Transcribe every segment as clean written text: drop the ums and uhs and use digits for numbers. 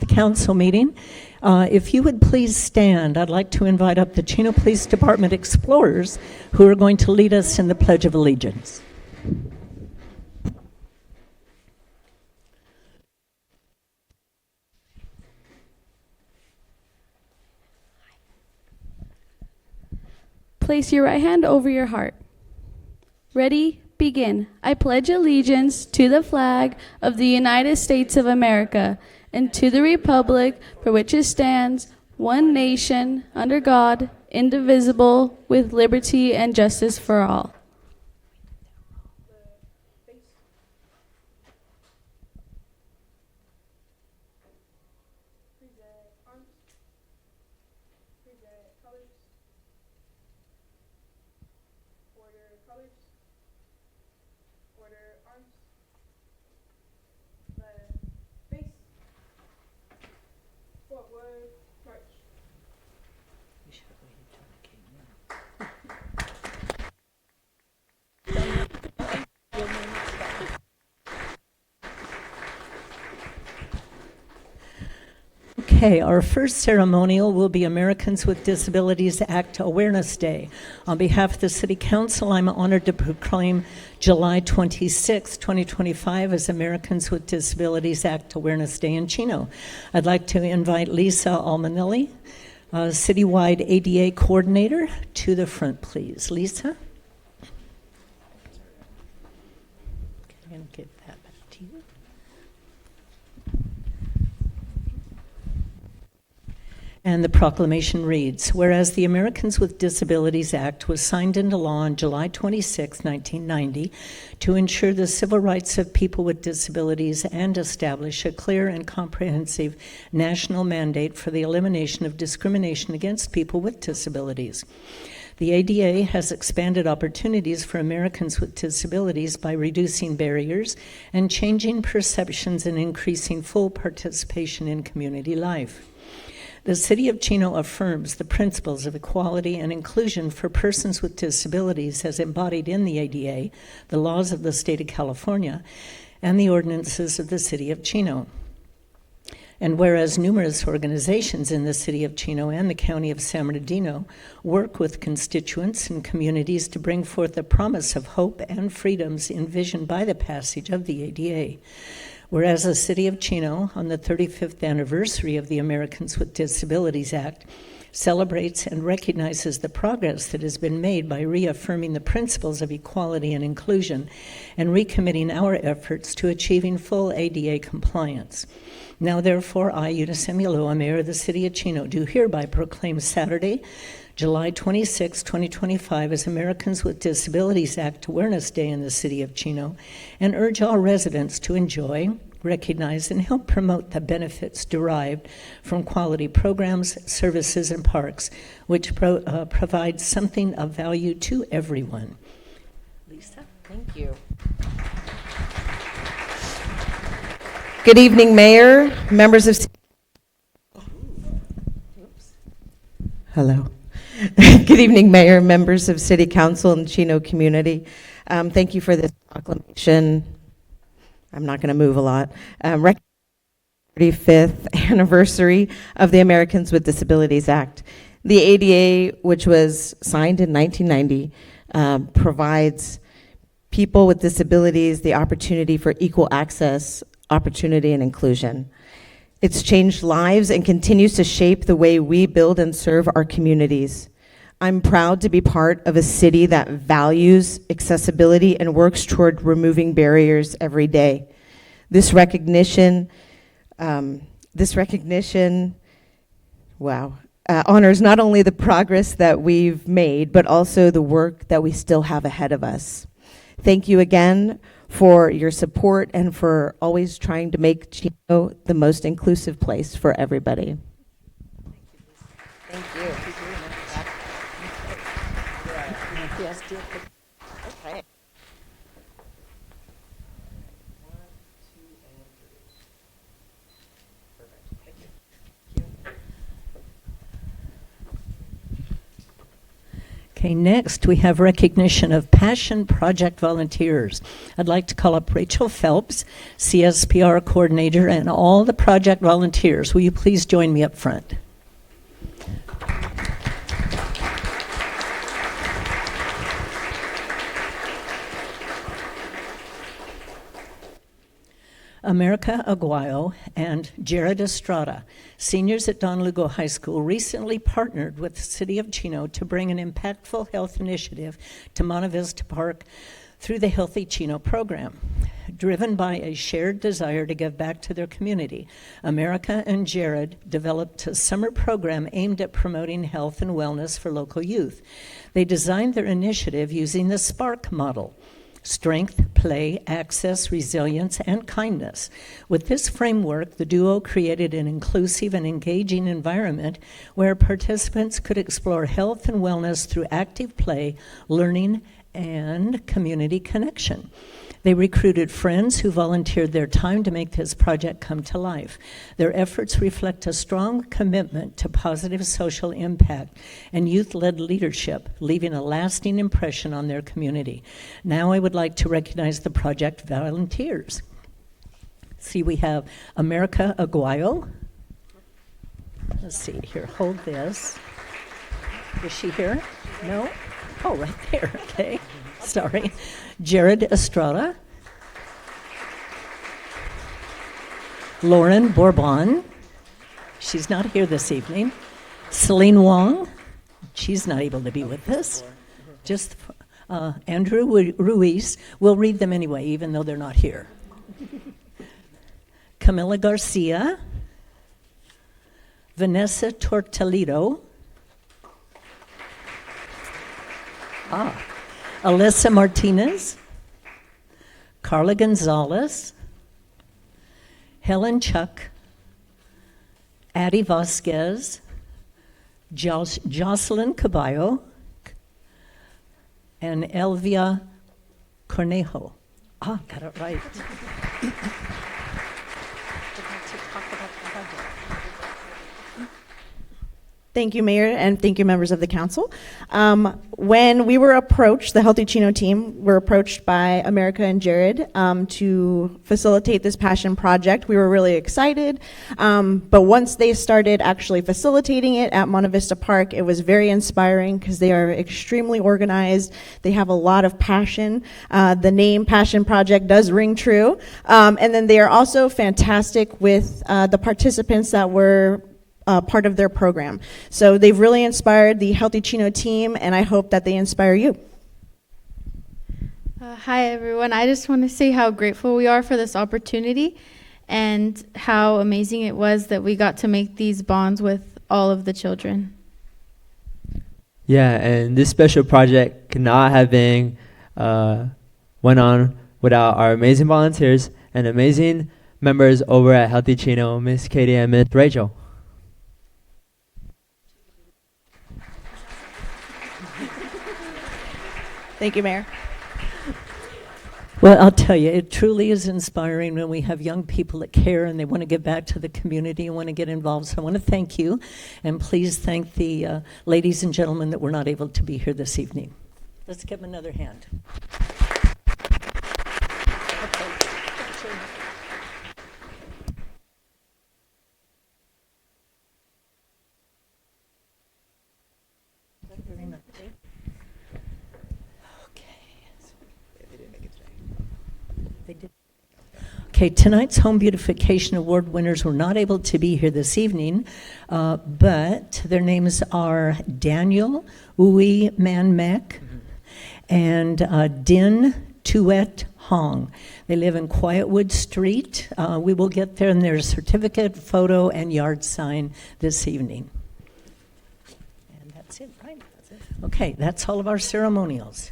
Council meeting. If you would please stand, I'd like to invite up the Chino Police Department Explorers who are going to lead us in the Pledge of Allegiance. Place your right hand over your heart. Ready? Begin. I pledge allegiance to the flag of the United States of America and to the republic for which it stands, one nation, under God, indivisible, with liberty and justice for all. Okay, our first ceremonial will be Americans with Disabilities Act Awareness Day. On behalf of the City Council, I'm honored to proclaim July 26, 2025 as Americans with Disabilities Act Awareness Day in Chino. I'd like to invite Lisa Almanelli, Citywide ADA Coordinator, to the front, please. Lisa? I'm going to give that back to you. And the proclamation reads, whereas the Americans with Disabilities Act was signed into law on July 26, 1990, to ensure the civil rights of people with disabilities and establish a clear and comprehensive national mandate for the elimination of discrimination against people with disabilities. The ADA has expanded opportunities for Americans with disabilities by reducing barriers and changing perceptions and increasing full participation in community life. The City of Chino affirms the principles of equality and inclusion for persons with disabilities as embodied in the ADA, the laws of the state of California, and the ordinances of the City of Chino. And whereas numerous organizations in the City of Chino and the County of San Bernardino work with constituents and communities to bring forth the promise of hope and freedoms envisioned by the passage of the ADA. Whereas the City of Chino, on the 35th anniversary of the Americans with Disabilities Act, celebrates and recognizes the progress that has been made by reaffirming the principles of equality and inclusion and recommitting our efforts to achieving full ADA compliance. Now, therefore, I, Eunice Emilioa, Mayor of the City of Chino, do hereby proclaim Saturday, July 26, 2025 as Americans with Disabilities Act Awareness Day in the City of Chino, and urge all residents to enjoy, recognize, and help promote the benefits derived from quality programs, services, and parks, which provide something of value to everyone. Lisa? Thank you. Good evening, Mayor, members of... Hello. Good evening, Mayor, members of City Council and Chino community. Thank you for this proclamation. I'm not going to move a lot. 35th anniversary of the Americans with Disabilities Act. The ADA, which was signed in 1990, provides people with disabilities the opportunity for equal access, opportunity, and inclusion. It's changed lives and continues to shape the way we build and serve our communities. I'm proud to be part of a city that values accessibility and works toward removing barriers every day. This recognition, honors not only the progress that we've made, but also the work that we still have ahead of us. Thank you again for your support and for always trying to make Chino the most inclusive place for everybody. Thank you. Okay. Okay, next we have recognition of Passion Project volunteers. I'd like to call up Rachel Phelps, CSPR coordinator, and all the project volunteers. Will you please join me up front? America Aguayo and Jared Estrada, seniors at Don Lugo High School, recently partnered with the City of Chino to bring an impactful health initiative to Monte Vista Park through the Healthy Chino program. Driven by a shared desire to give back to their community, America and Jared developed a summer program aimed at promoting health and wellness for local youth. They designed their initiative using the SPARK model: strength, play, access, resilience, and kindness. With this framework, the duo created an inclusive and engaging environment where participants could explore health and wellness through active play, learning, and community connection. They recruited friends who volunteered their time to make this project come to life. Their efforts reflect a strong commitment to positive social impact and youth-led leadership, leaving a lasting impression on their community. Now I would like to recognize the project volunteers. See, we have America Aguayo. Let's see here, hold this. Is she here? No? Oh, right there, okay. Sorry. Jared Estrada, Lauren Bourbon, she's not here this evening. Celine Wong, she's not able to be with us. Just Andrew Ruiz, we'll read them anyway, even though they're not here. Camila Garcia, Vanessa Tortolito, Alyssa Martinez, Carla Gonzalez, Helen Chuck, Addie Vasquez, Jocelyn Caballo, and Elvia Cornejo. Got it right. Thank you, Mayor, and thank you, members of the council. When we were approached, the Healthy Chino team were approached by America and Jared to facilitate this passion project. We were really excited, but once they started actually facilitating it at Monte Vista Park, it was very inspiring because they are extremely organized. They have a lot of passion. The name Passion Project does ring true. And then they are also fantastic with the participants that were part of their program. So they've really inspired the Healthy Chino team, and I hope that they inspire you. Hi, everyone. I just want to say how grateful we are for this opportunity and how amazing it was that we got to make these bonds with all of the children. Yeah, and this special project could not have been went on without our amazing volunteers and amazing members over at Healthy Chino, Miss Katie and Miss Rachel. Thank you, Mayor. Well, I'll tell you, it truly is inspiring when we have young people that care and they want to give back to the community and want to get involved. So I want to thank you, and please thank the ladies and gentlemen that were not able to be here this evening. Let's give them another hand. Okay, tonight's Home Beautification Award winners were not able to be here this evening, but their names are Daniel Uwe Manmek and Din Tuet Hong. They live in Quietwood Street. We will get there in their certificate, photo, and yard sign this evening. And that's it, right? That's it. Okay, that's all of our ceremonials.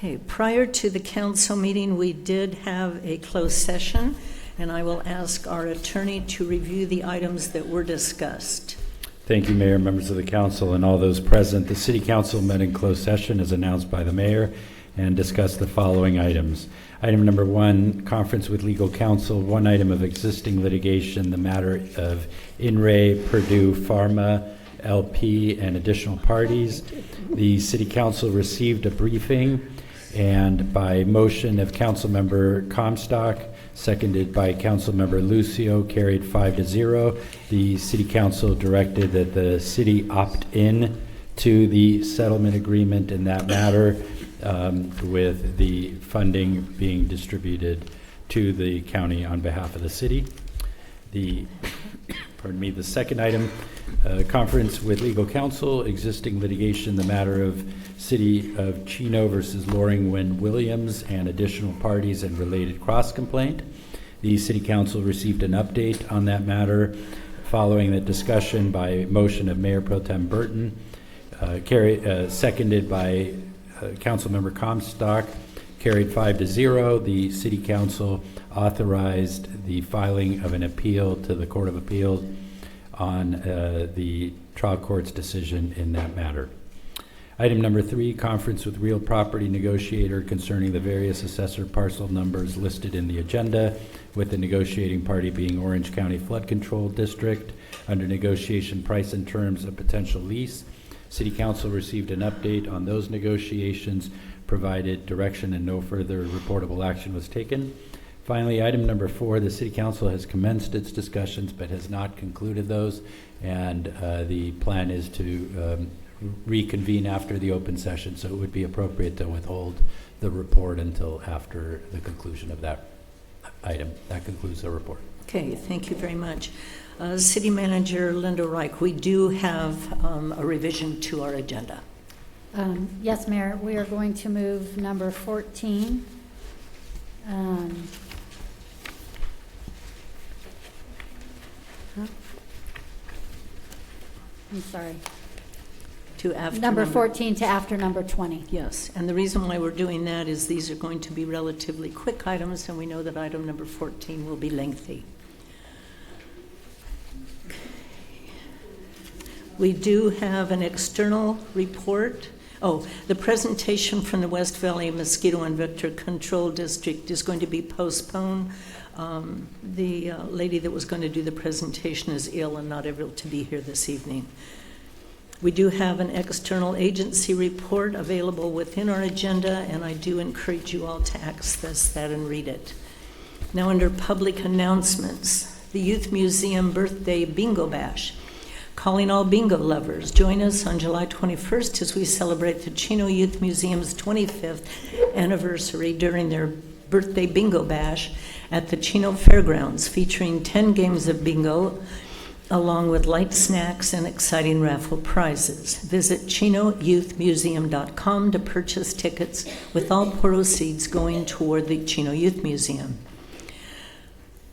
Okay, prior to the council meeting, we did have a closed session, and I will ask our attorney to review the items that were discussed. Thank you, Mayor, members of the council, and all those present. The City Council met in closed session as announced by the Mayor and discussed the following items. Item number 1, conference with legal counsel. 1 item of existing litigation, the matter of InRay, Purdue Pharma, LP, and additional parties. The City Council received a briefing, and by motion of Councilmember Comstock, seconded by Councilmember Lucio, carried 5-0. The City Council directed that the city opt in to the settlement agreement in that matter, with the funding being distributed to the county on behalf of the city. The second item, conference with legal counsel, existing litigation, the matter of City of Chino versus Loring Wynn Williams and additional parties and related cross complaint. The City Council received an update on that matter following the discussion by motion of Mayor Pro Tem Burton, seconded by Councilmember Comstock, carried 5-0. The City Council authorized the filing of an appeal to the Court of Appeals on the trial court's decision in that matter. Item number 3, conference with real property negotiator concerning the various assessor parcel numbers listed in the agenda, with the negotiating party being Orange County Flood Control District, under negotiation price and terms of potential lease. City Council received an update on those negotiations, provided direction, and no further reportable action was taken. Finally, item number 4, the City Council has commenced its discussions but has not concluded those, and the plan is to reconvene after the open session, so it would be appropriate to withhold the report until after the conclusion of that item. That concludes the report. Okay, thank you very much. City Manager Linda Reich, we do have a revision to our agenda. Yes, Mayor, we are going to move number 14. I'm sorry. To after Number 14 to after number 20. Yes, and the reason why we're doing that is these are going to be relatively quick items, and we know that item number 14 will be lengthy. We do have an external report. Oh, the presentation from the West Valley Mosquito and Vector Control District is going to be postponed. The lady that was going to do the presentation is ill and not able to be here this evening. We do have an external agency report available within our agenda, and I do encourage you all to access that and read it. Now, under public announcements, the Youth Museum Birthday Bingo Bash. Calling all bingo lovers, join us on July 21st as we celebrate the Chino Youth Museum's 25th anniversary during their birthday bingo bash at the Chino Fairgrounds, featuring 10 games of bingo, along with light snacks and exciting raffle prizes. Visit ChinoYouthMuseum.com to purchase tickets, with all proceeds going toward the Chino Youth Museum.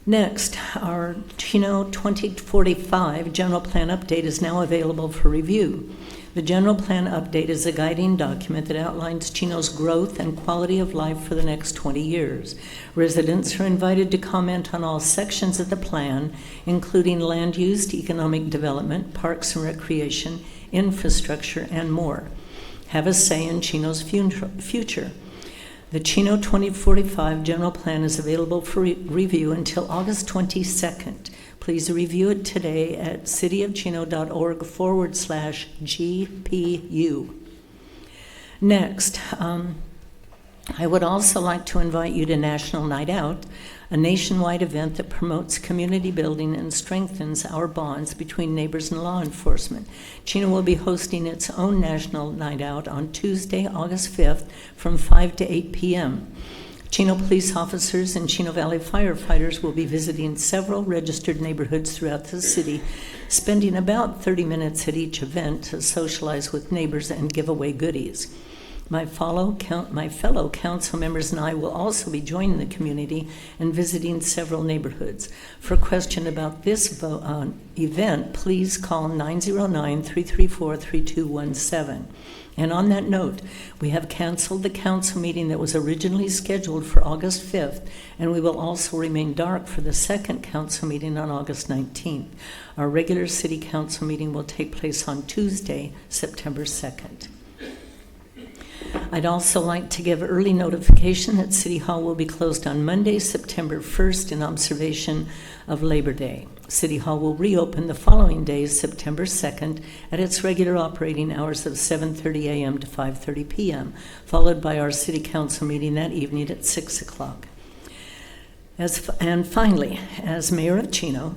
Next, our Chino 2045 General Plan Update is now available for review. The General Plan Update is a guiding document that outlines Chino's growth and quality of life for the next 20 years. Residents are invited to comment on all sections of the plan, including land use, economic development, parks and recreation, infrastructure, and more. Have a say in Chino's future. The Chino 2045 General Plan is available for review until August 22nd. Please review it today at cityofchino.org/GPU. Next, I would also like to invite you to National Night Out, a nationwide event that promotes community building and strengthens our bonds between neighbors and law enforcement. Chino will be hosting its own National Night Out on Tuesday, August 5th from 5 to 8 p.m. Chino police officers and Chino Valley firefighters will be visiting several registered neighborhoods throughout the city, spending about 30 minutes at each event to socialize with neighbors and give away goodies. My fellow council members and I will also be joining the community and visiting several neighborhoods. For a question about this event, please call 909-334-3217. And on that note, we have canceled the council meeting that was originally scheduled for August 5th, and we will also remain dark for the second council meeting on August 19th. Our regular city council meeting will take place on Tuesday, September 2nd. I'd also like to give early notification that City Hall will be closed on Monday, September 1st in observation of Labor Day. City Hall will reopen the following day, September 2nd, at its regular operating hours of 7:30 a.m. to 5:30 p.m., followed by our City Council meeting that evening at 6 o'clock. And finally, as Mayor of Chino,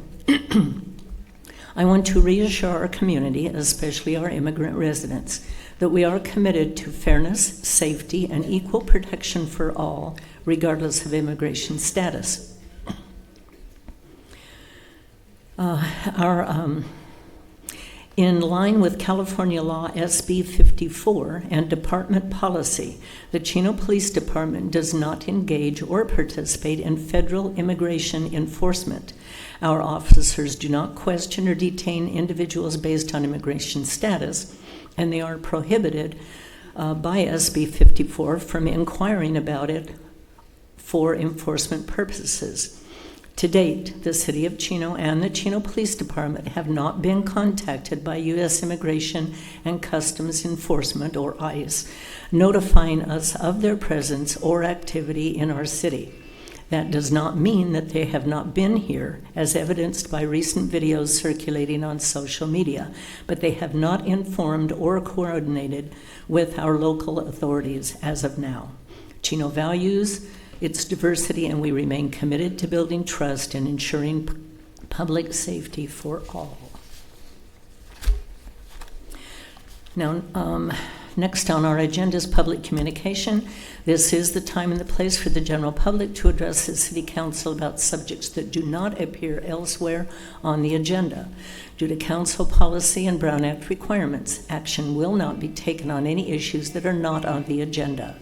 I want to reassure our community, especially our immigrant residents, that we are committed to fairness, safety, and equal protection for all, regardless of immigration status. In line with California law SB 54 and department policy, the Chino Police Department does not engage or participate in federal immigration enforcement. Our officers do not question or detain individuals based on immigration status, and they are prohibited by SB 54 from inquiring about it for enforcement purposes. To date, the City of Chino and the Chino Police Department have not been contacted by U.S. Immigration and Customs Enforcement, or ICE, notifying us of their presence or activity in our city. That does not mean that they have not been here, as evidenced by recent videos circulating on social media, but they have not informed or coordinated with our local authorities as of now. Chino values its diversity, and we remain committed to building trust and ensuring public safety for all. Now, next on our agenda is public communication. This is the time and the place for the general public to address the City Council about subjects that do not appear elsewhere on the agenda. Due to council policy and Brown Act requirements, action will not be taken on any issues that are not on the agenda.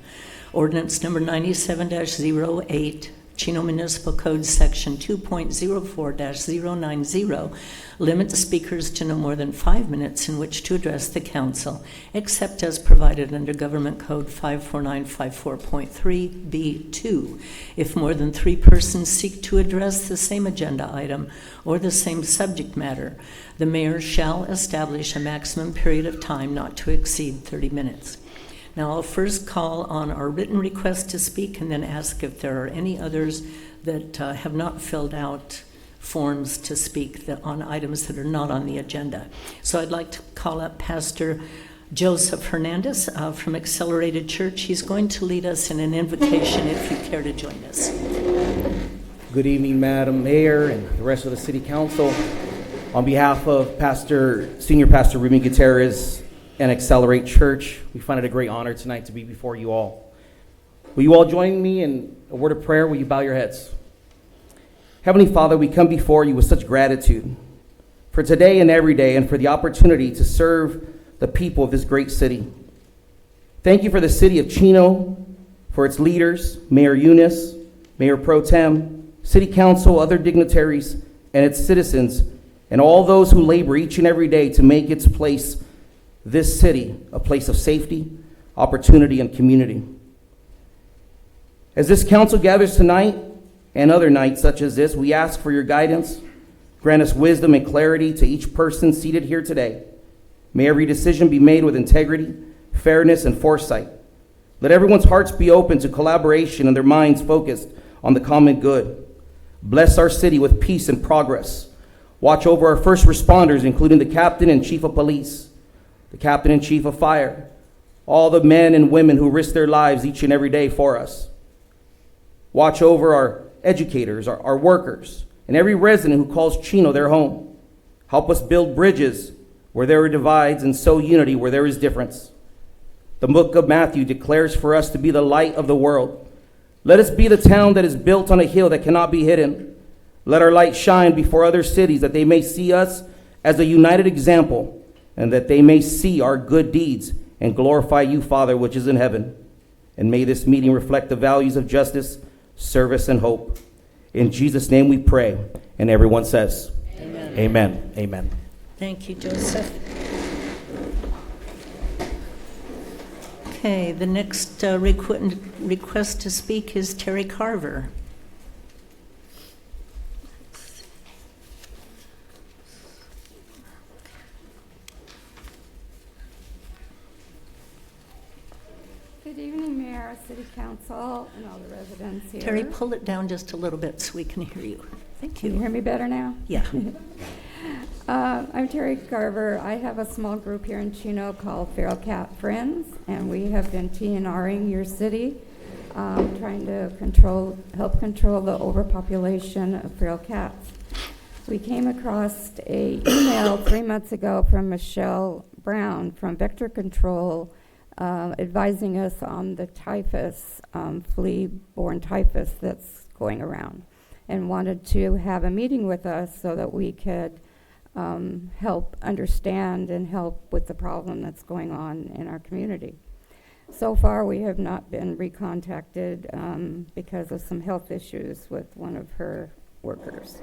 Ordinance number 97-08, Chino Municipal Code Section 2.04-090 limits speakers to no more than 5 minutes in which to address the council, except as provided under Government Code 54954.3B2. If more than 3 persons seek to address the same agenda item or the same subject matter, the mayor shall establish a maximum period of time not to exceed 30 minutes. Now, I'll first call on our written request to speak and then ask if there are any others that have not filled out forms to speak on items that are not on the agenda. So I'd like to call up Pastor Joseph Hernandez from Accelerated Church. He's going to lead us in an invitation if you care to join us. Good evening, Madam Mayor and the rest of the City Council. On behalf of Senior Pastor Ruben Gutierrez and Accelerate Church, we find it a great honor tonight to be before you all. Will you all join me in a word of prayer? Will you bow your heads? Heavenly Father, we come before you with such gratitude for today and every day and for the opportunity to serve the people of this great city. Thank you for the city of Chino, for its leaders, Mayor Eunice, Mayor Pro Tem, City Council, other dignitaries, and its citizens, and all those who labor each and every day to make this city a place of safety, opportunity, and community. As this council gathers tonight and other nights such as this, we ask for your guidance. Grant us wisdom and clarity to each person seated here today. May every decision be made with integrity, fairness, and foresight. Let everyone's hearts be open to collaboration and their minds focused on the common good. Bless our city with peace and progress. Watch over our first responders, including the captain and chief of police, the captain and chief of fire, all the men and women who risk their lives each and every day for us. Watch over our educators, our workers, and every resident who calls Chino their home. Help us build bridges where there are divides and sow unity where there is difference. The book of Matthew declares for us to be the light of the world. Let us be the town that is built on a hill that cannot be hidden. Let our light shine before other cities, that they may see us as a united example, and that they may see our good deeds and glorify you, Father, which is in heaven. And may this meeting reflect the values of justice, service, and hope. In Jesus' name we pray. And everyone says, Amen. Amen. Amen. Thank you, Joseph. Okay, the next request to speak is Terry Carver. Good evening, Mayor, City Council, and all the residents here. Terry, pull it down just a little bit so we can hear you. Thank Can you you. hear me better now? Yeah. I'm Terry Garver. I have a small group here in Chino called Feral Cat Friends, and we have been TNRing your city, trying to help control the overpopulation of feral cats. We came across an email 3 months ago from Michelle Brown from Vector Control, advising us on the typhus, flea-borne typhus that's going around, and wanted to have a meeting with us so that we could help understand and help with the problem that's going on in our community. So far, we have not been recontacted because of some health issues with one of her workers.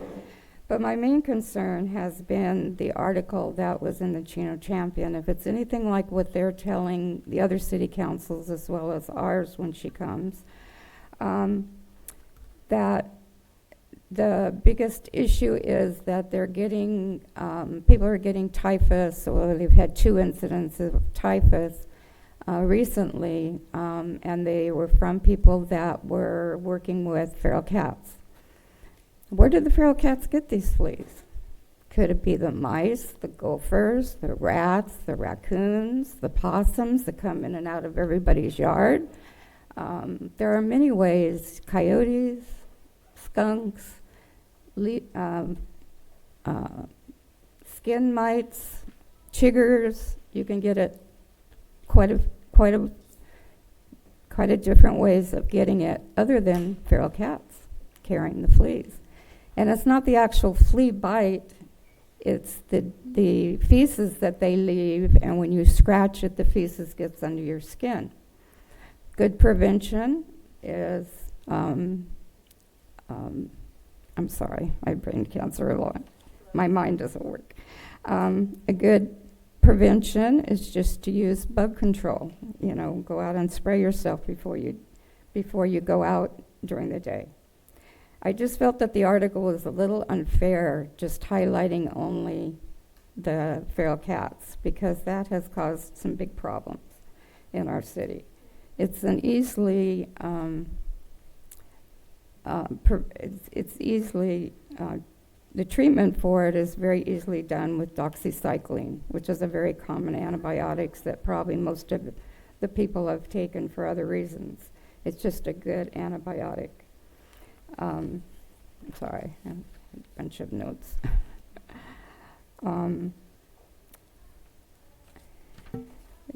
But my main concern has been the article that was in the Chino Champion. If it's anything like what they're telling the other city councils as well as ours when she comes, that the biggest issue is that they're getting, people are getting typhus, or they've had 2 incidents of typhus recently, and they were from people that were working with feral cats. Where did the feral cats get these fleas? Could it be the mice, the gophers, the rats, the raccoons, the possums that come in and out of everybody's yard? There are many ways. Coyotes, skunks, skin mites, chiggers. You can get it quite a different ways of getting it other than feral cats carrying the fleas. And it's not the actual flea bite, it's the feces that they leave, and when you scratch it, the feces gets under your skin. Good prevention is, I'm sorry, I have brain cancer a lot. My mind doesn't work. A good prevention is just to use bug control. You know, go out and spray yourself before you go out during the day. I just felt that the article was a little unfair, just highlighting only the feral cats, because that has caused some big problems in our city. It's an easily, the treatment for it is very easily done with doxycycline, which is a very common antibiotics that probably most of the people have taken for other reasons. It's just a good antibiotic. Sorry, I have a bunch of notes. Let me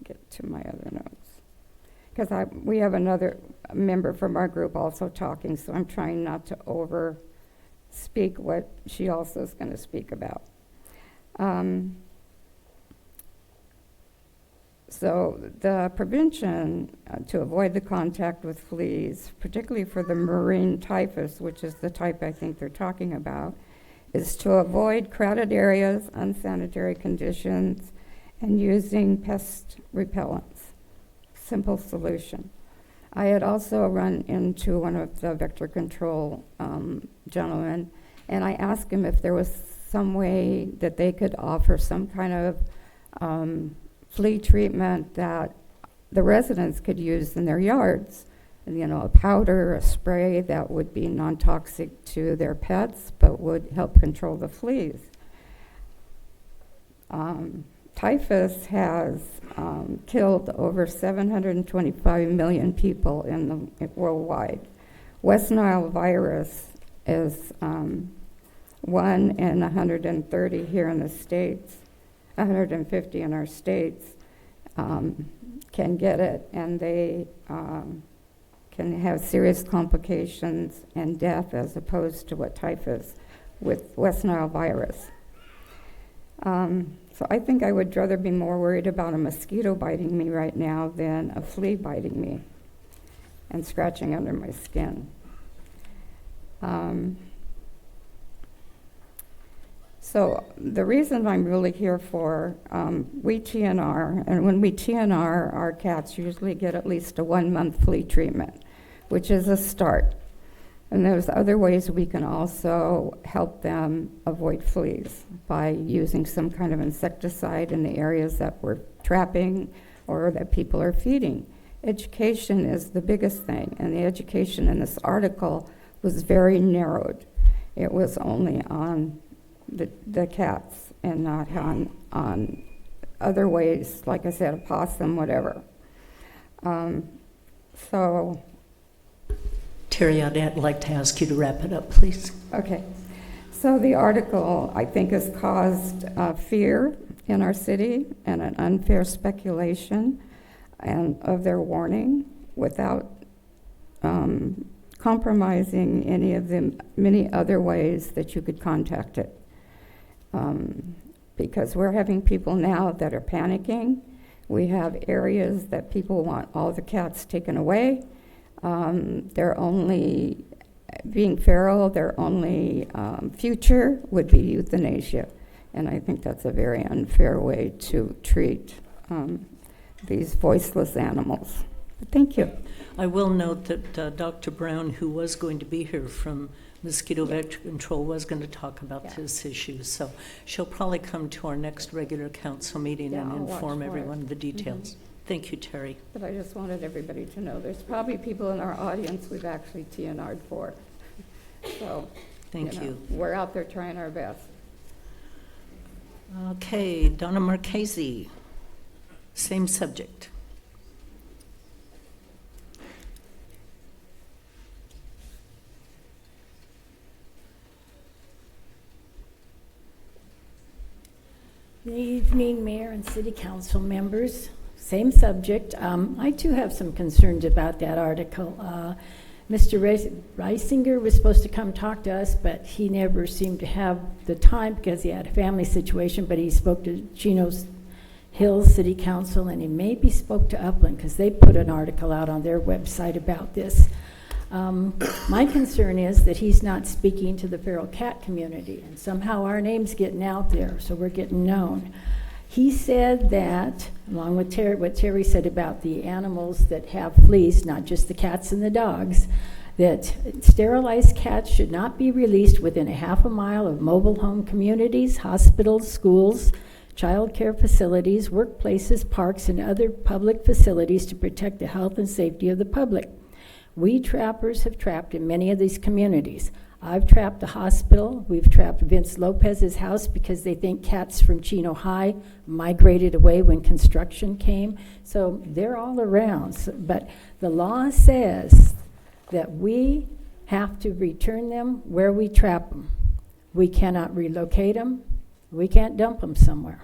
get to my other notes. Because we have another member from our group also talking, so I'm trying not to over speak what she also is going to speak about. So the prevention to avoid the contact with fleas, particularly for the marine typhus, which is the type I think they're talking about, is to avoid crowded areas, unsanitary conditions, and using pest repellents. Simple solution. I had also run into one of the vector control gentlemen, and I asked him if there was some way that they could offer some kind of flea treatment that the residents could use in their yards. And, you know, a powder, a spray that would be non-toxic to their pets, but would help control the fleas. Typhus has killed over 725 million people worldwide. West Nile virus is 1 in 130 here in the States. 150 in our states can get it, and they can have serious complications and death as opposed to what typhus with West Nile virus. So I think I would rather be more worried about a mosquito biting me right now than a flea biting me and scratching under my skin. So the reason I'm really here for, we TNR, and when we TNR, our cats usually get at least a 1-month flea treatment, which is a start. And there's other ways we can also help them avoid fleas by using some kind of insecticide in the areas that we're trapping or that people are feeding. Education is the biggest thing, and the education in this article was very narrowed. It was only on the cats and not on other ways, like I said, a possum, whatever. So, Terry, I'd like to ask you to wrap it up, please. okay. So the article, I think, has caused fear in our city and an unfair speculation and of their warning without compromising any of the many other ways that you could contact it. Because we're having people now that are panicking. We have areas that people want all the cats taken away. They're only, being feral, their only future would be euthanasia. And I think that's a very unfair way to treat these voiceless animals. But thank you. I will note that Dr. Brown, who was going to be here from Mosquito Vector Control, was going to talk about this issue. So she'll probably come to our next regular council meeting and I'll inform watch for everyone it. of the details. Thank you, Terry. But I just wanted everybody to know there's probably people in our audience we've actually TNR'd for. So, Thank you. We're out there trying our best. Okay, Donna Marchese, same subject. Good evening, Mayor and City Council members. Same subject. I too have some concerns about that article. Mr. Reisinger was supposed to come talk to us, but he never seemed to have the time because he had a family situation, but he spoke to Chino's Hills City Council, and he maybe spoke to Upland because they put an article out on their website about this. My concern is that he's not speaking to the feral cat community, and somehow our name's getting out there, so we're getting known. He said that, along with what Terry said about the animals that have fleas, not just the cats and the dogs, that sterilized cats should not be released within a half a mile of mobile home communities, hospitals, schools, child care facilities, workplaces, parks, and other public facilities to protect the health and safety of the public. We trappers have trapped in many of these communities. I've trapped the hospital. We've trapped Vince Lopez's house because they think cats from Chino High migrated away when construction came. So they're all around. But the law says that we have to return them where we trap them. We cannot relocate them. We can't dump them somewhere.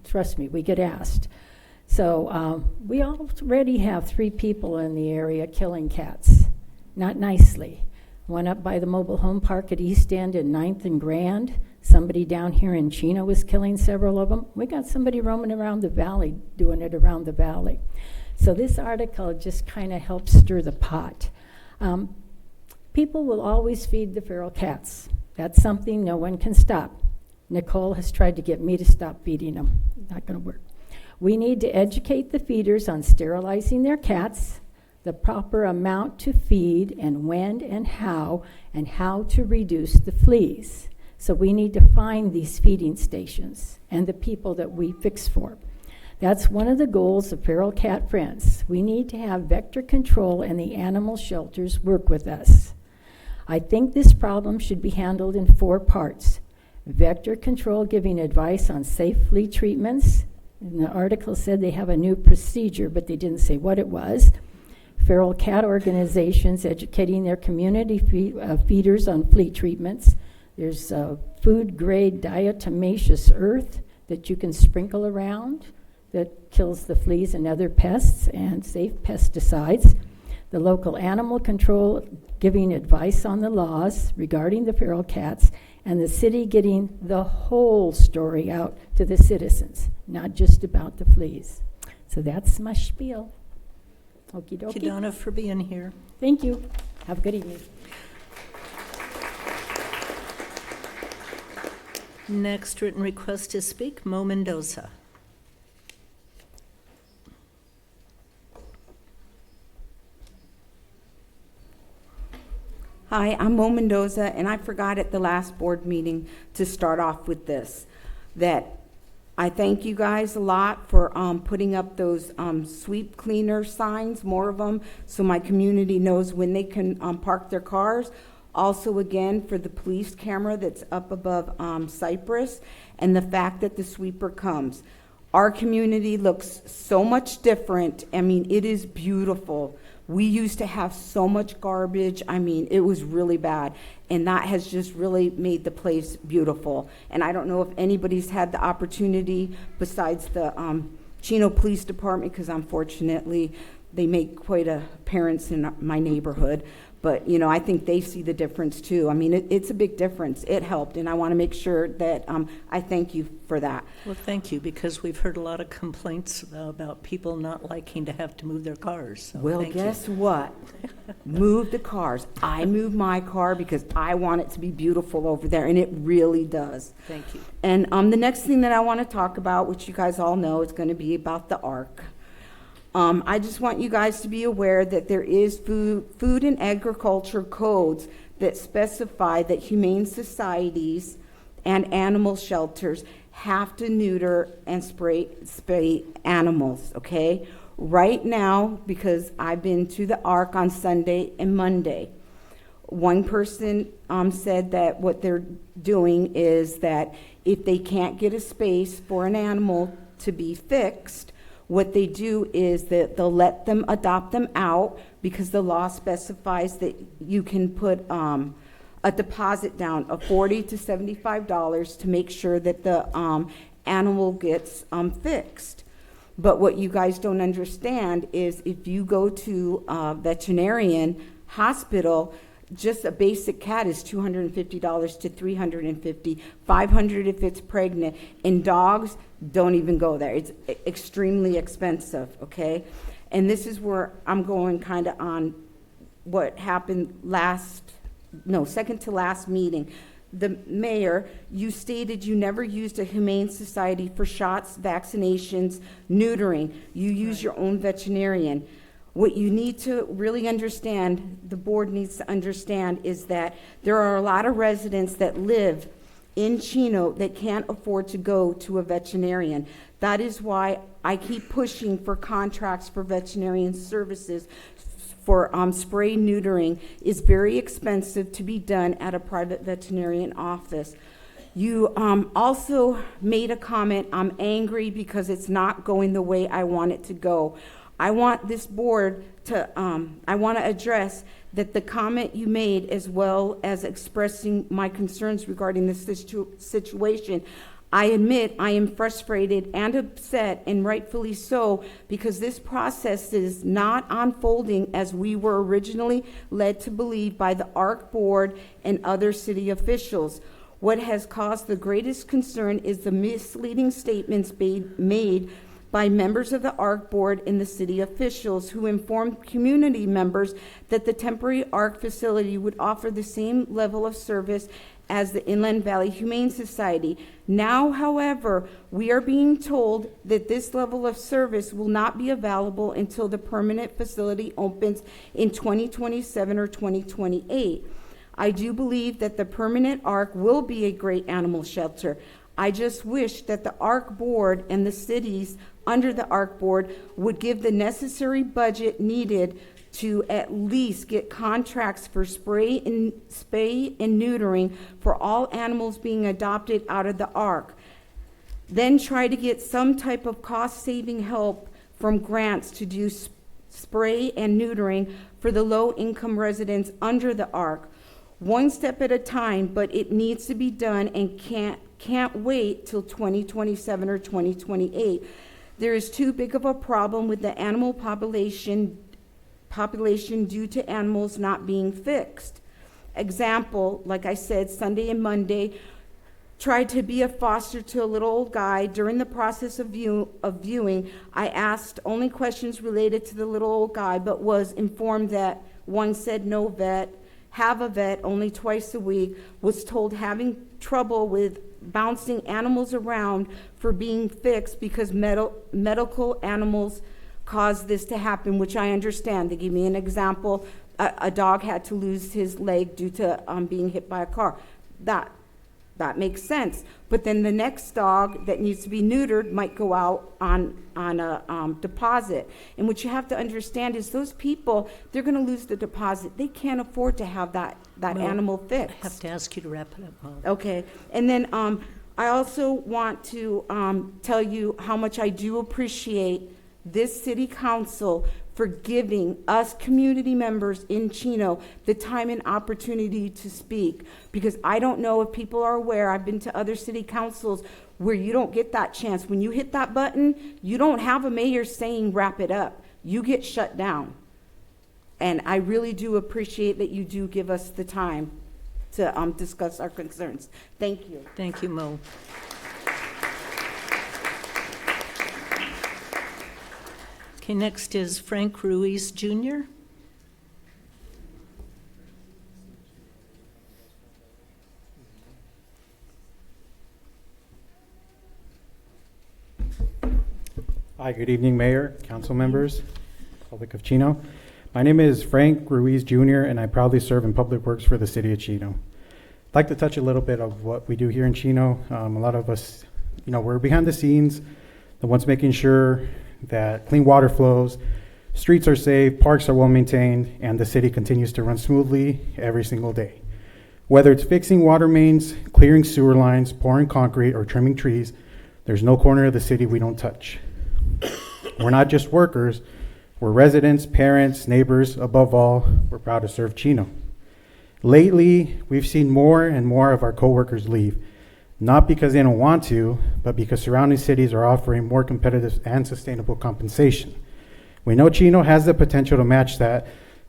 Trust me, we get asked. So we already have 3 people in the area killing cats, not nicely. One up by the mobile home park at East End and 9th and Grand. Somebody down here in Chino was killing several of them. We got somebody roaming around the valley, doing it around the valley. So this article just kind of helps stir the pot. People will always feed the feral cats. That's something no one can stop. Nicole has tried to get me to stop feeding them. Not going to work. We need to educate the feeders on sterilizing their cats, the proper amount to feed, and when and how to reduce the fleas. So we need to find these feeding stations and the people that we fix for. That's one of the goals of Feral Cat Friends. We need to have vector control and the animal shelters work with us. I think this problem should be handled in 4 parts. Vector control giving advice on safe flea treatments. And the article said they have a new procedure, but they didn't say what it was. Feral cat organizations educating their community feeders on flea treatments. There's food-grade diatomaceous earth that you can sprinkle around that kills the fleas and other pests, and safe pesticides. The local animal control giving advice on the laws regarding the feral cats, and the city getting the whole story out to the citizens, not just about the fleas. So that's my spiel. Okie Thank you, dokie. Donna, for being here. Thank you. Have a good evening. Next written request to speak, Mo Mendoza. Hi, I'm Mo Mendoza, and I forgot at the last board meeting to start off with this, that I thank you guys a lot for putting up those sweep cleaner signs, more of them, so my community knows when they can park their cars. Also, again, for the police camera that's up above Cypress, and the fact that the sweeper comes. Our community looks so much different. I mean, it is beautiful. We used to have so much garbage. I mean, it was really bad. And that has just really made the place beautiful. And I don't know if anybody's had the opportunity besides the Chino Police Department, because unfortunately they make quite a appearance in my neighborhood. But, you know, I think they see the difference too. I mean, it's a big difference. It helped, and I want to make sure that I thank you for that. Well, thank you, because we've heard a lot of complaints about people not liking to have to move their cars. So Well, thank you. guess what? Move the cars. I move my car because I want it to be beautiful over there, and it really does. Thank you. And the next thing that I want to talk about, which you guys all know, is going to be about the Ark. I just want you guys to be aware that there is food and agriculture codes that specify that humane societies and animal shelters have to neuter and spay animals, okay? Right now, because I've been to the Ark on Sunday and Monday, one person said that what they're doing is that if they can't get a space for an animal to be fixed, what they do is that they'll let them adopt them out, because the law specifies that you can put a deposit down of $40 to $75 to make sure that the animal gets fixed. But what you guys don't understand is if you go to a veterinarian hospital, just a basic cat is $250 to $350, $500 if it's pregnant, and dogs don't even go there. It's extremely expensive, okay? And this is where I'm going kind of on what happened second to last meeting. The mayor, you stated you never used a humane society for shots, vaccinations, neutering. You use your own veterinarian. What you need to really understand, the board needs to understand, is that there are a lot of residents that live in Chino that can't afford to go to a veterinarian. That is why I keep pushing for contracts for veterinarian services. For spray neutering is very expensive to be done at a private veterinarian office. You also made a comment, I'm angry because it's not going the way I want it to go. I want this board to, I want to address that the comment you made, as well as expressing my concerns regarding this situation, I admit I am frustrated and upset, and rightfully so, because this process is not unfolding as we were originally led to believe by the ARC board and other city officials. What has caused the greatest concern is the misleading statements made by members of the ARC board and the city officials who informed community members that the temporary ARC facility would offer the same level of service as the Inland Valley Humane Society. Now, however, we are being told that this level of service will not be available until the permanent facility opens in 2027 or 2028. I do believe that the permanent ARC will be a great animal shelter. I just wish that the ARC board and the cities under the ARC board would give the necessary budget needed to at least get contracts for spay and neutering for all animals being adopted out of the ARC. Then try to get some type of cost-saving help from grants to do spray and neutering for the low-income residents under the ARC. One step at a time, but it needs to be done and can't wait till 2027 or 2028. There is too big of a problem with the animal population due to animals not being fixed. Example, like I said, Sunday and Monday, tried to be a foster to a little old guy. During the process of viewing, I asked only questions related to the little old guy, but was informed that one said no vet, have a vet only twice a week, was told having trouble with bouncing animals around for being fixed because medical animals cause this to happen, which I understand. They gave me an example. A dog had to lose his leg due to being hit by a car. That makes sense. But then the next dog that needs to be neutered might go out on a deposit. And what you have to understand is those people, they're going to lose the deposit. They can't afford to have that Well, animal fixed. I have to ask you to wrap it up, Mo. Okay. And then I also want to tell you how much I do appreciate this city council for giving us community members in Chino the time and opportunity to speak. Because I don't know if people are aware, I've been to other city councils where you don't get that chance. When you hit that button, you don't have a mayor saying wrap it up. You get shut down. And I really do appreciate that you do give us the time to discuss our concerns. Thank you. Thank you, Mo. Okay, next is Frank Ruiz Jr. Hi, good evening, Mayor, council members, public of Chino. My name is Frank Ruiz Jr., and I proudly serve in Public Works for the city of Chino. I'd like to touch a little bit of what we do here in Chino. A lot of us, we're behind the scenes, the ones making sure that clean water flows, streets are safe, parks are well maintained, and the city continues to run smoothly every single day. Whether it's fixing water mains, clearing sewer lines, pouring concrete, or trimming trees, there's no corner of the city we don't touch. We're not just workers, we're residents, parents, neighbors. Above all, we're proud to serve Chino. Lately, we've seen more and more of our coworkers leave, not because they don't want to, but because surrounding cities are offering more competitive and sustainable compensation. We know Chino has the potential to match that,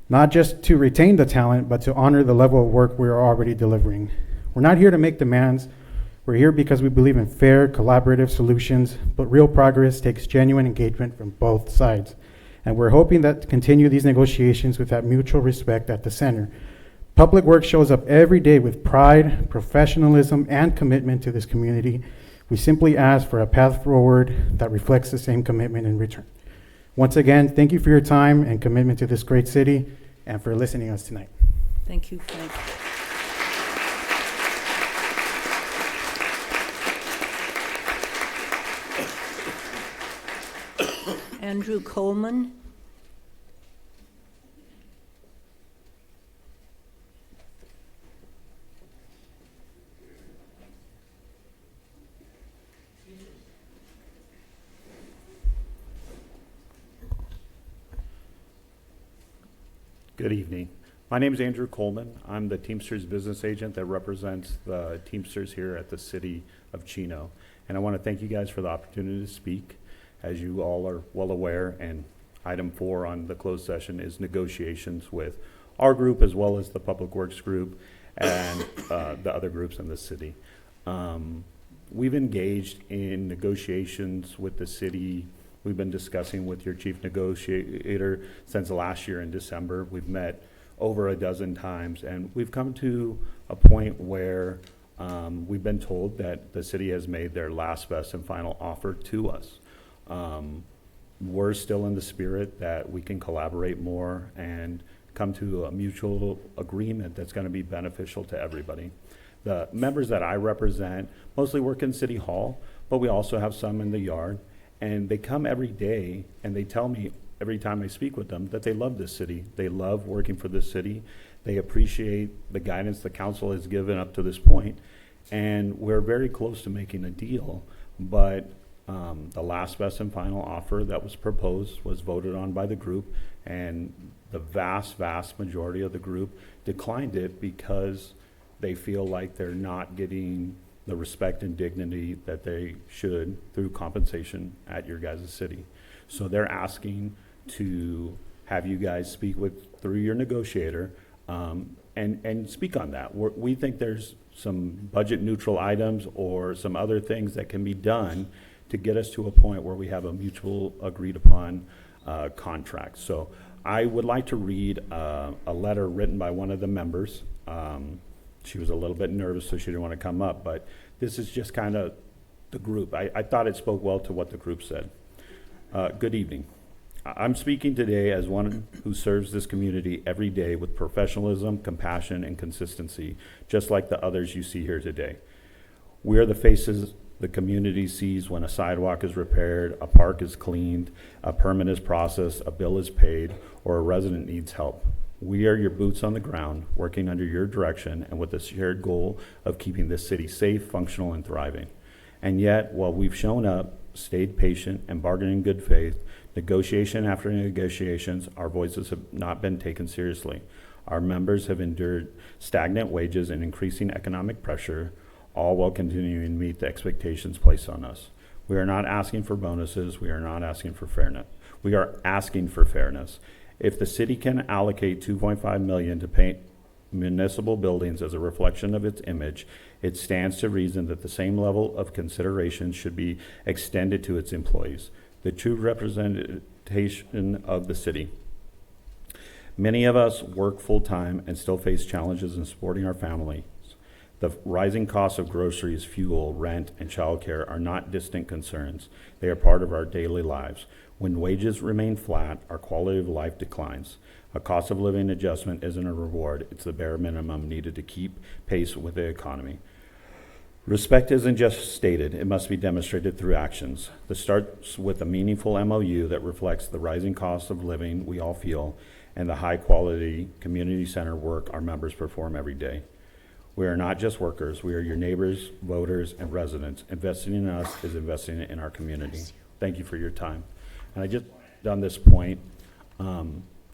not just to retain the talent, but to honor the level of work we're already delivering. We're not here to make demands. We're here because we believe in fair, collaborative solutions, but real progress takes genuine engagement from both sides. And we're hoping that to continue these negotiations with that mutual respect at the center. Public Works shows up every day with pride, professionalism, and commitment to this community. We simply ask for a path forward that reflects the same commitment in return. Once again, thank you for your time and commitment to this great city and for listening to us tonight. Thank you, Frank. Andrew Coleman. Good evening. My name is Andrew Coleman. I'm the Teamsters business agent that represents the Teamsters here at the City of Chino. And I want to thank you guys for the opportunity to speak. As you all are well aware, and item 4 on the closed session is negotiations with our group as well as the Public Works group and the other groups in the city. We've engaged in negotiations with the city. We've been discussing with your chief negotiator since last year in December. We've met over a dozen times, and we've come to a point where we've been told that the city has made their last, best, and final offer to us. We're still in the spirit that we can collaborate more and come to a mutual agreement that's going to be beneficial to everybody. The members that I represent mostly work in City Hall, but we also have some in the yard. And they come every day and they tell me every time I speak with them that they love this city. They love working for this city. They appreciate the guidance the council has given up to this point. And we're very close to making a deal. But the last, best, and final offer that was proposed was voted on by the group. And the vast, vast majority of the group declined it because they feel like they're not getting the respect and dignity that they should through compensation at your guys' city. So they're asking to have you guys speak with through your negotiator and speak on that. We think there's some budget neutral items or some other things that can be done to get us to a point where we have a mutual agreed upon contract. So I would like to read a letter written by one of the members. She was a little bit nervous, so she didn't want to come up, but this is just kind of the group. I thought it spoke well to what the group said. Good evening. I'm speaking today as one who serves this community every day with professionalism, compassion, and consistency, just like the others you see here today. We are the faces the community sees when a sidewalk is repaired, a park is cleaned, a permit is processed, a bill is paid, or a resident needs help. We are your boots on the ground, working under your direction and with the shared goal of keeping this city safe, functional, and thriving. And yet, while we've shown up, stayed patient, and bargained in good faith, negotiation after negotiations, our voices have not been taken seriously. Our members have endured stagnant wages and increasing economic pressure, all while continuing to meet the expectations placed on us. We are not asking for bonuses. We are not asking for fairness. We are asking for fairness. If the city can allocate $2.5 million to paint municipal buildings as a reflection of its image, it stands to reason that the same level of consideration should be extended to its employees, the true representation of the city. Many of us work full-time and still face challenges in supporting our families. The rising costs of groceries, fuel, rent, and childcare are not distant concerns. They are part of our daily lives. When wages remain flat, our quality of life declines. A cost of living adjustment isn't a reward, it's the bare minimum needed to keep pace with the economy. Respect isn't just stated, it must be demonstrated through actions. This starts with a meaningful MOU that reflects the rising cost of living we all feel and the high quality community center work our members perform every day. We are not just workers, we are your neighbors, voters, and residents. Investing in us is investing in our community. Thank you for your time. And I just on this point,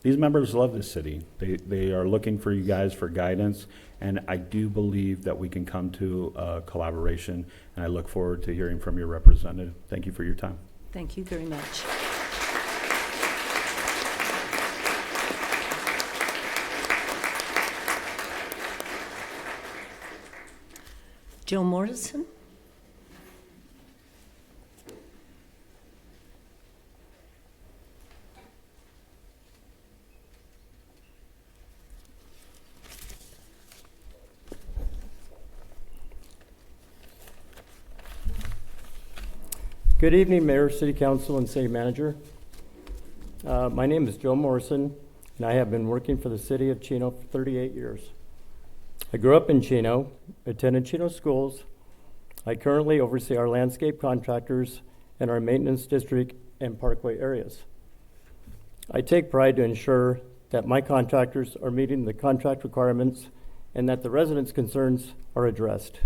these members love this city. They are looking for you guys for guidance, and I do believe that we can come to a collaboration, and I look forward to hearing from your representative. Thank you for your time. Thank you very much. Joe Morrison? Good evening, Mayor, City Council, and City Manager. My name is Joe Morrison, and I have been working for the City of Chino for 38 years. I grew up in Chino, attended Chino schools. I currently oversee our landscape contractors and our maintenance district and parkway areas. I take pride to ensure that my contractors are meeting the contract requirements and that the residents' concerns are addressed.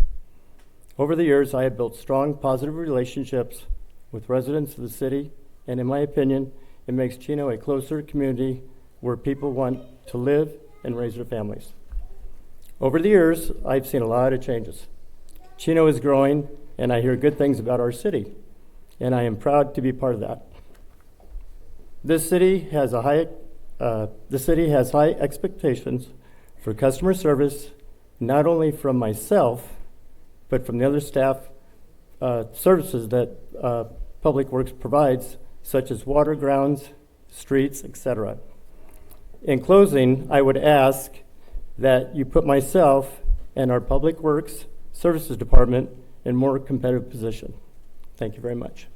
Over the years, I have built strong, positive relationships with residents of the city, and in my opinion, it makes Chino a closer community where people want to live and raise their families. Over the years, I've seen a lot of changes. Chino is growing, and I hear good things about our city, and I am proud to be part of that. The city has high expectations for customer service, not only from myself, but from the other staff services that Public Works provides, such as water, grounds, streets, etc. In closing, I would ask that you put myself and our Public Works Services Department in more competitive position. Thank you very much.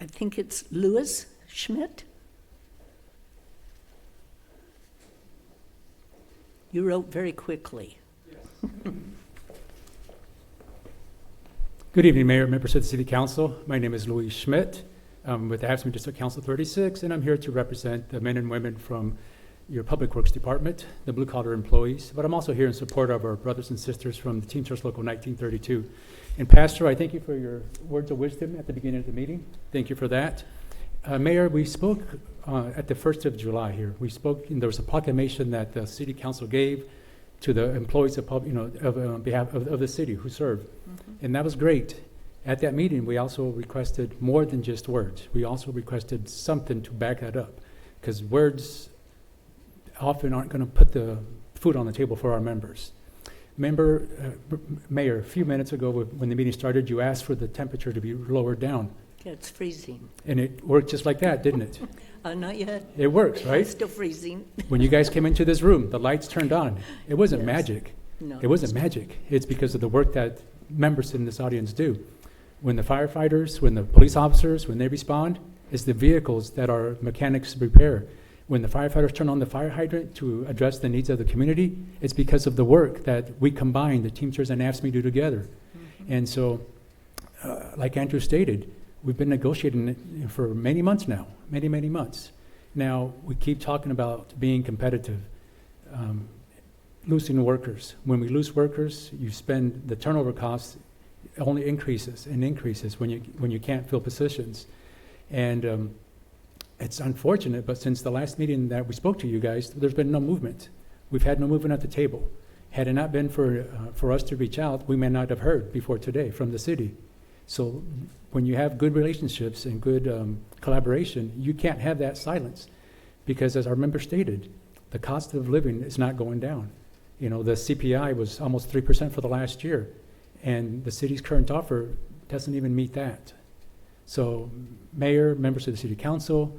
I think it's Louis Schmidt. You wrote very quickly. Good evening, Mayor, members of the City Council. My name is Louis Schmidt. I'm with the Hatchman District Council 36, and I'm here to represent the men and women from your Public Works Department, the blue-collar employees, but I'm also here in support of our brothers and sisters from the Teamsters Local 1932. And Pastor, I thank you for your words of wisdom at the beginning of the meeting. Thank you for that. Mayor, we spoke at the 1st of July here. We spoke, and there was a proclamation that the City Council gave to the employees of, on behalf of the city who serve. And that was great. At that meeting, we also requested more than just words. We also requested something to back that up, because words often aren't going to put the food on the table for our members. Mayor, a few minutes ago when the meeting started, you asked for the temperature to be lowered down. Yeah, it's freezing. And it worked just like that, didn't it? Not yet. It works, right? It's still freezing. When you guys came into this room, the lights turned on. It wasn't Yes. magic. No, It wasn't magic. It's because of the work that members in this audience do. When the firefighters, when the police officers, when they respond, it's the vehicles that our mechanics repair. When the firefighters turn on the fire hydrant to address the needs of the community, it's because of the work that we combine, the Teamsters and AFSCME do together. And so, like Andrew stated, we've been negotiating it for many months now, many, many months. Now, we keep talking about being competitive, losing workers. When we lose workers, you spend the turnover costs only increases and increases when you can't fill positions. And it's unfortunate, but since the last meeting that we spoke to you guys, there's been no movement. We've had no movement at the table. Had it not been for us to reach out, we may not have heard before today from the city. So when you have good relationships and good collaboration, you can't have that silence, because as our member stated, the cost of living is not going down. You know, the CPI was almost 3% for the last year, and the city's current offer doesn't even meet that. So mayor, members of the city council,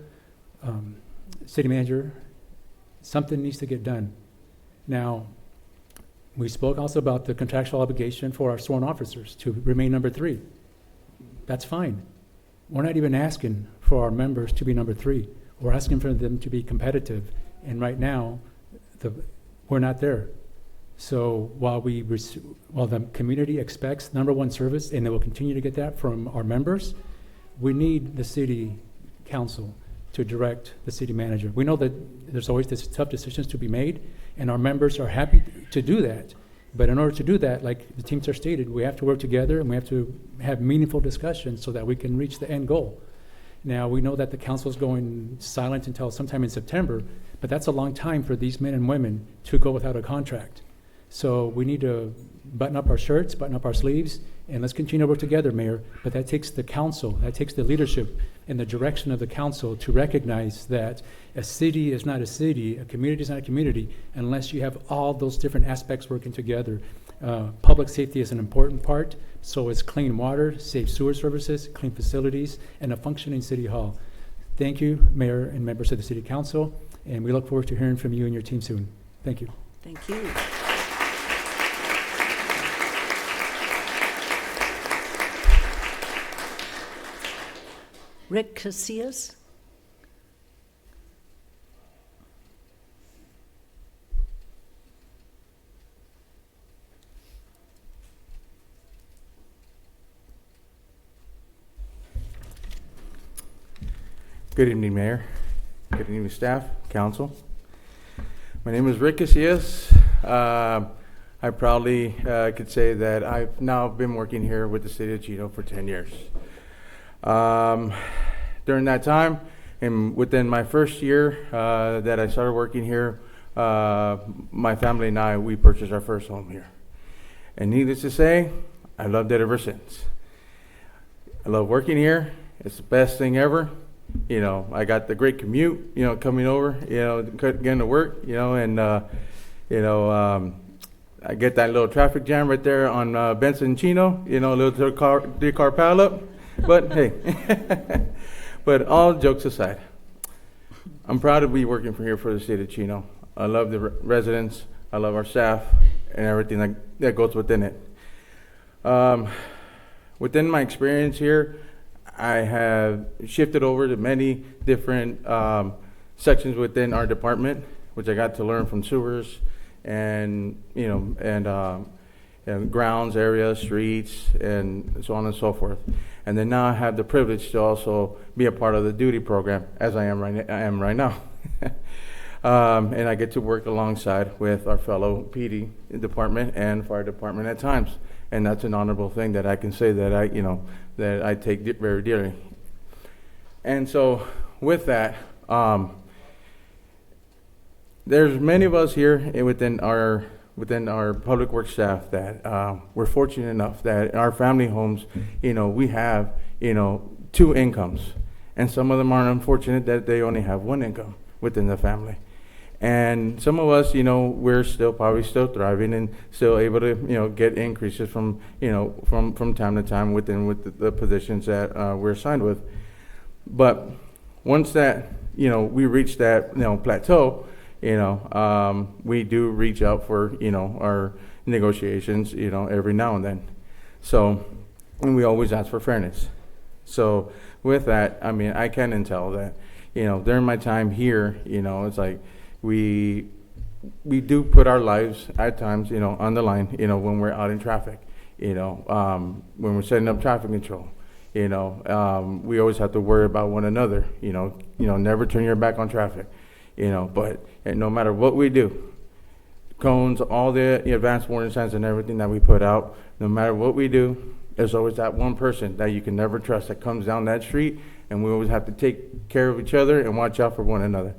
city manager, something needs to get done. Now, we spoke also about the contractual obligation for our sworn officers to remain number 3. That's fine. We're not even asking for our members to be number 3. We're asking for them to be competitive. And right now, we're not there. So while the community expects number 1 service, and they will continue to get that from our members, we need the city council to direct the city manager. We know that there's always this tough decisions to be made, and our members are happy to do that. But in order to do that, like the Teamster stated, we have to work together and we have to have meaningful discussions so that we can reach the end goal. Now, we know that the council is going silent until sometime in September, but that's a long time for these men and women to go without a contract. So we need to button up our shirts, button up our sleeves, and let's continue to work together, Mayor. But that takes the council, that takes the leadership and the direction of the council to recognize that a city is not a city, a community is not a community, unless you have all those different aspects working together. Public safety is an important part, so is clean water, safe sewer services, clean facilities, and a functioning city hall. Thank you, Mayor and members of the City Council, and we look forward to hearing from you and your team soon. Thank you. Thank you. Rick Casillas. Good evening, Mayor. Good evening, staff, council. My name is Rick Casillas. I proudly could say that I've now been working here with the city of Chino for 10 years. During that time, and within my first year that I started working here, my family and I, we purchased our first home here. And needless to say, I loved it ever since. I love working here. It's the best thing ever. You know, I got the great commute, you know, coming over, you know, getting to work, you know, and, I get that little traffic jam right there on Benson and Chino, you know, a little three-car pileup. But hey, but all jokes aside, I'm proud to be working here for the city of Chino. I love the residents, I love our staff, and everything that goes within it. Within my experience here, I have shifted over to many different sections within our department, which I got to learn from sewers and, you know, and grounds areas, streets, and so on and so forth. And then now I have the privilege to also be a part of the duty program, as I am right now. And I get to work alongside with our fellow PD department and fire department at times. And that's an honorable thing that I can say that I take very dearly. And so with that, there's many of us here within our within our public works staff that we're fortunate enough that in our family homes, we have, 2 incomes. And some of them are unfortunate that they only have 1 income within the family. And some of us, we're probably still thriving and still able to, get increases from time to time with the positions that we're assigned with. But once that, we reach that, plateau, we do reach out for, our negotiations, every now and then. So, and we always ask for fairness. So with that, I can tell that, during my time here, it's like we do put our lives at times, on the line, when we're out in traffic, when we're setting up traffic control, we always have to worry about one another, never turn your back on traffic, but no matter what we do, cones, all the advanced warning signs and everything that we put out, no matter what we do, there's always that one person that you can never trust that comes down that street, and we always have to take care of each other and watch out for one another.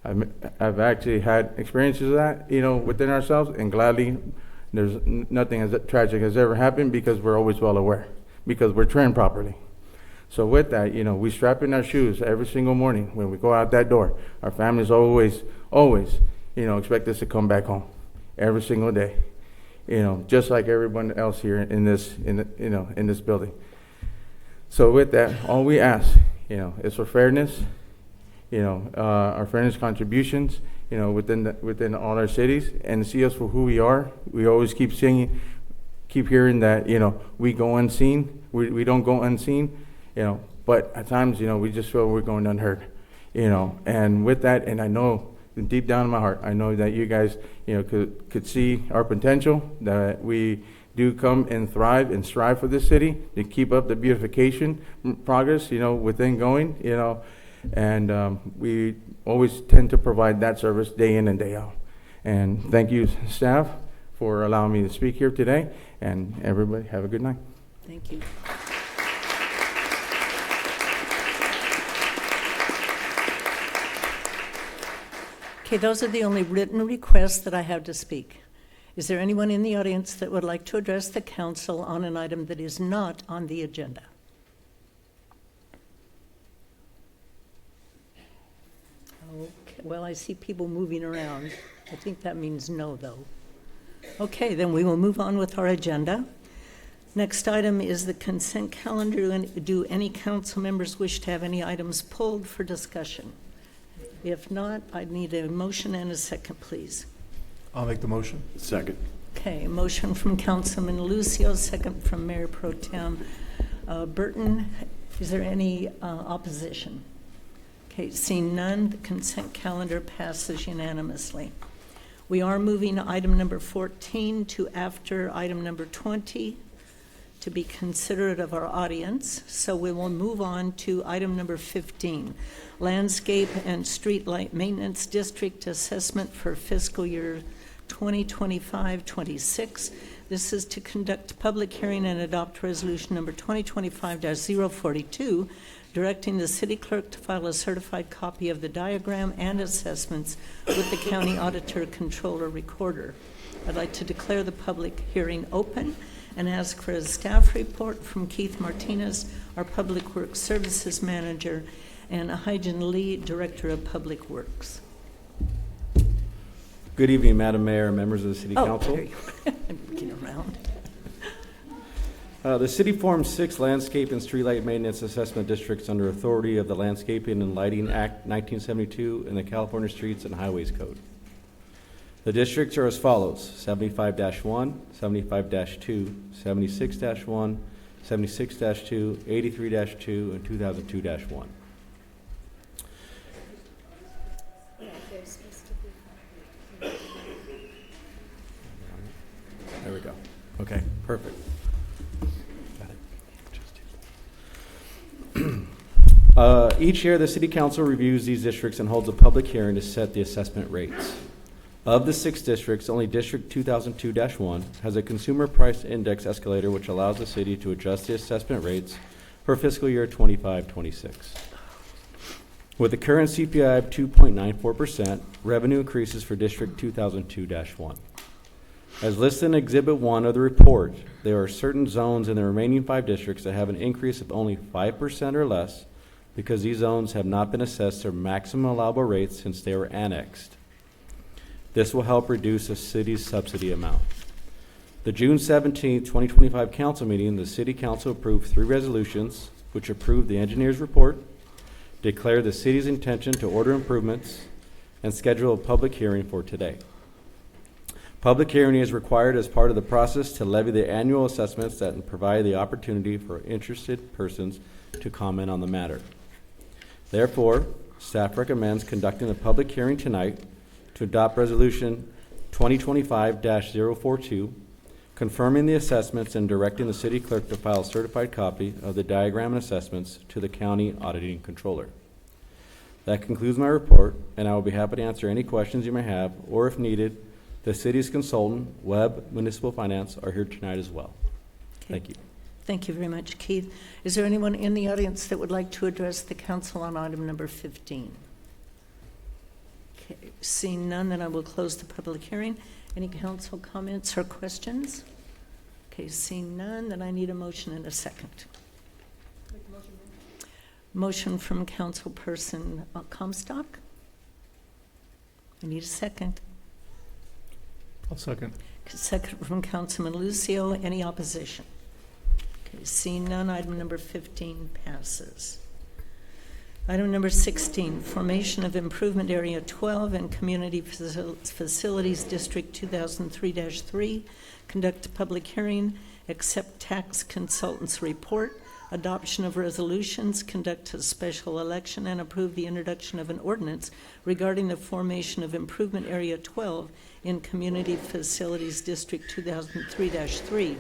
I've actually had experiences of that, within ourselves, and gladly, there's nothing as tragic has ever happened because we're always well aware, because we're trained properly. So with that, we strap in our shoes every single morning when we go out that door. Our families always, expect us to come back home every single day. Just like everyone else here in this building. So with that, all we ask, is for fairness, our fairness contributions, within all our cities, and see us for who we are. We always keep hearing that, we go unseen. We don't go unseen, but at times, we just feel we're going unheard, and with that, and I know deep down in my heart, I know that you guys, could see our potential, that we do come and thrive and strive for this city to keep up the beautification progress, within going, and we always tend to provide that service day in and day out. And thank you, staff, for allowing me to speak here today, and everybody have a good night. Thank you. Okay, those are the only written requests that I have to speak. Is there anyone in the audience that would like to address the council on an item that is not on the agenda? Okay, well, I see people moving around. I think that means no, though. Okay, then we will move on with our agenda. Next item is the consent calendar. Do any council members wish to have any items pulled for discussion? If not, I'd need a motion and a second, please. I'll make the motion. Second. Okay, a motion from Councilman Lucio, second from Mayor Pro Tem Burton. Is there any opposition? Okay, seeing none, the consent calendar passes unanimously. We are moving item number 14 to after item number 20 to be considerate of our audience. So we will move on to item number 15, Landscape and Streetlight Maintenance District Assessment for fiscal year 2025-26. This is to conduct public hearing and adopt resolution number 2025-042, directing the city clerk to file a certified copy of the diagram and assessments with the county auditor, controller, recorder. I'd like to declare the public hearing open and ask for a staff report from Keith Martinez, our Public Works Services Manager, and Hygen Lee, Director of Public Works. Good evening, Madam Mayor and members of the City Council. There you go. I'm looking around. The city forms 6 landscape and streetlight maintenance assessment districts under authority of the Landscaping and Lighting Act 1972 and the California Streets and Highways Code. The districts are as follows: 75-1, 75-2, 76-1, 76-2, 83-2, and 2002-1. There we go. Okay, perfect. Got it. Each year, the City Council reviews these districts and holds a public hearing to set the assessment rates. Of the 6 districts, only District 2002-1 has a consumer price index escalator which allows the city to adjust the assessment rates for fiscal year 25-26. With the current CPI of 2.94%, revenue increases for District 2002-1. As listed in Exhibit 1 of the report, there are certain zones in the remaining 5 districts that have an increase of only 5% or less because these zones have not been assessed their maximum allowable rates since they were annexed. This will help reduce the city's subsidy amount. The June 17, 2025 council meeting, the City Council approved 3 resolutions which approved the engineer's report, declared the city's intention to order improvements, and schedule a public hearing for today. Public hearing is required as part of the process to levy the annual assessments that provide the opportunity for interested persons to comment on the matter. Therefore, staff recommends conducting a public hearing tonight to adopt Resolution 2025-042, confirming the assessments and directing the city clerk to file a certified copy of the diagram and assessments to the county auditing controller. That concludes my report, and I will be happy to answer any questions you may have, or if needed, the city's consultant, Webb Municipal Finance, are here tonight as well. Okay. Thank you. Thank you very much, Keith. Is there anyone in the audience that would like to address the council on item number 15? Okay. Seeing none, then I will close the public hearing. Any council comments or questions? Okay, seeing none, then I need a motion and a second. Motion from Councilperson Comstock. I need a second. I'll second. Second from Councilman Lucio. Any opposition? Okay, seeing none, item number 15 passes. Item number 16, formation of Improvement Area 12 and Community Facilities District 2003-3. Conduct a public hearing, accept tax consultant's report, adoption of resolutions, conduct a special election, and approve the introduction of an ordinance regarding the formation of Improvement Area 12 in Community Facilities District 2003-3.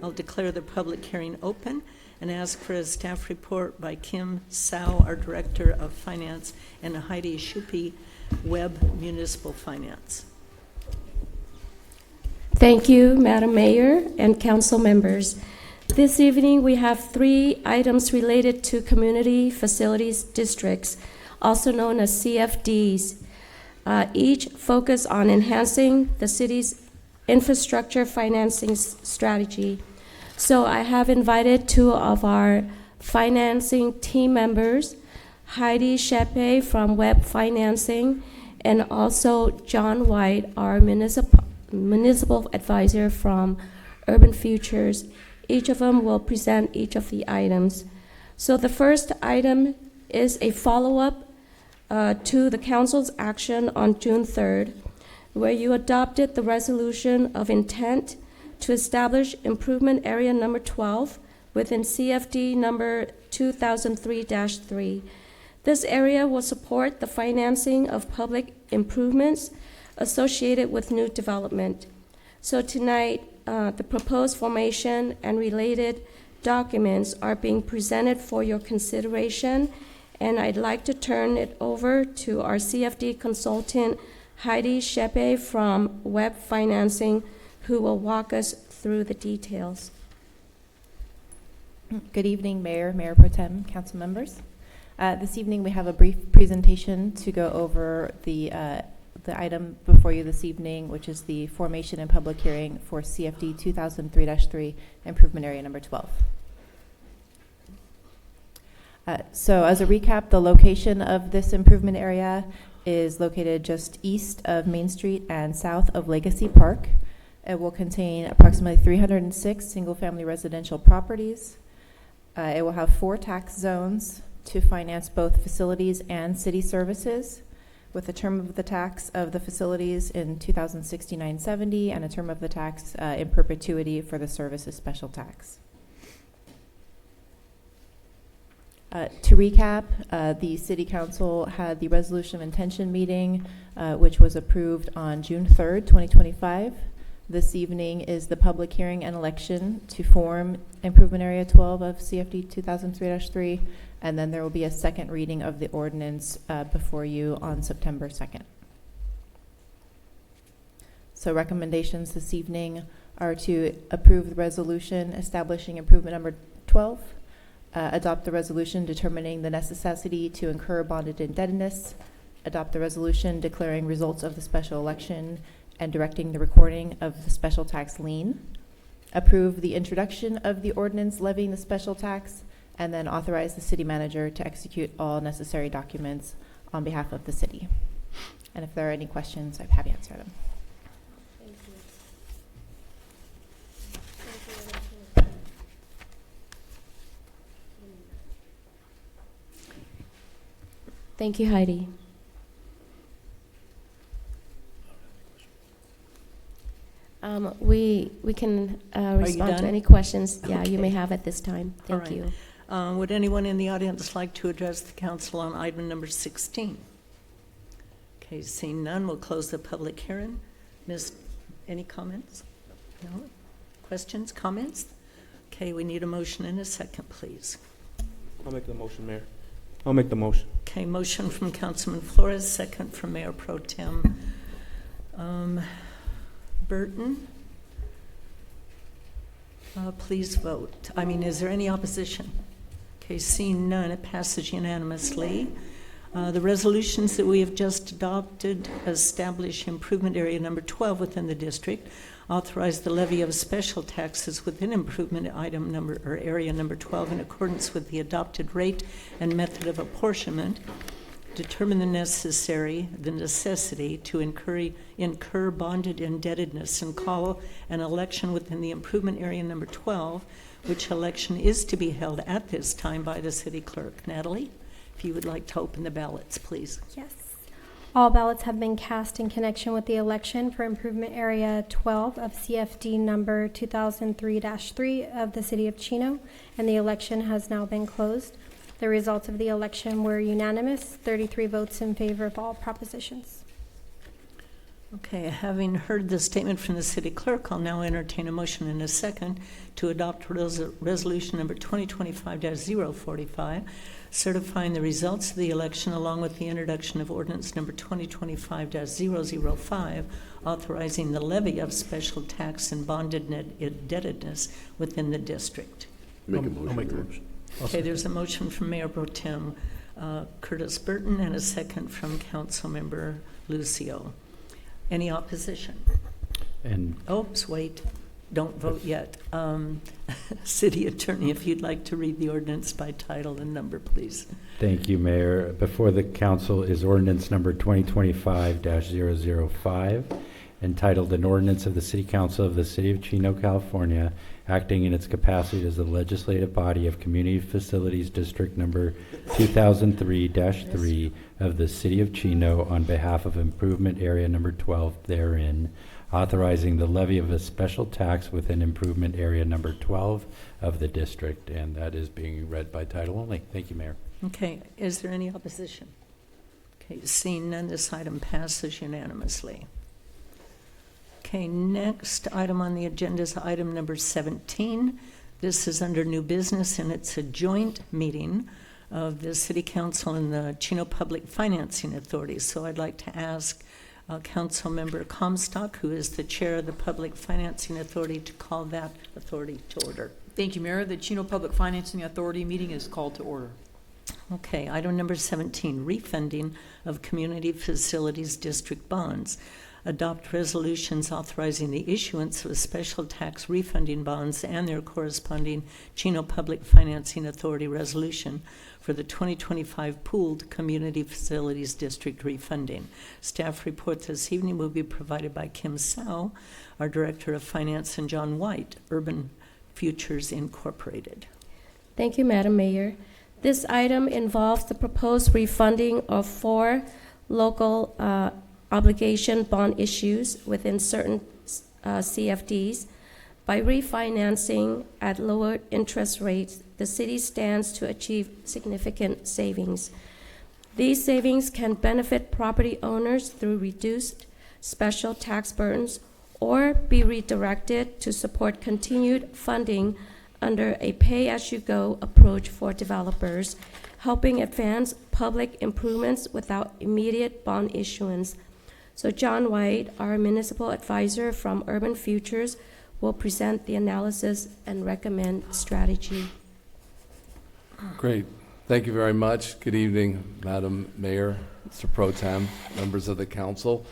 I'll declare the public hearing open and ask for a staff report by Kim Sao, our Director of Finance, and Heidi Shupi, Webb Municipal Finance. Thank you, Madam Mayor and council members. This evening, we have 3 items related to community facilities districts, also known as CFDs. Each focus on enhancing the city's infrastructure financing strategy. So I have invited 2 of our financing team members, Heidi Shepe from Webb Financing, and also John White, our municipal advisor from Urban Futures. Each of them will present each of the items. So the first item is a follow-up to the council's action on June 3rd, where you adopted the resolution of intent to establish improvement area number 12 within CFD number 2003-3. This area will support the financing of public improvements associated with new development. So tonight, the proposed formation and related documents are being presented for your consideration, and I'd like to turn it over to our CFD consultant, Heidi Shepe from Webb Financing, who will walk us through the details. Good evening, Mayor, Mayor Pro Tem, council members. This evening we have a brief presentation to go over the item before you this evening, which is the formation and public hearing for CFD 2003-3 improvement area number 12. So as a recap, the location of this improvement area is located just east of Main Street and south of Legacy Park. It will contain approximately 306 single-family residential properties. It will have 4 tax zones to finance both facilities and city services, with a term of the tax of the facilities in 2069-70 and a term of the tax in perpetuity for the services special tax. To recap, the City Council had the resolution of intention meeting, which was approved on June 3rd, 2025. This evening is the public hearing and election to form Improvement Area 12 of CFD 2003-3, and then there will be a second reading of the ordinance before you on September 2nd. So recommendations this evening are to approve the resolution establishing improvement number 12, adopt the resolution determining the necessity to incur bonded indebtedness, adopt the resolution declaring results of the special election, and directing the recording of the special tax lien, approve the introduction of the ordinance levying the special tax, and then authorize the city manager to execute all necessary documents on behalf of the city. And if there are any questions, I'm happy to answer them. Thank you, Heidi. We can respond to any questions. Yeah, you may have at this time. Thank you. Would anyone in the audience like to address the council on item number 16? Okay, seeing none, we'll close the public hearing. Ms., any comments? No? Questions, comments? Okay, we need a motion in a second, please. I'll make the motion, Mayor. I'll make the motion. Okay, motion from Councilman Flores, second from Mayor Pro Tem Burton. Please vote. Is there any opposition? Okay, seeing none, it passes unanimously. The resolutions that we have just adopted establish improvement area number 12 within the district, authorize the levy of special taxes within improvement item number or area number 12 in accordance with the adopted rate and method of apportionment, determine the necessity to incur bonded indebtedness and call an election within the improvement area number 12, which election is to be held at this time by the city clerk. Natalie, if you would like to open the ballots, please. Yes. All ballots have been cast in connection with the election for improvement area 12 of CFD number 2003-3 of the city of Chino, and the election has now been closed. The results of the election were unanimous, 33 votes in favor of all propositions. Okay, having heard the statement from the city clerk, I'll now entertain a motion in a second to adopt resolution number 2025-045, certifying the results of the election along with the introduction of ordinance number 2025-005, authorizing the levy of special tax and bonded indebtedness within the district. I'll make the motion. Okay, there's a motion from Mayor Pro Tem Curtis Burton and a second from Council Member Lucio. Any opposition? And oops, wait, don't vote yet. City Attorney, if you'd like to read the ordinance by title and number, please. thank you, Mayor. Before the council is ordinance number 2025-005, entitled An Ordinance of the City Council of the City of Chino, California, acting in its capacity as the legislative body of Community Facilities District number 2003-3 of the City of Chino on behalf of Improvement Area number 12 therein, authorizing the levy of a special tax within Improvement Area number 12 of the district, and that is being read by title only. Thank you, Mayor. Okay, is there any opposition? Okay, seeing none, this item passes unanimously. Okay, next item on the agenda is item number 17. This is under new business, and it's a joint meeting of the City Council and the Chino Public Financing Authority. So I'd like to ask Council Member Comstock, who is the chair of the Public Financing Authority, to call that authority to order. Thank you, Mayor. The Chino Public Financing Authority meeting is called to order. Okay, item number 17, refunding of Community Facilities District bonds. Adopt resolutions authorizing the issuance of special tax refunding bonds and their corresponding Chino Public Financing Authority resolution for the 2025 pooled Community Facilities District refunding. Staff report this evening will be provided by Kim Sao, our Director of Finance, and John White, Urban Futures Incorporated. Thank you, Madam Mayor. This item involves the proposed refunding of 4 local obligation bond issues within certain CFDs. By refinancing at lower interest rates, the city stands to achieve significant savings. These savings can benefit property owners through reduced special tax burdens or be redirected to support continued funding under a pay-as-you-go approach for developers, helping advance public improvements without immediate bond issuance. So John White, our municipal advisor from Urban Futures, will present the analysis and recommend strategy. Great. Thank you very much. Good evening, Madam Mayor, Mr. Pro Tem, members of the council.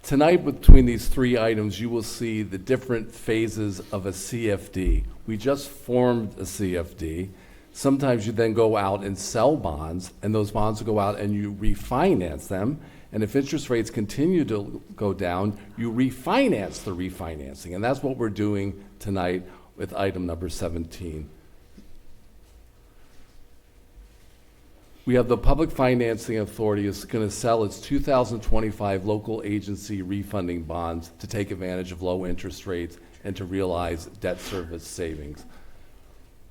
Tonight, between these three items, you will see the different phases of a CFD. We just formed a CFD. Sometimes you then go out and sell bonds, and those bonds will go out and you refinance them. And if interest rates continue to go down, you refinance the refinancing. And that's what we're doing tonight with item number 17. We have the Public Financing Authority is going to sell its 2025 local agency refunding bonds to take advantage of low interest rates and to realize debt service savings.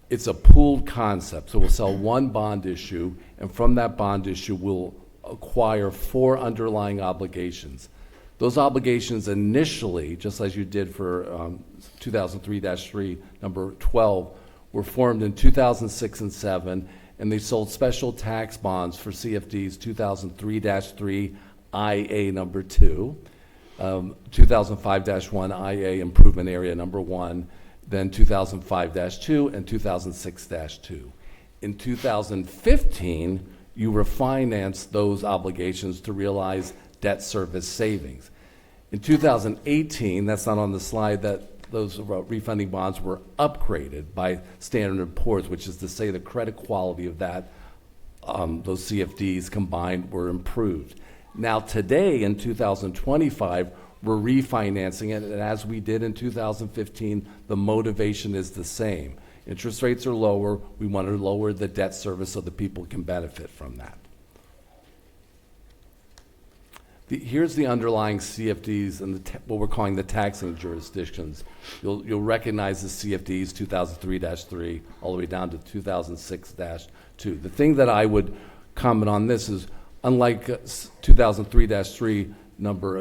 It's a pooled concept, so we'll sell one bond issue, and from that bond issue, we'll acquire 4 underlying obligations. Those obligations initially, just as you did for 2003-3, number 12, were formed in 2006 and 7, and they sold special tax bonds for CFDs 2003-3 IA number 2, 2005-1 IA improvement area number 1, then 2005-2, and 2006-2. In 2015, you refinanced those obligations to realize debt service savings. In 2018, that's not on the slide, that those refunding bonds were upgraded by Standard & Poor's, which is to say the credit quality of that, those CFDs combined were improved. Now today, in 2025, we're refinancing it, and as we did in 2015, the motivation is the same. Interest rates are lower. We want to lower the debt service so that people can benefit from that. Here's the underlying CFDs and what we're calling the taxing jurisdictions. You'll recognize the CFDs 2003-3 all the way down to 2006-2. The thing that I would comment on this is, unlike 2003-3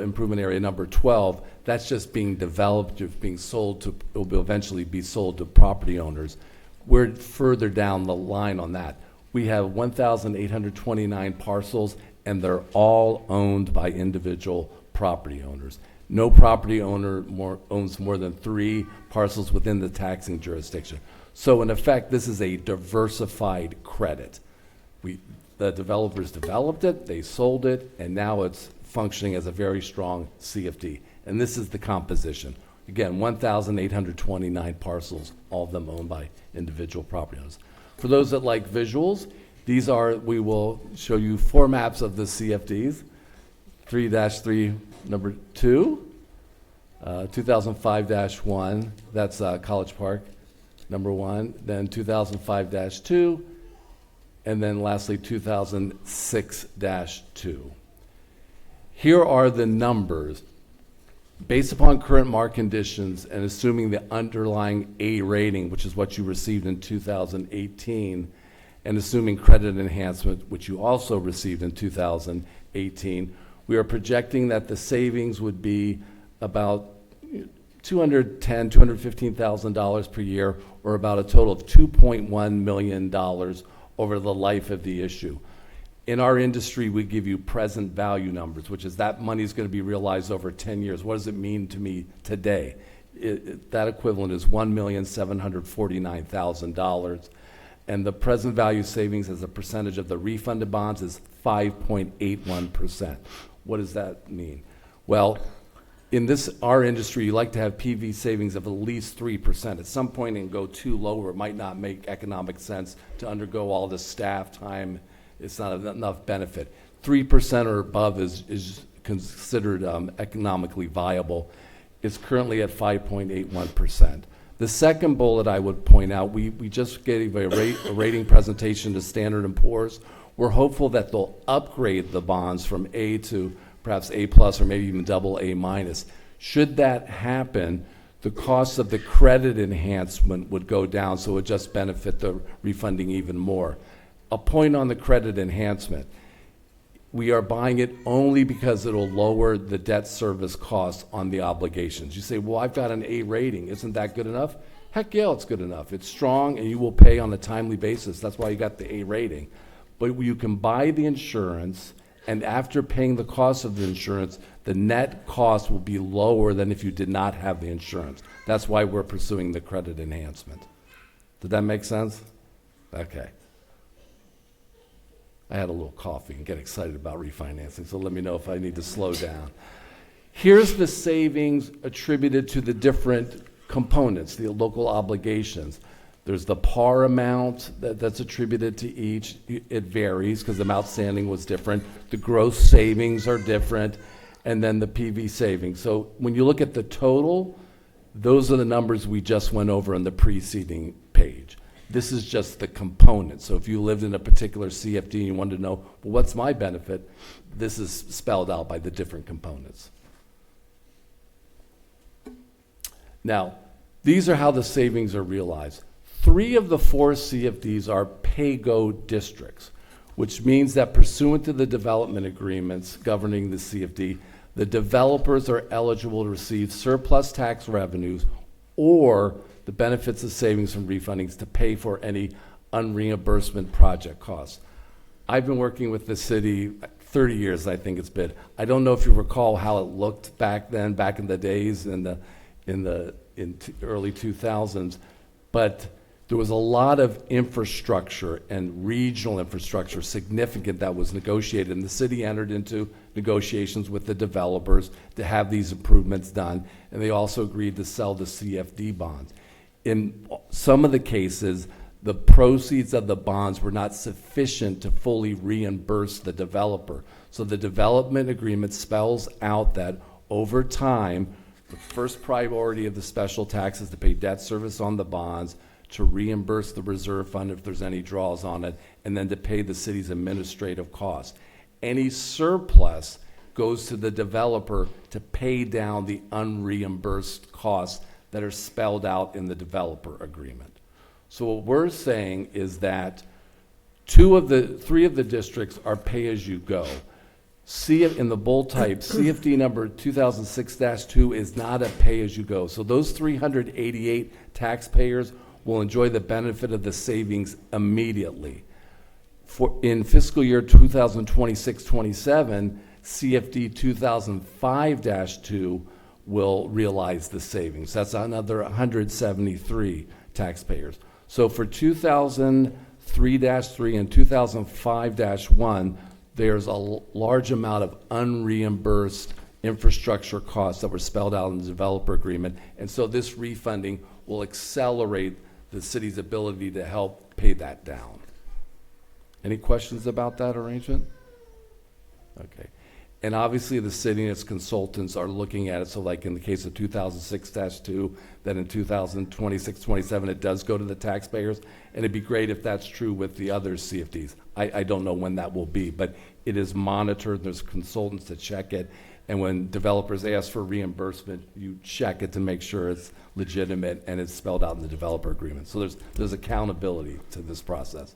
improvement area number 12, that's just being developed, just being sold to, it will eventually be sold to property owners. We're further down the line on that. We have 1,829 parcels, and they're all owned by individual property owners. No property owner owns more than 3 parcels within the taxing jurisdiction. So in effect, this is a diversified credit. The developers developed it, they sold it, and now it's functioning as a very strong CFD. And this is the composition. Again, 1,829 parcels, all of them owned by individual property owners. For those that like visuals, we will show you 4 maps of the CFDs. 3-3 number 2, 2005-1, that's College Park, number 1, then 2005-2, and then lastly 2006-2. Here are the numbers. Based upon current market conditions and assuming the underlying A rating, which is what you received in 2018, and assuming credit enhancement, which you also received in 2018, we are projecting that the savings would be about $210,000, $215,000 per year, or about a total of $2.1 million over the life of the issue. In our industry, we give you present value numbers, which is that money is going to be realized over 10 years. What does it mean to me today? That equivalent is $1,749,000. And the present value savings as a percentage of the refunded bonds is 5.81%. What does that mean? Well, in our industry, you like to have PV savings of at least 3%. At some point, and go too low, where it might not make economic sense to undergo all the staff time. It's not enough benefit. 3% or above is considered economically viable. It's currently at 5.81%. The second bullet I would point out, we just gave a rating presentation to Standard & Poor's. We're hopeful that they'll upgrade the bonds from A to perhaps A+, or maybe even AA-. Should that happen, the cost of the credit enhancement would go down, so it would just benefit the refunding even more. A point on the credit enhancement. We are buying it only because it'll lower the debt service cost on the obligations. You say, well, I've got an A rating. Isn't that good enough? Heck yeah, it's good enough. It's strong, and you will pay on a timely basis. That's why you got the A rating. But you can buy the insurance, and after paying the cost of the insurance, the net cost will be lower than if you did not have the insurance. That's why we're pursuing the credit enhancement. Did that make sense? Okay. I had a little coffee and get excited about refinancing, so let me know if I need to slow down. Here's the savings attributed to the different components, the local obligations. There's the par amount that's attributed to each. It varies because the amount outstanding was different. The gross savings are different, and then the PV savings. So when you look at the total, those are the numbers we just went over on the preceding page. This is just the component. So if you lived in a particular CFD and you wanted to know, well, what's my benefit? This is spelled out by the different components. Now, these are how the savings are realized. 3 of the 4 CFDs are pay-go districts, which means that pursuant to the development agreements governing the CFD, the developers are eligible to receive surplus tax revenues or the benefits of savings from refundings to pay for any unreimbursement project costs. I've been working with the city 30 years, I think it's been. I don't know if you recall how it looked back then, back in the days in the early 2000s, but there was a lot of infrastructure and regional infrastructure significant that was negotiated, and the city entered into negotiations with the developers to have these improvements done, and they also agreed to sell the CFD bonds. In some of the cases, the proceeds of the bonds were not sufficient to fully reimburse the developer. So the development agreement spells out that over time, the first priority of the special tax is to pay debt service on the bonds, to reimburse the reserve fund if there's any draws on it, and then to pay the city's administrative costs. Any surplus goes to the developer to pay down the unreimbursed costs that are spelled out in the developer agreement. So what we're saying is that 3 of the districts are pay-as-you-go. See it in the bold type, CFD number 2006-2 is not a pay-as-you-go. So those 388 taxpayers will enjoy the benefit of the savings immediately. In fiscal year 2026-27, CFD 2005-2 will realize the savings. That's another 173 taxpayers. So for 2003-3 and 2005-1, there's a large amount of unreimbursed infrastructure costs that were spelled out in the developer agreement. And so this refunding will accelerate the city's ability to help pay that down. Any questions about that arrangement? Okay. And obviously the city and its consultants are looking at it. So like in the case of 2006-2, that in 2026-27 it does go to the taxpayers. And it'd be great if that's true with the other CFDs. I don't know when that will be, but it is monitored. There's consultants to check it. And when developers ask for reimbursement, you check it to make sure it's legitimate and it's spelled out in the developer agreement. So there's accountability to this process.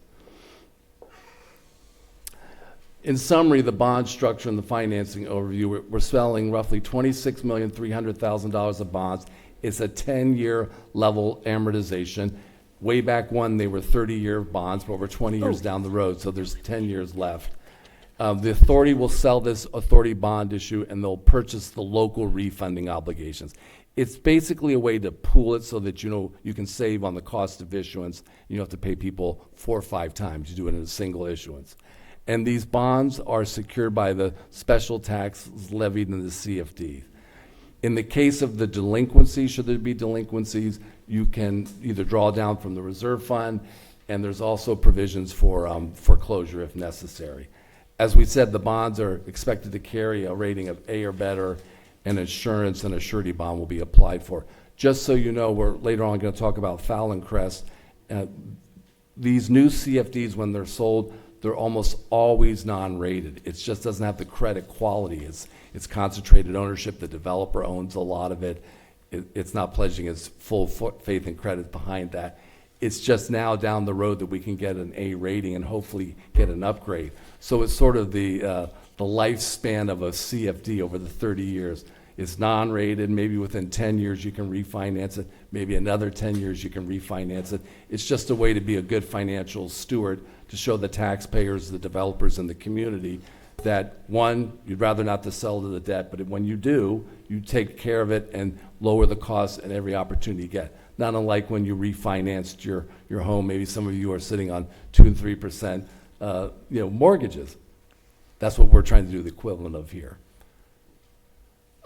In summary, the bond structure and the financing overview, we're selling roughly $26,300,000 of bonds. It's a 10-year level amortization. Way back when, they were 30-year bonds, but we're 20 years down the road, so there's 10 years left. The authority will sell this authority bond issue, and they'll purchase the local refunding obligations. It's basically a way to pool it so that you can save on the cost of issuance. You don't have to pay people 4 or 5 times. You do it in a single issuance. And these bonds are secured by the special taxes levied in the CFD. In the case of the delinquency, should there be delinquencies, you can either draw down from the reserve fund, and there's also provisions for foreclosure if necessary. As we said, the bonds are expected to carry a rating of A or better, and insurance and a surety bond will be applied for. Just so you know, we're later on going to talk about Fallon Crest. These new CFDs, when they're sold, they're almost always non-rated. It just doesn't have the credit quality. It's concentrated ownership. The developer owns a lot of it. It's not pledging its full faith and credit behind that. It's just now down the road that we can get an A rating and hopefully get an upgrade. So it's sort of the lifespan of a CFD over the 30 years. It's non-rated. Maybe within 10 years you can refinance it. Maybe another 10 years you can refinance it. It's just a way to be a good financial steward to show the taxpayers, the developers, and the community that, one, you'd rather not to sell to the debt, but when you do, you take care of it and lower the costs and every opportunity you get. Not unlike when you refinanced your home. Maybe some of you are sitting on 2 and 3% mortgages. That's what we're trying to do the equivalent of here.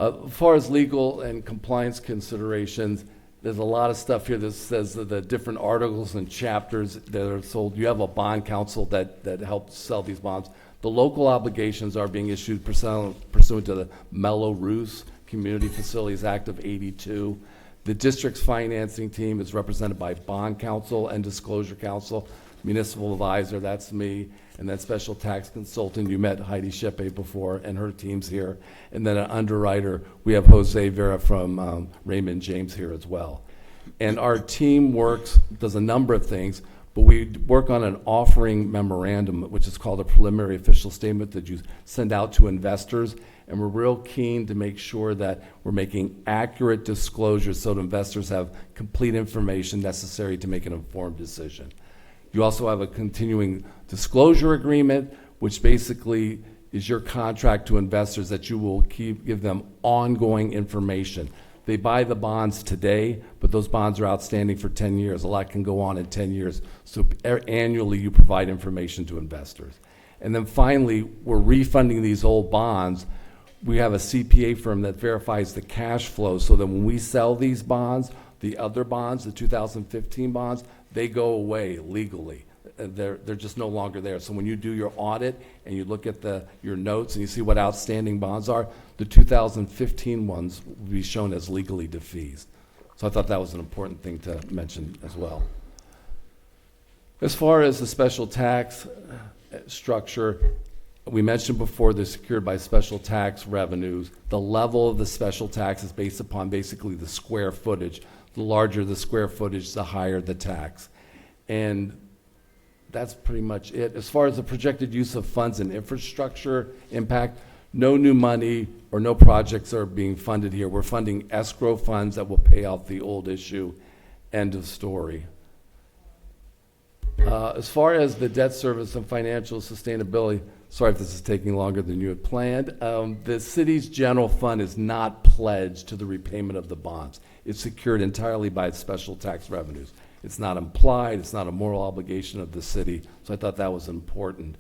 As far as legal and compliance considerations, there's a lot of stuff here that says that the different articles and chapters that are sold. You have a bond counsel that helps sell these bonds. The local obligations are being issued pursuant to the Mello-Roos Community Facilities Act of '82. The district's financing team is represented by bond counsel and disclosure counsel, municipal advisor, that's me, and then special tax consultant. You met Heidi Shepe before, and her team's here. And then an underwriter, we have Jose Vera from Raymond James here as well. And our team does a number of things, but we work on an offering memorandum, which is called a preliminary official statement that you send out to investors. And we're real keen to make sure that we're making accurate disclosures so that investors have complete information necessary to make an informed decision. You also have a continuing disclosure agreement, which basically is your contract to investors that you will give them ongoing information. They buy the bonds today, but those bonds are outstanding for 10 years. A lot can go on in 10 years. So annually, you provide information to investors. And then finally, we're refunding these old bonds. We have a CPA firm that verifies the cash flow so that when we sell these bonds, the other bonds, the 2015 bonds, they go away legally. They're just no longer there. So when you do your audit and you look at your notes and you see what outstanding bonds are, the 2015 ones will be shown as legally defeased. So I thought that was an important thing to mention as well. As far as the special tax structure, we mentioned before they're secured by special tax revenues. The level of the special tax is based upon basically the square footage. The larger the square footage, the higher the tax. And that's pretty much it. As far as the projected use of funds and infrastructure impact, no new money or no projects are being funded here. We're funding escrow funds that will pay off the old issue. End of story. As far as the debt service and financial sustainability, sorry if this is taking longer than you had planned. The city's general fund is not pledged to the repayment of the bonds. It's secured entirely by its special tax revenues. It's not implied, it's not a moral obligation of the city, so I thought that was important.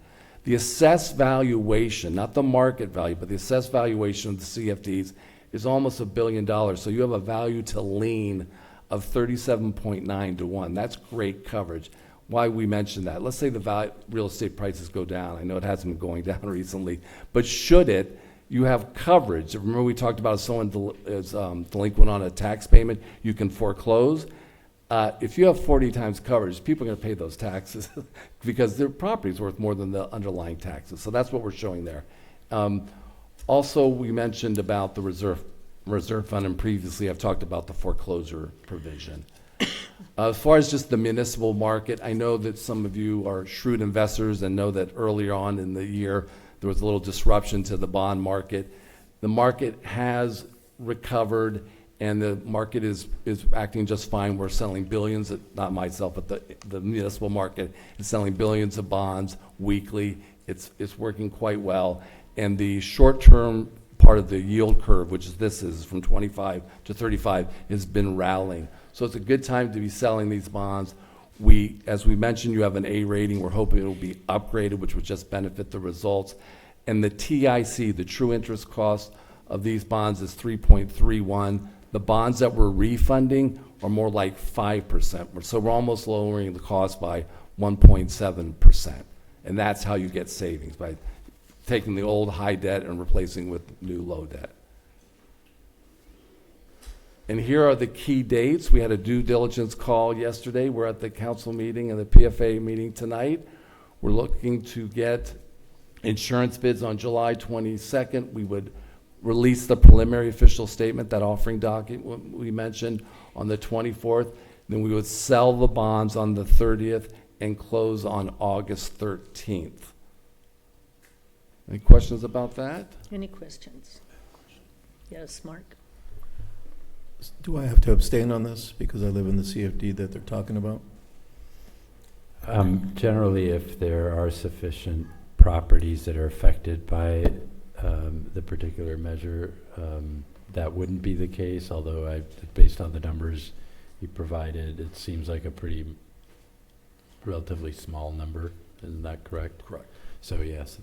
The assessed valuation, not the market value, but the assessed valuation of the CFDs is almost $1 billion. So you have a value to lien of 37.9 to 1. That's great coverage. Why we mentioned that? Let's say the real estate prices go down. I know it hasn't been going down recently, but should it, you have coverage. Remember we talked about if someone is delinquent on a tax payment, you can foreclose. If you have 40 times coverage, people are going to pay those taxes because their property is worth more than the underlying taxes. So that's what we're showing there. Also, we mentioned about the reserve fund, and previously I've talked about the foreclosure provision. As far as just the municipal market, I know that some of you are shrewd investors and know that earlier on in the year there was a little disruption to the bond market. The market has recovered and the market is acting just fine. We're selling billions, not myself, but the municipal market is selling billions of bonds weekly. It's working quite well. And the short-term part of the yield curve, which is from 25 to 35, has been rallying. So it's a good time to be selling these bonds. As we mentioned, you have an A rating. We're hoping it will be upgraded, which would just benefit the results. And the TIC, the true interest cost of these bonds, is 3.31. The bonds that we're refunding are more like 5%. So we're almost lowering the cost by 1.7%. And that's how you get savings, by taking the old high debt and replacing with new low debt. And here are the key dates. We had a due diligence call yesterday. We're at the council meeting and the PFA meeting tonight. We're looking to get insurance bids on July 22nd. We would release the preliminary official statement, that offering document we mentioned, on the 24th. Then we would sell the bonds on the 30th and close on August 13th. Any questions about that? Any questions? Yes, Mark. Do I have to abstain on this because I live in the CFD that they're talking about? Generally, if there are sufficient properties that are affected by the particular measure, that wouldn't be the case, although based on the numbers you provided, it seems like a pretty relatively small number. Isn't that correct? Correct. So yes,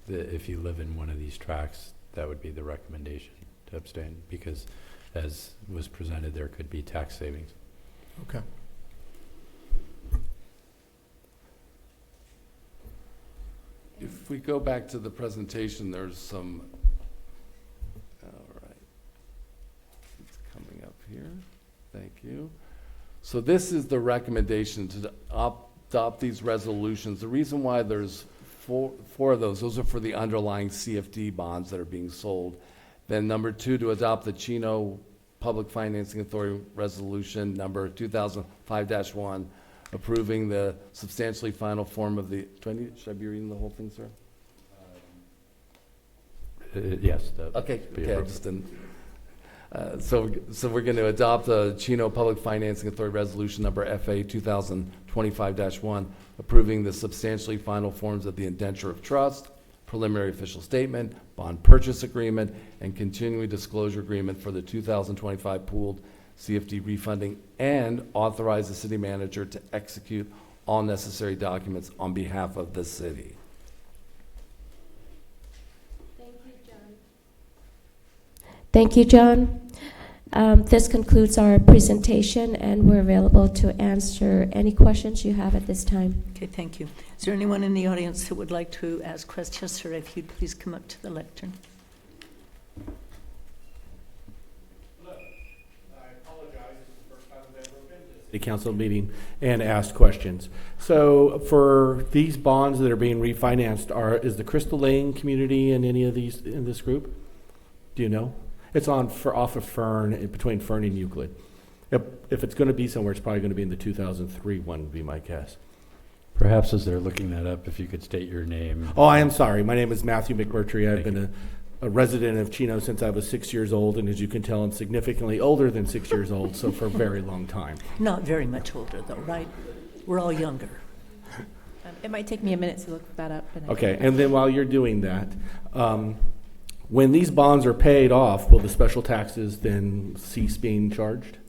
if you live in one of these tracts, that would be the recommendation. to abstain because, as was presented, there could be tax savings. Okay. If we go back to the presentation, there's some, all right. It's coming up here. Thank you. So this is the recommendation to adopt these resolutions. The reason why there's four of those are for the underlying CFD bonds that are being sold. Then number 2, to adopt the Chino Public Financing Authority Resolution number 2005-1, approving the substantially final form of the, should I be reading the whole thing, sir? Yes. Okay, I just didn't. So we're going to adopt the Chino Public Financing Authority Resolution number FA 2025-1, approving the substantially final forms of the indenture of trust, preliminary official statement, bond purchase agreement, and continuing disclosure agreement for the 2025 pooled CFD refunding, and authorize the city manager to execute all necessary documents on behalf of the city. Thank you, John. This concludes our presentation, and we're available to answer any questions you have at this time. Okay, thank you. Is there anyone in the audience that would like to ask questions? Sir, if you'd please come up to the lectern. The council meeting and asked questions. So for these bonds that are being refinanced, is the Crystal Lane community in any of these in this group? Do you know? It's off of Fern, between Fern and Euclid. If it's going to be somewhere, it's probably going to be in the 2003 one, would be my guess. Perhaps as they're looking that up, if you could state your name. Oh, I am sorry. My name is Matthew McMurtry. I've been a resident of Chino since I was 6 years old, and as you can tell, I'm significantly older than 6 years old, so for a very long time. Not very much older, though, right? We're all younger. It might take me a minute to look that up. Okay, and then while you're doing that, when these bonds are paid off, will the special taxes then cease being charged?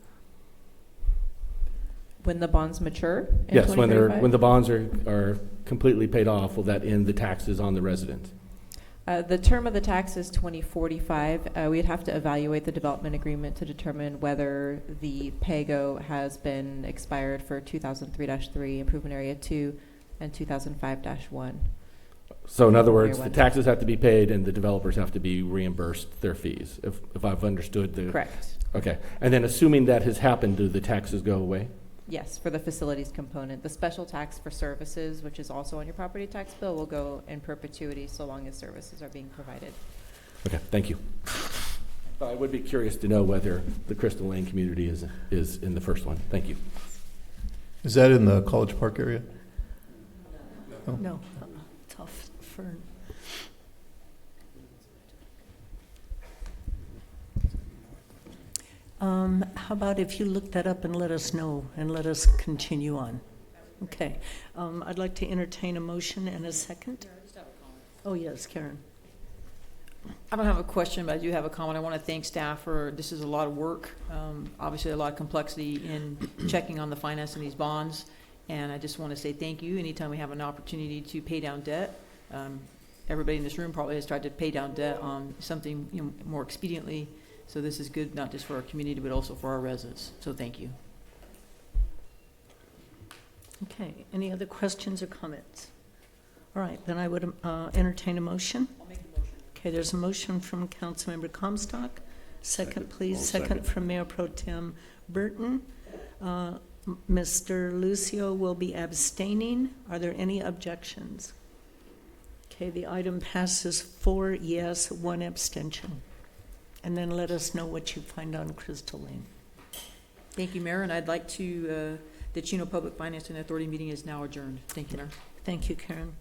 When the bonds mature? Yes, when the bonds are completely paid off, will that end the taxes on the residents? The term of the tax is 2045. We'd have to evaluate the development agreement to determine whether the PAYGO has been expired for 2003-3 Improvement Area 2 and 2005-1. So in other words, the taxes have to be paid and the developers have to be reimbursed their fees, if I've understood the... Correct. Okay. And then assuming that has happened, do the taxes go away? Yes, for the facilities component. The special tax for services, which is also on your property tax bill, will go in perpetuity so long as services are being provided. Okay, thank you. I would be curious to know whether the Crystal Lane community is in the first one. Thank you. Is that in the College Park area? No, it's off Fern. How about if you look that up and let us know and let us continue on? Okay. I'd like to entertain a motion and a second. Oh, yes, Karen. I don't have a question, but I do have a comment. I want to thank staff for, this is a lot of work, obviously a lot of complexity in checking on the financing of these bonds, and I just want to say thank you. Anytime we have an opportunity to pay down debt, everybody in this room probably has tried to pay down debt on something more expediently, so this is good not just for our community but also for our residents, so thank you. Okay, any other questions or comments? All right, then I would entertain a motion. I'll make a motion. Okay, there's a motion from Councilmember Comstock. Second, please. Second. From Mayor Pro Tem Burton. Mr. Lucio will be abstaining. Are there any objections? Okay, the item passes 4 yes, 1 abstention. And then let us know what you find on Crystal Lane. Thank you, Mayor, and I'd like to, the Chino Public Financing Authority meeting is now adjourned. Thank you, Mayor. Thank you, Karen.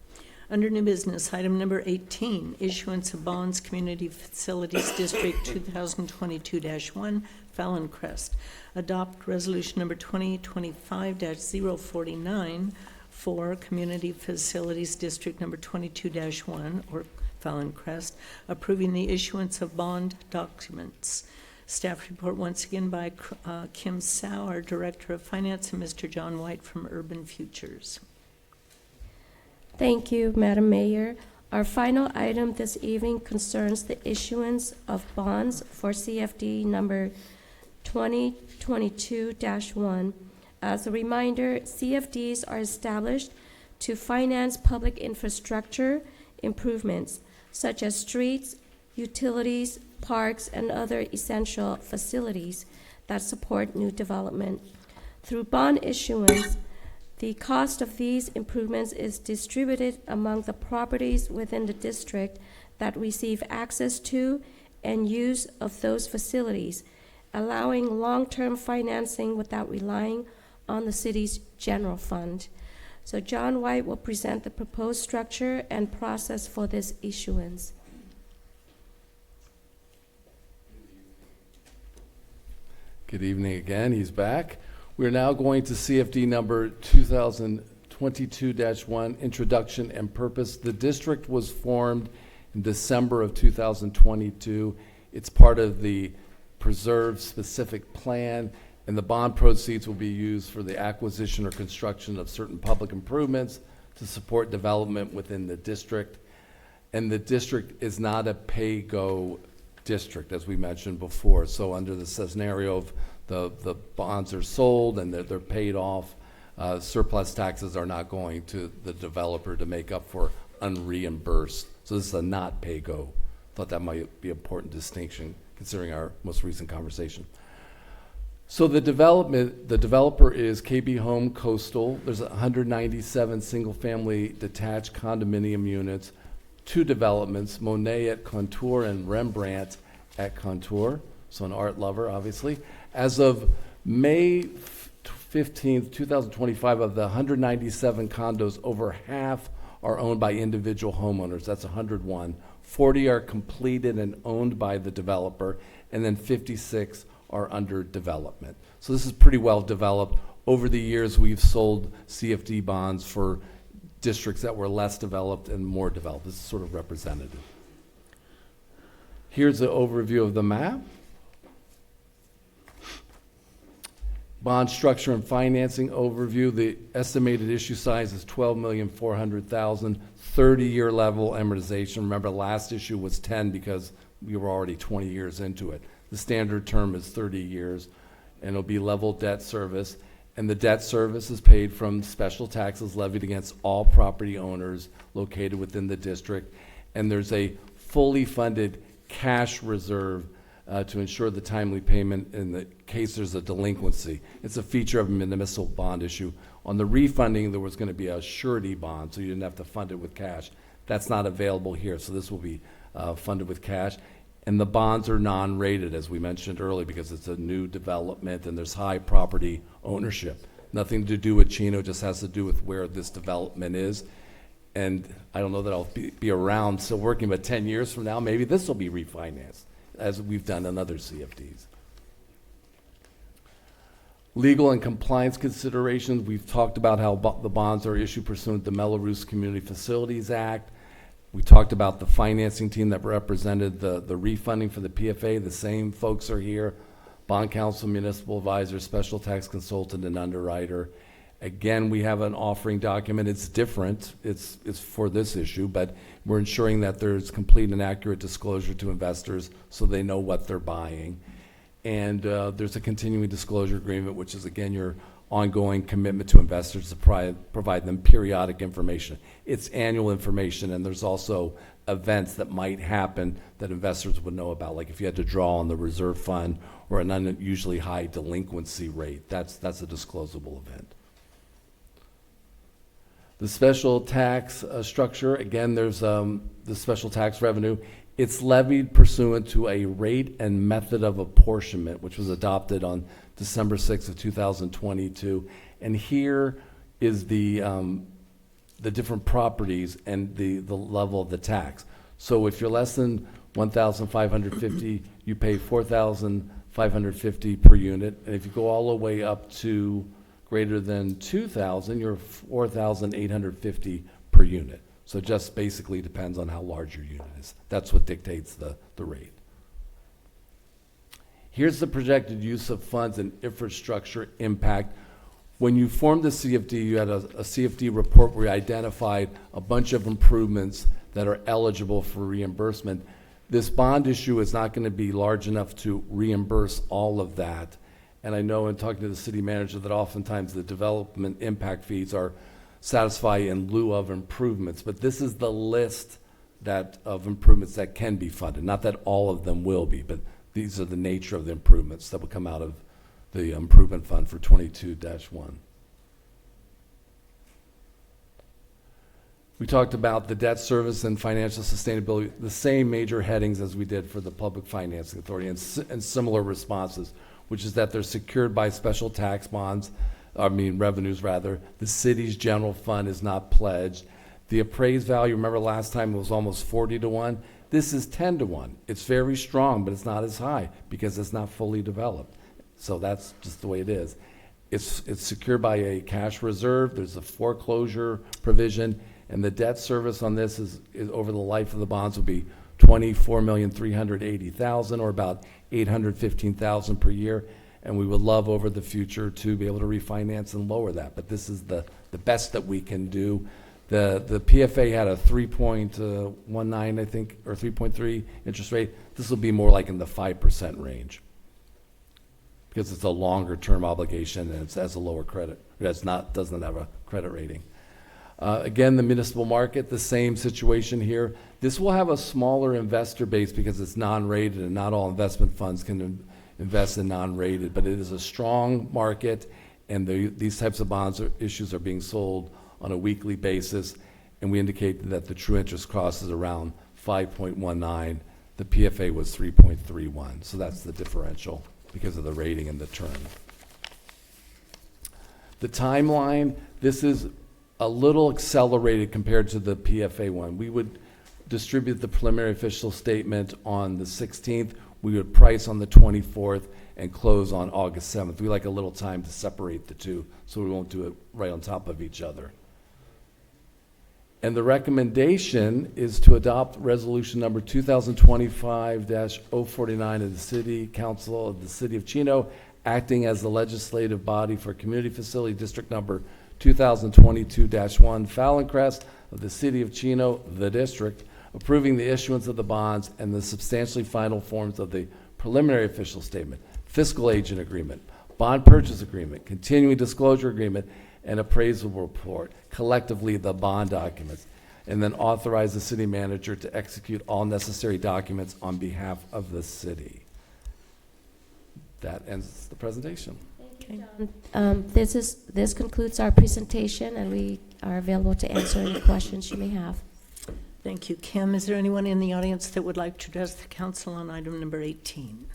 Under new business, item number 18, issuance of bonds, Community Facilities District 2022-1, Fallon Crest. Adopt resolution number 2025-049 for Community Facilities District number 22-1, or Fallon Crest, approving the issuance of bond documents. Staff report once again by Kim Sow, our Director of Finance, and Mr. John White from Urban Futures. Thank you, Madam Mayor. Our final item this evening concerns the issuance of bonds for CFD number 2022-1. As a reminder, CFDs are established to finance public infrastructure improvements, such as streets, utilities, parks, and other essential facilities that support new development. Through bond issuance, the cost of these improvements is distributed among the properties within the district that receive access to and use of those facilities, allowing long-term financing without relying on the city's general fund. So John White will present the proposed structure and process for this issuance. Good evening again. He's back. We're now going to CFD number 2022-1, Introduction and Purpose. The district was formed in December of 2022. It's part of the Preserve Specific Plan, and the bond proceeds will be used for the acquisition or construction of certain public improvements to support development within the district. And the district is not a pay-go district, as we mentioned before. So under the scenario of the bonds are sold and they're paid off, surplus taxes are not going to the developer to make up for unreimbursed. So this is a not pay-go. Thought that might be an important distinction considering our most recent conversation. So the developer is KB Home Coastal. There's 197 single-family detached condominium units, 2 developments, Monet at Contour and Rembrandt at Contour, so an art lover, obviously. As of May 15th, 2025, of the 197 condos, over half are owned by individual homeowners. That's 101. 40 are completed and owned by the developer, and then 56 are under development. So this is pretty well developed. Over the years, we've sold CFD bonds for districts that were less developed and more developed. This is sort of representative. Here's an overview of the map. Bond structure and financing overview. The estimated issue size is $12,400,000, 30-year level amortization. Remember, last issue was 10 because we were already 20 years into it. The standard term is 30 years, and it'll be level debt service. And the debt service is paid from special taxes levied against all property owners located within the district. And there's a fully funded cash reserve to ensure the timely payment in the case there's a delinquency. It's a feature of a municipal bond issue. On the refunding, there was going to be a surety bond, so you didn't have to fund it with cash. That's not available here, so this will be funded with cash. And the bonds are non-rated, as we mentioned earlier, because it's a new development and there's high property ownership. Nothing to do with Chino, just has to do with where this development is. And I don't know that I'll be around still working, but 10 years from now, maybe this will be refinanced, as we've done in other CFDs. Legal and compliance considerations. We've talked about how the bonds are issued pursuant to the Melrose Community Facilities Act. We talked about the financing team that represented the refunding for the PFA. The same folks are here. Bond counsel, municipal advisor, special tax consultant, and underwriter. Again, we have an offering document. It's different. It's for this issue, but we're ensuring that there's complete and accurate disclosure to investors so they know what they're buying. And there's a continuing disclosure agreement, which is, again, your ongoing commitment to investors to provide them periodic information. It's annual information, and there's also events that might happen that investors would know about, like if you had to draw on the reserve fund or an unusually high delinquency rate. That's a disclosable event. The special tax structure, again, there's the special tax revenue. It's levied pursuant to a rate and method of apportionment, which was adopted on December 6th of 2022. And here is the different properties and the level of the tax. So if you're less than 1,550, you pay 4,550 per unit. And if you go all the way up to greater than 2,000, you're 4,850 per unit. So it just basically depends on how large your unit is. That's what dictates the rate. Here's the projected use of funds and infrastructure impact. When you formed the CFD, you had a CFD report where you identified a bunch of improvements that are eligible for reimbursement. This bond issue is not going to be large enough to reimburse all of that. And I know in talking to the city manager that oftentimes the development impact fees are satisfied in lieu of improvements. But this is the list of improvements that can be funded. Not that all of them will be, but these are the nature of the improvements that will come out of the improvement fund for 22-1. We talked about the debt service and financial sustainability, the same major headings as we did for the Public Financing Authority, and similar responses, which is that they're secured by special tax bonds, revenues rather. The city's general fund is not pledged. The appraised value, remember last time it was almost 40-1. This is 10-1. It's very strong, but it's not as high because it's not fully developed. So that's just the way it is. It's secured by a cash reserve. There's a foreclosure provision. And the debt service on this is over the life of the bonds will be $24,380,000 or about $815,000 per year. And we would love over the future to be able to refinance and lower that. But this is the best that we can do. The PFA had a 3.19, I think, or 3.3 interest rate. This will be more like in the 5% range because it's a longer term obligation and it has a lower credit. Doesn't have a credit rating. Again, the municipal market, the same situation here. This will have a smaller investor base because it's non-rated, and not all investment funds can invest in non-rated, but it is a strong market, and these types of bonds issues are being sold on a weekly basis, and we indicate that the true interest cost is around 5.19. The PFA was 3.31, so that's the differential because of the rating and the term. The timeline, this is a little accelerated compared to the PFA one. We would distribute the preliminary official statement on the 16th. We would price on the 24th and close on August 7th. We like a little time to separate the two so we won't do it right on top of each other. And the recommendation is to adopt resolution number 2025-049 of the City Council of the City of Chino, acting as the legislative body for Community Facility District number 2022-1 Fallon Crest of the City of Chino, the district, approving the issuance of the bonds and the substantially final forms of the preliminary official statement, fiscal agent agreement, bond purchase agreement, continuing disclosure agreement, and appraisal report, collectively the bond documents, and then authorize the city manager to execute all necessary documents on behalf of the city. That ends the presentation. Okay. This concludes our presentation, and we are available to answer any questions you may have. Thank you, Kim. Is there anyone in the audience that would like to address the council on item number 18?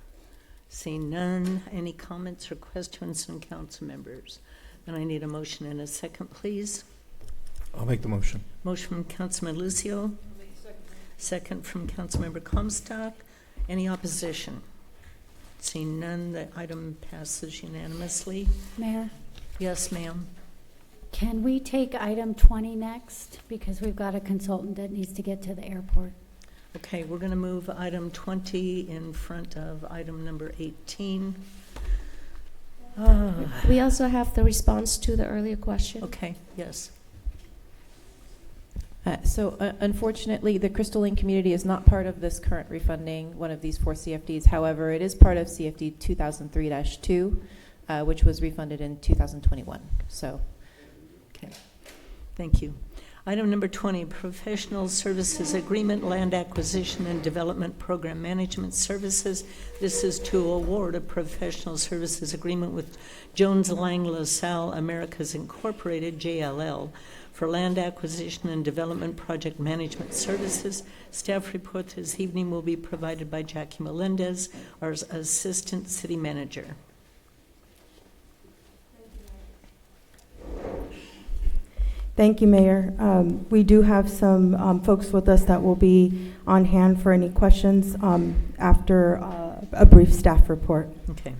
Seeing none, any comments or questions from council members? Then I need a motion and a second, please. I'll make the motion. Motion from Councilman Lucio. Second from Councilmember Comstock. Any opposition? Seeing none, the item passes unanimously. Mayor, Yes, ma'am. can we take item 20 next? Because we've got a consultant that needs to get to the airport. Okay, we're going to move item 20 in front of item number 18. We also have the response to the earlier question. Okay, yes. Unfortunately, the Crystal Lake community is not part of this current refunding, one of these 4 CFDs. However, it is part of CFD 2003-2, which was refunded in 2021. So, okay, thank you. Item number 20, Professional Services Agreement, Land Acquisition and Development Program Management Services. This is to award a professional services agreement with Jones Lang LaSalle Americas Incorporated, JLL, for land acquisition and development project management services. Staff report this evening will be provided by Jackie Melendez, our Assistant City Manager. Thank you, Mayor. We do have some folks with us that will be on hand for any questions after a brief staff report. Okay.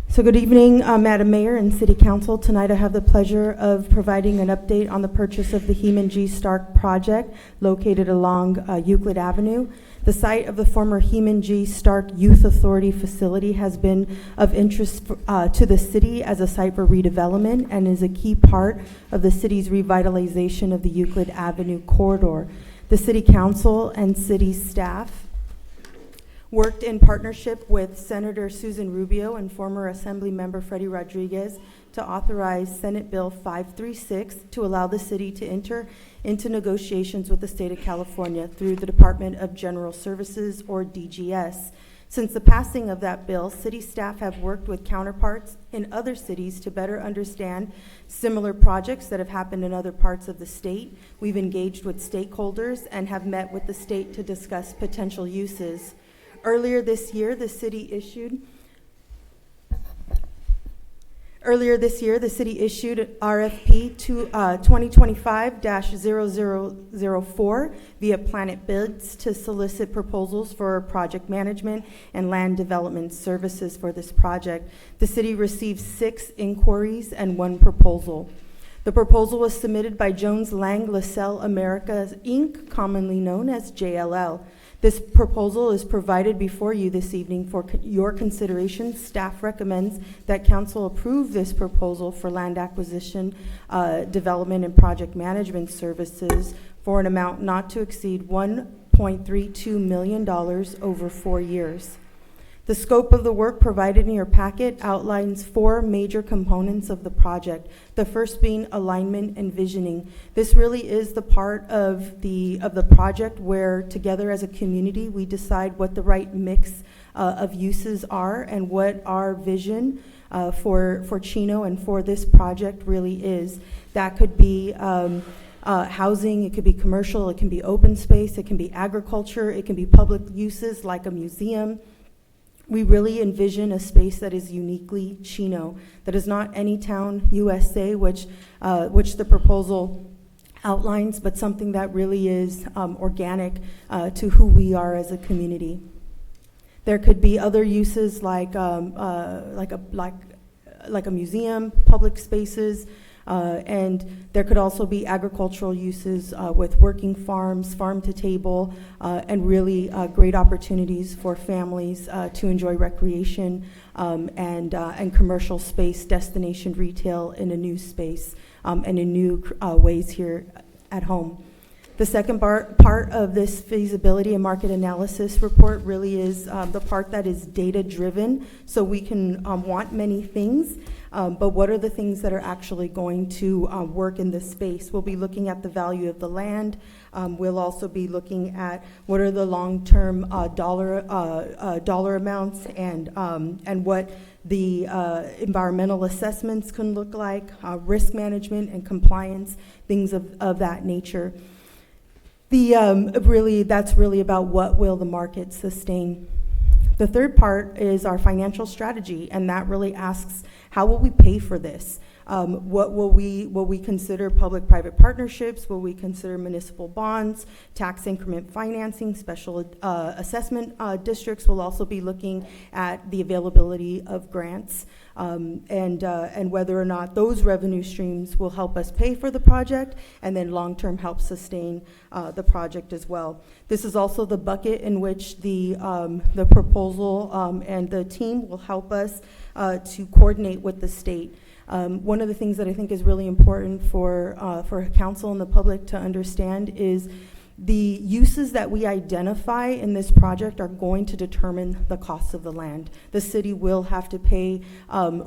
So good evening, Madam Mayor and City Council. Tonight I have the pleasure of providing an update on the purchase of the Heman G. Stark project located along Euclid Avenue. The site of the former Heman G. Stark Youth Authority facility has been of interest to the city as a site for redevelopment and is a key part of the city's revitalization of the Euclid Avenue corridor. The City Council and city staff worked in partnership with Senator Susan Rubio and former Assembly Member Freddie Rodriguez to authorize Senate Bill 536 to allow the city to enter into negotiations with the state of California through the Department of General Services, or DGS. Since the passing of that bill, city staff have worked with counterparts in other cities to better understand similar projects that have happened in other parts of the state. We've engaged with stakeholders and have met with the state to discuss potential uses. Earlier this year, the city issued RFP to 2025-0004 via Planet Bids to solicit proposals for project management and land development services for this project. The city received 6 inquiries and 1 proposal. The proposal was submitted by Jones Lang LaSalle America, Inc., commonly known as JLL. This proposal is provided before you this evening for your consideration. Staff recommends that council approve this proposal for land acquisition, development, and project management services for an amount not to exceed $1.32 million over 4 years. The scope of the work provided in your packet outlines 4 major components of the project, the first being alignment and visioning. This really is the part of the project where together as a community we decide what the right mix of uses are and what our vision for Chino and for this project really is. That could be housing, it could be commercial, it can be open space, it can be agriculture, it can be public uses like a museum. We really envision a space that is uniquely Chino, that is not any town USA, which the proposal outlines, but something that really is organic to who we are as a community. There could be other uses like a museum, public spaces, and there could also be agricultural uses with working farms, farm to table, and really great opportunities for families to enjoy recreation and commercial space, destination retail in a new space and in new ways here at home. The second part of this feasibility and market analysis report really is the part that is data-driven. So we can want many things, but what are the things that are actually going to work in this space? We'll be looking at the value of the land. We'll also be looking at what are the long-term dollar amounts and what the environmental assessments can look like, risk management and compliance, things of that nature. That's really about what will the market sustain. The third part is our financial strategy, and that really asks, how will we pay for this? What will we consider public-private partnerships? Will we consider municipal bonds, tax increment financing, special assessment districts? We'll also be looking at the availability of grants and whether or not those revenue streams will help us pay for the project and then long-term help sustain the project as well. This is also the bucket in which the proposal and the team will help us to coordinate with the state. One of the things that I think is really important for council and the public to understand is the uses that we identify in this project are going to determine the cost of the land. The city will have to pay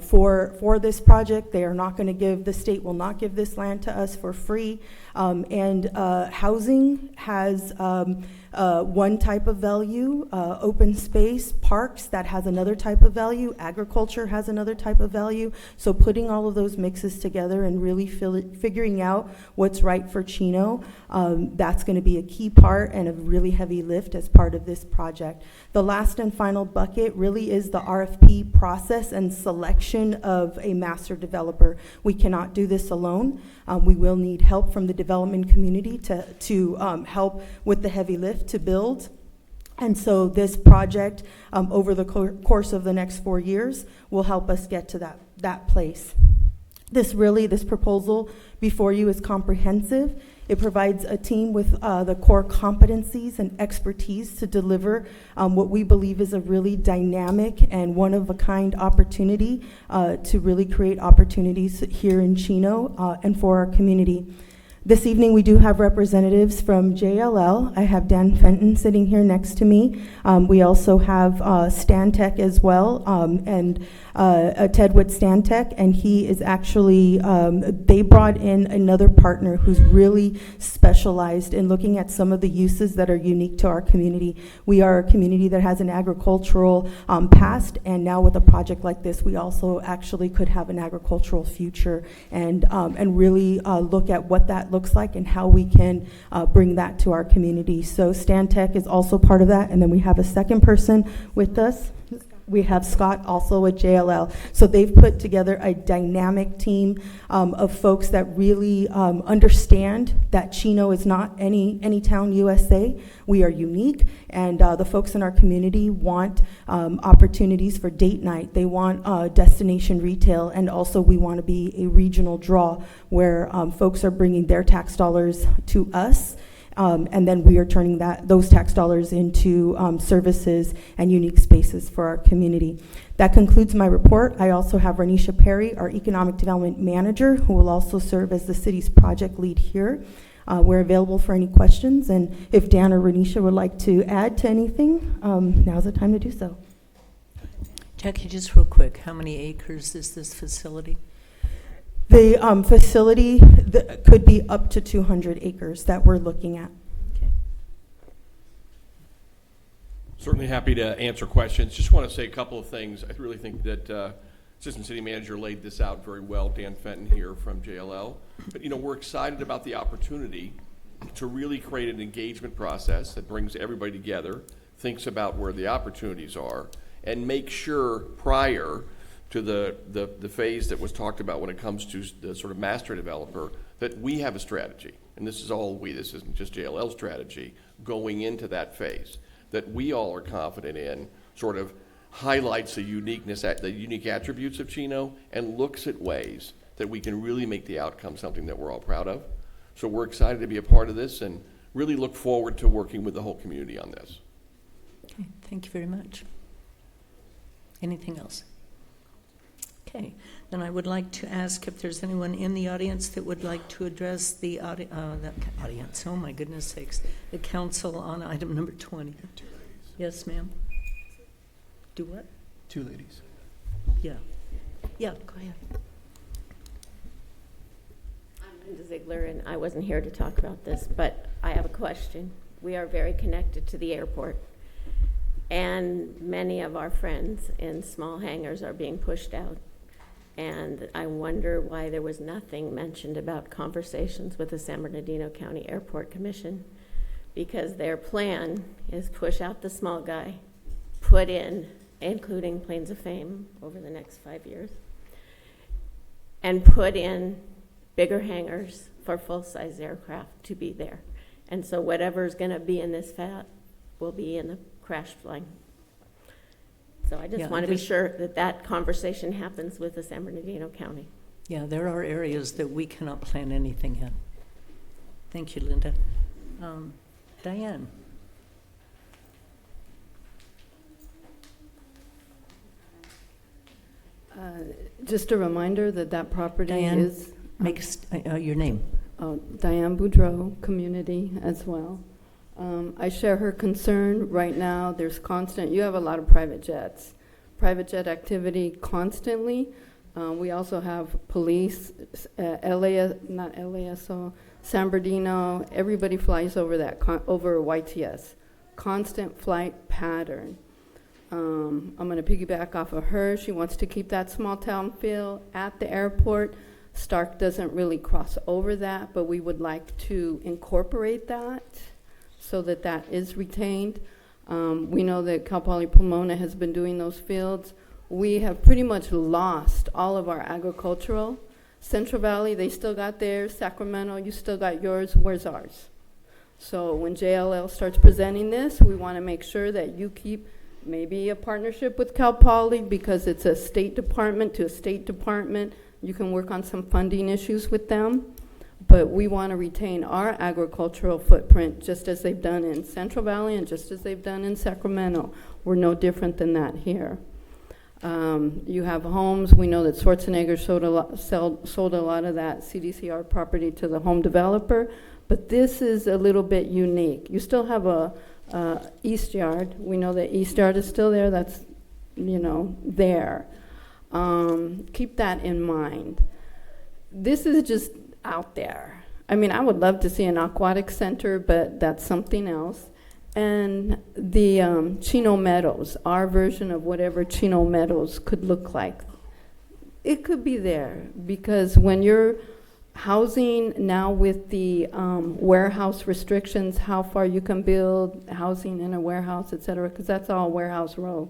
for this project. They are not going to give, the state will not give this land to us for free. Housing has one type of value, open space, parks, that has another type of value, agriculture has another type of value. So putting all of those mixes together and really figuring out what's right for Chino, that's going to be a key part and a really heavy lift as part of this project. The last and final bucket really is the RFP process and selection of a master developer. We cannot do this alone. We will need help from the development community to help with the heavy lift to build. And so this project, over the course of the next 4 years, will help us get to that place. This proposal before you is comprehensive. It provides a team with the core competencies and expertise to deliver what we believe is a really dynamic and one-of-a-kind opportunity to really create opportunities here in Chino and for our community. This evening, we do have representatives from JLL. I have Dan Fenton sitting here next to me. We also have Stantec as well, and Ted with Stantec, and he is actually, they brought in another partner who's really specialized in looking at some of the uses that are unique to our community. We are a community that has an agricultural past, and now with a project like this, we also actually could have an agricultural future and really look at what that looks like and how we can bring that to our community. So Stantec is also part of that, and then we have a second person with us. We have Scott also at JLL. So they've put together a dynamic team of folks that really understand that Chino is not any town USA. We are unique, and the folks in our community want opportunities for date night. They want destination retail, and also we want to be a regional draw where folks are bringing their tax dollars to us. And then we are turning those tax dollars into services and unique spaces for our community. That concludes my report. I also have Renisha Perry, our Economic Development Manager, who will also serve as the city's project lead here. We're available for any questions, and if Dan or Renisha would like to add to anything, now's the time to do so. Jackie, just real quick, how many acres is this facility? The facility could be up to 200 acres that we're looking at. Certainly happy to answer questions. Just want to say a couple of things. I really think that Assistant City Manager laid this out very well, Dan Fenton here from JLL. But we're excited about the opportunity to really create an engagement process that brings everybody together, thinks about where the opportunities are, and make sure prior to the phase that was talked about when it comes to the sort of master developer, that we have a strategy, and this is all we, this isn't just JLL's strategy, going into that phase, that we all are confident in, sort of highlights the uniqueness, the unique attributes of Chino, and looks at ways that we can really make the outcome something that we're all proud of. So we're excited to be a part of this and really look forward to working with the whole community on this. Okay, thank you very much. Anything else? Okay, then I would like to ask if there's anyone in the audience that would like to address the audience, oh my goodness sakes, the council on item number 20. Yes, ma'am. Do what? Two ladies. Yeah. Yeah, go ahead. I'm Linda Ziegler, and I wasn't here to talk about this, but I have a question. We are very connected to the airport, and many of our friends in small hangars are being pushed out. And I wonder why there was nothing mentioned about conversations with the San Bernardino County Airport Commission, because their plan is push out the small guy, put in, including Planes of Fame over the next 5 years, and put in bigger hangars for full-size aircraft to be there. And so whatever's going to be in this FAT will be in the crash plane. So I just want to be sure that that conversation happens with the San Bernardino County. Yeah, there are areas that we cannot plan anything in. Thank you, Linda. Diane. Just a reminder that that property Diane, is... make your name. Diane Boudreau, community as well. I share her concern. Right now, there's constant, you have a lot of private jets. Private jet activity constantly. We also have police, San Bernardino, everybody flies over that, over YTS. Constant flight pattern. I'm going to piggyback off of her. She wants to keep that small town feel at the airport. Stark doesn't really cross over that, but we would like to incorporate that so that that is retained. We know that Cal Poly Pomona has been doing those fields. We have pretty much lost all of our agricultural. Central Valley, they still got theirs. Sacramento, you still got yours. Where's ours? So when JLL starts presenting this, we want to make sure that you keep maybe a partnership with Cal Poly, because it's a state department to a state department. You can work on some funding issues with them. but we want to retain our agricultural footprint just as they've done in Central Valley and just as they've done in Sacramento. We're no different than that here. You have homes. We know that Schwarzenegger sold a lot of that CDCR property to the home developer, but this is a little bit unique. You still have a East Yard. We know that East Yard is still there. That's, there. Keep that in mind. This is just out there. I mean, I would love to see an aquatic center, but that's something else. And the Chino Meadows, our version of whatever Chino Meadows could look like, it could be there, because when you're housing now with the warehouse restrictions, how far you can build housing in a warehouse, et cetera, because that's all warehouse row.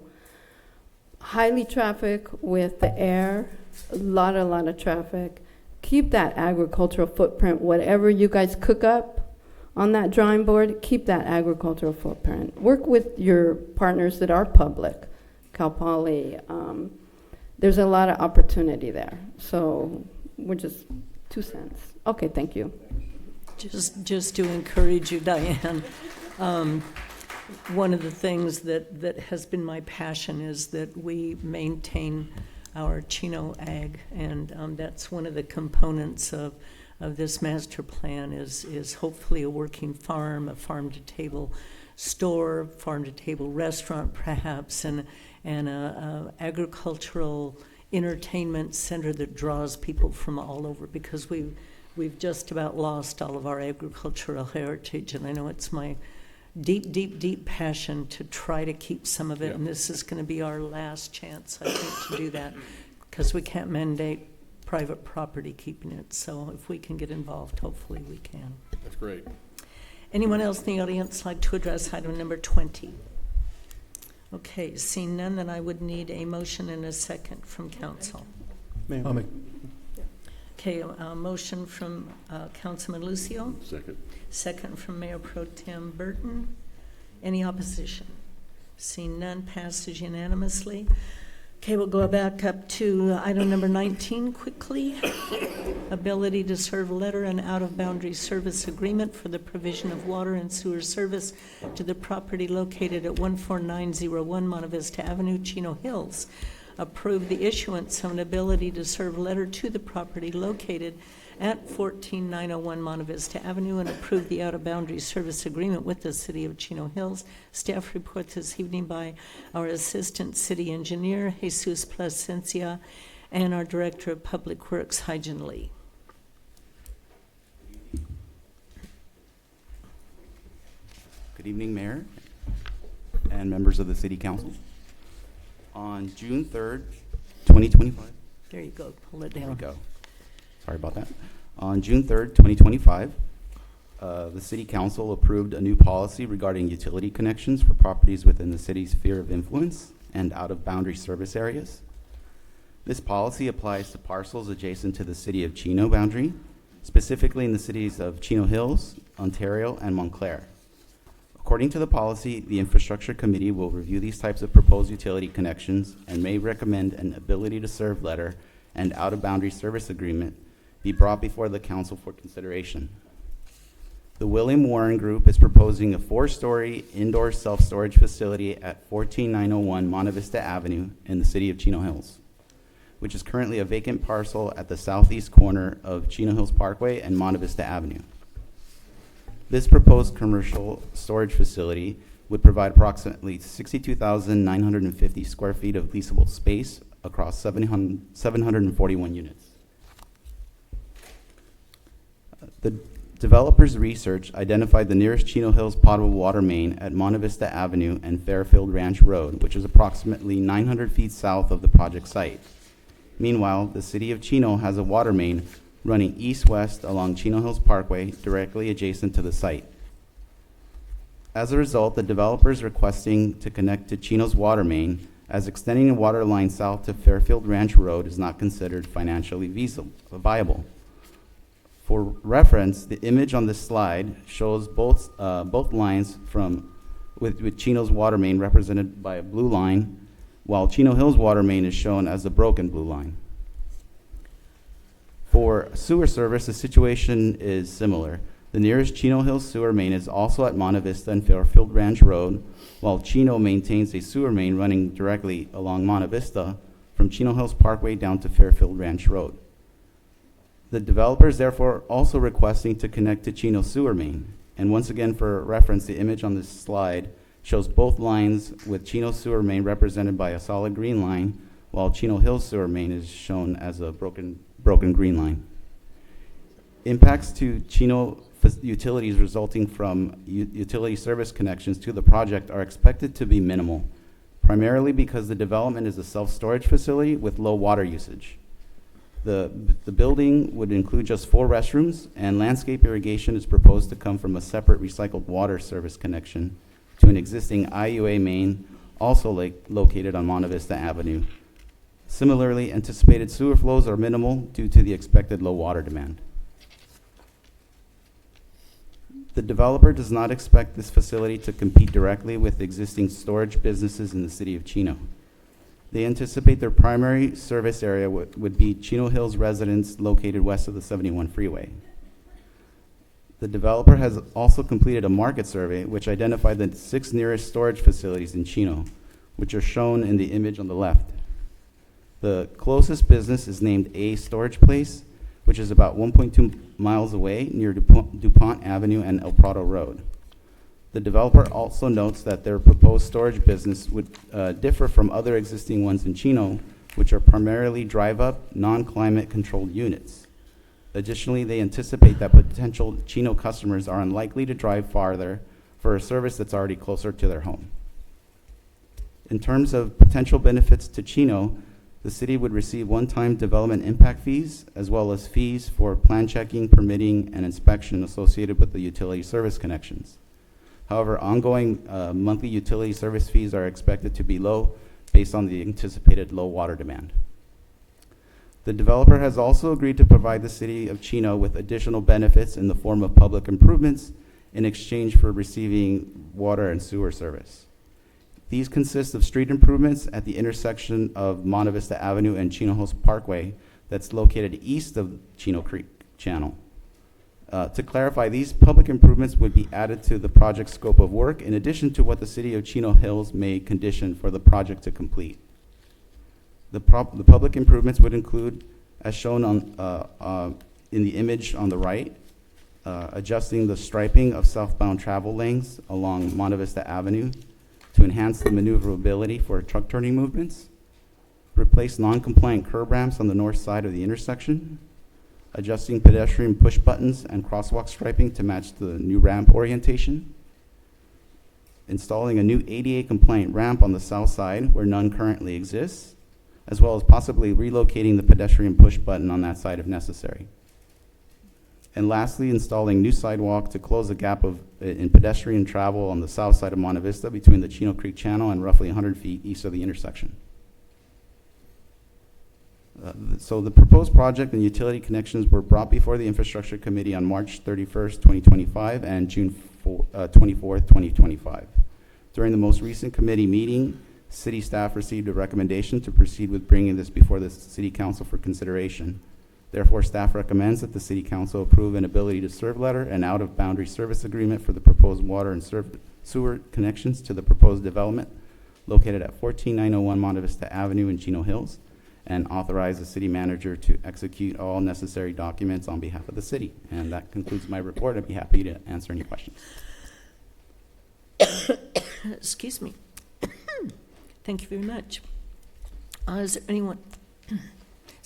Highly traffic with the air, a lot of traffic. Keep that agricultural footprint. Whatever you guys cook up on that drawing board, keep that agricultural footprint. Work with your partners that are public, Cal Poly. There's a lot of opportunity there. So we're just 2 cents. Okay, thank you. Just to encourage you, Diane, one of the things that has been my passion is that we maintain our Chino ag, and that's one of the components of this master plan is hopefully a working farm, a farm-to-table store, farm-to-table restaurant perhaps, and a agricultural entertainment center that draws people from all over, because we've just about lost all of our agricultural heritage, and I know it's my deep passion to try to keep some of it, and this is going to be our last chance, I think, to do that, because we can't mandate private property keeping it. So if we can get involved, hopefully we can. That's great. Anyone else in the audience like to address item number 20? Okay, seeing none, then I would need a motion and a second from council. Okay, a motion from Councilman Lucio. Second. Second from Mayor Pro Tem Burton. Any opposition? Seeing none, passes unanimously. Okay, we'll go back up to item number 19 quickly. Ability to serve letter and out-of-boundary service agreement for the provision of water and sewer service to the property located at 14901 Monte Vista Avenue, Chino Hills. Approve the issuance of an ability to serve letter to the property located at 14901 Monte Vista Avenue, and approve the out-of-boundary service agreement with the City of Chino Hills. Staff report this evening by our Assistant City Engineer, Jesus Plasencia, and our Director of Public Works, Hygen Lee. Good evening, Mayor and members of the City Council. On June 3rd, 2025. There you go, pull it down. There we go. Sorry about that. On June 3rd, 2025, the City Council approved a new policy regarding utility connections for properties within the city's sphere of influence and out-of-boundary service areas. This policy applies to parcels adjacent to the City of Chino boundary, specifically in the cities of Chino Hills, Ontario, and Montclair. According to the policy, the Infrastructure Committee will review these types of proposed utility connections and may recommend an ability to serve letter and out-of-boundary service agreement be brought before the council for consideration. The William Warren Group is proposing a 4-story indoor self-storage facility at 14901 Monte Vista Avenue in the City of Chino Hills, which is currently a vacant parcel at the southeast corner of Chino Hills Parkway and Monte Vista Avenue. This proposed commercial storage facility would provide approximately 62,950 square feet of leasable space across 741 units. The developer's research identified the nearest Chino Hills potable water main at Monte Vista Avenue and Fairfield Ranch Road, which is approximately 900 feet south of the project site. Meanwhile, the City of Chino has a water main running east-west along Chino Hills Parkway, directly adjacent to the site. As a result, the developer is requesting to connect to Chino's water main, as extending the water line south to Fairfield Ranch Road is not considered financially viable. For reference, the image on this slide shows both lines with Chino's water main represented by a blue line, while Chino Hills water main is shown as a broken blue line. For sewer service, the situation is similar. The nearest Chino Hills sewer main is also at Monte Vista and Fairfield Ranch Road, while Chino maintains a sewer main running directly along Monte Vista from Chino Hills Parkway down to Fairfield Ranch Road. The developer is therefore also requesting to connect to Chino sewer main. And once again, for reference, the image on this slide shows both lines with Chino sewer main represented by a solid green line, while Chino Hills sewer main is shown as a broken green line. Impacts to Chino utilities resulting from utility service connections to the project are expected to be minimal, primarily because the development is a self-storage facility with low water usage. The building would include just 4 restrooms, and landscape irrigation is proposed to come from a separate recycled water service connection to an existing IUA main, also located on Monte Vista Avenue. Similarly, anticipated sewer flows are minimal due to the expected low water demand. The developer does not expect this facility to compete directly with existing storage businesses in the city of Chino. They anticipate their primary service area would be Chino Hills residents located west of the 71 freeway. The developer has also completed a market survey which identified the 6 nearest storage facilities in Chino, which are shown in the image on the left. The closest business is named A Storage Place, which is about 1.2 miles away near DuPont Avenue and El Prado Road. The developer also notes that their proposed storage business would differ from other existing ones in Chino, which are primarily drive-up, non-climate controlled units. Additionally, they anticipate that potential Chino customers are unlikely to drive farther for a service that's already closer to their home. In terms of potential benefits to Chino, the city would receive one-time development impact fees, as well as fees for plan checking, permitting, and inspection associated with the utility service connections. However, ongoing monthly utility service fees are expected to be low based on the anticipated low water demand. The developer has also agreed to provide the city of Chino with additional benefits in the form of public improvements in exchange for receiving water and sewer service. These consist of street improvements at the intersection of Monte Vista Avenue and Chino Hills Parkway that's located east of Chino Creek Channel. To clarify, these public improvements would be added to the project's scope of work in addition to what the city of Chino Hills may condition for the project to complete. The public improvements would include, as shown in the image on the right, adjusting the striping of southbound travel lanes along Monte Vista Avenue to enhance the maneuverability for truck turning movements, replace non-compliant curb ramps on the north side of the intersection, adjusting pedestrian push buttons and crosswalk striping to match the new ramp orientation, installing a new ADA compliant ramp on the south side where none currently exists, as well as possibly relocating the pedestrian push button on that side if necessary. And lastly, installing new sidewalk to close the gap in pedestrian travel on the south side of Monte Vista between the Chino Creek Channel and roughly 100 feet east of the intersection. So the proposed project and utility connections were brought before the Infrastructure Committee on March 31st, 2025 and June 24th, 2025. During the most recent committee meeting, city staff received a recommendation to proceed with bringing this before the City Council for consideration. Therefore, staff recommends that the City Council approve an ability to serve letter and out-of-boundary service agreement for the proposed water and sewer connections to the proposed development located at 14901 Monte Vista Avenue in Chino Hills, and authorize the city manager to execute all necessary documents on behalf of the city. And that concludes my report. I'd be happy to answer any questions. Excuse me. Thank you very much. Is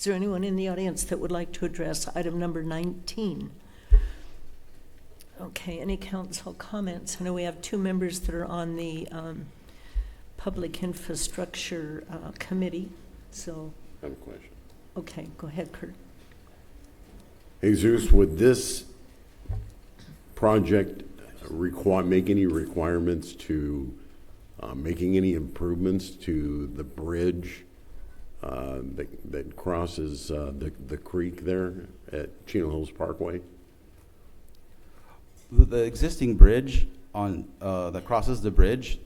there anyone in the audience that would like to address item number 19? Okay, any council comments? I know we have 2 members that are on the Public Infrastructure Committee, so. I have a question. Okay, go ahead, Kurt. Jesus, would this project make any requirements to making any improvements to the bridge that crosses the creek there at Chino Hills Parkway? The existing bridge on that crosses the bridge,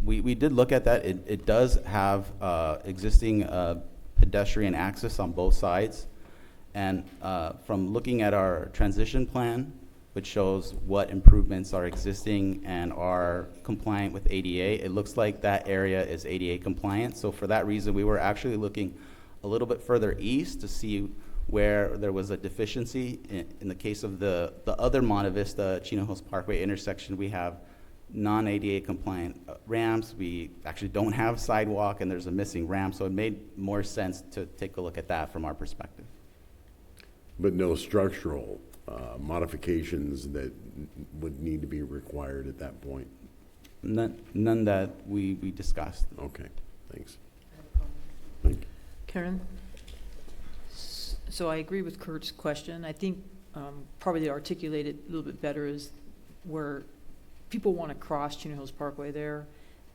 we did look at that. It does have existing pedestrian access on both sides, And from looking at our transition plan, which shows what improvements are existing and are compliant with ADA, it looks like that area is ADA compliant. So for that reason, we were actually looking a little bit further east to see where there was a deficiency. In the case of the other Monte Vista Chino Hills Parkway intersection, we have non-ADA compliant ramps. We actually don't have sidewalk, and there's a missing ramp, so it made more sense to take a look at that from our perspective. But no structural modifications that would need to be required at that point? None that we discussed. Okay, thanks. Karen? So I agree with Kurt's question. I think probably to articulate it a little bit better is where people want to cross Chino Hills Parkway there.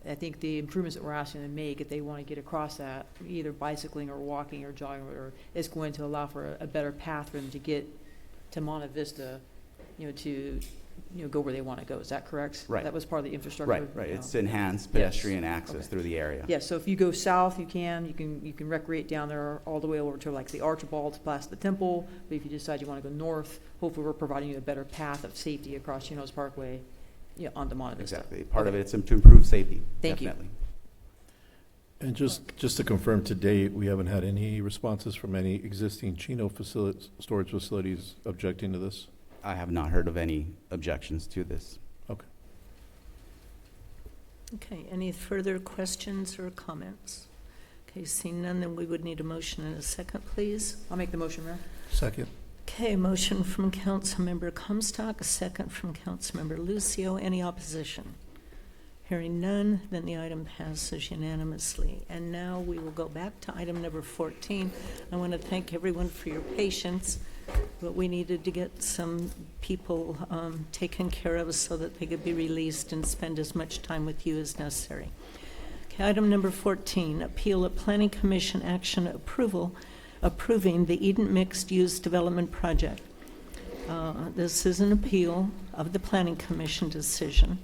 I think the improvements that we're asking them to make, if they want to get across that, either bicycling or walking or jogging, or is going to allow for a better path for them to get to Monte Vista, to go where they want to go. Is that correct? Right. That was part of the infrastructure. Right. It's enhanced pedestrian access through the area. Yeah. So if you go south, you can recreate down there all the way over to like the Archibald past the temple. But if you decide you want to go north, hopefully we're providing you a better path of safety across Chino Hills Parkway, onto Monte Vista. Exactly. Part of it's to improve safety. Thank definitely. you. And just to confirm, to date, we haven't had any responses from any existing Chino storage facilities objecting to this? I have not heard of any objections to this. Okay. Okay, any further questions or comments? Okay, seeing none, then we would need a motion and a second, please. I'll make the motion, Mayor. Second. Okay, motion from Councilmember Comstock, a second from Councilmember Lucio. Any opposition? Hearing none, then the item passes unanimously. And now we will go back to item number 14. I want to thank everyone for your patience, but we needed to get some people taken care of so that they could be released and spend as much time with you as necessary. Okay, item number 14, appeal of Planning Commission action approving the Eden Mixed Use Development Project. This is an appeal of the Planning Commission decision.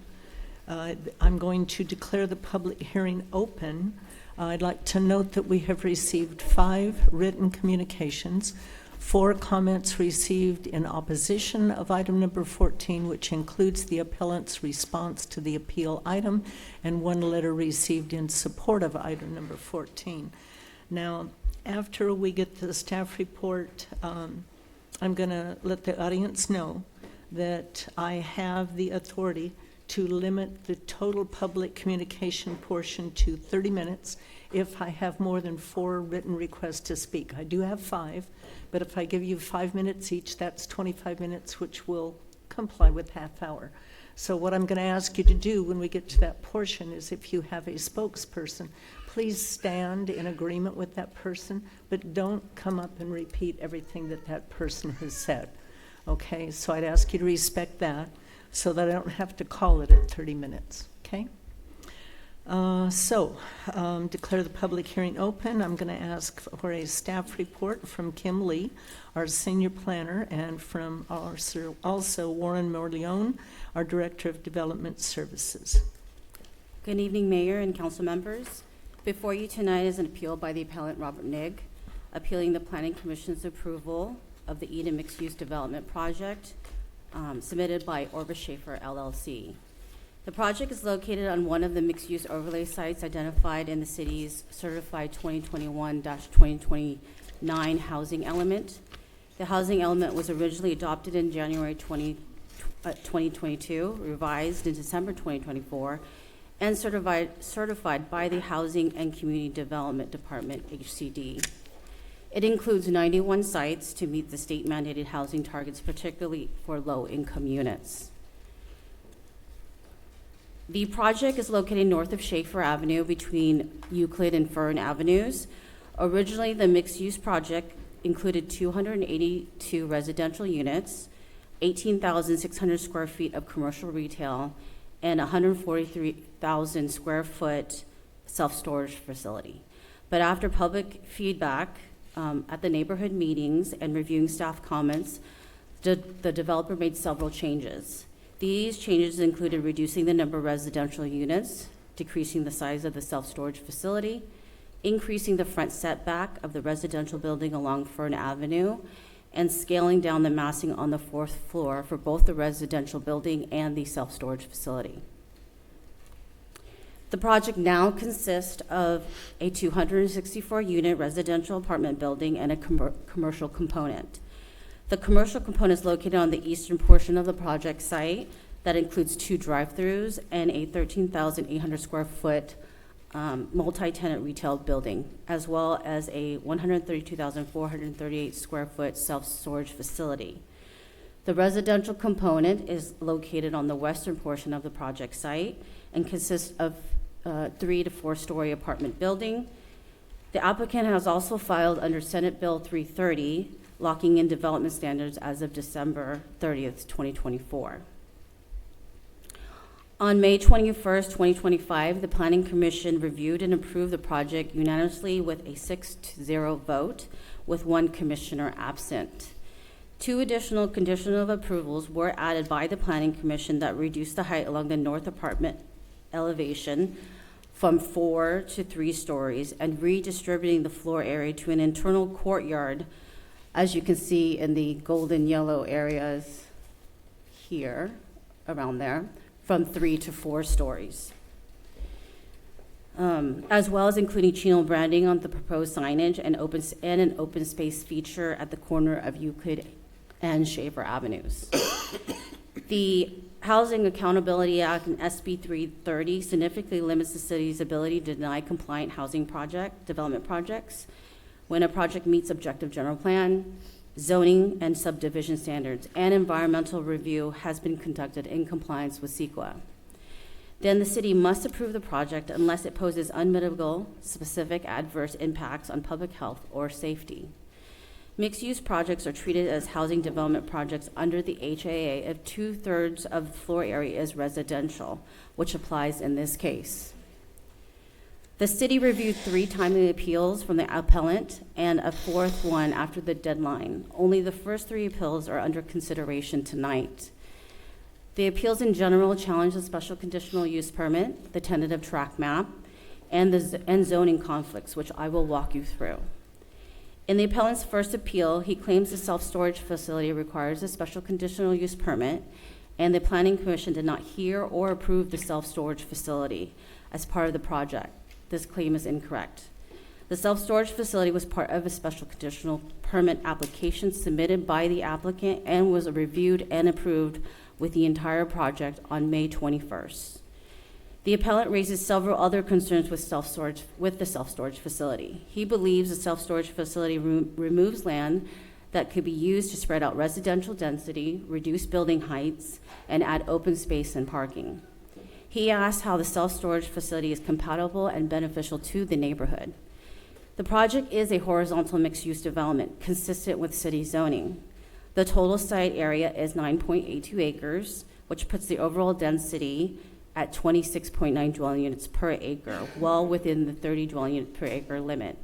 I'm going to declare the public hearing open. I'd like to note that we have received 5 written communications, 4 comments received in opposition of item number 14, which includes the appellant's response to the appeal item, and 1 letter received in support of item number 14. Now, after we get the staff report, I'm going to let the audience know that I have the authority to limit the total public communication portion to 30 minutes if I have more than 4 written requests to speak. I do have 5, but if I give you 5 minutes each, that's 25 minutes, which will comply with half hour. So what I'm going to ask you to do when we get to that portion is, if you have a spokesperson, please stand in agreement with that person, but don't come up and repeat everything that that person has said. Okay, so I'd ask you to respect that, so that I don't have to call it at 30 minutes, okay? Declare the public hearing open. I'm going to ask for a staff report from Kim Lee, our senior planner, and from also Warren Morleone, our Director of Development Services. Good evening, Mayor and council members. Before you tonight is an appeal by the appellant Robert Nigg, appealing the Planning Commission's approval of the Eden Mixed Use Development Project, submitted by Orbis Schaefer LLC. The project is located on one of the mixed-use overlay sites identified in the city's certified 2021-2029 housing element. The housing element was originally adopted in January 2022, revised in December 2024, and certified by the Housing and Community Development Department, HCD. It includes 91 sites to meet the state-mandated housing targets, particularly for low-income units. The project is located north of Schaefer Avenue between Euclid and Fern Avenues. Originally, the mixed-use project included 282 residential units, 18,600 square feet of commercial retail, and 143,000 square foot self-storage facility. But after public feedback, at the neighborhood meetings and reviewing staff comments, the developer made several changes. These changes included reducing the number of residential units, decreasing the size of the self-storage facility, increasing the front setback of the residential building along Fern Avenue, and scaling down the massing on the 4th floor for both the residential building and the self-storage facility. The project now consists of a 264-unit residential apartment building and a commercial component. The commercial component is located on the eastern portion of the project site that includes 2 drive-throughs and a 13,800 square foot multi-tenant retail building, as well as a 132,438 square foot self-storage facility. The residential component is located on the western portion of the project site and consists of 3 to 4 story apartment building. The applicant has also filed under Senate Bill 330, locking in development standards as of December 30th, 2024. On May 21st, 2025, the Planning Commission reviewed and approved the project unanimously with a 6-0 vote, with 1 commissioner absent. 2 additional conditional approvals were added by the Planning Commission that reduced the height along the north apartment elevation from 4 to 3 stories and redistributing the floor area to an internal courtyard, as you can see in the golden yellow areas here, around there, from 3 to 4 stories. As well as including Chino branding on the proposed signage and an open space feature at the corner of Euclid and Schaefer Avenues. The Housing Accountability Act and SB 330 significantly limits the city's ability to deny compliant housing development projects when a project meets objective general plan, zoning and subdivision standards, and environmental review has been conducted in compliance with CEQA. Then the city must approve the project unless it poses unmitigable, specific adverse impacts on public health or safety. Mixed-use projects are treated as housing development projects under the HAA if 2/3 of the floor area is residential, which applies in this case. The city reviewed 3 timely appeals from the appellant and a 4th one after the deadline. Only the first 3 appeals are under consideration tonight. The appeals in general challenge the special conditional use permit, the tentative track map, and zoning conflicts, which I will walk you through. In the appellant's first appeal, he claims the self-storage facility requires a special conditional use permit, and the Planning Commission did not hear or approve the self-storage facility as part of the project. This claim is incorrect. The self-storage facility was part of a special conditional permit application submitted by the applicant and was reviewed and approved with the entire project on May 21st. The appellant raises several other concerns with the self-storage facility. He believes the self-storage facility removes land that could be used to spread out residential density, reduce building heights, and add open space and parking. He asks how the self-storage facility is compatible and beneficial to the neighborhood. The project is a horizontal mixed-use development consistent with city zoning. The total site area is 9.82 acres, which puts the overall density at 26.9 dwelling units per acre, well within the 30 dwelling unit per acre limit.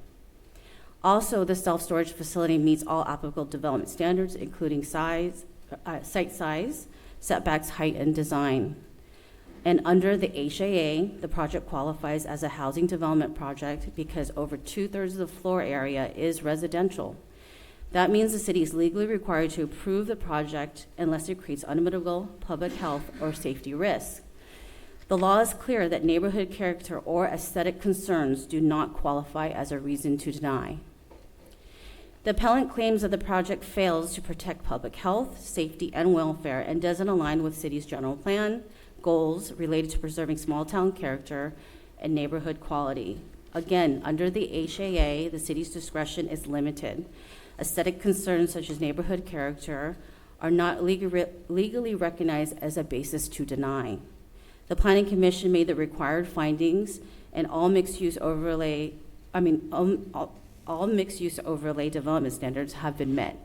Also, the self-storage facility meets all applicable development standards, including site size, setbacks, height, and design. And under the HAA, the project qualifies as a housing development project because over 2/3 of the floor area is residential. That means the city is legally required to approve the project unless it creates unmitigable public health or safety risks. The law is clear that neighborhood character or aesthetic concerns do not qualify as a reason to deny. The appellant claims that the project fails to protect public health, safety, and welfare and doesn't align with city's general plan goals related to preserving small-town character and neighborhood quality. Again, under the HAA, the city's discretion is limited. Aesthetic concerns such as neighborhood character are not legally recognized as a basis to deny. The Planning Commission made the required findings, and all mixed-use overlay development standards have been met.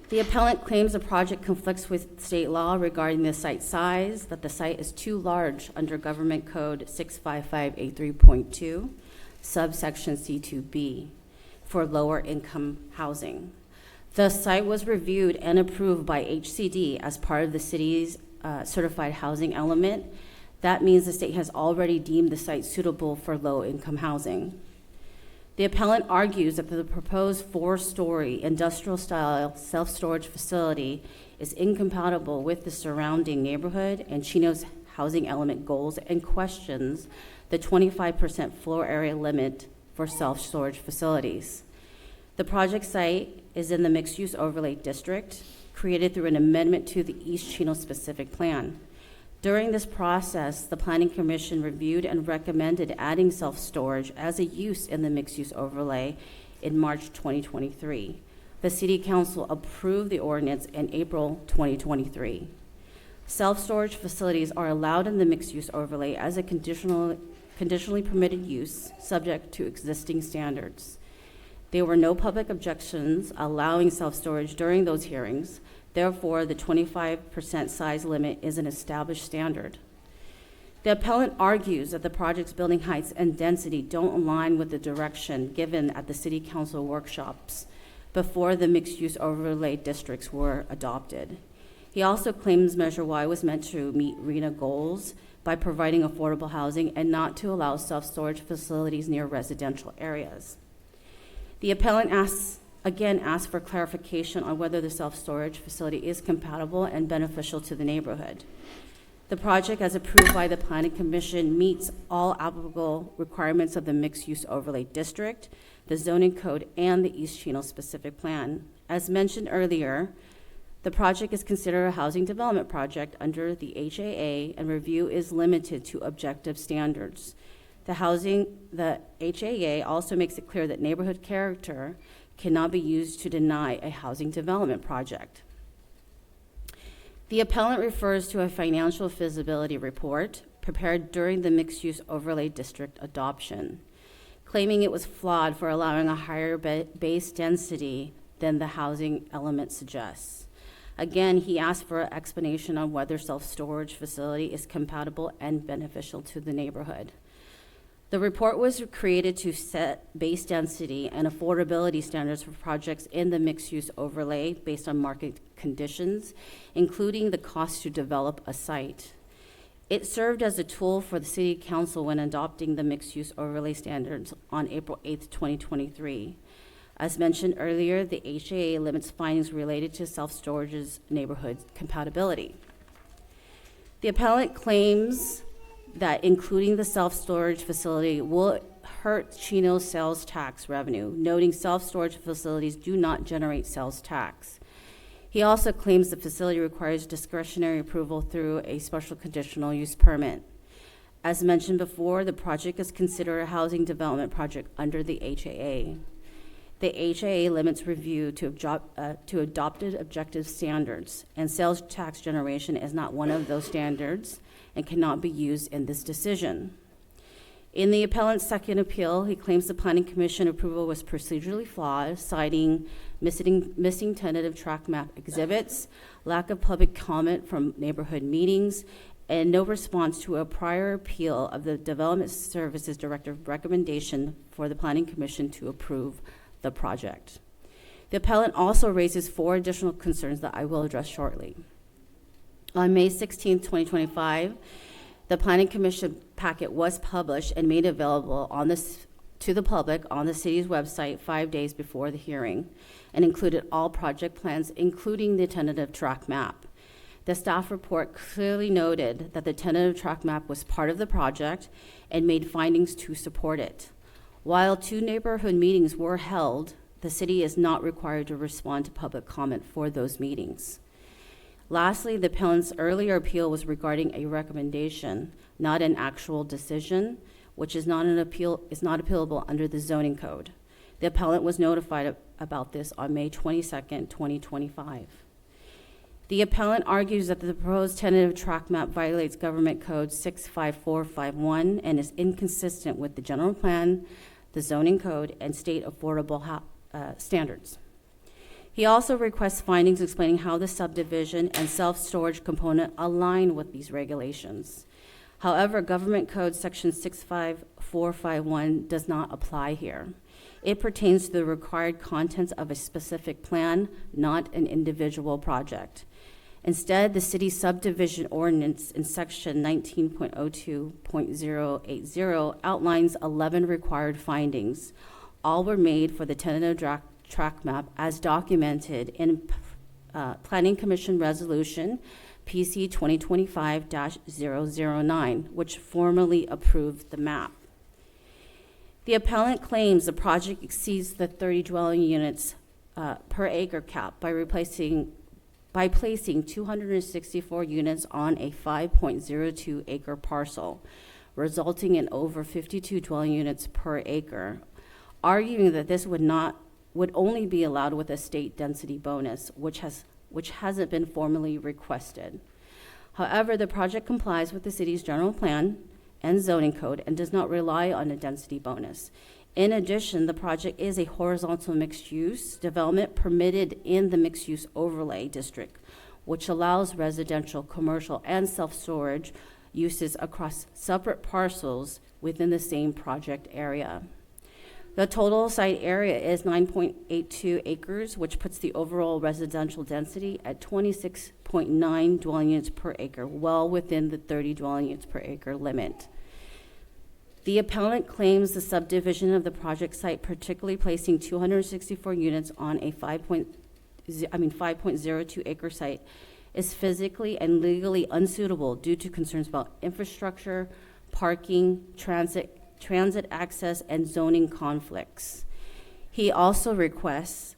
The appellant claims the project conflicts with state law regarding the site size, that the site is too large under Government Code 65583.2, subsection C2B, for lower income housing. The site was reviewed and approved by HCD as part of the city's certified housing element That means the state has already deemed the site suitable for low-income housing. The appellant argues that the proposed 4-story industrial-style self-storage facility is incompatible with the surrounding neighborhood and Chino's housing element goals, and questions the 25% floor area limit for self-storage facilities. The project site is in the mixed-use overlay district, created through an amendment to the East Chino specific plan. During this process, the Planning Commission reviewed and recommended adding self-storage as a use in the mixed-use overlay in March 2023. The City Council approved the ordinance in April 2023. Self-storage facilities are allowed in the mixed-use overlay as a conditionally permitted use, subject to existing standards. There were no public objections allowing self-storage during those hearings. Therefore, the 25% size limit is an established standard. The appellant argues that the project's building heights and density don't align with the direction given at the City Council workshops before the mixed-use overlay districts were adopted. He also claims Measure Y was meant to meet RENA goals by providing affordable housing and not to allow self-storage facilities near residential areas. The appellant again asks for clarification on whether the self-storage facility is compatible and beneficial to the neighborhood. The project, as approved by the Planning Commission, meets all applicable requirements of the mixed-use overlay district, the zoning code, and the East Chino specific plan. As mentioned earlier, the project is considered a housing development project under the HAA, and review is limited to objective standards. The HAA also makes it clear that neighborhood character cannot be used to deny a housing development project. The appellant refers to a financial feasibility report prepared during the mixed-use overlay district adoption, claiming it was flawed for allowing a higher base density than the housing element suggests. Again, he asked for an explanation on whether self-storage facility is compatible and beneficial to the neighborhood. The report was created to set base density and affordability standards for projects in the mixed-use overlay based on market conditions, including the cost to develop a site. It served as a tool for the City Council when adopting the mixed-use overlay standards on April 8, 2023. As mentioned earlier, the HAA limits findings related to self-storage's neighborhood compatibility. The appellant claims that including the self-storage facility will hurt Chino's sales tax revenue, noting self-storage facilities do not generate sales tax. He also claims the facility requires discretionary approval through a special conditional use permit. As mentioned before, the project is considered a housing development project under the HAA. The HAA limits review to adopted objective standards, and sales tax generation is not one of those standards and cannot be used in this decision. In the appellant's second appeal, he claims the Planning Commission approval was procedurally flawed, citing missing tentative track map exhibits, lack of public comment from neighborhood meetings, and no response to a prior appeal of the Development Services Director's recommendation for the Planning Commission to approve the project. The appellant also raises 4 additional concerns that I will address shortly. On May 16, 2025, the Planning Commission packet was published and made available to the public on the city's website 5 days before the hearing, and included all project plans, including the tentative track map. The staff report clearly noted that the tentative track map was part of the project and made findings to support it. While 2 neighborhood meetings were held, the city is not required to respond to public comment for those meetings. Lastly, the appellant's earlier appeal was regarding a recommendation, not an actual decision, which is not appealable under the zoning code. The appellant was notified about this on May 22nd, 2025. The appellant argues that the proposed tentative track map violates Government Code 65451 and is inconsistent with the general plan, the zoning code, and state affordable standards. He also requests findings explaining how the subdivision and self-storage component align with these regulations. However, Government Code Section 65451 does not apply here. It pertains to the required contents of a specific plan, not an individual project. Instead, the city subdivision ordinance in section 19.02.080 outlines 11 required findings. All were made for the tentative track map as documented in Planning Commission Resolution PC 2025-009, which formally approved the map. The appellant claims the project exceeds the 30 dwelling units per acre cap by placing 264 units on a 5.02 acre parcel, resulting in over 52 dwelling units per acre, arguing that this would only be allowed with a state density bonus, which hasn't been formally requested. However, the project complies with the city's general plan and zoning code and does not rely on a density bonus. In addition, the project is a horizontal mixed-use development permitted in the mixed-use overlay district, which allows residential, commercial, and self-storage uses across separate parcels within the same project area. The total site area is 9.82 acres, which puts the overall residential density at 26.9 dwelling units per acre, well within the 30 dwelling units per acre limit. The appellant claims the subdivision of the project site, particularly placing 264 units on a 5.02 acre site, is physically and legally unsuitable due to concerns about infrastructure, parking, transit access, and zoning conflicts. He also requests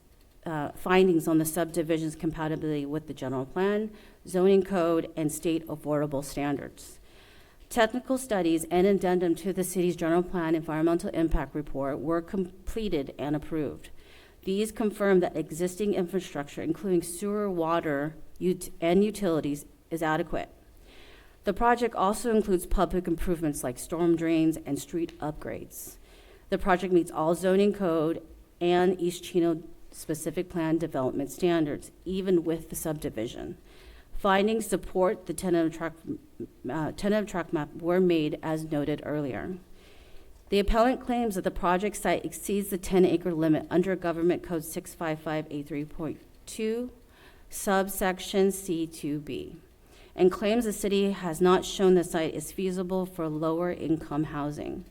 findings on the subdivision's compatibility with the general plan, zoning code, and state affordable standards. Technical studies and addendum to the city's general plan environmental impact report were completed and approved. These confirm that existing infrastructure, including sewer, water, and utilities, is adequate. The project also includes public improvements like storm drains and street upgrades. The project meets all zoning code and East Chino specific plan development standards, even with the subdivision. Findings support the tentative track map were made as noted earlier. The appellant claims that the project site exceeds the 10-acre limit under Government Code 655A3.2, subsection C2B, and claims the city has not shown the site is feasible for lower income housing.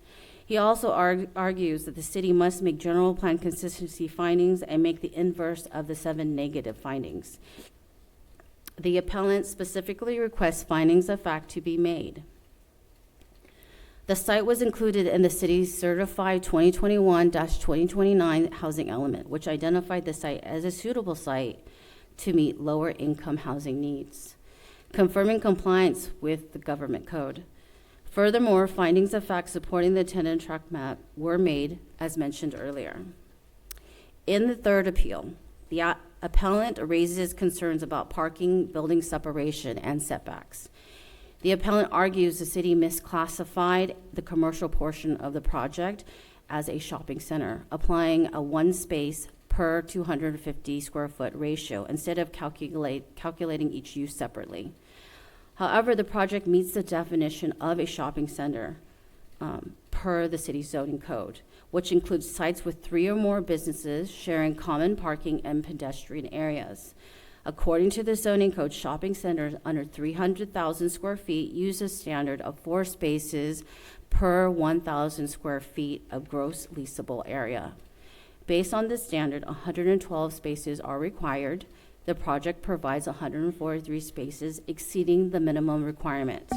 He also argues that the city must make general plan consistency findings and make the inverse of the 7 negative findings. The appellant specifically requests findings of fact to be made. The site was included in the city's certified 2021-2029 housing element, which identified the site as a suitable site to meet lower income housing needs, confirming compliance with the government code. Furthermore, findings of fact supporting the tentative track map were made, as mentioned earlier. In the third appeal, the appellant raises concerns about parking, building separation, and setbacks. The appellant argues the city misclassified the commercial portion of the project as a shopping center, applying a 1 space per 250 square foot ratio instead of calculating each use separately. However, the project meets the definition of a shopping center per the city's zoning code, which includes sites with 3 or more businesses sharing common parking and pedestrian areas. According to the zoning code, shopping centers under 300,000 square feet use a standard of 4 spaces per 1,000 square feet of gross leasable area. Based on this standard, 112 spaces are required. The project provides 143 spaces, exceeding the minimum requirement.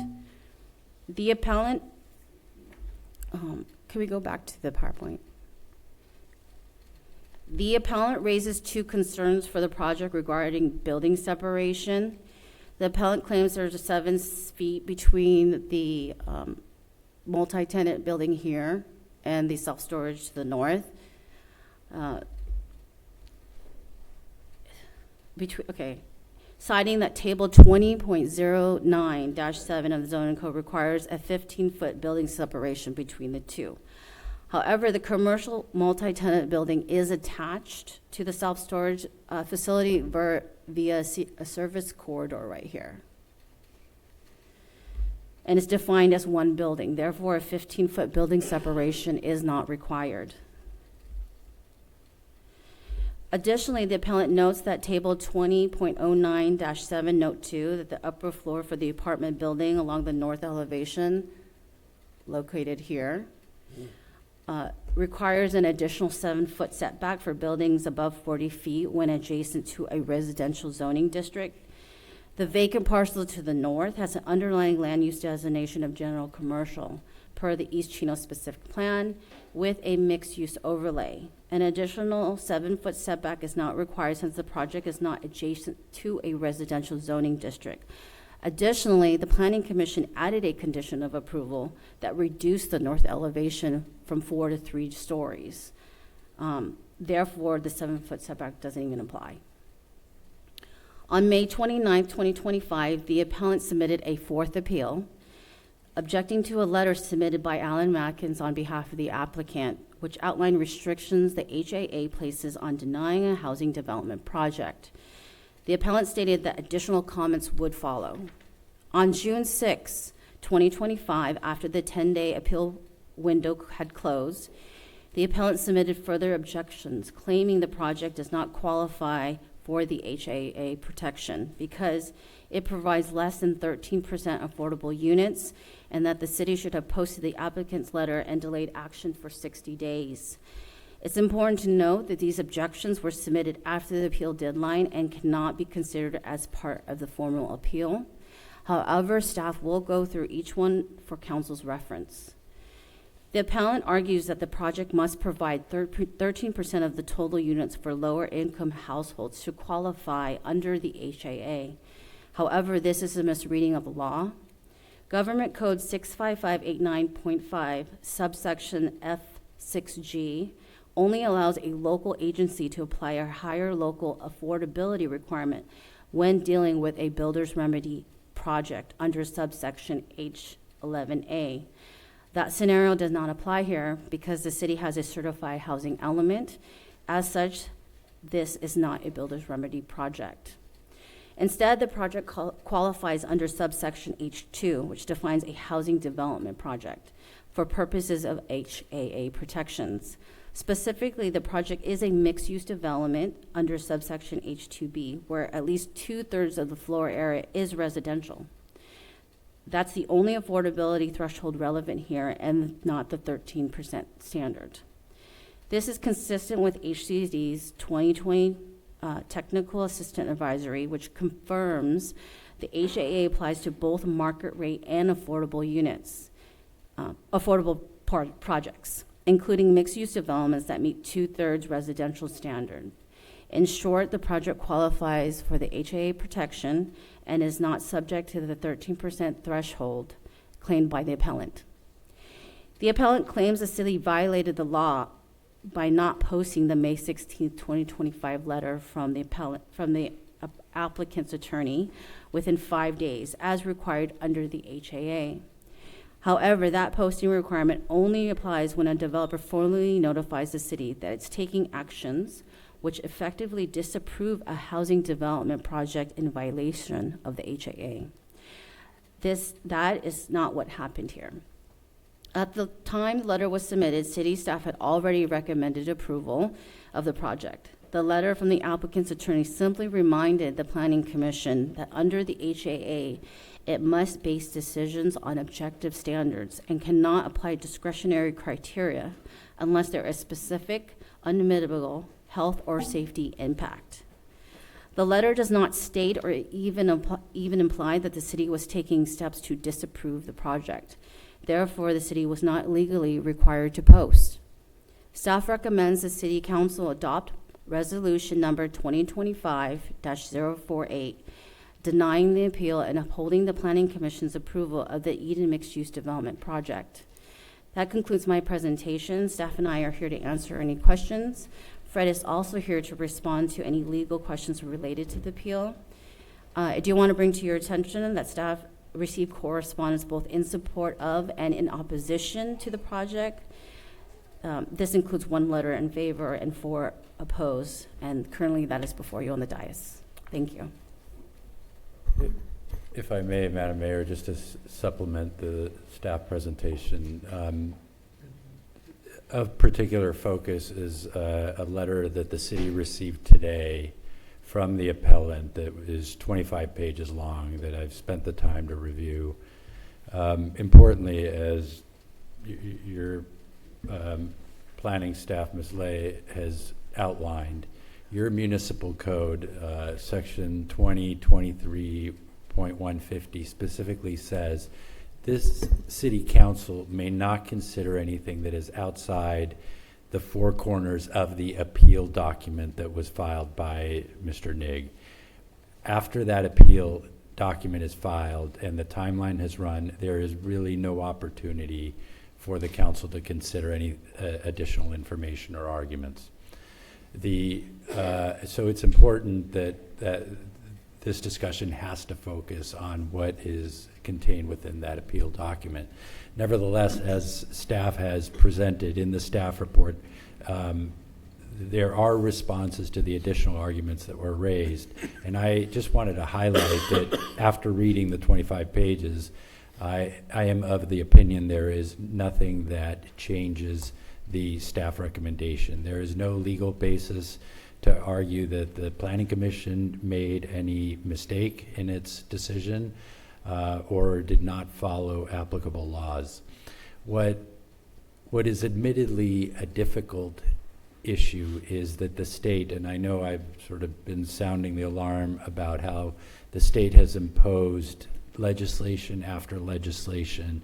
The appellant, can we go back to the PowerPoint? The appellant raises 2 concerns for the project regarding building separation. The appellant claims there's 7 feet between the multi-tenant building here and the self-storage to the north. Citing that table 20.09-7 of the zoning code requires a 15-foot building separation between the 2. However, the commercial multi-tenant building is attached to the self-storage facility via a service corridor right here. And it's defined as 1 building. Therefore, a 15-foot building separation is not required. Additionally, the appellant notes that Table 20.09-7, Note 2, that the upper floor for the apartment building along the north elevation, located here, requires an additional 7-foot setback for buildings above 40 feet when adjacent to a residential zoning district. The vacant parcel to the north has an underlying land use designation of general commercial per the East Chino specific plan with a mixed-use overlay. An additional 7-foot setback is not required since the project is not adjacent to a residential zoning district. Additionally, the Planning Commission added a condition of approval that reduced the north elevation from 4 to 3 stories. Therefore, the 7-foot setback doesn't even apply. On May 29, 2025, the appellant submitted a fourth appeal, objecting to a letter submitted by Alan Matkins on behalf of the applicant, which outlined restrictions the HAA places on denying a housing development project. The appellant stated that additional comments would follow. On June 6, 2025, after the 10-day appeal window had closed, the appellant submitted further objections, claiming the project does not qualify for the HAA protection because it provides less than 13% affordable units, and that the city should have posted the applicant's letter and delayed action for 60 days. It's important to note that these objections were submitted after the appeal deadline and cannot be considered as part of the formal appeal. However, staff will go through each one for council's reference. The appellant argues that the project must provide 13% of the total units for lower income households to qualify under the HAA. However, this is a misreading of the law. Government Code 65589.5, subsection F6G, only allows a local agency to apply a higher local affordability requirement when dealing with a builder's remedy project under subsection H11A. That scenario does not apply here because the city has a certified housing element. As such, this is not a builder's remedy project. Instead, the project qualifies under subsection H2, which defines a housing development project for purposes of HAA protections. Specifically, the project is a mixed-use development under subsection H2B, where at least 2/3 of the floor area is residential. That's the only affordability threshold relevant here and not the 13% standard. This is consistent with HCD's 2020 Technical Assistant Advisory, which confirms the HAA applies to both market rate and affordable units, projects, including mixed-use developments that meet 2/3 residential standard. In short, the project qualifies for the HAA protection and is not subject to the 13% threshold claimed by the appellant. The appellant claims the city violated the law by not posting the May 16, 2025 letter from the applicant's attorney within 5 days, as required under the HAA. However, that posting requirement only applies when a developer formally notifies the city that it's taking actions which effectively disapprove a housing development project in violation of the HAA. That is not what happened here. At the time the letter was submitted, city staff had already recommended approval of the project. The letter from the applicant's attorney simply reminded the Planning Commission that under the HAA, it must base decisions on objective standards and cannot apply discretionary criteria unless there is specific, unmitigatable health or safety impact. The letter does not state or even imply that the city was taking steps to disapprove the project. Therefore, the city was not legally required to post. Staff recommends the City Council adopt Resolution Number 2025-048, denying the appeal and upholding the Planning Commission's approval of the Eden Mixed-Use Development Project. That concludes my presentation. Staff and I are here to answer any questions. Fred is also here to respond to any legal questions related to the appeal. I do want to bring to your attention that staff received correspondence both in support of and in opposition to the project. This includes 1 letter in favor and 4 opposed, and currently that is before you on the dais. Thank you. If I may, Madam Mayor, just to supplement the staff presentation, of particular focus is a letter that the city received today from the appellant that is 25 pages long that I've spent the time to review. Importantly, as your planning staff, Ms. Lay, has outlined, your municipal code, section 2023.150, specifically says this city council may not consider anything that is outside the four corners of the appeal document that was filed by Mr. Nigg. After that appeal document is filed and the timeline has run, there is really no opportunity for the council to consider any additional information or arguments. So it's important that this discussion has to focus on what is contained within that appeal document. Nevertheless, as staff has presented in the staff report, there are responses to the additional arguments that were raised. And I just wanted to highlight that after reading the 25 pages, I am of the opinion there is nothing that changes the staff recommendation. There is no legal basis to argue that the Planning Commission made any mistake in its decision or did not follow applicable laws. What is admittedly a difficult issue is that the state, and I know I've sort of been sounding the alarm about how the state has imposed legislation after legislation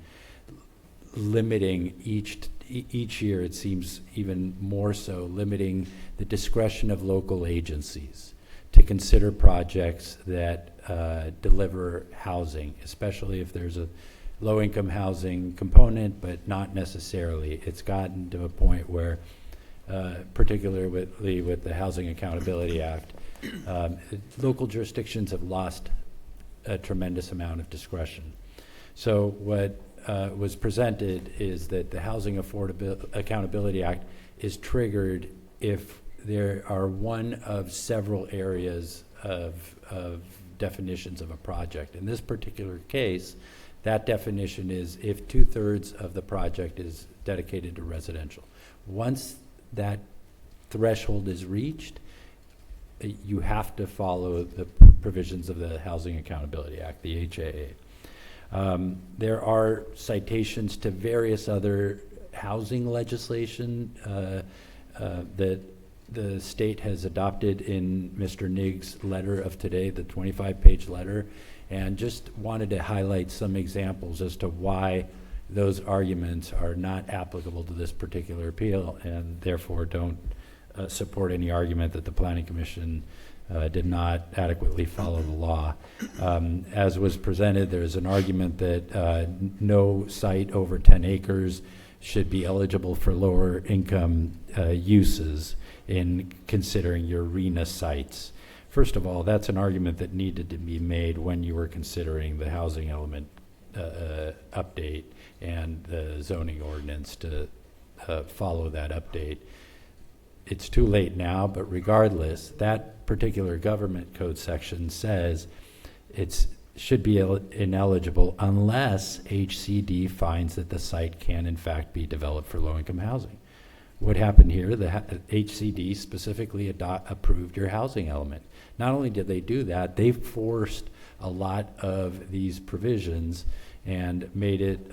limiting each year, it seems even more so, limiting the discretion of local agencies to consider projects that deliver housing, especially if there's a low-income housing component, but not necessarily. It's gotten to a point where, particularly with the Housing Accountability Act, local jurisdictions have lost a tremendous amount of discretion. So what was presented is that the Housing Accountability Act is triggered if there are one of several areas of definitions of a project. In this particular case, that definition is if 2/3 of the project is dedicated to residential. Once that threshold is reached, you have to follow the provisions of the Housing Accountability Act, the HAA. There are citations to various other housing legislation that the state has adopted in Mr. Nigg's letter of today, the 25-page letter, and just wanted to highlight some examples as to why those arguments are not applicable to this particular appeal and therefore don't support any argument that the Planning Commission did not adequately follow the law. As was presented, there's an argument that no site over 10 acres should be eligible for lower income uses in considering your RENA sites. First of all, that's an argument that needed to be made when you were considering the housing element update and the zoning ordinance to follow that update. It's too late now, but regardless, that particular government code section says it should be ineligible unless HCD finds that the site can in fact be developed for low-income housing. What happened here, the HCD specifically approved your housing element. Not only did they do that, they forced a lot of these provisions and made it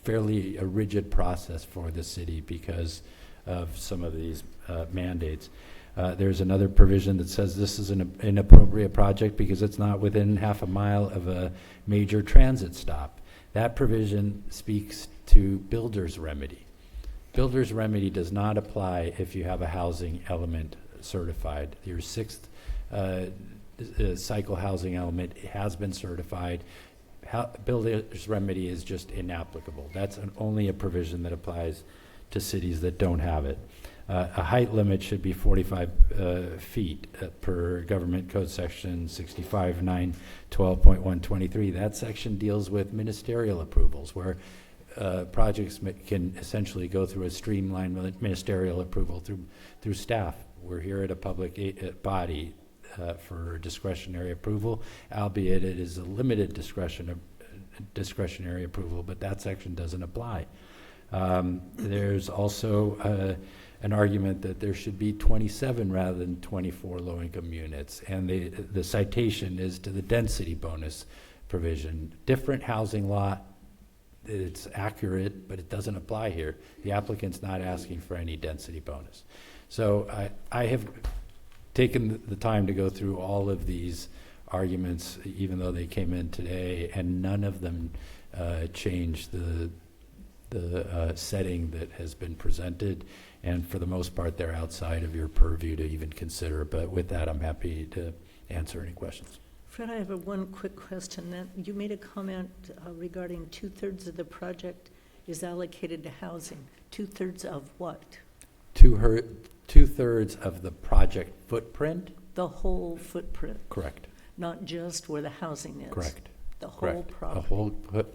fairly a rigid process for the city because of some of these mandates. There's another provision that says this is an inappropriate project because it's not within half a mile of a major transit stop. That provision speaks to builder's remedy. Builder's remedy does not apply if you have a housing element certified. Your sixth cycle housing element has been certified. Builder's remedy is just inapplicable. That's only a provision that applies to cities that don't have it. A height limit should be 45 feet per government code section 65.912.123. That section deals with ministerial approvals where projects can essentially go through a streamlined ministerial approval through staff. We're here at a public body for discretionary approval, albeit it is a limited discretionary approval, but that section doesn't apply. There's also an argument that there should be 27 rather than 24 low-income units, and the citation is to the density bonus provision. Different housing law, it's accurate, but it doesn't apply here. The applicant's not asking for any density bonus. So I have taken the time to go through all of these arguments, even though they came in today, and none of them change the setting that has been presented, and for the most part, they're outside of your purview to even consider. But with that, I'm happy to answer any questions. Fred, I have one quick question. That you made a comment regarding 2/3 of the project is allocated to housing. 2/3 of what? 2/3 of the project footprint? The whole footprint? Correct. Not just where the housing is? Correct. The whole Correct. property? The whole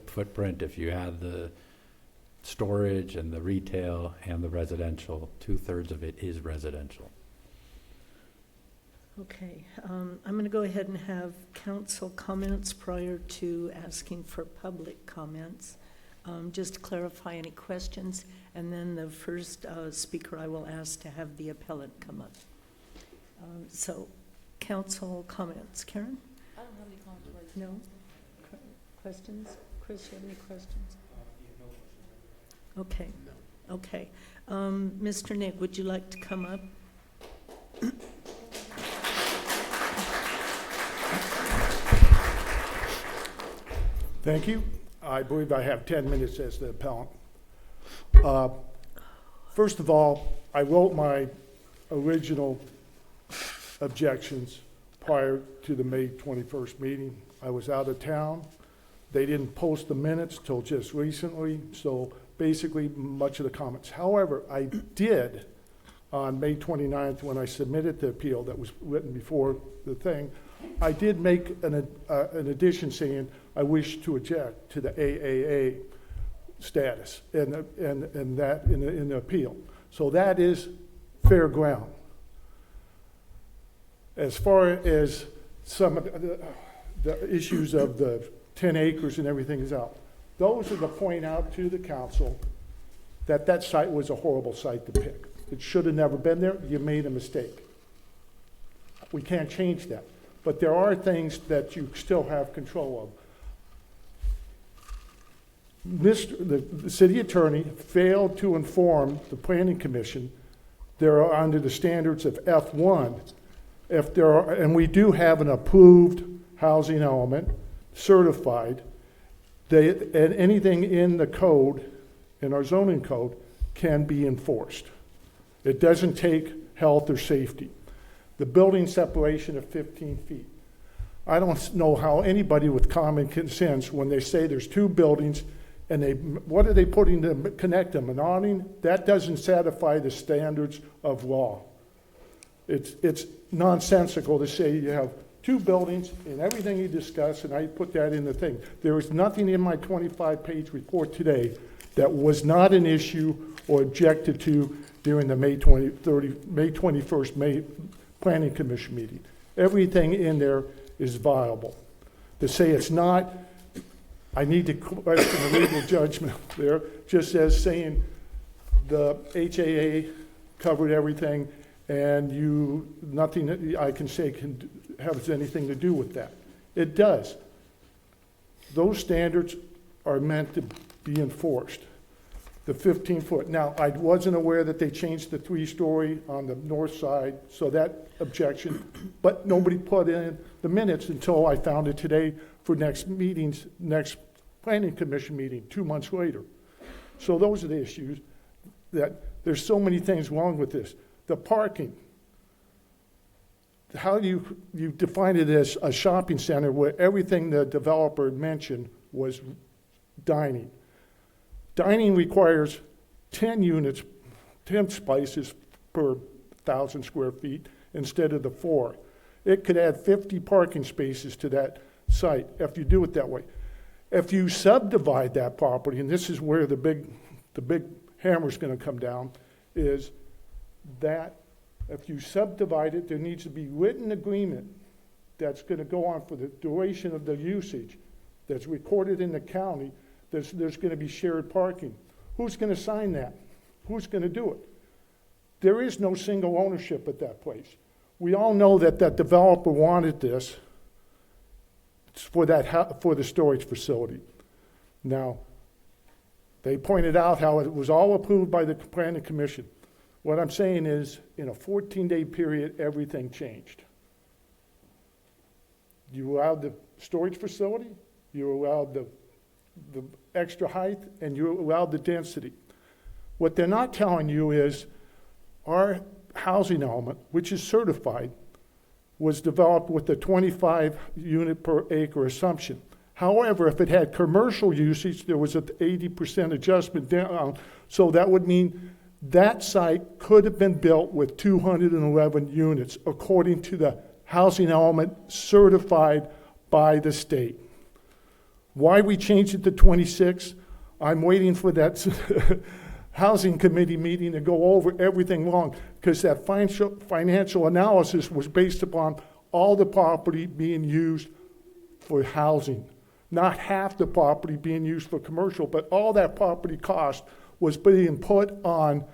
footprint, if you add the storage and the retail and the residential, 2/3 of it is residential. Okay, I'm going to go ahead and have council comments prior to asking for public comments. Just to clarify any questions, and then the first speaker I will ask to have the appellant come up. So, council comments. Karen? I don't have any comments right now. No? Questions? Chris, you have any questions? Okay, okay. Mr. Nick, would you like to come up? Thank you. I believe I have 10 minutes as the appellant. First of all, I wrote my original objections prior to the May 21st meeting. I was out of town. They didn't post the minutes till just recently, so basically much of the comments. However, I did on May 29th, when I submitted the appeal that was written before the thing, I did make an addition saying I wish to object to the AAA status and that in the appeal. So that is fair ground. As far as some of the issues of the 10 acres and everything is out, those are to point out to the council that that site was a horrible site to pick. It should have never been there. You made a mistake. We can't change that. But there are things that you still have control of. The city attorney failed to inform the planning commission they're under the standards of F1. If there are, and we do have an approved housing element, certified, and anything in the code, in our zoning code, can be enforced. It doesn't take health or safety. The building separation of 15 feet. I don't know how anybody with common sense, when they say there's two buildings, and what are they putting to connect them? An awning? That doesn't satisfy the standards of law. It's nonsensical to say you have two buildings and everything you discuss, and I put that in the thing. There is nothing in my 25-page report today that was not an issue or objected to during the May 21st Planning Commission meeting. Everything in there is viable. To say it's not, I need to question the legal judgment there, just as saying the HAA covered everything and nothing that I can say has anything to do with that. It does. Those standards are meant to be enforced. The 15-foot. Now, I wasn't aware that they changed the 3-story on the north side, so that objection, but nobody put in the minutes until I found it today for next planning commission meeting 2 months later. So those are the issues that there's so many things wrong with this. The parking. How do you define it as a shopping center where everything the developer had mentioned was dining? Dining requires 10 units, 10 spaces per 1,000 square feet instead of the 4. It could add 50 parking spaces to that site if you do it that way. If you subdivide that property, and this is where the big hammer is going to come down, is that if you subdivide it, there needs to be written agreement that's going to go on for the duration of the usage that's recorded in the county. There's going to be shared parking. Who's going to sign that? Who's going to do it? There is no single ownership at that place. We all know that that developer wanted this for the storage facility. Now, they pointed out how it was all approved by the planning commission. What I'm saying is, in a 14-day period, everything changed. You allowed the storage facility, you allowed the extra height, and you allowed the density. What they're not telling you is our housing element, which is certified, was developed with the 25 unit per acre assumption. However, if it had commercial usage, there was an 80% adjustment down, so that would mean that site could have been built with 211 units, according to the housing element certified by the state. Why we changed it to 26, I'm waiting for that housing committee meeting to go over everything wrong, because that financial analysis was based upon all the property being used for housing. Not half the property being used for commercial, but all that property cost was being put on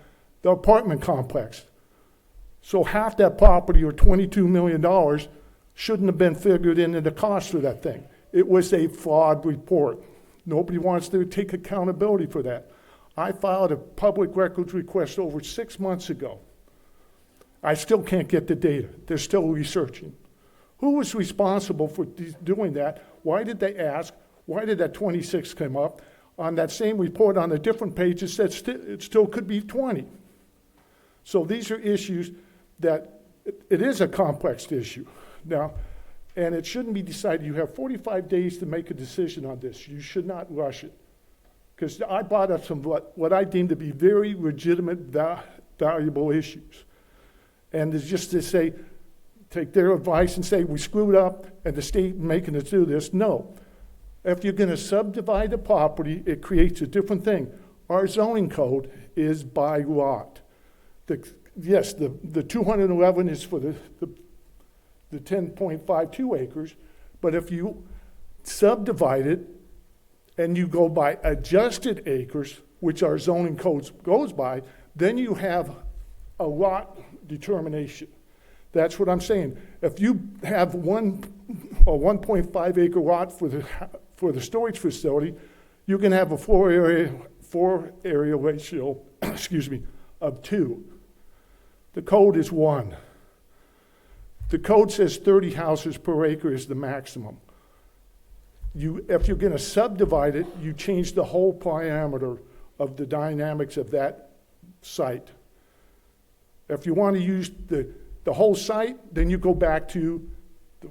the apartment complex. So half that property, or $22 million, shouldn't have been figured into the cost of that thing. It was a flawed report. Nobody wants to take accountability for that. I filed a public records request over 6 months ago. I still can't get the data. They're still researching. Who was responsible for doing that? Why did they ask? Why did that 26 come up? On that same report, on a different page, it said it still could be 20. So these are issues that, it is a complex issue. Now, and it shouldn't be decided. You have 45 days to make a decision on this. You should not rush it. Because I brought up some what I deem to be very legitimate, valuable issues. And it's just to say, take their advice and say, we screwed up and the state making us do this. No. If you're going to subdivide the property, it creates a different thing. Our zoning code is by lot. Yes, the 211 is for the 10.52 acres, but if you subdivide it and you go by adjusted acres, which our zoning code goes by, then you have a lot determination. That's what I'm saying. If you have a 1.5 acre lot for the storage facility, you can have a floor area ratio, excuse me, of 2. The code is 1. The code says 30 houses per acre is the maximum. If you're going to subdivide it, you change the whole parameter of the dynamics of that site. If you want to use the whole site, then you go back to the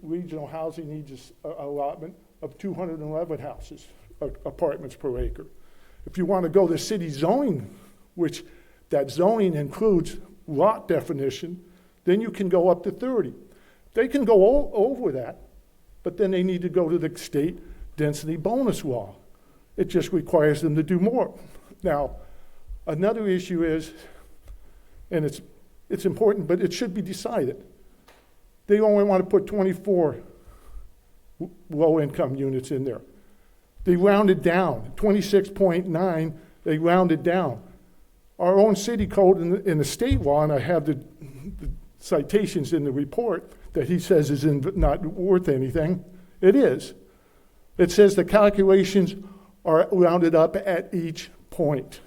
regional housing needs allotment of 211 houses, apartments per acre. If you want to go the city zoning, which that zoning includes lot definition, then you can go up to 30. They can go over that, but then they need to go to the state density bonus law. It just requires them to do more. Now, another issue is, and it's important, but it should be decided. They only want to put 24 low-income units in there. They rounded down, 26.9, they rounded down. Our own city code in the state law, and I have the citations in the report that he says is not worth anything, it is. It says the calculations are rounded up at each point.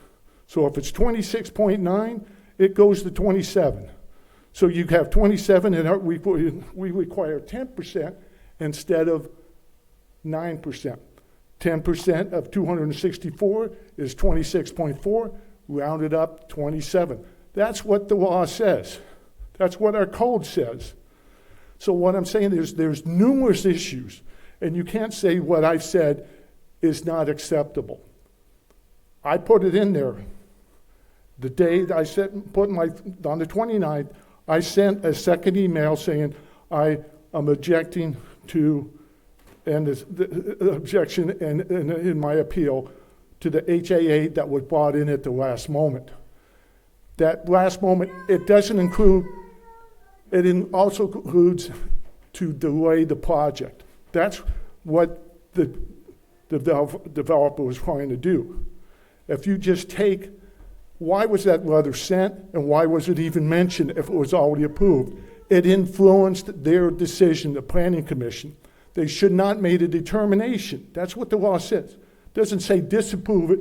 So if it's 26.9, it goes to 27. So you have 27, and we require 10% instead of 9%. 10% of 264 is 26.4, rounded up 27. That's what the law says. That's what our code says. So what I'm saying is there's numerous issues, and you can't say what I've said is not acceptable. I put it in there. The day I on the 29th, I sent a second email saying I am objecting to, and the objection in my appeal to the HA8 that was brought in at the last moment. That last moment, it doesn't include, it also includes to delay the project. That's what the developer was trying to do. If you just take, why was that letter sent and why was it even mentioned if it was already approved? It influenced their decision, the Planning Commission. They should not made a determination. That's what the law says. It doesn't say disapprove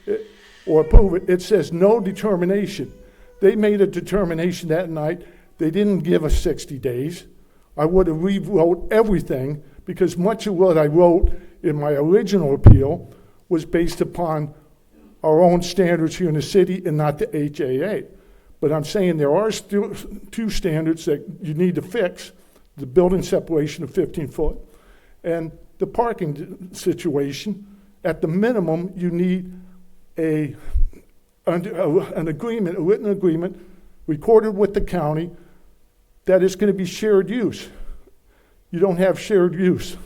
it or approve it. It says no determination. They made a determination that night. They didn't give us 60 days. I would have rewrote everything because much of what I wrote in my original appeal was based upon our own standards here in the city and not the HAA. But I'm saying there are still two standards that you need to fix: the building separation of 15 foot and the parking situation. At the minimum, you need an agreement, a written agreement, recorded with the county that it's going to be shared use. You don't have shared use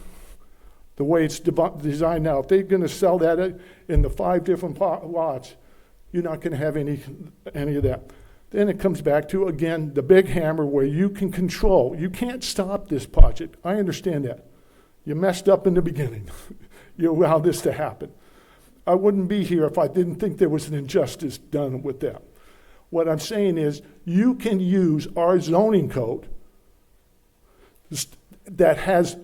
the way it's designed now. If they're going to sell that in the 5 different lots, you're not going to have any of that. Then it comes back to, again, the big hammer where you can control. You can't stop this project. I understand that. You messed up in the beginning. You allowed this to happen. I wouldn't be here if I didn't think there was an injustice done with that. What I'm saying is you can use our zoning code that has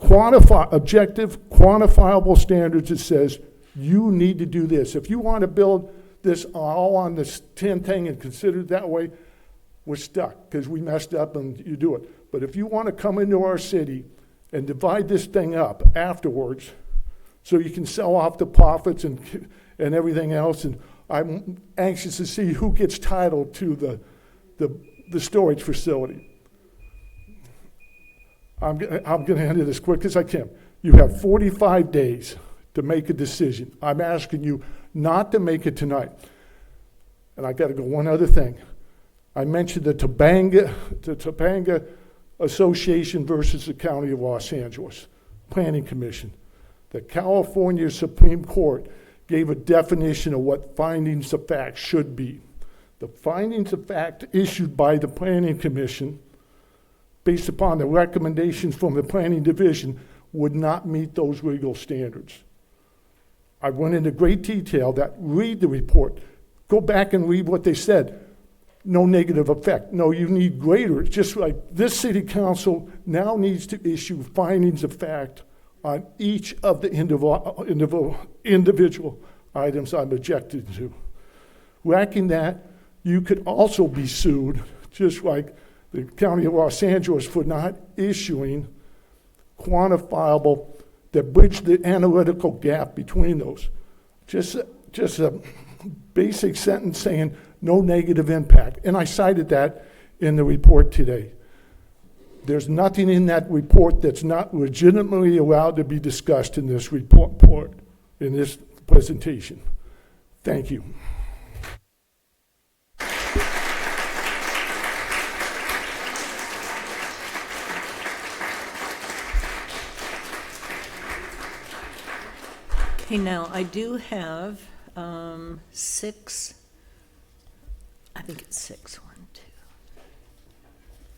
objective, quantifiable standards that says you need to do this. If you want to build this all on this 10 thing and consider it that way, we're stuck because we messed up and you do it. But if you want to come into our city and divide this thing up afterwards so you can sell off the profits and everything else, and I'm anxious to see who gets title to the storage facility. I'm going to end it as quick as I can. You have 45 days to make a decision. I'm asking you not to make it tonight. And I got to go one other thing. I mentioned the Topanga Association versus the County of Los Angeles Planning Commission. The California Supreme Court gave a definition of what findings of fact should be. The findings of fact issued by the Planning Commission, based upon the recommendations from the Planning Division, would not meet those legal standards. I went into great detail that read the report. Go back and read what they said. No negative effect. No, you need greater. It's just like this city council now needs to issue findings of fact on each of the individual items I'm objecting to. Lacking that, you could also be sued, just like the County of Los Angeles, for not issuing quantifiable that bridge the analytical gap between those. Just a basic sentence saying no negative impact. And I cited that in the report today. There's nothing in that report that's not legitimately allowed to be discussed in this report, in this presentation. Thank you. Okay, now I do have 6, I think it's 6, 1, 2.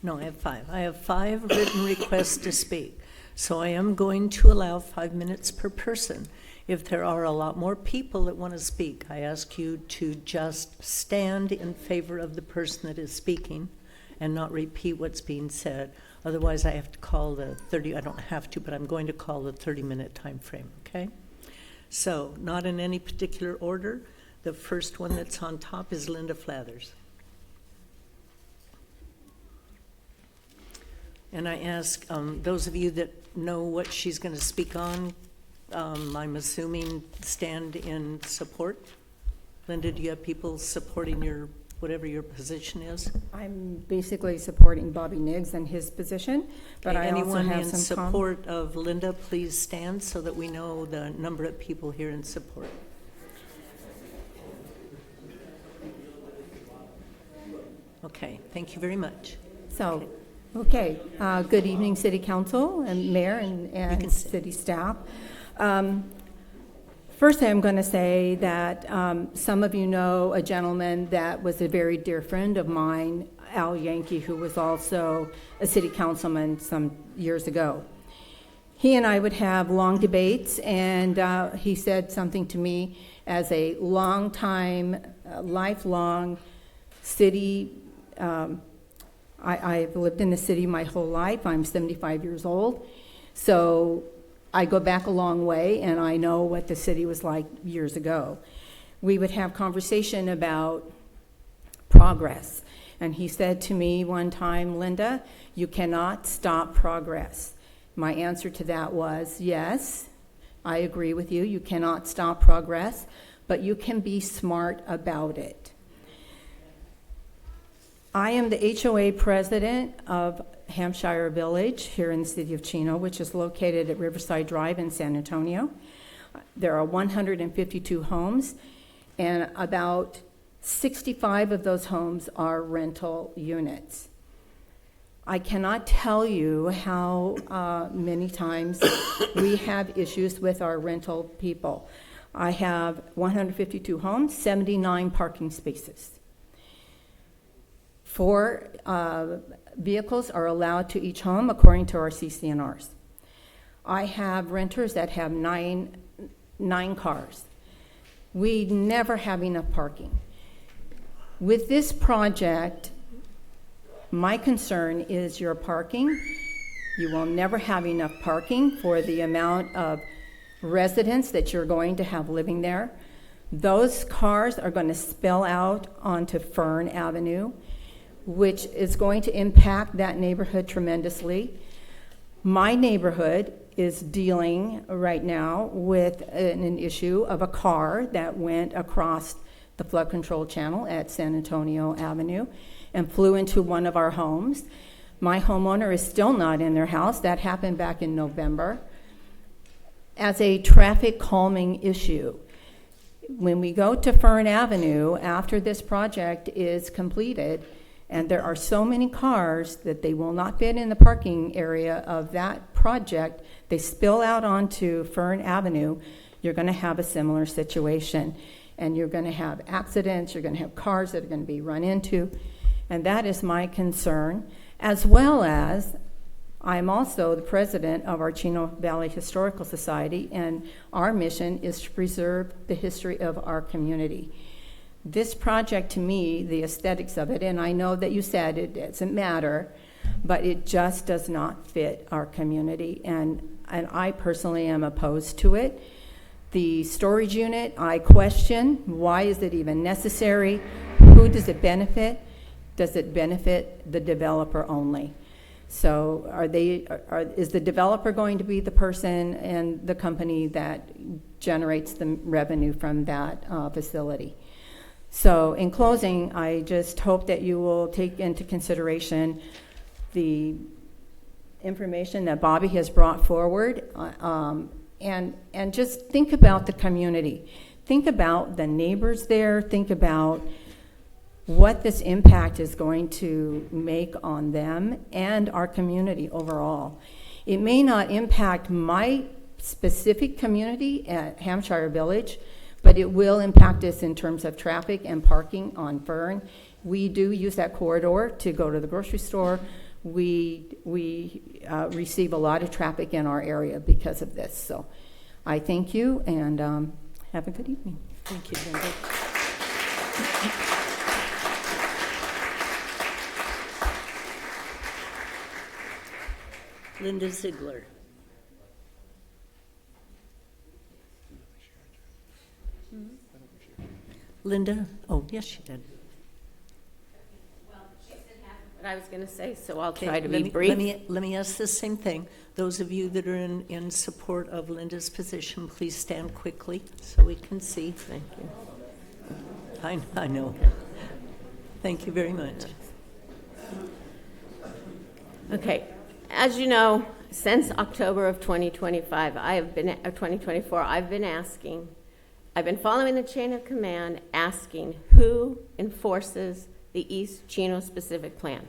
No, I have 5. I have 5 written requests to speak. So I am going to allow 5 minutes per person. If there are a lot more people that want to speak, I ask you to just stand in favor of the person that is speaking and not repeat what's being said. Otherwise, I have to call the 30, I don't have to, but I'm going to call the 30-minute time frame, okay? So, not in any particular order. The first one that's on top is Linda Flathers. And I ask those of you that know what she's going to speak on, I'm assuming stand in support. Linda, do you have people supporting your, whatever your position is? I'm basically supporting Bobby Niggs and his position, but Okay, I also anyone have in some support of Linda, please stand so that we know the number of people here in support. Okay, thank you very much. So, okay, good evening, City Council and Mayor and City staff. First, I'm going to say that some of you know a gentleman that was a very dear friend of mine, Al Yankee, who was also a city councilman some years ago. He and I would have long debates, and he said something to me As a lifelong city, I've lived in the city my whole life. I'm 75 years old. So I go back a long way, and I know what the city was like years ago. We would have conversation about progress. And he said to me one time, Linda, you cannot stop progress. My answer to that was, yes, I agree with you. You cannot stop progress, but you can be smart about it. I am the HOA president of Hampshire Village here in the city of Chino, which is located at Riverside Drive in San Antonio. There are 152 homes, and about 65 of those homes are rental units. I cannot tell you how many times we have issues with our rental people. I have 152 homes, 79 parking spaces. 4 vehicles are allowed to each home according to our CCNRs. I have renters that have nine cars. We never have enough parking. With this project, my concern is your parking. You will never have enough parking for the amount of residents that you're going to have living there. Those cars are going to spill out onto Fern Avenue, which is going to impact that neighborhood tremendously. My neighborhood is dealing right now with an issue of a car that went across the flood control channel at San Antonio Avenue and flew into one of our homes. My homeowner is still not in their house. That happened back in November. As a traffic calming issue, when we go to Fern Avenue after this project is completed, and there are so many cars that they will not fit in the parking area of that project, they spill out onto Fern Avenue, you're going to have a similar situation. And you're going to have accidents, you're going to have cars that are going to be run into. And that is my concern, as well as I'm also the president of our Chino Valley Historical Society, and our mission is to preserve the history of our community. This project, to me, the aesthetics of it, and I know that you said it doesn't matter, but it just does not fit our community, and I personally am opposed to it. The storage unit, I question, why is it even necessary? Who does it benefit? Does it benefit the developer only? So is the developer going to be the person and the company that generates the revenue from that facility? So in closing, I just hope that you will take into consideration the information that Bobby has brought forward, and just think about the community. Think about the neighbors there. Think about what this impact is going to make on them and our community overall. It may not impact my specific community at Hampshire Village, but it will impact us in terms of traffic and parking on Fern. We do use that corridor to go to the grocery store. We receive a lot of traffic in our area because of this. So I thank you, and have a good evening. Thank you, Linda. Linda Ziegler. Linda? Oh, yes, she did. What I was going to say, so I'll Okay, try to be brief. Let me ask the same thing. Those of you that are in support of Linda's position, please stand quickly so we can see. Thank you. I know. Thank you very much. Okay. As you know, since October of 2025, 2024, I've been following the chain of command asking who enforces the East Chino specific plan.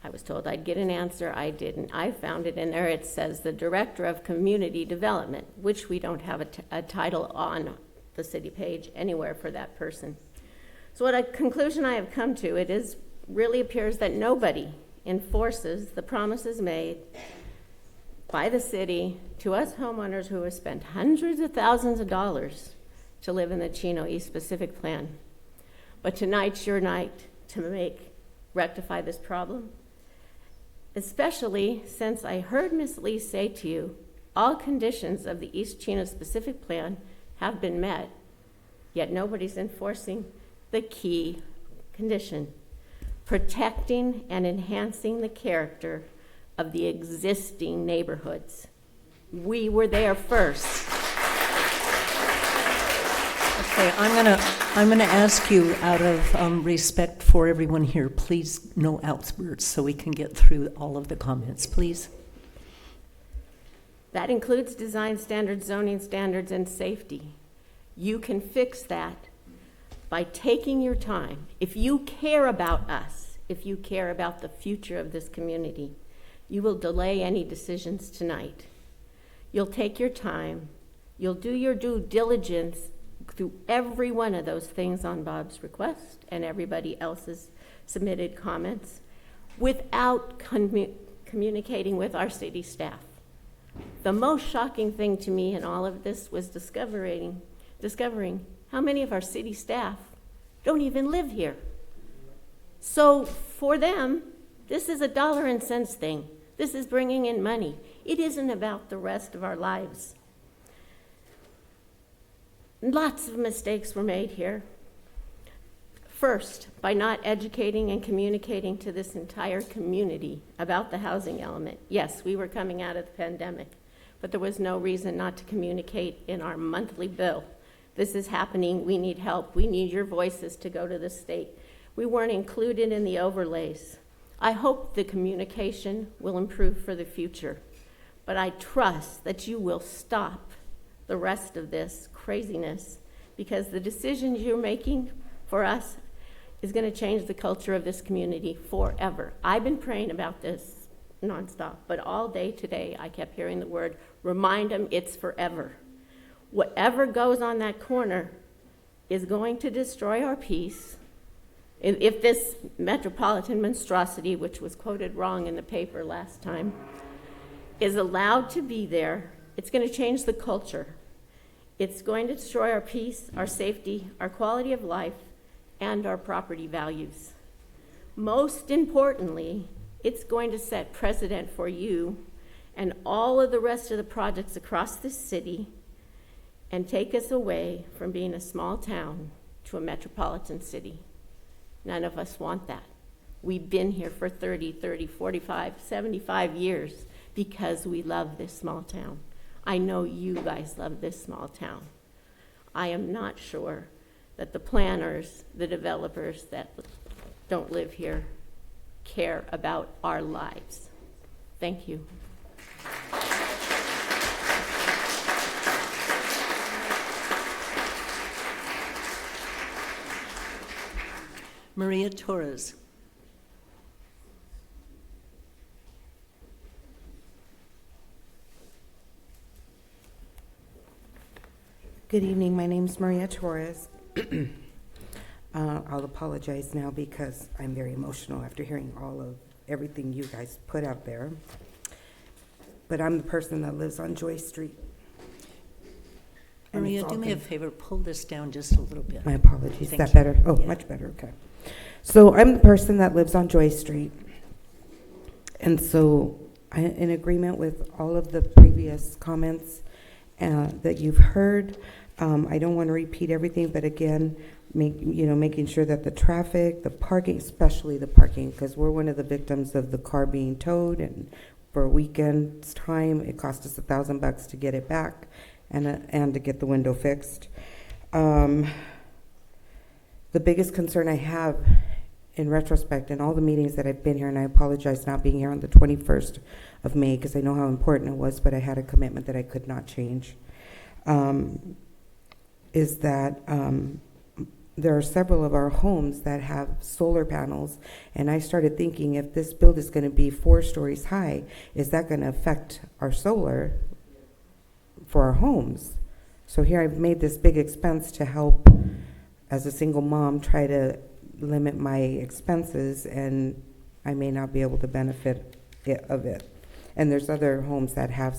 I was told I'd get an answer. I didn't. I found it in there. It says the Director of Community Development, which we don't have a title on the city page anywhere for that person. So what a conclusion I have come to, really appears that nobody enforces the promises made by the city to us homeowners who have spent hundreds of thousands of dollars to live in the Chino East Pacific Plan. But tonight's your night to rectify this problem, especially since I heard Ms. Lee say to you, all conditions of the East Chino Pacific Plan have been met, yet nobody's enforcing the key condition, protecting and enhancing the character of the existing neighborhoods. We were there first. Okay, I'm gonna ask you, out of respect for everyone here, please no outbursts so we can get through all of the comments, please. That includes design standards, zoning standards, and safety. You can fix that by taking your time. If you care about us, if you care about the future of this community, you will delay any decisions tonight. You'll take your time. You'll do your due diligence through every one of those things on Bob's request and everybody else's submitted comments without communicating with our city staff. The most shocking thing to me in all of this was discovering how many of our city staff don't even live here. So for them, this is a dollar and cents thing. This is bringing in money. It isn't about the rest of our lives. Lots of mistakes were made here. First, by not educating and communicating to this entire community about the housing element. Yes, we were coming out of the pandemic, but there was no reason not to communicate in our monthly bill. This is happening, we need help, we need your voices to go to the state. We weren't included in the overlays. I hope the communication will improve for the future, but I trust that you will stop the rest of this craziness, because the decisions you're making for us is going to change the culture of this community forever. I've been praying about this nonstop, but all day today I kept hearing the word, remind them it's forever. Whatever goes on that corner is going to destroy our peace. If this metropolitan monstrosity, which was quoted wrong in the paper last time, is allowed to be there, it's going to change the culture. It's going to destroy our peace, our safety, our quality of life, and our property values. Most importantly, it's going to set precedent for you and all of the rest of the projects across the city and take us away from being a small town to a metropolitan city. None of us want that. We've been here for 30, 45, 75 years because we love this small town. I know you guys love this small town. I am not sure that the planners, the developers that don't live here care about our lives. Thank you. Maria Torres. Good evening. My name's Maria Torres. I'll apologize now because I'm very emotional after hearing all of everything you guys put out there. But I'm the person that lives on Joy Street. Maria, do me a favor, pull this down just a little bit. My apologies. Is that better? Oh, yeah. Much better. Okay. So I'm the person that lives on Joy Street. And so in agreement with all of the previous comments that you've heard, I don't want to repeat everything, but again, making sure that the traffic, the parking, especially the parking, because we're one of the victims of the car being towed, and for a weekend's time, it cost us $1,000 to get it back and to get the window fixed. The biggest concern I have, in retrospect, in all the meetings that I've been here, and I apologize not being here on the 21st of May because I know how important it was, but I had a commitment that I could not change, is that there are several of our homes that have solar panels, and I started thinking, if this build is going to be 4 stories high, is that going to affect our solar for our homes? So here I've made this big expense to help, as a single mom, try to limit my expenses, and I may not be able to benefit of it. And there's other homes that have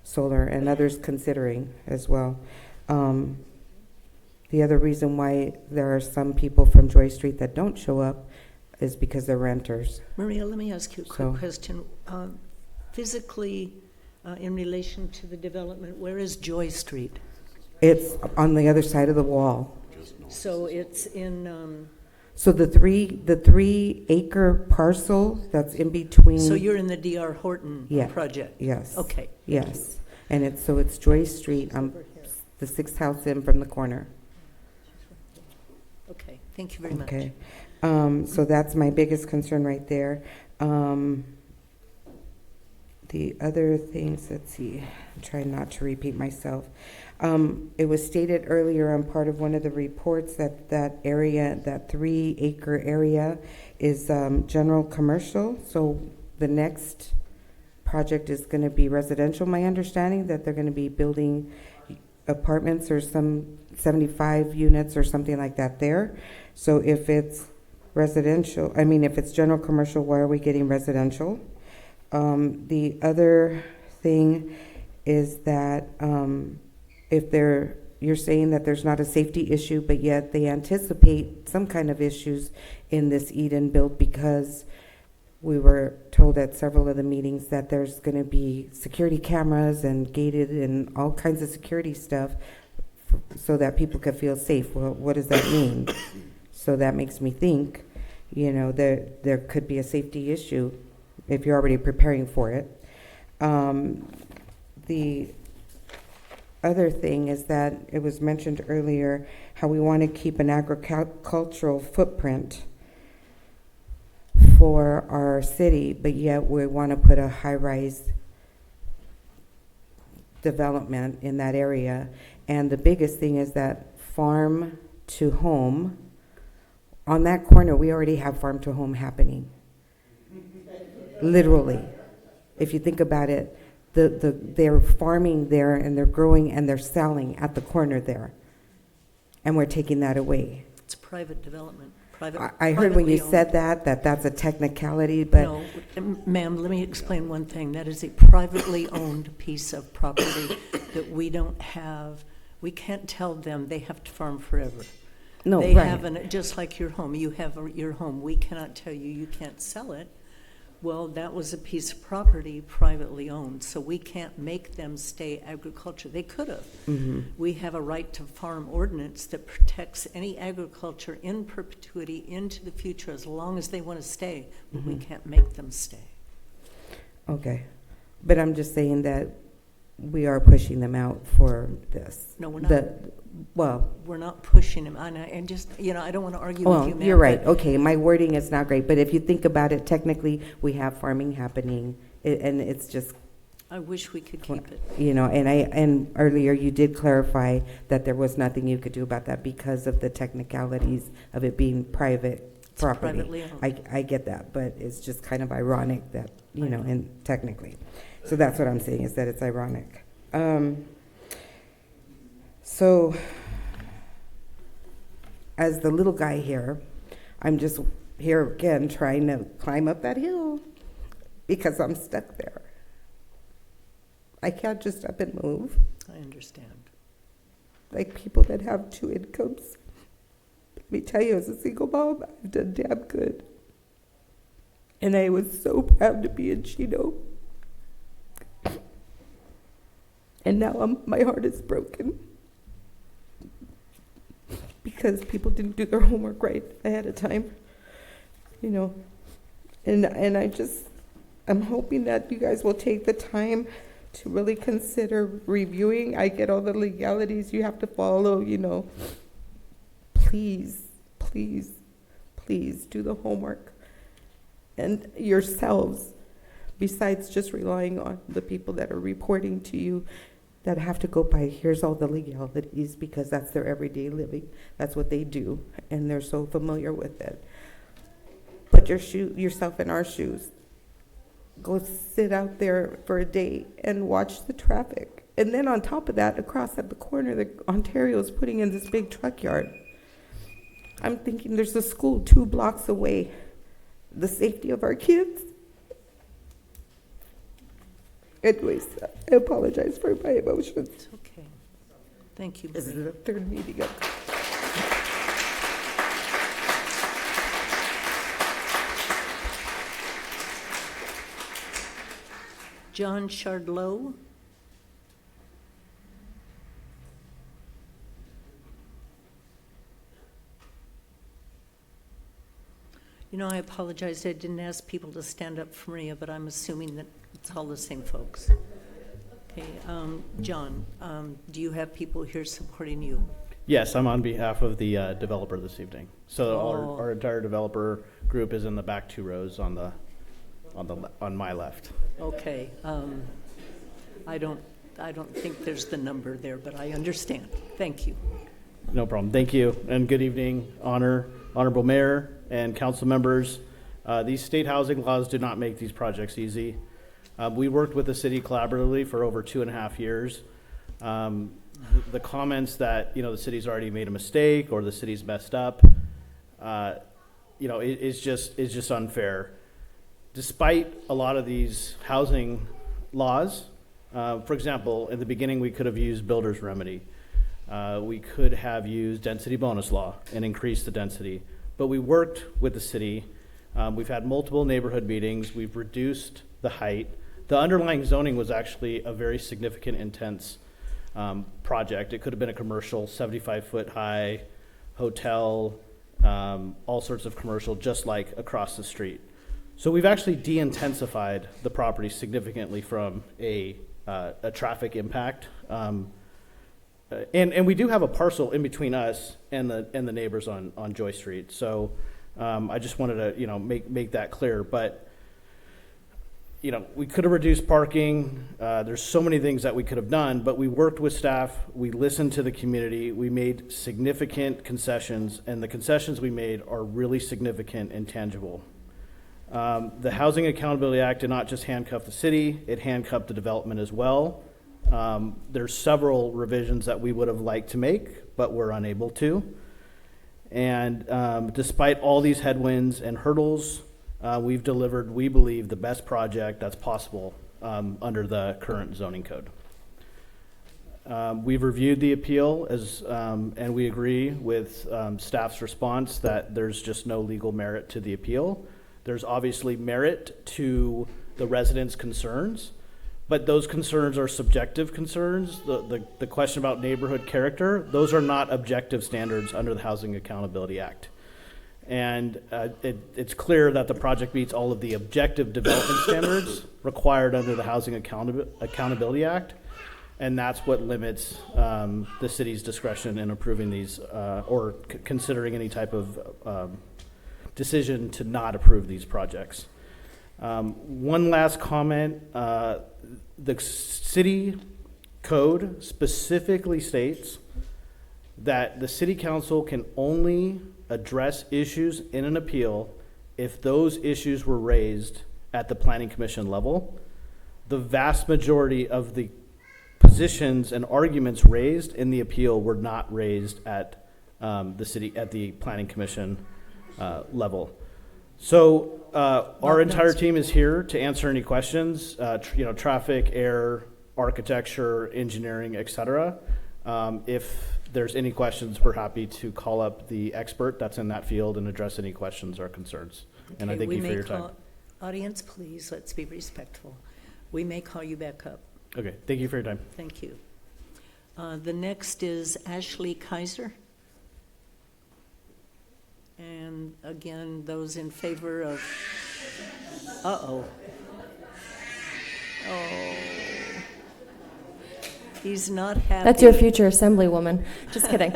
solar and others considering as well. The other reason why there are some people from Joy Street that don't show up is because they're renters. Maria, let me ask you a quick So- question. Physically, in relation to the development, where is Joy Street? It's on the other side of the wall. So it's in, So the 3-acre parcel that's in between. so you're in the D.R. Horton Yeah. project? Yes. Okay. Yes. And it's Joy Street, the sixth house in from the corner. Okay, thank you very much. Okay. So that's my biggest concern right there. The other things, let's see, I'm trying not to repeat myself. It was stated earlier on part of one of the reports that that area, that 3-acre area is general commercial. So the next project is going to be residential. My understanding that they're going to be building apartments or some 75 units or something like that there. So if it's residential, if it's general commercial, why are we getting residential? The other thing is that you're saying that there's not a safety issue, but yet they anticipate some kind of issues in this Eden build because we were told at several of the meetings that there's going to be security cameras and gated and all kinds of security stuff so that people could feel safe. Well, what does that mean? So that makes me think, there could be a safety issue if you're already preparing for it. The other thing is that it was mentioned earlier how we want to keep an agricultural footprint for our city, but yet we want to put a high-rise development in that area. And the biggest thing is that farm to home, on that corner, we already have farm to home happening. Literally. If you think about it, they're farming there and they're growing and they're selling at the corner there. And we're taking that away. It's private development. I heard when you privately said owned. that's a technicality, but No, ma'am, let me explain one thing. That is a privately owned piece of property that we can't tell them they have to farm forever. No, They right. have just like your home. You have your home. We cannot tell you can't sell it. Well, that was a piece of property privately owned, so we can't make them stay agriculture. They could have. Mhm. We have a right to farm ordinance that protects any agriculture in perpetuity into the future as long as they want to stay, but we Mhm. can't make them stay. okay. But I'm just saying that we are pushing them out for this. No, we're not. Well, We're not pushing them, and just, I don't want to argue with well, you, ma'am. you're right. but Okay, my wording is not great, but if you think about it, technically, we have farming happening, and it's just, I wish we could keep it. and earlier you did clarify that there was nothing you could do about that because of the technicalities of it being private It's property. privately owned. I get that, but it's just kind of ironic that, I know. and technically. So that's what I'm saying, is that it's ironic. So, as the little guy here, I'm just here again trying to climb up that hill because I'm stuck there. I can't just up and move I understand. like people that have 2 incomes. Let me tell you, as a single mom, I've done damn good. And I was so proud to be in Chino. And now my heart is broken because people didn't do their homework right ahead of time, And I'm hoping that you guys will take the time to really consider reviewing. I get all the legalities you have to follow, Please, please, please do the homework. And yourselves, besides just relying on the people that are reporting to you, that have to go by, here's all the legalities, because that's their everyday living. That's what they do, and they're so familiar with it. Put yourself in our shoes. Go sit out there for a day and watch the traffic. And then on top of that, across at the corner, Ontario is putting in this big truck yard. I'm thinking there's a school 2 blocks away. The safety of our kids. Anyways, I apologize for my emotions. It's okay. Thank you. This is the 3rd meeting. John Chardlow. You know, I apologize, I didn't ask people to stand up for Maria, but I'm assuming that it's all the same folks. Okay, John, do you have people here supporting you? Yes, I'm on behalf of the developer this evening. So Oh. our entire developer group is in the back 2 rows on my left. Okay, I don't think there's the number there, but I understand. Thank you. No problem. Thank you, and good evening, Honorable Mayor and council members. These state housing laws do not make these projects easy. We worked with the city collaboratively for over 2.5 years. The comments that, the city's already made a mistake or the city's messed up, it's just unfair. Despite a lot of these housing laws, for example, in the beginning we could have used builder's remedy. We could have used density bonus law and increased the density, but we worked with the city. We've had multiple neighborhood meetings. We've reduced the height. The underlying zoning was actually a very significant, intense project. It could have been a commercial, 75-foot high hotel, all sorts of commercial, just like across the street. So we've actually de-intensified the property significantly from a traffic impact. And we do have a parcel in between us and the neighbors on Joy Street. So I just wanted to make that clear. But we could have reduced parking. There's so many things that we could have done, but we worked with staff. We listened to the community. We made significant concessions, and the concessions we made are really significant and tangible. The Housing Accountability Act did not just handcuff the city, it handcuffed the development as well. There's several revisions that we would have liked to make, but we're unable to. And despite all these headwinds and hurdles, we've delivered, we believe, the best project that's possible under the current zoning code. We've reviewed the appeal and we agree with staff's response that there's just no legal merit to the appeal. There's obviously merit to the residents' concerns, but those concerns are subjective concerns. The question about neighborhood character, those are not objective standards under the Housing Accountability Act. And it's clear that the project meets all of the objective development standards required under the Housing Accountability Act, and that's what limits the city's discretion in approving these or considering any type of decision to not approve these projects. One last comment. The city code specifically states that the city council can only address issues in an appeal if those issues were raised at the planning commission level. The vast majority of the positions and arguments raised in the appeal were not raised at the planning commission level. So our entire team is here to answer any questions, traffic, air, architecture, engineering, etc. If there's any questions, we're happy to call up the expert that's in that field and address any questions or concerns. And I thank you for your time. Audience, please, let's be respectful. We may call you back up. Okay, thank you for your time. Thank you. The next is Ashley Kaiser. And again, those in favor of, oh. He's not happy. That's your future assemblywoman. Just kidding.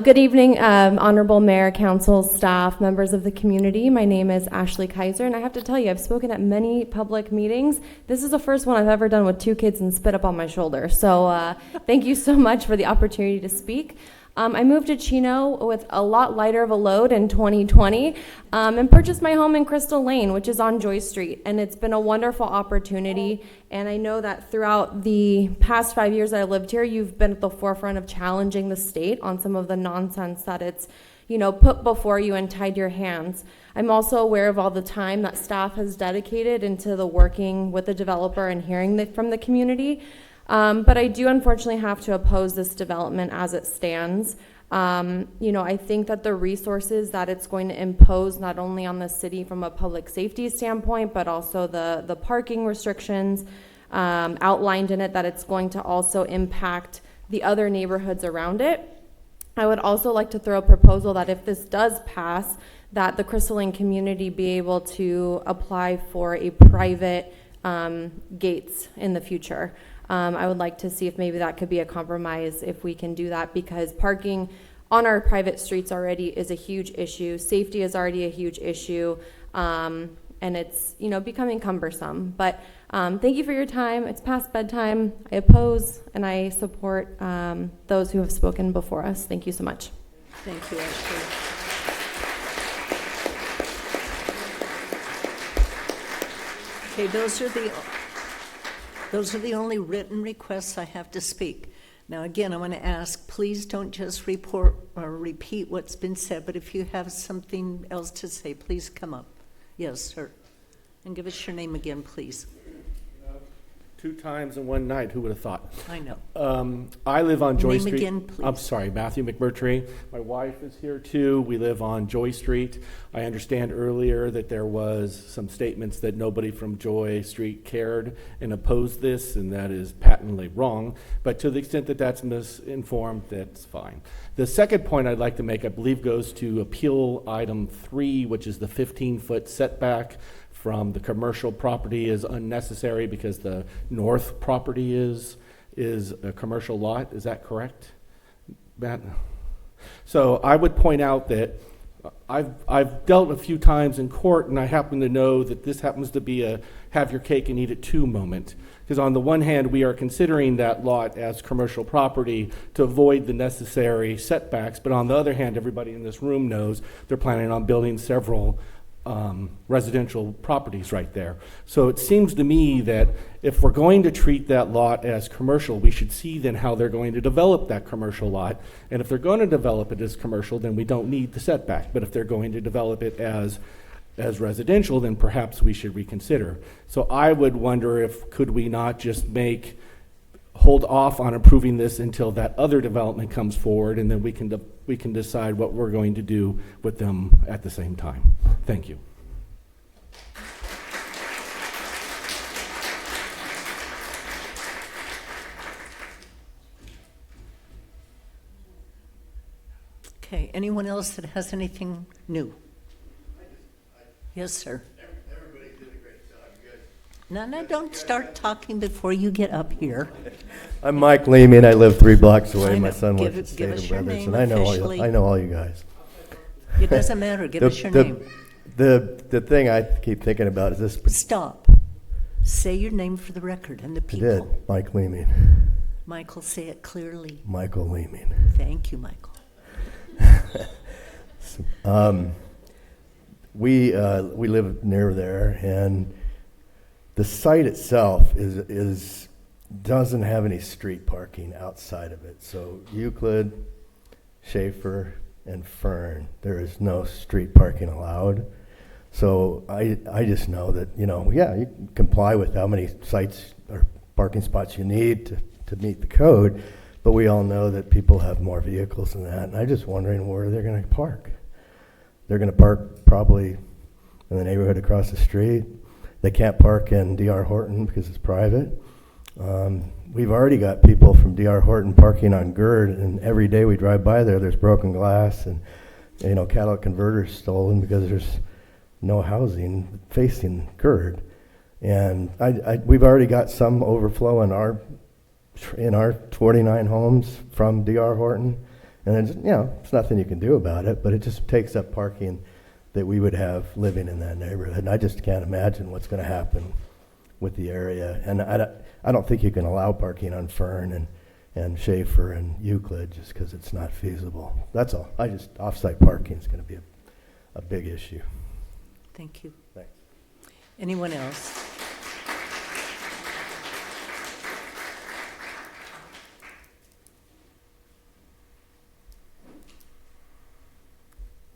Good evening, Honorable Mayor, Council, staff, members of the community. My name is Ashley Kaiser, and I have to tell you, I've spoken at many public meetings. This is the first one I've ever done with 2 kids and spit up on my shoulder. So thank you so much for the opportunity to speak. I moved to Chino with a lot lighter of a load in 2020 and purchased my home in Crystal Lane, which is on Joy Street. And it's been a wonderful opportunity. And I know that throughout the past 5 years that I lived here, you've been at the forefront of challenging the state on some of the nonsense that it's, put before you and tied your hands. I'm also aware of all the time that staff has dedicated into the working with the developer and hearing from the community. But I do unfortunately have to oppose this development as it stands. I think that the resources that it's going to impose not only on the city from a public safety standpoint, but also the parking restrictions, outlined in it that it's going to also impact the other neighborhoods around it. I would also like to throw a proposal that if this does pass, that the Crystalline community be able to apply for a private gates in the future. I would like to see if maybe that could be a compromise if we can do that, because parking on our private streets already is a huge issue. Safety is already a huge issue, and it's, you know, becoming cumbersome. But thank you for your time. It's past bedtime. I oppose and I support those who have spoken before us. Thank you so much. Thank you, Ashley. Okay, those are the only written requests I have to speak. Now, again, I want to ask, please don't just report or repeat what's been said, but if you have something else to say, please come up. Yes, sir. And give us your name again, please. 2 times in one night, who would have thought? I know. I live on Joy Name Street. again, please. I'm sorry, Matthew McMurtry. My wife is here too. We live on Joy Street. I understand earlier that there was some statements that nobody from Joy Street cared and opposed this, and that is patently wrong. But to the extent that that's misinformed, that's fine. The second point I'd like to make, I believe, goes to appeal item 3, which is the 15-foot setback from the commercial property is unnecessary because the north property is a commercial lot. Is that correct, Matt? So I would point out that I've dealt a few times in court, and I happen to know that this happens to be a have your cake and eat it too moment. Because on the one hand, we are considering that lot as commercial property to avoid the necessary setbacks, but on the other hand, everybody in this room knows they're planning on building several residential properties right there. So it seems to me that if we're going to treat that lot as commercial, we should see then how they're going to develop that commercial lot. And if they're going to develop it as commercial, then we don't need the setback. But if they're going to develop it as residential, then perhaps we should reconsider. So I would wonder if could we not just hold off on approving this until that other development comes forward, and then we can decide what we're going to do with them at the same time. Thank you. Okay, anyone else that has anything new? Yes, sir. Everybody did a great job. You guys. No, don't start talking before you get up here. I'm Mike Lehman. I live 3 blocks away. I My know. son Give works it- at give State us and your Brothers, name and officially. I know all you guys. It doesn't matter. Give us your name. The thing I keep thinking about is this. Stop. Say your name for the record and the I people. did. Mike Lehman. Michael, say it clearly. Michael Lehman. Thank you, Michael. We live near there, and the site itself doesn't have any street parking outside of it. So Euclid, Schaefer, and Fern, there is no street parking allowed. So I just know that, you can comply with how many sites or parking spots you need to meet the code, but we all know that people have more vehicles than that, and I'm just wondering where they're going to park. They're going to park probably in the neighborhood across the street. They can't park in D.R. Horton because it's private. We've already got people from D.R. Horton parking on GERD, and every day we drive by there's broken glass and, catalytic converters stolen because there's no housing facing GERD. And we've already got some overflow in our 29 homes from D.R. Horton. And then, it's nothing you can do about it, but it just takes up parking that we would have living in that neighborhood. And I just can't imagine what's going to happen with the area. And I don't think you can allow parking on Fern and Schaefer and Euclid just because it's not feasible. That's all. Off-site parking is going to be a big issue. Thank you. Thanks. Anyone else?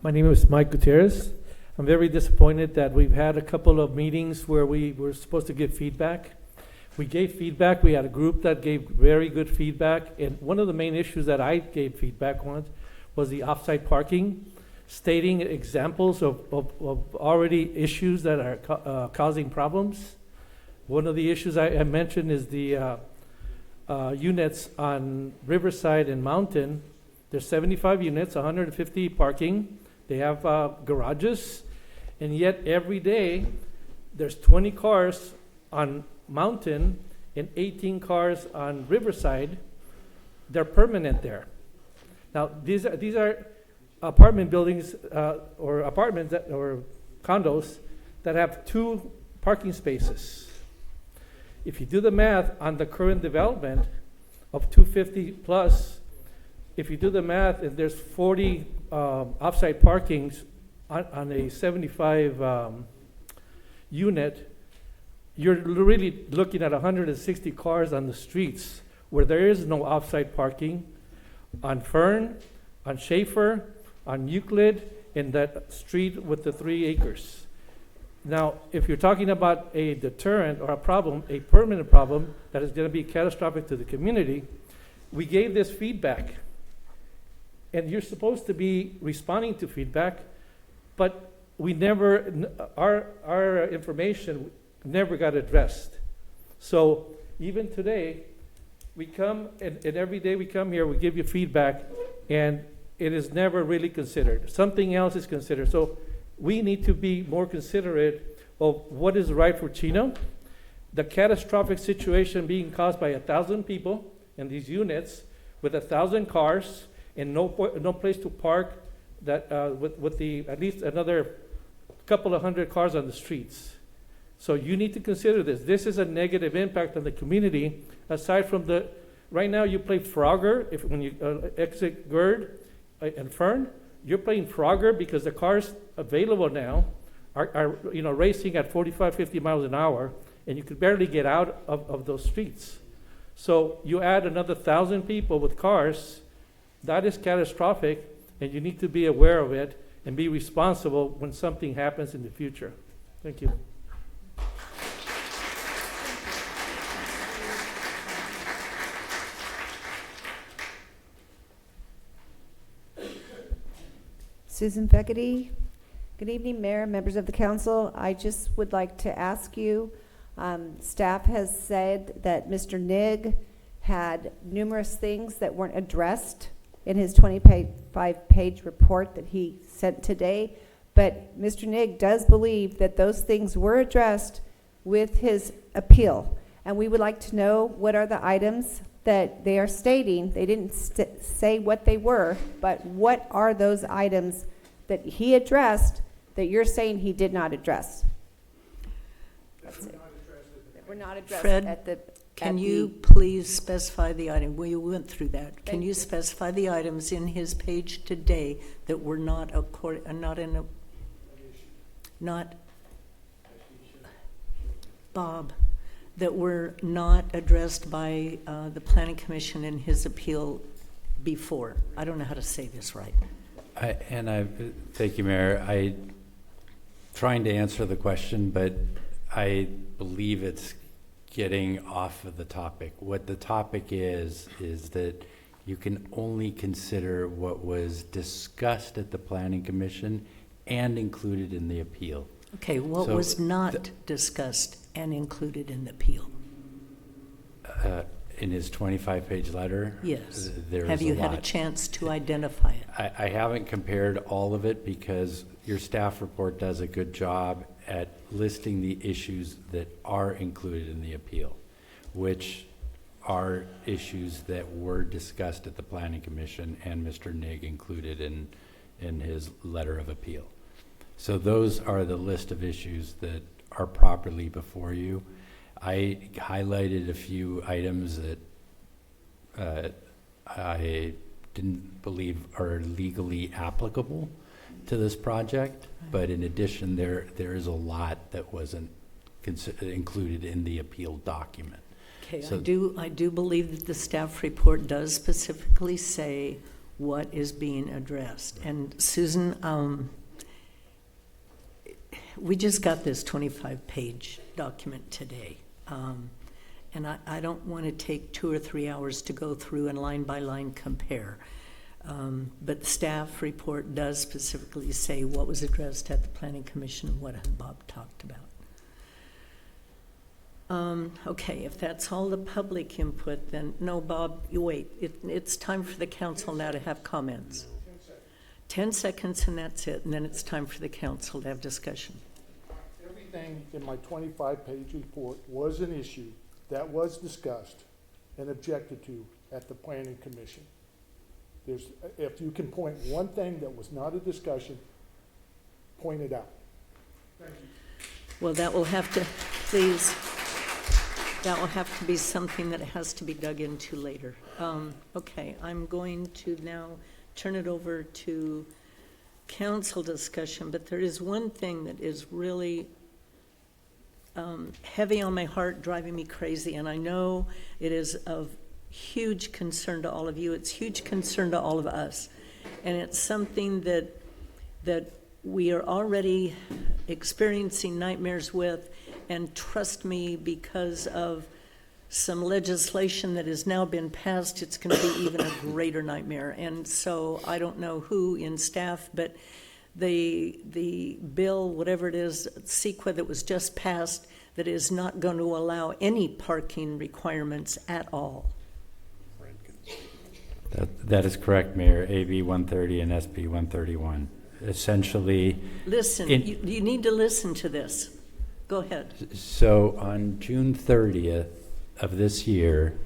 My name is Mike Gutierrez. I'm very disappointed that we've had a couple of meetings where we were supposed to give feedback. We gave feedback. We had a group that gave very good feedback. And one of the main issues that I gave feedback on was the off-site parking, stating examples of already issues that are causing problems. One of the issues I mentioned is the units on Riverside and Mountain. There's 75 units, 150 parking. They have garages, and yet every day there's 20 cars on Mountain and 18 cars on Riverside. They're permanent there. Now these are apartment buildings or apartments or condos that have 2 parking spaces. If you do the math on the current development of 250 plus, if you do the math, and there's 40 off-site parkings on a 75 unit, you're really looking at 160 cars on the streets where there is no off-site parking on Fern, on Schaefer, on Euclid, in that street with the 3 acres. Now, if you're talking about a deterrent or a problem, a permanent problem that is going to be catastrophic to the community, we gave this feedback. And you're supposed to be responding to feedback, but we never, our information never got addressed. So even today, we come, and every day we come here, we give you feedback, and it is never really considered. Something else is considered. So we need to be more considerate of what is right for Chino. The catastrophic situation being caused by 1,000 people in these units with 1,000 cars and no place to park, that with the at least another couple of hundred cars on the streets. So you need to consider this. This is a negative impact on the community. Aside from the, right now you play Frogger when you exit Gerd and Fern. You're playing Frogger because the cars available now are racing at 45, 50 miles an hour, and you could barely get out of those streets. So you add another 1,000 people with cars, that is catastrophic, and you need to be aware of it and be responsible when something happens in the future. Thank you. Susan Feckety. Good evening, Mayor, members of the council. I just would like to ask you, staff has said that Mr. Nigg had numerous things that weren't addressed in his 25-page report that he sent today, but Mr. Nigg does believe that those things were addressed with his appeal, and we would like to know what are the items that they are stating. They didn't say what they were, but what are those items that he addressed that you're saying he did not address? That were not addressed Fred, at the... can you please specify the item? We went through that. Can you specify the items in his page today that were not Bob, that were not addressed by the Planning Commission in his appeal before? I don't know how to say this right. Thank you, Mayor. I'm trying to answer the question, but I believe it's getting off of the topic. What the topic is that you can only consider what was discussed at the Planning Commission and included in the appeal. Okay, what was not discussed and included in the appeal? In his 25-page letter? Yes. There Have is you a had lot. a chance to identify it? I haven't compared all of it because your staff report does a good job at listing the issues that are included in the appeal, which are issues that were discussed at the Planning Commission and Mr. Nigg included in his letter of appeal. So those are the list of issues that are properly before you. I highlighted a few items that I didn't believe are legally applicable to this project, but in addition, there is a lot that wasn't included in the appeal document. Okay, So I do believe that the staff report does specifically say what is being addressed. And Susan, we just got this 25-page document today. And I don't want to take 2 or 3 hours to go through and line by line compare. But the staff report does specifically say what was addressed at the Planning Commission and what Bob talked about. Okay, if that's all the public input, then, no, Bob, you wait. It's time for the council now to have comments. 10 seconds and that's it, and then it's time for the council to have discussion. Everything in my 25-page report was an issue that was discussed and objected to at the planning commission. If you can point one thing that was not a discussion, point it out. Thank you. Well, that will have to, please, that will have to be something that has to be dug into later. Okay, I'm going to now turn it over to council discussion, but there is one thing that is really heavy on my heart, driving me crazy, and I know it is of huge concern to all of you. It's huge concern to all of us, and it's something that we are already experiencing nightmares with, and trust me, because of some legislation that has now been passed, it's going to be even a greater nightmare. And so I don't know who in staff, but the bill, whatever it is, CEQA, that was just passed, that is not going to allow any parking requirements at all. That is correct, Mayor. AB 130 and SB 131. Essentially, Listen, you need to listen to this. Go ahead. So on June 30th of this year,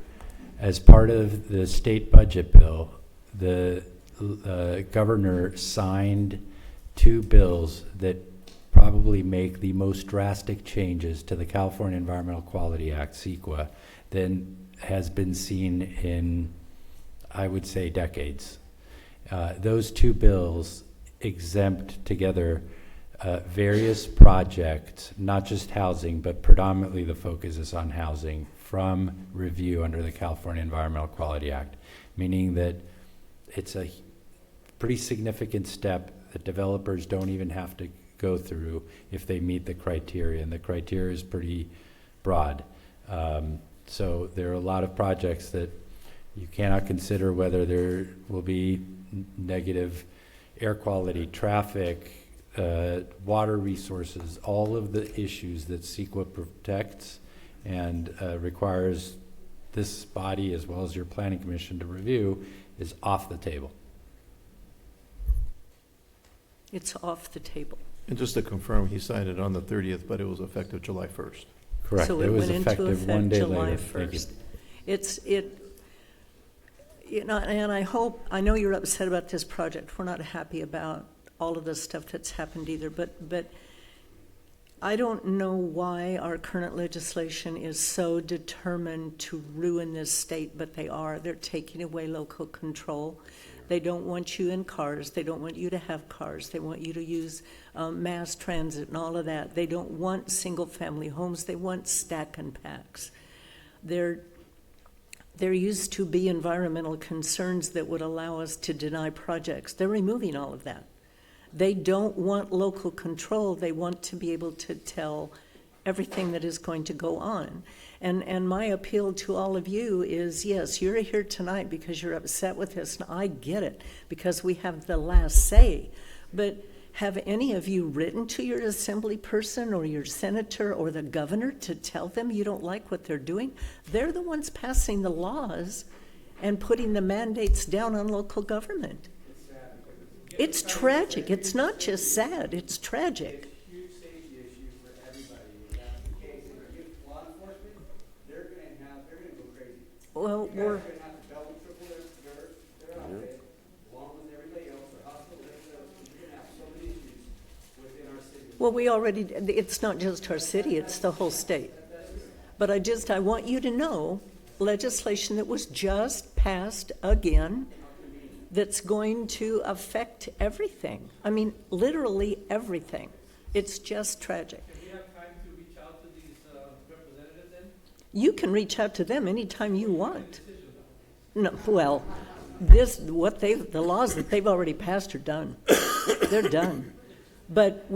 as part of the state budget bill, the governor signed 2 bills that probably make the most drastic changes to the California Environmental Quality Act, CEQA, than has been seen in, I would say, decades. Those 2 bills exempt together various projects, not just housing, but predominantly the focus is on housing, from review under the California Environmental Quality Act, meaning that it's a pretty significant step that developers don't even have to go through if they meet the criteria, and the criteria is pretty broad. So there are a lot of projects that you cannot consider whether there will be negative air quality, traffic, water resources, all of the issues that CEQA protects and requires this body as well as your planning commission to review is off the table. It's off the table. And just to confirm, he signed it on the 30th, but it was effective July 1st. Correct. So it was went into effective effect one day July later. Thank you. 1st. You know, and I know you're upset about this project. We're not happy about all of the stuff that's happened either, but I don't know why our current legislation is so determined to ruin this state, but they are. They're taking away local control. They don't want you in cars. They don't want you to have cars. They want you to use mass transit and all of that. They don't want single-family homes. They want stack and packs. There used to be environmental concerns that would allow us to deny projects. They're removing all of that. They don't want local control. They want to be able to tell everything that is going to go on. And my appeal to all of you is, yes, you're here tonight because you're upset with this, and I get it, because we have the last say. But have any of you written to your assembly person or your senator or the governor to tell them you don't like what they're doing? They're the ones passing the laws and putting the mandates down on local government. It's tragic. It's not just sad, it's tragic. Huge safety issue for everybody. If that's the case, if you get law enforcement, they're gonna go crazy. Well, You guys we're are gonna have to double, triple their outfit, along with everybody else, their hospital, you're gonna have so many issues within our city. Well, we already, it's not just our city, it's the whole state. But I want you to know, legislation that was just passed again, that's going to affect everything. I mean, literally everything. It's just tragic. Do we have time to reach out to these representatives then? You can reach out to them anytime you want. No, well, the laws that they've already passed are done. They're done. But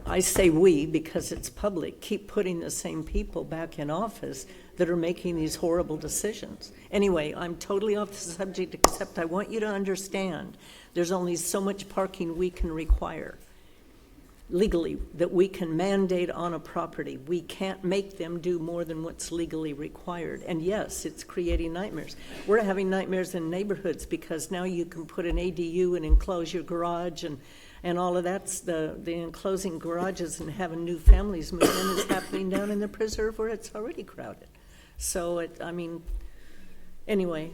I say we because it's public, keep putting the same people back in office that are making these horrible decisions. Anyway, I'm totally off the subject, except I want you to understand there's only so much parking we can require. legally, that we can mandate on a property. We can't make them do more than what's legally required. And yes, it's creating nightmares. We're having nightmares in neighborhoods because now you can put an ADU and enclose your garage and all of that's the enclosing garages and having new families move in is happening down in the preserve where it's already crowded. So anyway,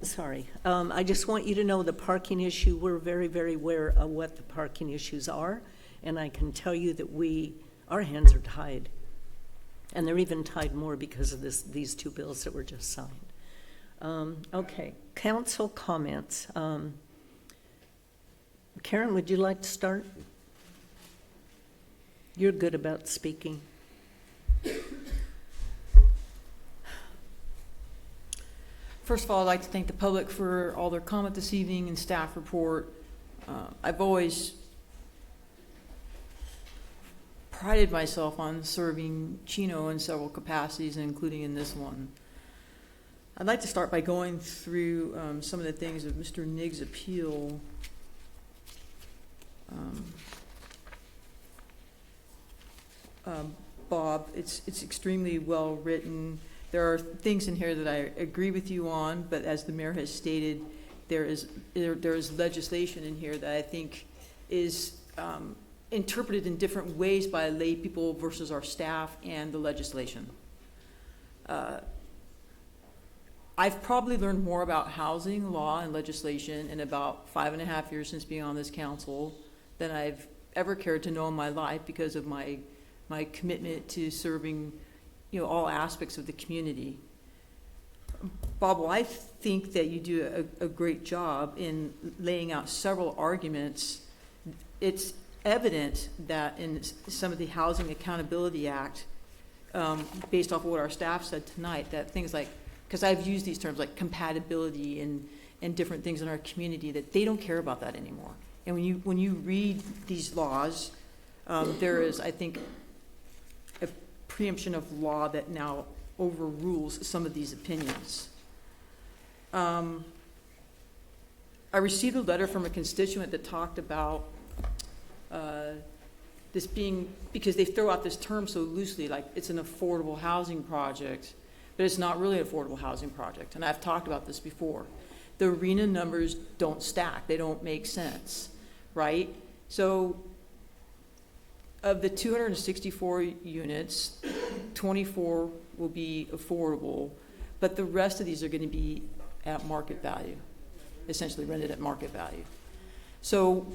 sorry. I just want you to know the parking issue, we're very, very aware of what the parking issues are. And I can tell you that our hands are tied. And they're even tied more because of these two bills that were just signed. Okay, council comments. Karen, would you like to start? You're good about speaking. First of all, I'd like to thank the public for all their comment this evening and staff report. I've always prided myself on serving Chino in several capacities, including in this one. I'd like to start by going through some of the things of Mr. Nigg's appeal. Bob, it's extremely well written. There are things in here that I agree with you on, but as the mayor has stated, there is legislation in here that I think is interpreted in different ways by lay people versus our staff and the legislation. I've probably learned more about housing law and legislation in about 5.5 years since being on this council than I've ever cared to know in my life because of my commitment to serving, all aspects of the community. Bob, well, I think that you do a great job in laying out several arguments. It's evident that in some of the Housing Accountability Act, based off of what our staff said tonight, that things like, because I've used these terms like compatibility and different things in our community, that they don't care about that anymore. And when you read these laws, there is, I think, a preemption of law that now overrules some of these opinions. I received a letter from a constituent that talked about this being, because they throw out this term so loosely, like it's an affordable housing project, but it's not really an affordable housing project. And I've talked about this before. The arena numbers don't stack. They don't make sense, right? So of the 264 units, 24 will be affordable, but the rest of these are going to be at market value, essentially rented at market value. So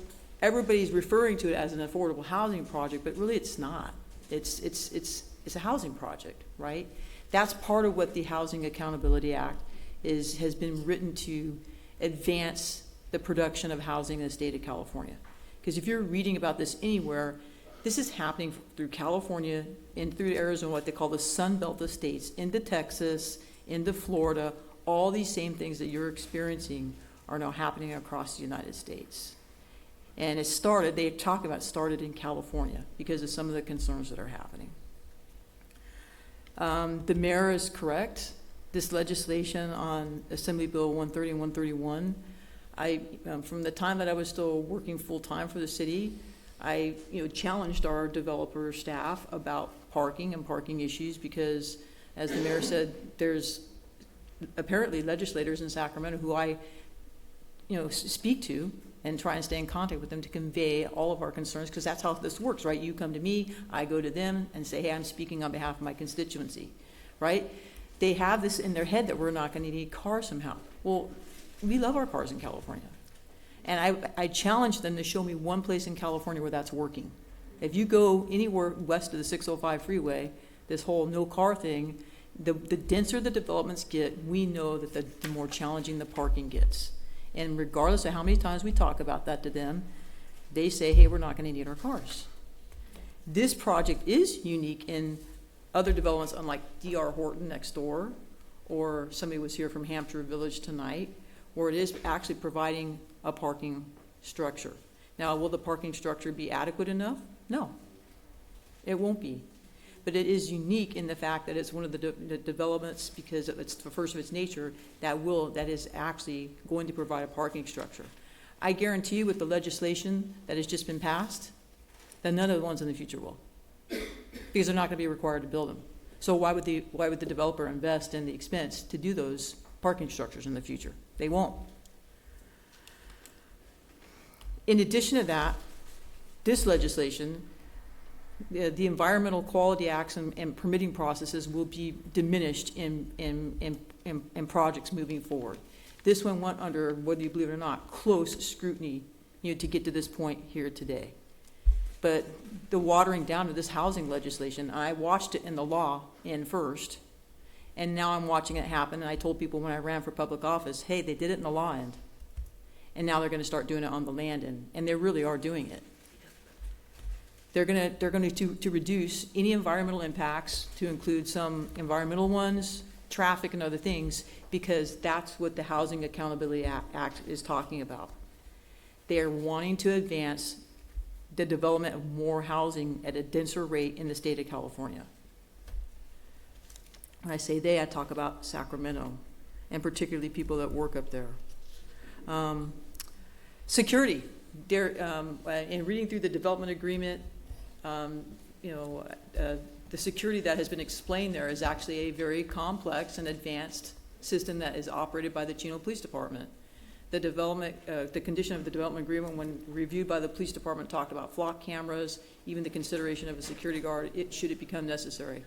everybody's referring to it as an affordable housing project, but really it's not. It's a housing project, right? That's part of what the Housing Accountability Act has been written to advance the production of housing in the state of California. Because if you're reading about this anywhere, this is happening through California and through Arizona, what they call the Sun Belt estates, into Texas, into Florida. All these same things that you're experiencing are now happening across the United States. And they talk about it started in California because of some of the concerns that are happening. The mayor is correct. This legislation on Assembly Bill 130 and 131, from the time that I was still working full-time for the city, I challenged our developer staff about parking and parking issues because, as the mayor said, there's apparently legislators in Sacramento who I speak to and try and stay in contact with them to convey all of our concerns, because that's how this works, right? You come to me, I go to them and say, hey, I'm speaking on behalf of my constituency, right? They have this in their head that we're not going to need cars somehow. Well, we love our cars in California. And I challenge them to show me one place in California where that's working. If you go anywhere west of the 605 freeway, this whole no car thing, the denser the developments get, we know that the more challenging the parking gets. And regardless of how many times we talk about that to them, they say, hey, we're not going to need our cars. This project is unique in other developments, unlike D.R. Horton next door, or somebody was here from Hampshire Village tonight, where it is actually providing a parking structure. Now, will the parking structure be adequate enough? No, it won't be. But it is unique in the fact that it's one of the developments, because it's the first of its nature, that is actually going to provide a parking structure. I guarantee you with the legislation that has just been passed, then none of the ones in the future will, because they're not going to be required to build them. So why would the developer invest in the expense to do those parking structures in the future? They won't. In addition to that, this legislation, the environmental quality acts and permitting processes will be diminished in projects moving forward. This one went under, whether you believe it or not, close scrutiny, to get to this point here today. But the watering down of this housing legislation, I watched it in the law end first, and now I'm watching it happen. And I told people when I ran for public office, hey, they did it in the law end, and now they're going to start doing it on the land end, and they really are doing it. They're going to reduce any environmental impacts, to include some environmental ones, traffic and other things, because that's what the Housing Accountability Act is talking about. They are wanting to advance the development of more housing at a denser rate in the state of California. When I say they, I talk about Sacramento, and particularly people that work up there. Security. In reading through the development agreement, the security that has been explained there is actually a very complex and advanced system that is operated by the Chino Police Department. The condition of the development agreement, when reviewed by the police department, talked about flock cameras, even the consideration of a security guard, should it become necessary.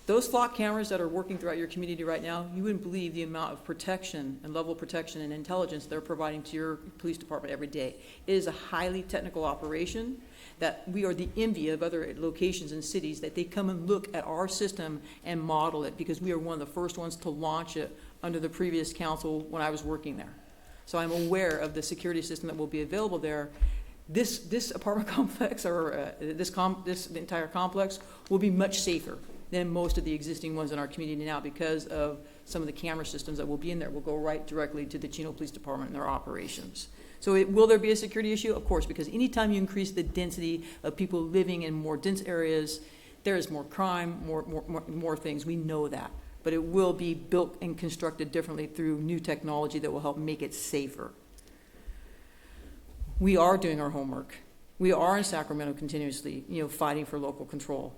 Those flock cameras that are working throughout your community right now, you wouldn't believe the amount of protection and level of protection and intelligence they're providing to your police department every day. It is a highly technical operation that we are the envy of other locations and cities, that they come and look at our system and model it, because we are one of the first ones to launch it under the previous council when I was working there. So I'm aware of the security system that will be available there. This apartment complex, or this entire complex, will be much safer than most of the existing ones in our community now, because of some of the camera systems that will be in there will go right directly to the Chino Police Department and their operations. So will there be a security issue? Of course, because anytime you increase the density of people living in more dense areas, there is more crime, more things. We know that. But it will be built and constructed differently through new technology that will help make it safer. We are doing our homework. We are in Sacramento continuously, fighting for local control.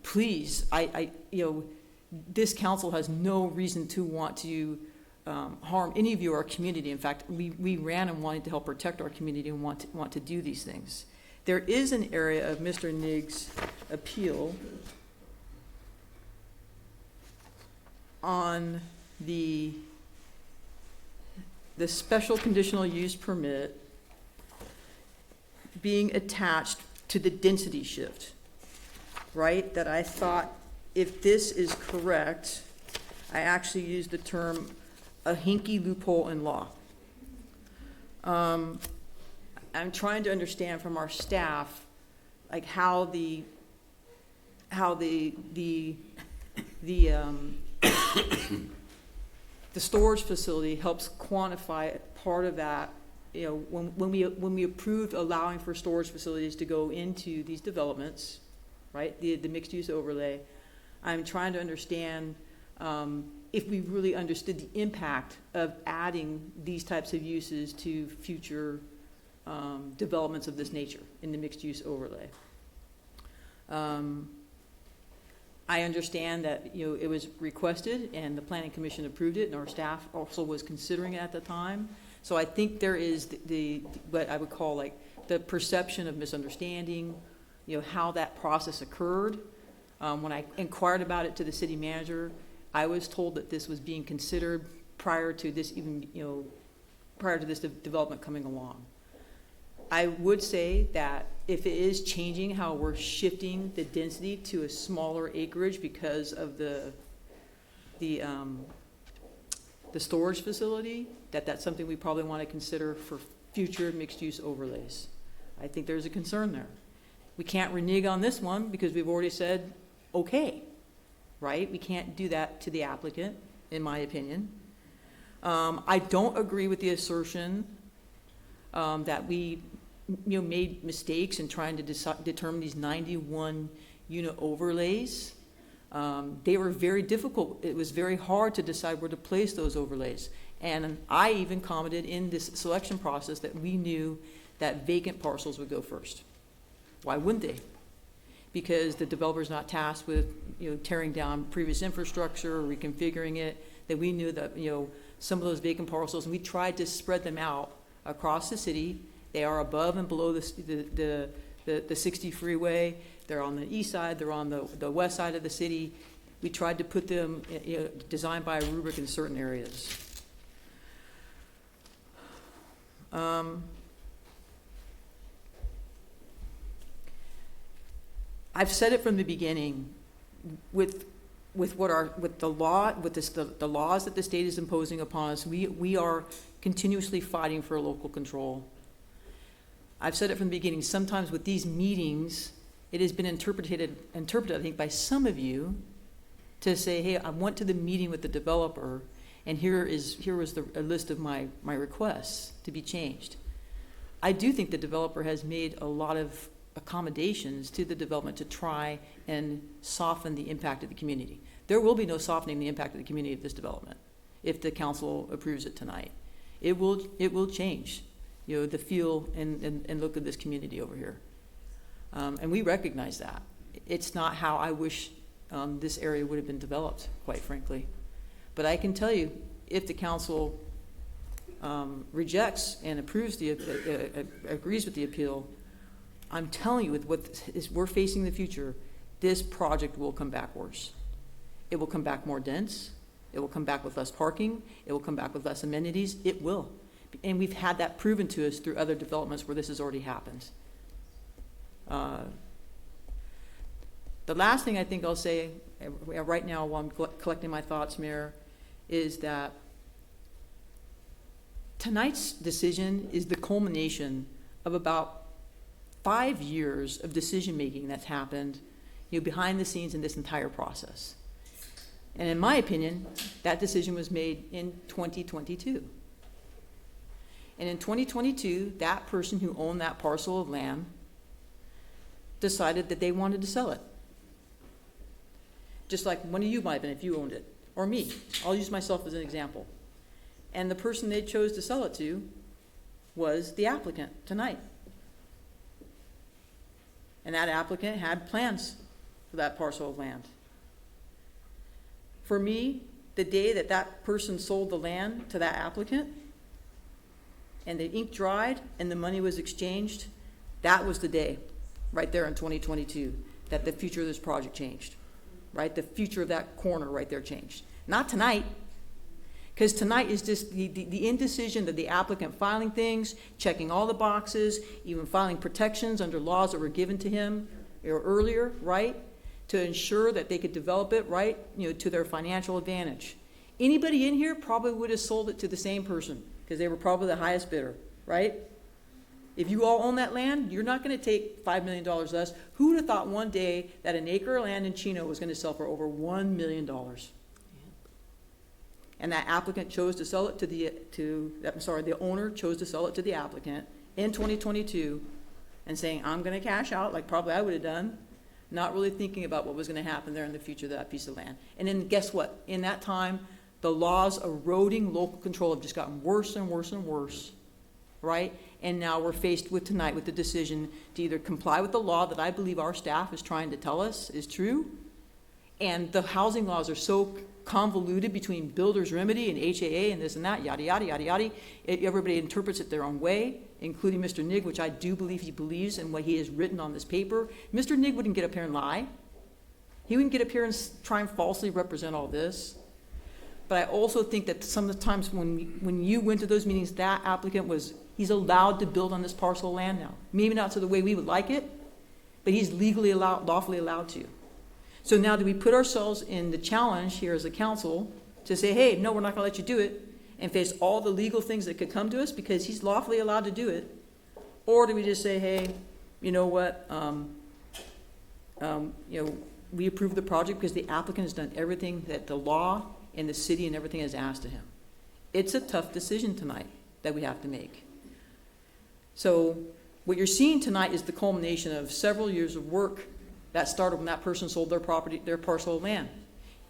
Please, this council has no reason to want to harm any of you or our community. In fact, we ran and wanted to help protect our community and want to do these things. There is an area of Mr. Nigg's appeal on the special conditional use permit being attached to the density shift, right? That I thought, if this is correct, I actually used the term a hinky loophole in law. I'm trying to understand from our staff, like how the storage facility helps quantify part of that. When we approved allowing for storage facilities to go into these developments, right? The mixed use overlay. I'm trying to understand if we really understood the impact of adding these types of uses to future developments of this nature in the mixed use overlay. I understand that it was requested and the Planning Commission approved it, and our staff also was considering it at the time. So I think there is what I would call like the perception of misunderstanding, how that process occurred. When I inquired about it to the city manager, I was told that this was being considered prior to this development coming along. I would say that if it is changing how we're shifting the density to a smaller acreage because of the storage facility, that's something we probably want to consider for future mixed-use overlays. I think there's a concern there. We can't renege on this one because we've already said, okay, right? We can't do that to the applicant, in my opinion. I don't agree with the assertion that we made mistakes in trying to determine these 91 unit overlays. They were very difficult. It was very hard to decide where to place those overlays. And I even commented in this selection process that we knew that vacant parcels would go first. Why wouldn't they? Because the developer's not tasked with, tearing down previous infrastructure or reconfiguring it, that we knew that, some of those vacant parcels, and we tried to spread them out across the city. They are above and below the 60 freeway. They're on the east side, they're on the west side of the city. We tried to put them, designed by a rubric in certain areas. I've said it from the beginning, with the laws that the state is imposing upon us, we are continuously fighting for local control. I've said it from the beginning. Sometimes with these meetings, it has been interpreted, I think, by some of you, to say, "Hey, I went to the meeting with the developer, and here was a list of my requests to be changed." I do think the developer has made a lot of accommodations to the development to try and soften the impact of the community. There will be no softening the impact of the community of this development if the council approves it tonight. It will change, the feel and look of this community over here. And we recognize that. It's not how I wish this area would have been developed, quite frankly. But I can tell you, if the council rejects and approves agrees with the appeal, I'm telling you, with what we're facing in the future, this project will come back worse. It will come back more dense. It will come back with less parking. It will come back with less amenities. It will. And we've had that proven to us through other developments where this has already happened. The last thing I think I'll say right now while I'm collecting my thoughts, Mayor, is that tonight's decision is the culmination of about 5 years of decision-making that's happened, behind the scenes in this entire process. And in my opinion, that decision was made in 2022. And in 2022, that person who owned that parcel of land decided that they wanted to sell it. Just like one of you might have been if you owned it, or me. I'll use myself as an example. And the person they chose to sell it to was the applicant tonight. And that applicant had plans for that parcel of land. For me, the day that that person sold the land to that applicant and the ink dried and the money was exchanged, that was the day, right there in 2022, that the future of this project changed, right? The future of that corner right there changed. Not tonight, because tonight is just the indecision of the applicant filing things, checking all the boxes, even filing protections under laws that were given to him earlier, right? To ensure that they could develop it, right, to their financial advantage. Anybody in here probably would have sold it to the same person because they were probably the highest bidder, right? If you all own that land, you're not going to take $5 million less. Who would have thought one day that an acre of land in Chino was going to sell for over $1 million? And that applicant chose to sell it the owner chose to sell it to the applicant in 2022 and saying, I'm going to cash out, like probably I would have done, not really thinking about what was going to happen there in the future of that piece of land. And then guess what? In that time, the laws eroding local control have just gotten worse and worse and worse, right? And now we're faced with tonight with the decision to either comply with the law that I believe our staff is trying to tell us is true, and the housing laws are so convoluted between builder's remedy and HAA and this and that, yada, yada, yada, yada. Everybody interprets it their own way, including Mr. Nigg, which I do believe he believes in what he has written on this paper. Mr. Nigg wouldn't get up here and lie. He wouldn't get up here and try and falsely represent all this. But I also think that some of the times when you went to those meetings, that applicant he's allowed to build on this parcel of land now. Maybe not to the way we would like it, but he's lawfully allowed to. So now do we put ourselves in the challenge here as a council to say, hey, no, we're not going to let you do it, and face all the legal things that could come to us because he's lawfully allowed to do it? Or do we just say, hey, you know what, we approve the project because the applicant has done everything that the law and the city and everything has asked of him? It's a tough decision tonight that we have to make. So what you're seeing tonight is the culmination of several years of work that started when that person sold their parcel of land.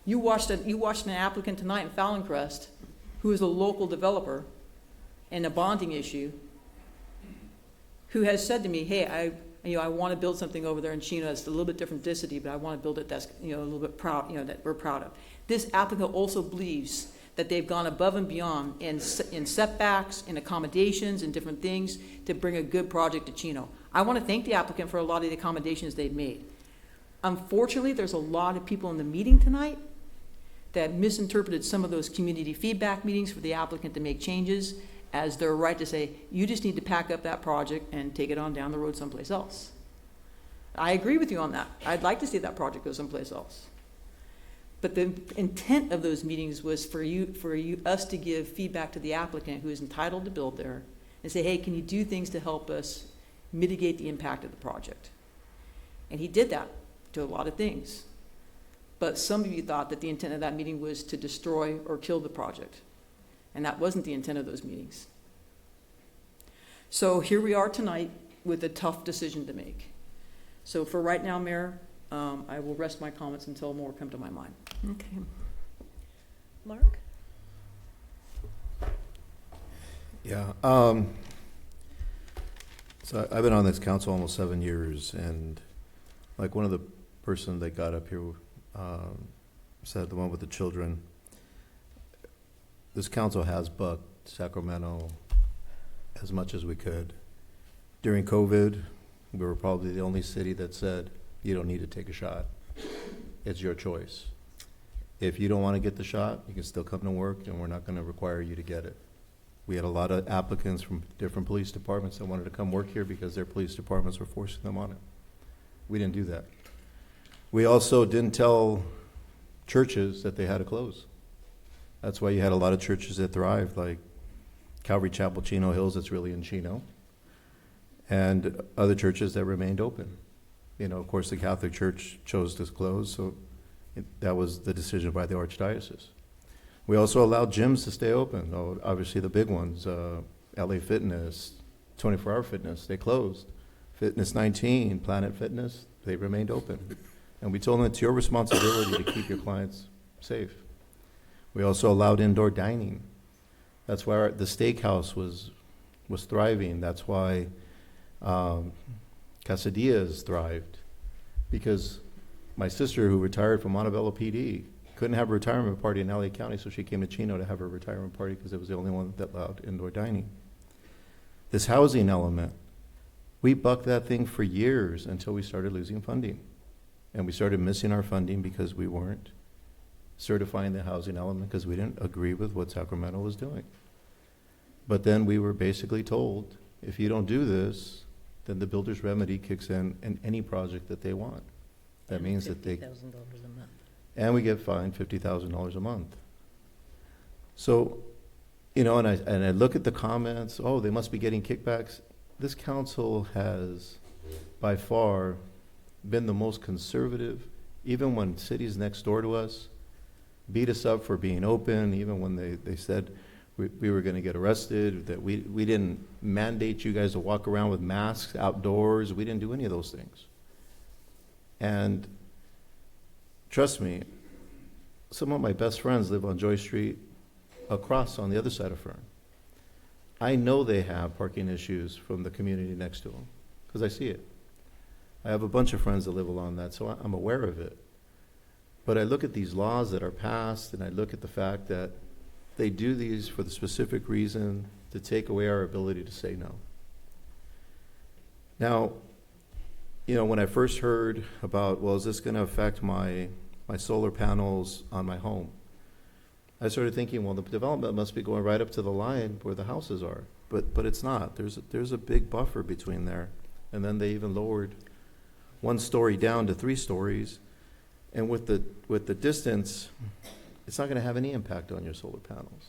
You watched an applicant tonight in Fallon Crest, who is a local developer, and a bonding issue, who has said to me, hey, I want to build something over there in Chino that's a little bit different density, but I want to build it that's, a little bit proud, that we're proud of. This applicant also believes that they've gone above and beyond in setbacks, in accommodations, and different things to bring a good project to Chino. I want to thank the applicant for a lot of the accommodations they've made. Unfortunately, there's a lot of people in the meeting tonight that misinterpreted some of those community feedback meetings for the applicant to make changes as their right to say, you just need to pack up that project and take it on down the road someplace else. I agree with you on that. I'd like to see that project go someplace else. But the intent of those meetings was for us to give feedback to the applicant who is entitled to build there and say, hey, can you do things to help us mitigate the impact of the project? And he did that to a lot of things. But some of you thought that the intent of that meeting was to destroy or kill the project. And that wasn't the intent of those meetings. So here we are tonight with a tough decision to make. So for right now, Mayor, I will rest my comments until more come to my mind. Okay. Mark? Yeah. So I've been on this council almost 7 years, and like one of the person that got up here said, the one with the children, this council has bucked Sacramento as much as we could. During COVID, we were probably the only city that said, you don't need to take a shot. It's your choice. If you don't want to get the shot, you can still come to work, and we're not going to require you to get it. We had a lot of applicants from different police departments that wanted to come work here because their police departments were forcing them on it. We didn't do that. We also didn't tell churches that they had to close. That's why you had a lot of churches that thrived, like Calvary Chapel, Chino Hills, that's really in Chino, and other churches that remained open. Of course, the Catholic Church chose to close, so that was the decision by the Archdiocese. We also allowed gyms to stay open. Obviously, the big ones, LA Fitness, 24-Hour Fitness, they closed. Fitness 19, Planet Fitness, they remained open. And we told them it's your responsibility to keep your clients safe. We also allowed indoor dining. That's why the steakhouse was thriving. That's why Quesadillas thrived, because my sister, who retired from Montebello PD, couldn't have a retirement party in LA County, so she came to Chino to have her retirement party because it was the only one that allowed indoor dining. This housing element, we bucked that thing for years until we started losing funding. And we started missing our funding because we weren't certifying the housing element because we didn't agree with what Sacramento was doing. But then we were basically told, if you don't do this, then the builder's remedy kicks in any project that they want. That means that they... $50,000 a month. And we get fined $50,000 a month. So, and I look at the comments, oh, they must be getting kickbacks. This council has, by far, been the most conservative, even when cities next door to us beat us up for being open, even when they said we were going to get arrested, that we didn't mandate you guys to walk around with masks outdoors. We didn't do any of those things. And trust me, some of my best friends live on Joy Street across on the other side of Fern. I know they have parking issues from the community next to them because I see it. I have a bunch of friends that live along that, so I'm aware of it. But I look at these laws that are passed, and I look at the fact that they do these for the specific reason to take away our ability to say no. Now, when I first heard about, well, is this going to affect my solar panels on my home? I started thinking, well, the development must be going right up to the line where the houses are. But it's not. There's a big buffer between there. And then they even lowered 1 story down to 3 stories. And with the distance, it's not going to have any impact on your solar panels.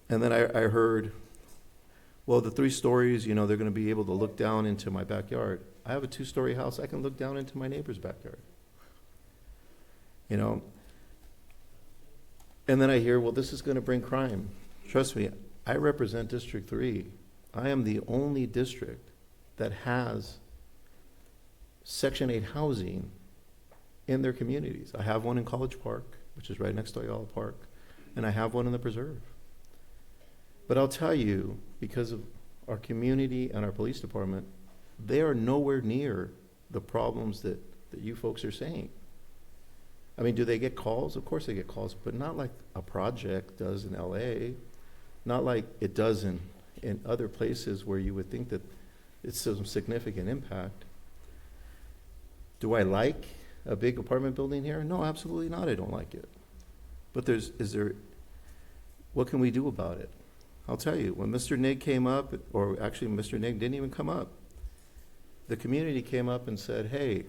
And then I heard, well, the 3 stories, they're going to be able to look down into my backyard. I have a 2-story house. I can look down into my neighbor's backyard. And then I hear, well, this is going to bring crime. Trust me, I represent District 3. I am the only district that has Section 8 housing in their communities. I have one in College Park, which is right next to Ayala Park, and I have one in the Preserve. But I'll tell you, because of our community and our police department, they are nowhere near the problems that you folks are saying. I mean, do they get calls? Of course they get calls, but not like a project does in LA, not like it does in other places where you would think that it's some significant impact. Do I like a big apartment building here? No, absolutely not. I don't like it. But what can we do about it? I'll tell you, when Mr. Nig came up, or actually Mr. Nig didn't even come up, the community came up and said, hey,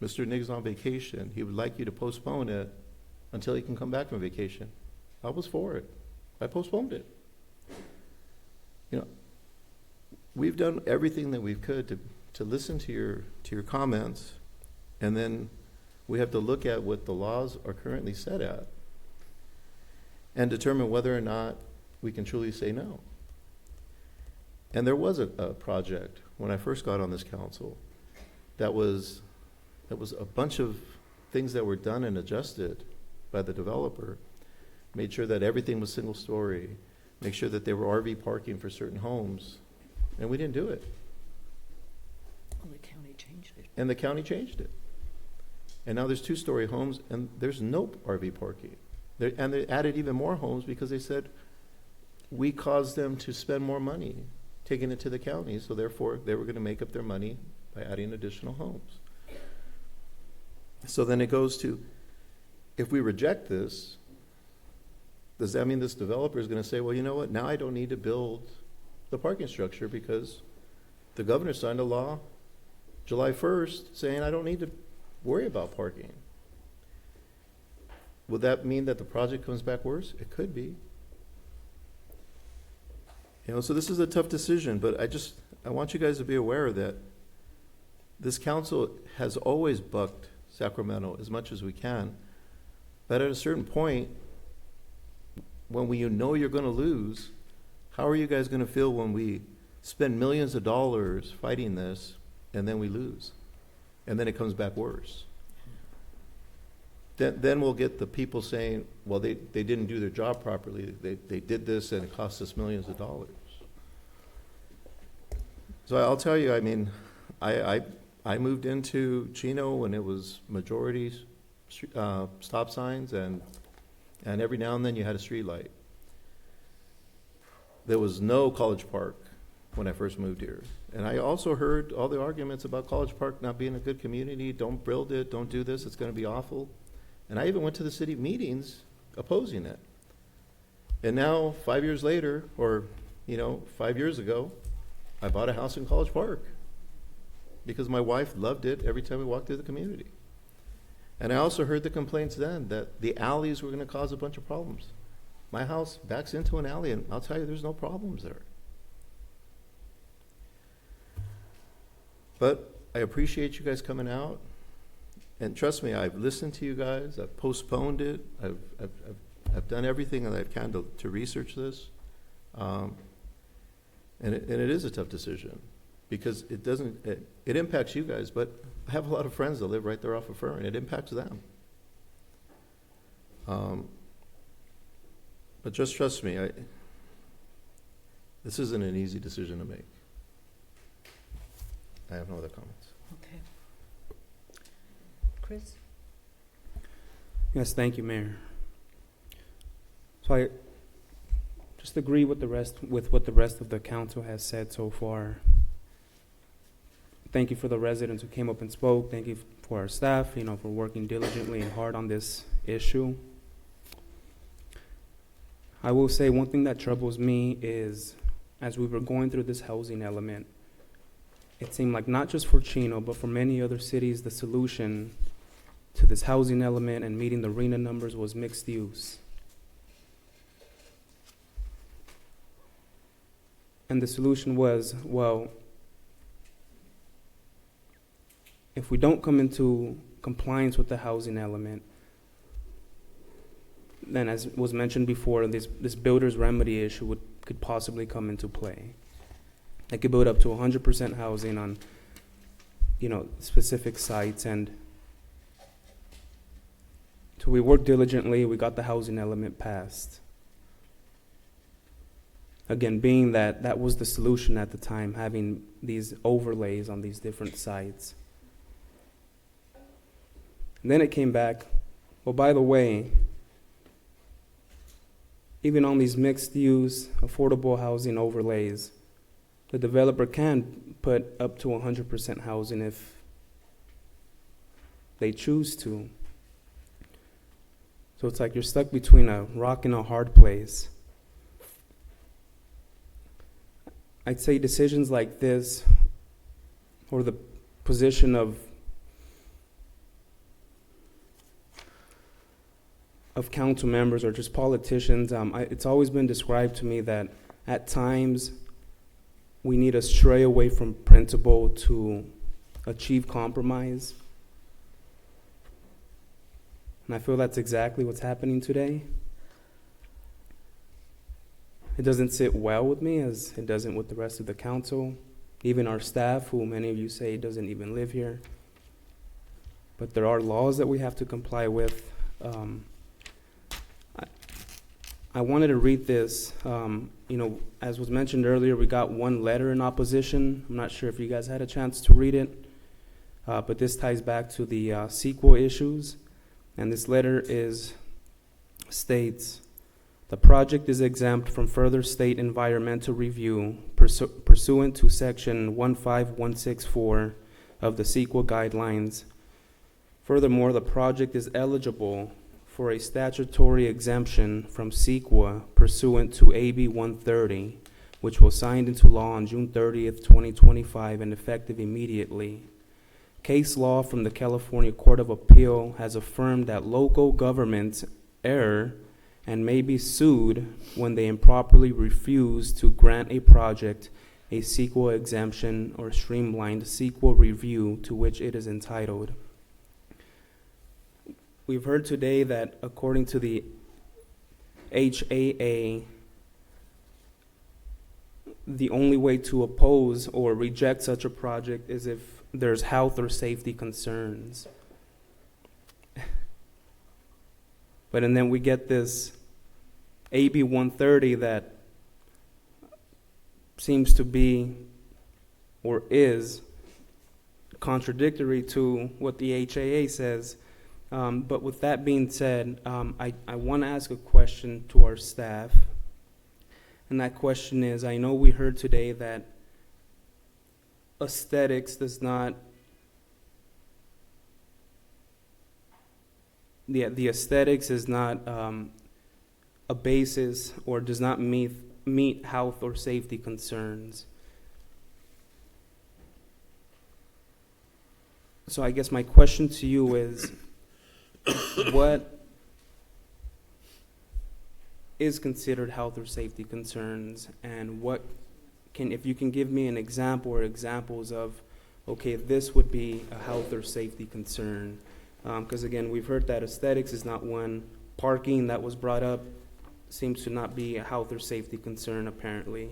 Mr. Nig's on vacation. He would like you to postpone it until he can come back from vacation. I was for it. I postponed it. You know, we've done everything that we could to listen to your comments, and then we have to look at what the laws are currently set at and determine whether or not we can truly say no. And there was a project when I first got on this council that was a bunch of things that were done and adjusted by the developer, made sure that everything was single story, make sure that there were RV parking for certain homes, and we didn't do it. Well, the county changed it. And the county changed it. And now there's 2-story homes and there's no RV parking. And they added even more homes because they said, we caused them to spend more money taking it to the county, so therefore they were going to make up their money by adding additional homes. So then it goes to, if we reject this, does that mean this developer is going to say, well, you know what, now I don't need to build the parking structure because the governor signed a law July 1st saying I don't need to worry about parking? Would that mean that the project comes back worse? It could be. You know, so this is a tough decision, but I want you guys to be aware that this council has always bucked Sacramento as much as we can. But at a certain point, when you know you're going to lose, how are you guys going to feel when we spend millions of dollars fighting this and then we lose? And then it comes back worse. Then we'll get the people saying, well, they didn't do their job properly. They did this and it cost us millions of dollars. So I'll tell you, I mean, I moved into Chino when it was majority stop signs and every now and then you had a street light. There was no College Park when I first moved here. And I also heard all the arguments about College Park not being a good community. Don't build it, don't do this, it's going to be awful. And I even went to the city meetings opposing it. And now, 5 years later, or 5 years ago, I bought a house in College Park because my wife loved it every time we walked through the community. And I also heard the complaints then that the alleys were going to cause a bunch of problems. My house backs into an alley, and I'll tell you, there's no problems there. But I appreciate you guys coming out. And trust me, I've listened to you guys. I've postponed it. I've done everything that I can to research this. And it is a tough decision because it impacts you guys, but I have a lot of friends that live right there off of Fern. It impacts them. But just trust me, this isn't an easy decision to make. I have no other comments. Okay. Chris? Yes, thank you, Mayor. So I just agree with what the rest of the council has said so far. Thank you for the residents who came up and spoke. Thank you for our staff, for working diligently and hard on this issue. I will say one thing that troubles me is as we were going through this housing element, it seemed like not just for Chino, but for many other cities, the solution to this housing element and meeting the RHNA numbers was mixed use. And the solution was, well, if we don't come into compliance with the housing element, then as was mentioned before, this builder's remedy issue could possibly come into play. They could build up to 100% housing on, specific sites, and so we worked diligently. We got the housing element passed. Again, being that that was the solution at the time, having these overlays on these different sites. And then it came back, well, by the way, even on these mixed-use, affordable housing overlays, the developer can put up to 100% housing if they choose to. So it's like you're stuck between a rock and a hard place. I'd say decisions like this, or the position of council members or just politicians, it's always been described to me that at times we need to stray away from principle to achieve compromise. And I feel that's exactly what's happening today. It doesn't sit well with me, as it doesn't with the rest of the council, even our staff, who many of you say doesn't even live here. But there are laws that we have to comply with. I wanted to read this. As was mentioned earlier, we got one letter in opposition. I'm not sure if you guys had a chance to read it, but this ties back to the CEQA issues. And this letter states, the project is exempt from further state environmental review pursuant to section 15164 of the CEQA guidelines. Furthermore, the project is eligible for a statutory exemption from CEQA pursuant to AB 130, which was signed into law on June 30th, 2025 and effective immediately. Case law from the California Court of Appeal has affirmed that local governments err and may be sued when they improperly refuse to grant a project a CEQA exemption or streamlined CEQA review to which it is entitled. We've heard today that according to the HAA, the only way to oppose or reject such a project is if there's health or safety concerns. And then we get this AB 130 that seems to be or is contradictory to what the HAA says. But with that being said, I want to ask a question to our staff. And that question is, I know we heard today that aesthetics does not, the aesthetics is not a basis or does not meet health or safety concerns. So I guess my question to you is, what is considered health or safety concerns, and what can, if you can give me an example or examples of, okay, this would be a health or safety concern. Because again, we've heard that aesthetics is not one. Parking that was brought up seems to not be a health or safety concern apparently.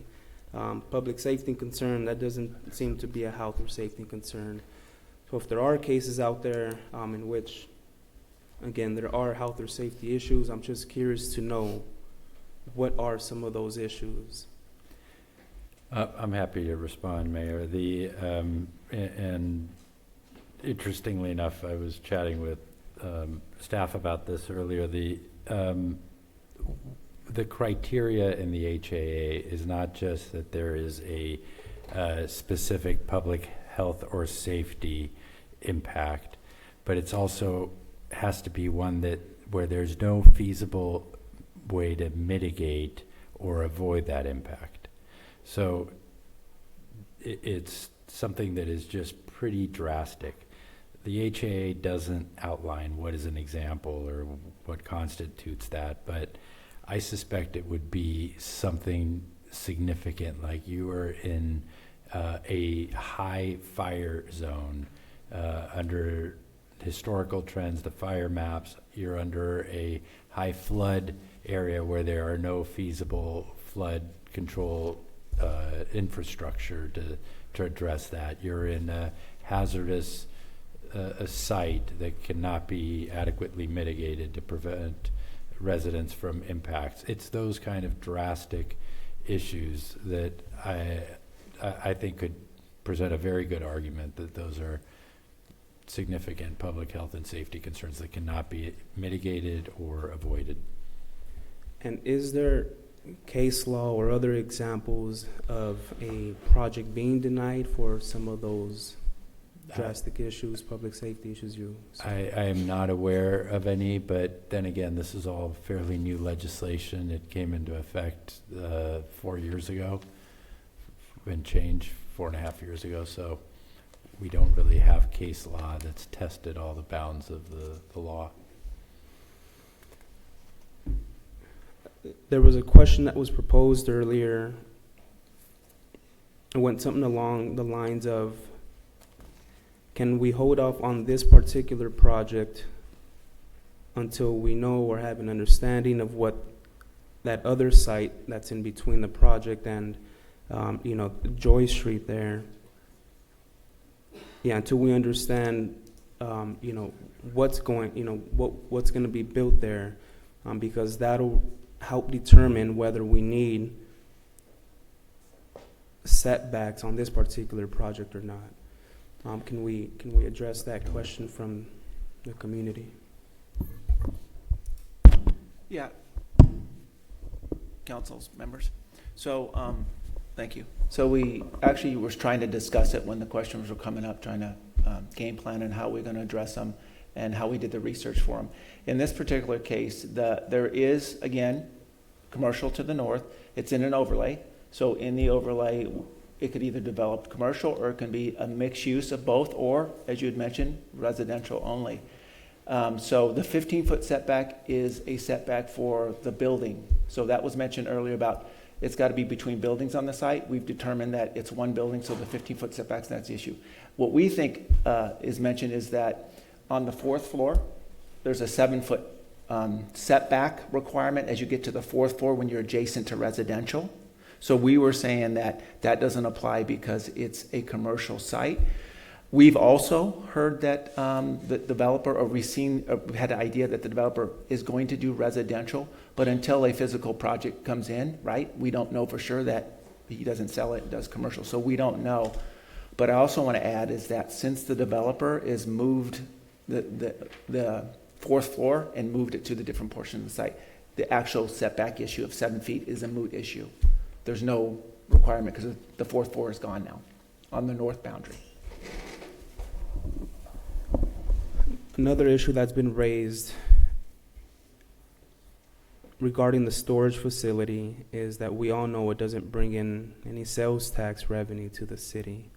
Public safety concern, that doesn't seem to be a health or safety concern. So if there are cases out there in which, again, there are health or safety issues, I'm just curious to know what are some of those issues. I'm happy to respond, Mayor. And interestingly enough, I was chatting with staff about this earlier. The criteria in the HAA is not just that there is a specific public health or safety impact, but it's also has to be one that where there's no feasible way to mitigate or avoid that impact. So it's something that is just pretty drastic. The HAA doesn't outline what is an example or what constitutes that, but I suspect it would be something significant, like you are in a high fire zone under historical trends, the fire maps, you're under a high flood area where there are no feasible flood control infrastructure to address that. You're in a hazardous a site that cannot be adequately mitigated to prevent residents from impacts. It's those kind of drastic issues that I think could present a very good argument that those are significant public health and safety concerns that cannot be mitigated or avoided. And is there case law or other examples of a project being denied for some of those drastic issues, public safety issues you saw? I am not aware of any, but then again, this is all fairly new legislation. It came into effect 4 years ago, and changed 4.5 years ago, so we don't really have case law that's tested all the bounds of the law. There was a question that was proposed earlier. It went something along the lines of, can we hold off on this particular project until we know or have an understanding of what that other site that's in between the project and, Joy Street there? Yeah, until we understand, what's going to be built there, because that'll help determine whether we need setbacks on this particular project or not. Can we address that question from the community? Yeah. Council's members. So, thank you. So we actually were trying to discuss it when the questions were coming up, trying to game plan and how we're going to address them and how we did the research for them. In this particular case, there is, again, commercial to the north. It's in an overlay. So in the overlay, it could either develop commercial or it can be a mixed use of both, or, as you had mentioned, residential only. So the 15-foot setback is a setback for the building. So that was mentioned earlier about it's got to be between buildings on the site. We've determined that it's one building, so the 15-foot setback's that's the issue. What we think is mentioned is that on the 4th floor, there's a 7-foot setback requirement as you get to the 4th floor when you're adjacent to residential. So we were saying that that doesn't apply because it's a commercial site. We've also heard that the developer, or we've had an idea that the developer is going to do residential, but until a physical project comes in, right, we don't know for sure that he doesn't sell it and does commercial. So we don't know. But I also want to add is that since the developer is moved the 4th floor and moved it to the different portion of the site, the actual setback issue of 7 feet is a moot issue. There's no requirement because the 4th floor is gone now on the north boundary. Another issue that's been raised regarding the storage facility is that we all know it doesn't bring in any sales tax revenue to the city.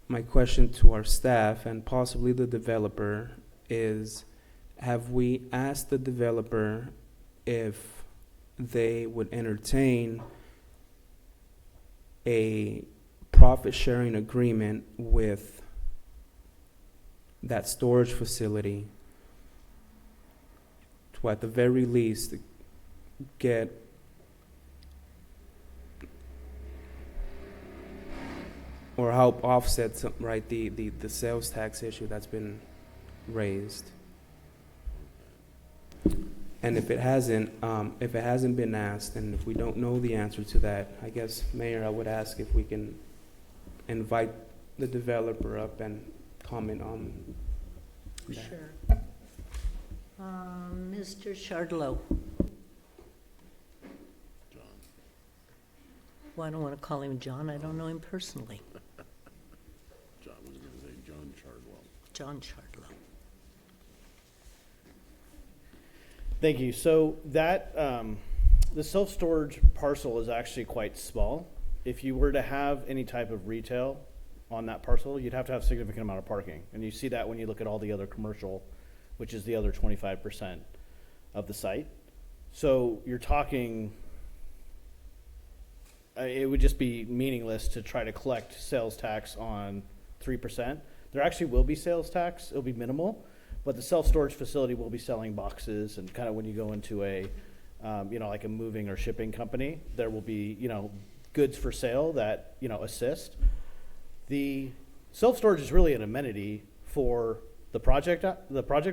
My question to our staff and possibly the developer is, have we asked the developer if they would entertain a profit-sharing agreement with that storage facility to, at the very least, get or help offset some, right, the sales tax issue that's been raised? And if it hasn't been asked, and if we don't know the answer to that, I guess, Mayor, I would ask if we can invite the developer up and comment on that. Sure. Mr. Chardlow. John. Well, I don't want to call him John. I don't know him personally. John was going to say John Chardwell. John Chardlow. Thank you. So that the self-storage parcel is actually quite small. If you were to have any type of retail on that parcel, you'd have to have a significant amount of parking. And you see that when you look at all the other commercial, which is the other 25% of the site. So you're talking, it would just be meaningless to try to collect sales tax on 3%. There actually will be sales tax. It'll be minimal. But the self-storage facility will be selling boxes, and kind of when you go into a, like a moving or shipping company, there will be, goods for sale that, assist. The self-storage is really an amenity for the project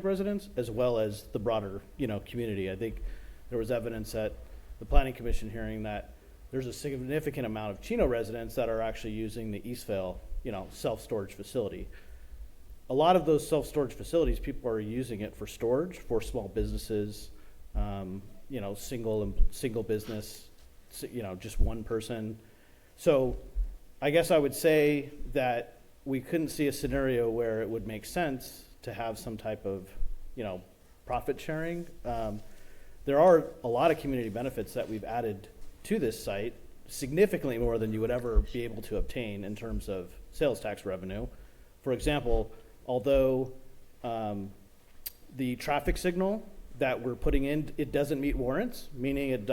residents as well as the broader, community. I think there was evidence at the planning commission hearing that there's a significant amount of Chino residents that are actually using the Eastvale, self-storage facility. A lot of those self-storage facilities, people are using it for storage for small businesses, single business, just one person. So I guess I would say that we couldn't see a scenario where it would make sense to have some type of, profit sharing. There are a lot of community benefits that we've added to this site, significantly more than you would ever be able to obtain in terms of sales tax revenue. For example, although the traffic signal that we're putting in, it doesn't meet warrants, meaning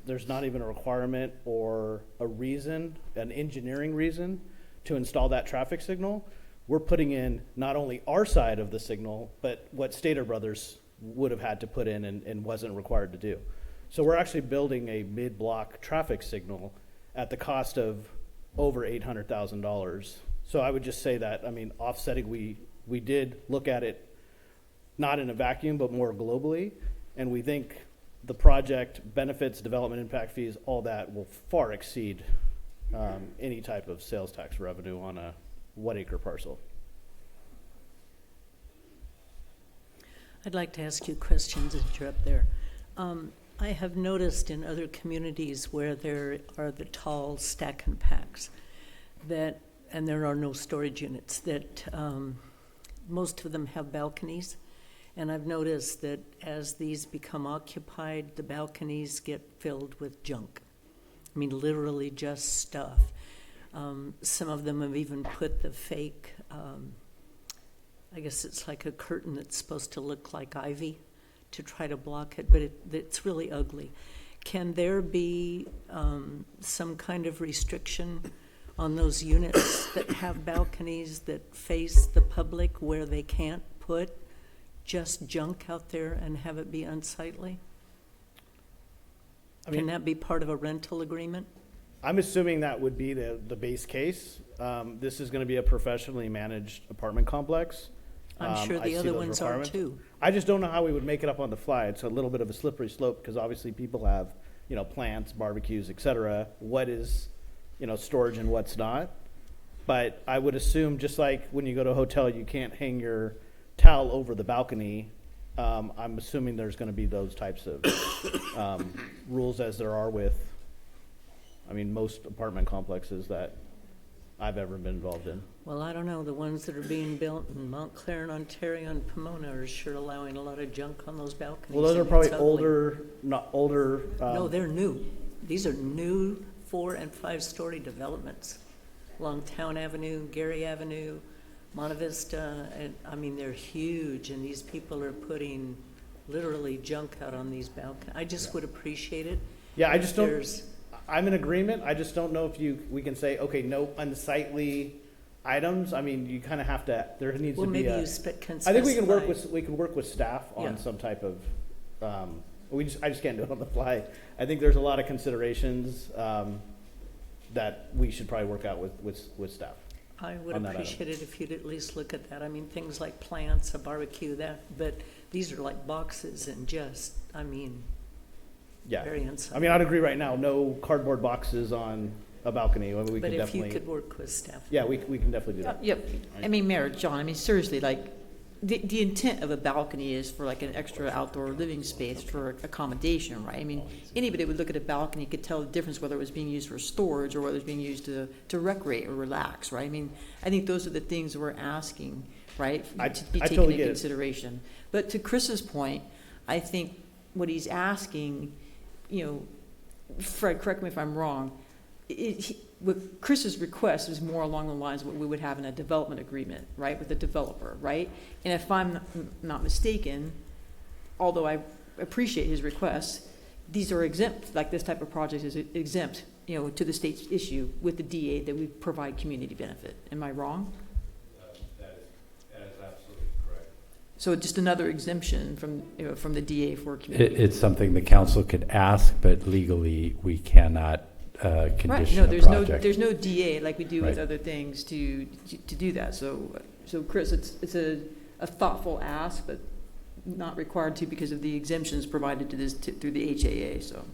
there's not even a requirement or a reason, an engineering reason to install that traffic signal. We're putting in not only our side of the signal, but what Stater Brothers would have had to put in and wasn't required to do. So we're actually building a mid-block traffic signal at the cost of over $800,000. So I would just say that, offsetting, we did look at it not in a vacuum, but more globally. And we think the project benefits, development impact fees, all that will far exceed any type of sales tax revenue on a 1 acre parcel. I'd like to ask you questions as you're up there. I have noticed in other communities where there are the tall stack and packs and there are no storage units, that most of them have balconies. And I've noticed that as these become occupied, the balconies get filled with junk. Literally just stuff. Some of them have even put the fake, I guess it's like a curtain that's supposed to look like ivy to try to block it, but it's really ugly. Can there be some kind of restriction on those units that have balconies that face the public where they can't put just junk out there and have it be unsightly? Can that be part of a rental agreement? I'm assuming that would be the base case. This is going to be a professionally managed apartment complex. I'm sure the other ones are too. I just don't know how we would make it up on the fly. It's a little bit of a slippery slope because obviously people have, plants, barbecues, etc. What is, storage and what's not. But I would assume, just like when you go to a hotel, you can't hang your towel over the balcony. I'm assuming there's going to be those types of rules as there are with, most apartment complexes that I've ever been involved in. Well, I don't know. The ones that are being built in Montclair and Ontario and Pomona are sure allowing a lot of junk on those balconies. Well, those are probably older. No, they're new. These are new 4- and 5-story developments along Town Avenue, Gary Avenue, Monte Vista, and they're huge, and these people are putting literally junk out on these balconies. I just would appreciate it. Yeah, I just don't. I'm in agreement. I just don't know if we can say, okay, no unsightly items. You kind of have to. There needs to be. Well, maybe you can specify. I think we can work with staff on some type of. I just can't do it on the fly. I think there's a lot of considerations that we should probably work out with staff. I would appreciate it if you'd at least look at that. Things like plants, a barbecue, but these are like boxes and just, yeah. Very unsightly. I'd agree right now, no cardboard boxes on a balcony. But if you could work with staff. Yeah, we can definitely do that. Yep. Mayor, John, seriously, the intent of a balcony is for an extra outdoor living space for accommodation, right? Anybody would look at a balcony could tell the difference whether it was being used for storage or whether it was being used to recreate or relax, right? I think those are the things we're asking, right, to be taken into consideration. But to Chris's point, I think what he's asking, Fred, correct me if I'm wrong, with Chris's request is more along the lines of what we would have in a development agreement, right, with the developer, right? And if I'm not mistaken, although I appreciate his request, these are exempt, this type of project is exempt, to the state's issue with the DA that we provide community benefit. Am I wrong? That is absolutely correct. So just another exemption from the DA for community. It's something the council could ask, but legally we cannot condition right. No, there's no DA like we do with other things to do that. So Chris, it's a thoughtful ask, but not required to because of the exemptions provided to this through the HAA. So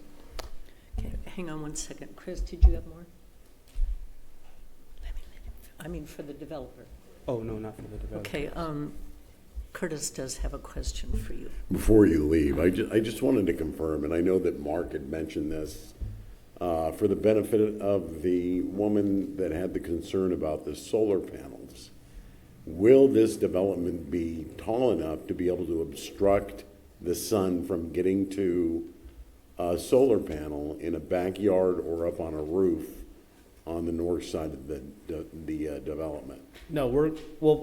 hang on one second. Chris, did you have more? I mean, for the developer. Oh, no, not for the developer. Okay, Curtis does have a question for you. Before you leave, I just wanted to confirm, and I know that Mark had mentioned this, for the benefit of the woman that had the concern about the solar panels. Will this development be tall enough to be able to obstruct the sun from getting to a solar panel in a backyard or up on a roof on the north side of the development? No,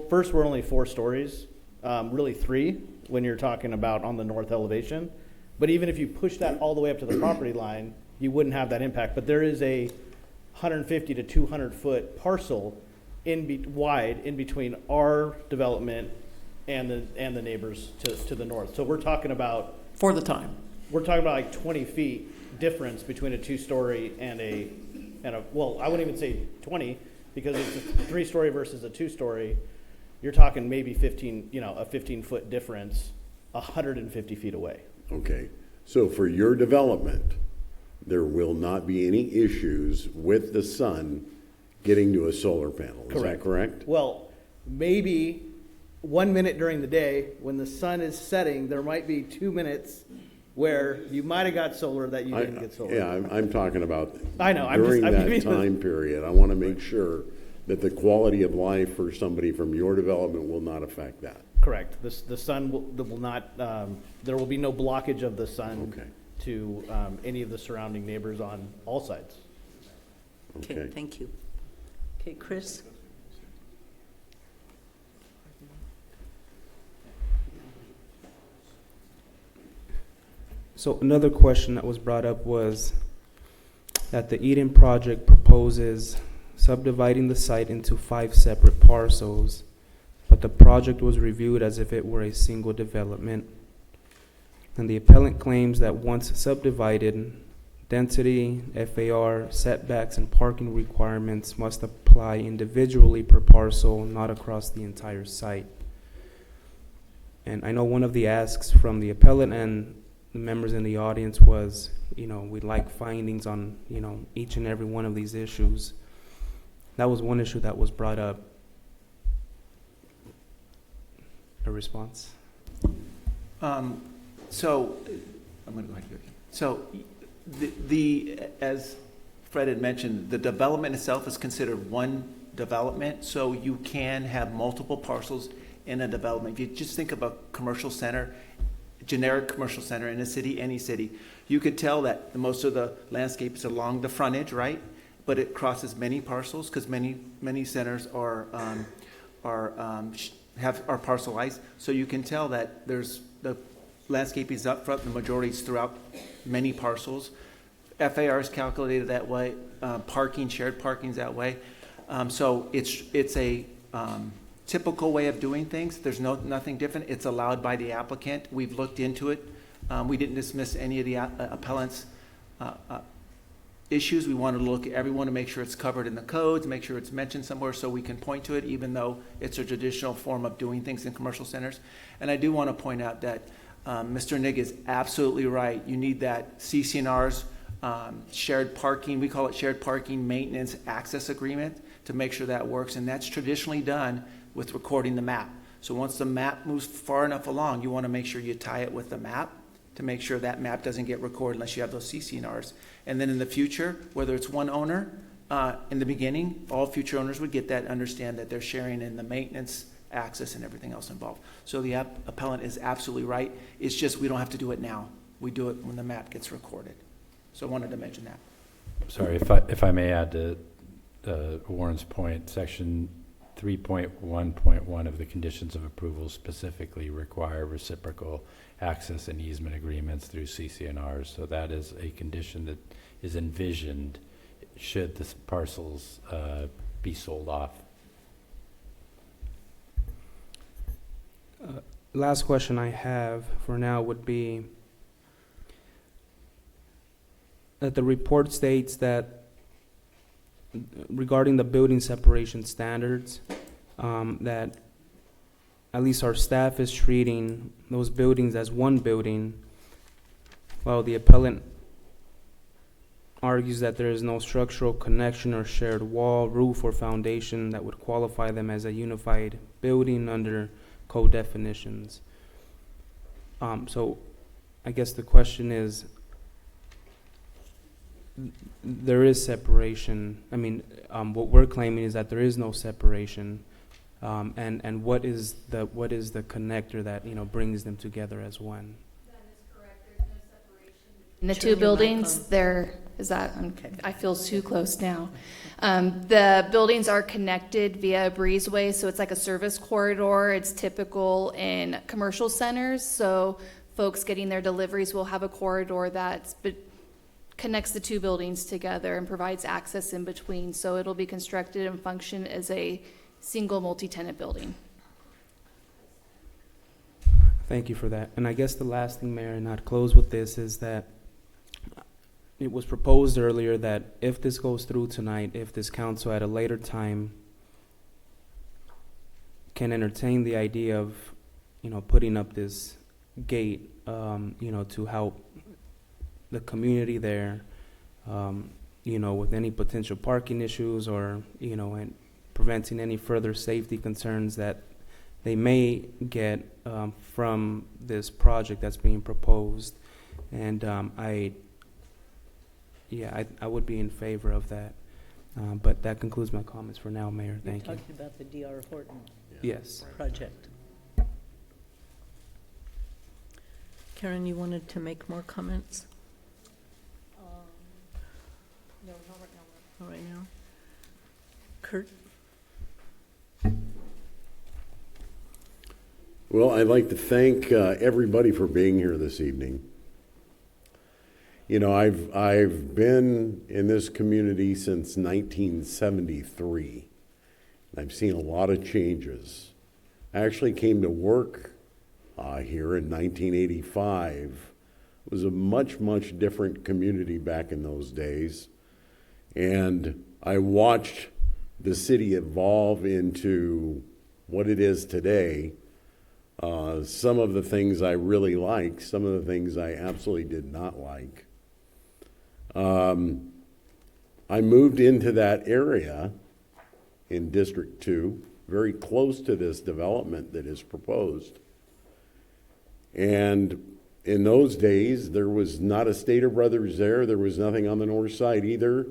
first, we're only 4 stories, really 3 when you're talking about on the north elevation. But even if you push that all the way up to the property line, you wouldn't have that impact. But there is a 150 to 200 foot parcel wide in between our development and the neighbors to the north. So we're talking about, For the time. we're talking about like 20 feet difference between a 2-story and a, well, I wouldn't even say 20, because it's a 3-story versus a 2-story. You're talking maybe 15, a 15-foot difference, 150 feet away. Okay, so for your development, there will not be any issues with the sun getting to a solar panel. Is that correct? Well, maybe 1 minute during the day when the sun is setting, there might be 2 minutes where you might have got solar that you didn't get solar. Yeah, I'm talking about I know. during that time period. I want to make sure that the quality of life for somebody from your development will not affect that. Correct. The sun will not, there will be no blockage of the sun to any of the surrounding neighbors on all sides. Okay, thank you. Okay, Chris? So another question that was brought up was that the Eden project proposes subdividing the site into 5 separate parcels, but the project was reviewed as if it were a single development. And the appellant claims that once subdivided, density, FAR, setbacks, and parking requirements must apply individually per parcel, not across the entire site. And I know one of the asks from the appellant and the members in the audience was, we'd like findings on, each and every one of these issues. That was one issue that was brought up. A response? So, I'm going to go ahead and go again. So, as Fred had mentioned, the development itself is considered one development, so you can have multiple parcels in a development. If you just think of a commercial center, generic commercial center in a city, any city, you could tell that most of the landscape is along the frontage, right? But it crosses many parcels because many centers are parcelized. So you can tell that there's the landscape is up front, the majority is throughout many parcels. FAR is calculated that way. Shared parking is that way. So it's a typical way of doing things. There's nothing different. It's allowed by the applicant. We've looked into it. We didn't dismiss any of the appellant's issues. We wanted to look at everyone to make sure it's covered in the codes, make sure it's mentioned somewhere so we can point to it, even though it's a traditional form of doing things in commercial centers. And I do want to point out that Mr. Nig is absolutely right. You need that CCNR's shared parking, we call it shared parking maintenance access agreement, to make sure that works. And that's traditionally done with recording the map. So once the map moves far enough along, you want to make sure you tie it with the map to make sure that map doesn't get recorded unless you have those CCNRs. And then in the future, whether it's one owner, in the beginning, all future owners would get that, understand that they're sharing in the maintenance, access, and everything else involved. So the appellant is absolutely right. It's just we don't have to do it now. We do it when the map gets recorded. So I wanted to mention that. Sorry, if I may add to Warren's point, section 3.1.1 of the conditions of approval specifically require reciprocal access and easement agreements through CCNRs. So that is a condition that is envisioned should the parcels be sold off. Last question I have for now would be that the report states that regarding the building separation standards, that at least our staff is treating those buildings as one building, while the appellant argues that there is no structural connection or shared wall, roof, or foundation that would qualify them as a unified building under code definitions. So I guess the question is, there is separation. I mean, what we're claiming is that there is no separation. And what is the connector that, brings them together as one? In the two buildings, I feel too close now. The buildings are connected via a breezeway, so it's like a service corridor. It's typical in commercial centers, so folks getting their deliveries will have a corridor that connects the two buildings together and provides access in between. So it'll be constructed and function as a single multi-tenant building. Thank you for that. And I guess the last thing, Mayor, and I'd close with this, is that it was proposed earlier that if this goes through tonight, if this council at a later time can entertain the idea of, putting up this gate, to help the community there, with any potential parking issues or, and preventing any further safety concerns that they may get from this project that's being proposed. And I would be in favor of that. But that concludes my comments for now, Mayor. Thank you. You're talking about the D.R. Horton Yes. project. Karen, you wanted to make more comments? No, not right now. Not right now. Kurt? Well, I'd like to thank everybody for being here this evening. I've been in this community since 1973. I've seen a lot of changes. I actually came to work here in 1985. It was a much, much different community back in those days. And I watched the city evolve into what it is today. Some of the things I really like, some of the things I absolutely did not like. I moved into that area in District 2, very close to this development that is proposed. And in those days, there was not a Stater Brothers there. There was nothing on the north side either.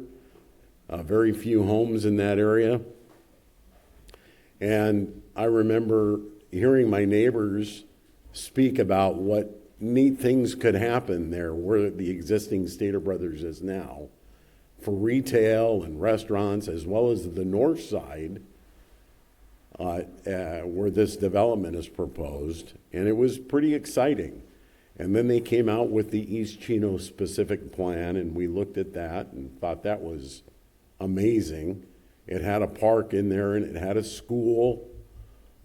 Very few homes in that area. And I remember hearing my neighbors speak about what neat things could happen there where the existing Stater Brothers is now for retail and restaurants, as well as the north side where this development is proposed. And it was pretty exciting. And then they came out with the East Chino specific plan, and we looked at that and thought that was amazing. It had a park in there, and it had a school,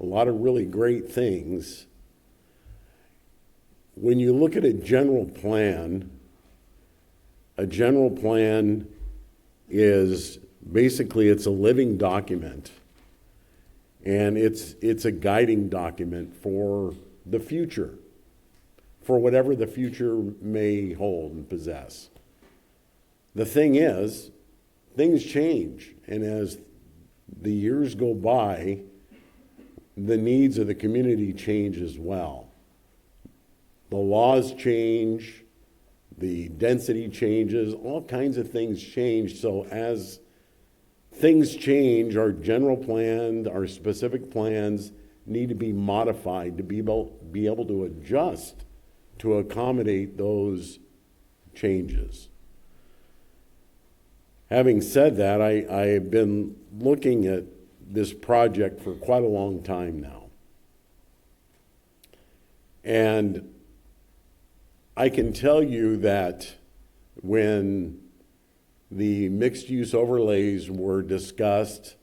a lot of really great things. When you look at a general plan is basically, it's a living document, and it's a guiding document for the future, for whatever the future may hold and possess. The thing is, things change, and as the years go by, the needs of the community change as well. The laws change, the density changes, all kinds of things change. So as things change, our general plan, our specific plans need to be modified to be able to adjust to accommodate those changes. Having said that, I have been looking at this project for quite a long time now. And I can tell you that when the mixed-use overlays were discussed,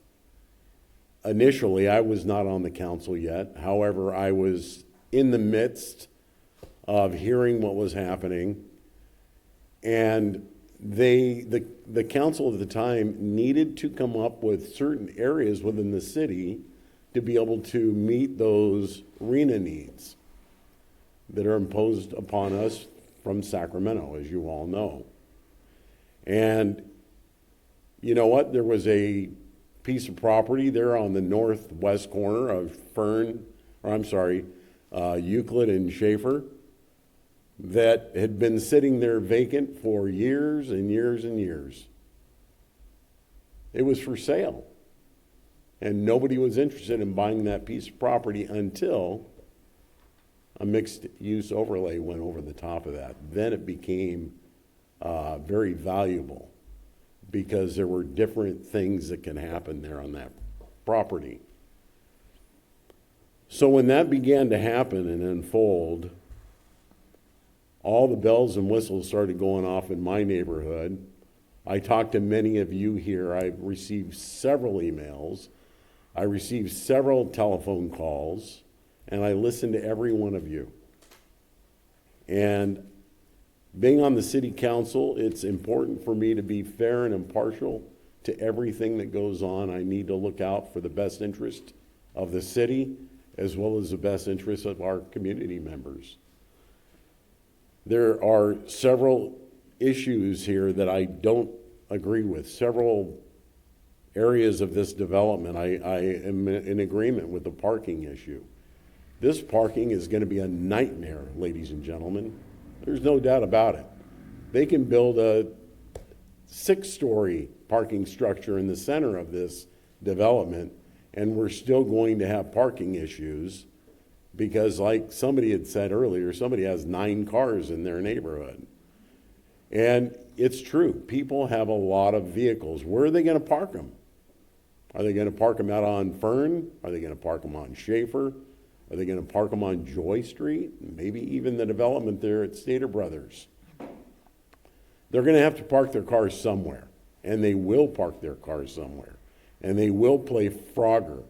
initially I was not on the council yet. However, I was in the midst of hearing what was happening, and the council at the time needed to come up with certain areas within the city to be able to meet those RHNA needs that are imposed upon us from Sacramento, as you all know. And you know what? There was a piece of property there on the northwest corner of Euclid and Schaefer that had been sitting there vacant for years and years and years. It was for sale. And nobody was interested in buying that piece of property until a mixed-use overlay went over the top of that. Then it became very valuable because there were different things that can happen there on that property. So when that began to happen and unfold, all the bells and whistles started going off in my neighborhood. I talked to many of you here. I've received several emails. I received several telephone calls, and I listened to every one of you. And being on the city council, it's important for me to be fair and impartial to everything that goes on. I need to look out for the best interest of the city as well as the best interest of our community members. There are several issues here that I don't agree with, several areas of this development. I am in agreement with the parking issue. This parking is going to be a nightmare, ladies and gentlemen. There's no doubt about it. They can build a 6-story parking structure in the center of this development, and we're still going to have parking issues because, like somebody had said earlier, somebody has 9 cars in their neighborhood. And it's true. People have a lot of vehicles. Where are they going to park them? Are they going to park them out on Fern? Are they going to park them on Schaefer? Are they going to park them on Joy Street? Maybe even the development there at Stater Brothers. They're going to have to park their cars somewhere, and they will park their cars somewhere, and they will play Frogger,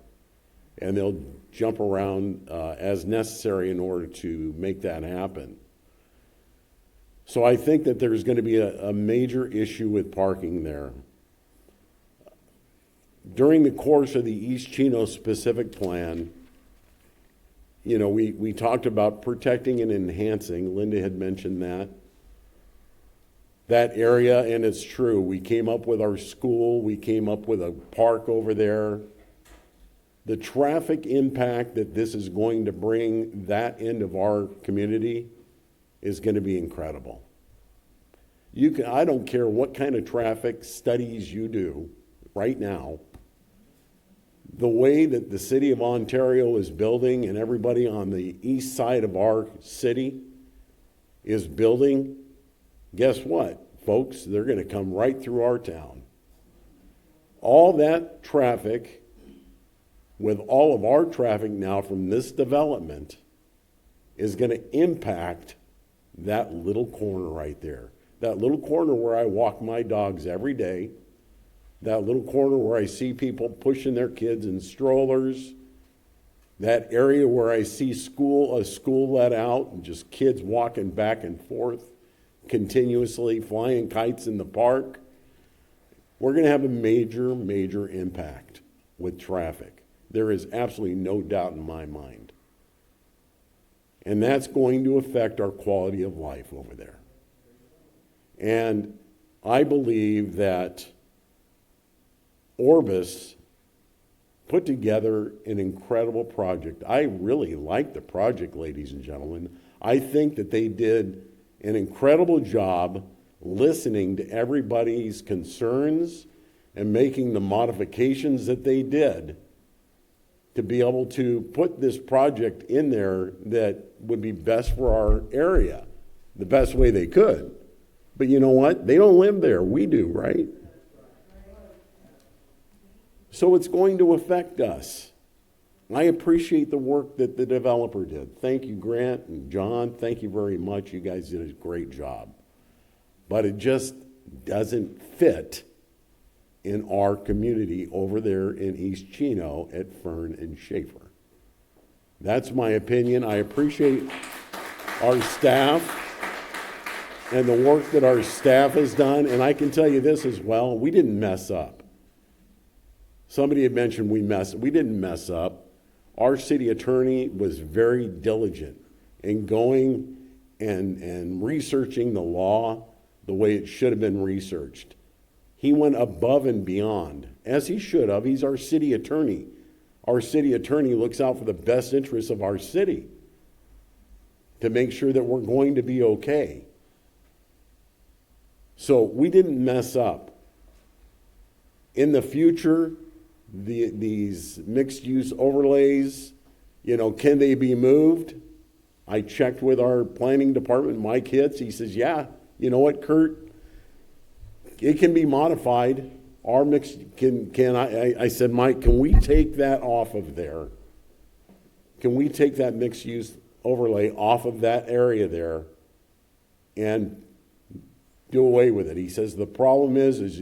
and they'll jump around as necessary in order to make that happen. So I think that there's going to be a major issue with parking there. During the course of the East Chino specific plan, you know, we talked about protecting and enhancing. Linda had mentioned that area, and it's true. We came up with our school. We came up with a park over there. The traffic impact that this is going to bring that end of our community is going to be incredible. I don't care what kind of traffic studies you do right now. The way that the city of Ontario is building and everybody on the east side of our city is building, guess what, folks? They're going to come right through our town. All that traffic, with all of our traffic now from this development, is going to impact that little corner right there. That little corner where I walk my dogs every day. That little corner where I see people pushing their kids in strollers. That area where I see a school let out and just kids walking back and forth continuously, flying kites in the park. We're going to have a major, major impact with traffic. There is absolutely no doubt in my mind. And that's going to affect our quality of life over there. And I believe that Orbis put together an incredible project. I really like the project, ladies and gentlemen. I think that they did an incredible job listening to everybody's concerns and making the modifications that they did to be able to put this project in there that would be best for our area, the best way they could. But you know what? They don't live there. We do, right? So it's going to affect us. I appreciate the work that the developer did. Thank you, Grant and John. Thank you very much. You guys did a great job. But it just doesn't fit in our community over there in East Chino at Fern and Schaefer. That's my opinion. I appreciate our staff and the work that our staff has done. And I can tell you this as well, we didn't mess up. Somebody had mentioned we didn't mess up. Our city attorney was very diligent in going and researching the law, the way it should have been researched. He went above and beyond, as he should have. He's our city attorney. Our city attorney looks out for the best interests of our city to make sure that we're going to be okay. So we didn't mess up. In the future, these mixed-use overlays, can they be moved? I checked with our planning department, Mike Hitz. He says, yeah, you know what, Kurt? It can be modified. Our mix I said, Mike, can we take that off of there? Can we take that mixed-use overlay off of that area there and do away with it? He says, the problem is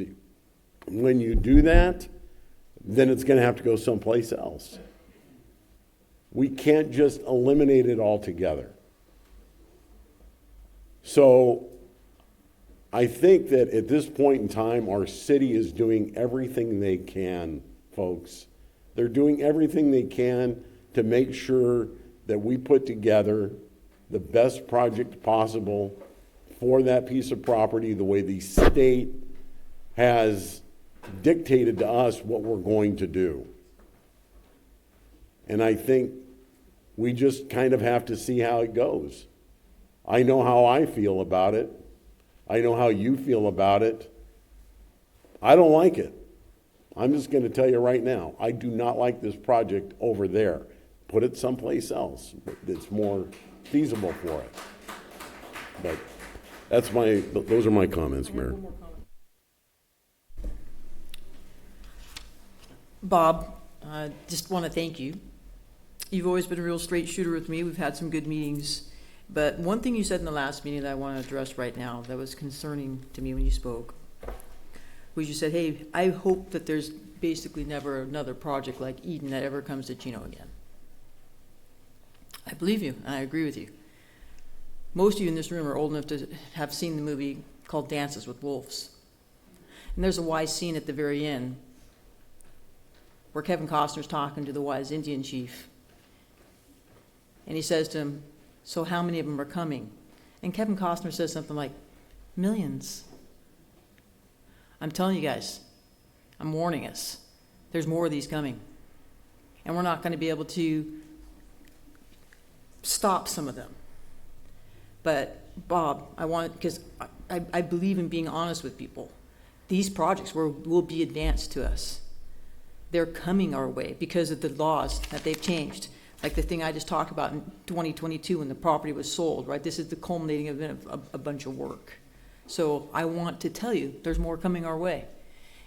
when you do that, then it's going to have to go someplace else. We can't just eliminate it altogether. So I think that at this point in time, our city is doing everything they can, folks. They're doing everything they can to make sure that we put together the best project possible for that piece of property, the way the state has dictated to us what we're going to do. And I think we just kind of have to see how it goes. I know how I feel about it. I know how you feel about it. I don't like it. I'm just going to tell you right now, I do not like this project over there. Put it someplace else that's more feasible for it. But those are my comments, Mayor. Bob, I just want to thank you. You've always been a real straight shooter with me. We've had some good meetings. But one thing you said in the last meeting that I want to address right now that was concerning to me when you spoke was you said, hey, I hope that there's basically never another project like Eden that ever comes to Chino again. I believe you, and I agree with you. Most of you in this room are old enough to have seen the movie called Dances with Wolves. And there's a wise scene at the very end where Kevin Costner's talking to the wise Indian chief. And he says to him, so how many of them are coming? And Kevin Costner says something like, millions. I'm telling you guys, I'm warning us. There's more of these coming. And we're not going to be able to stop some of them. But Bob, because I believe in being honest with people. These projects will be advanced to us. They're coming our way because of the laws that they've changed. Like the thing I just talked about in 2022 when the property was sold, right? This is the culminating event of a bunch of work. So I want to tell you, there's more coming our way.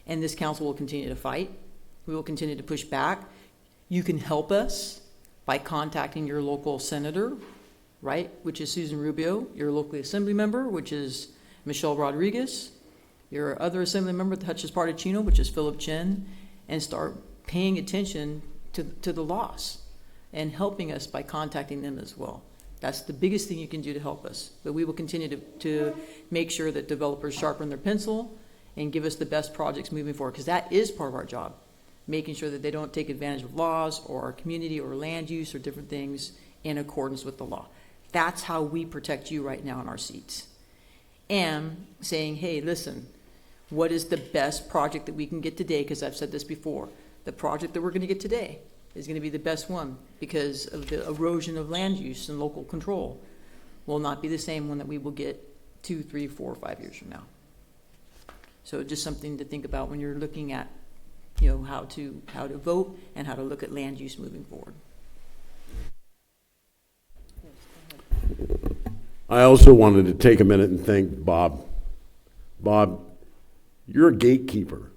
And this council will continue to fight. We will continue to push back. You can help us by contacting your local senator, right? Which is Susan Rubio, your local assembly member, which is Michelle Rodriguez, your other assembly member that touches part of Chino, which is Philip Chen, and start paying attention to the laws and helping us by contacting them as well. That's the biggest thing you can do to help us. But we will continue to make sure that developers sharpen their pencil and give us the best projects moving forward, because that is part of our job, making sure that they don't take advantage of laws or our community or land use or different things in accordance with the law. That's how we protect you right now in our seats. And saying, hey, listen, what is the best project that we can get today? Because I've said this before, the project that we're going to get today is going to be the best one because of the erosion of land use and local control will not be the same one that we will get 2, 3, 4, 5 years from now. So just something to think about when you're looking at, how to vote and how to look at land use moving forward. I also wanted to take a minute and thank Bob. Bob, you're a gatekeeper.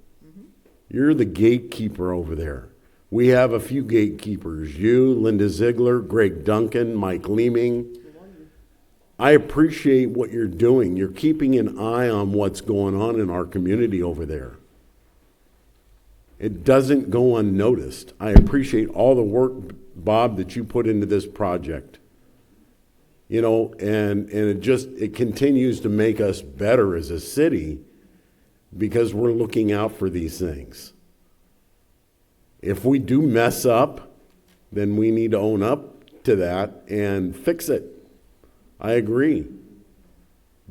You're the gatekeeper over there. We have a few gatekeepers, you, Linda Ziegler, Greg Duncan, Mike Leeming. I appreciate what you're doing. You're keeping an eye on what's going on in our community over there. It doesn't go unnoticed. I appreciate all the work, Bob, that you put into this project. And it continues to make us better as a city because we're looking out for these things. If we do mess up, then we need to own up to that and fix it. I agree.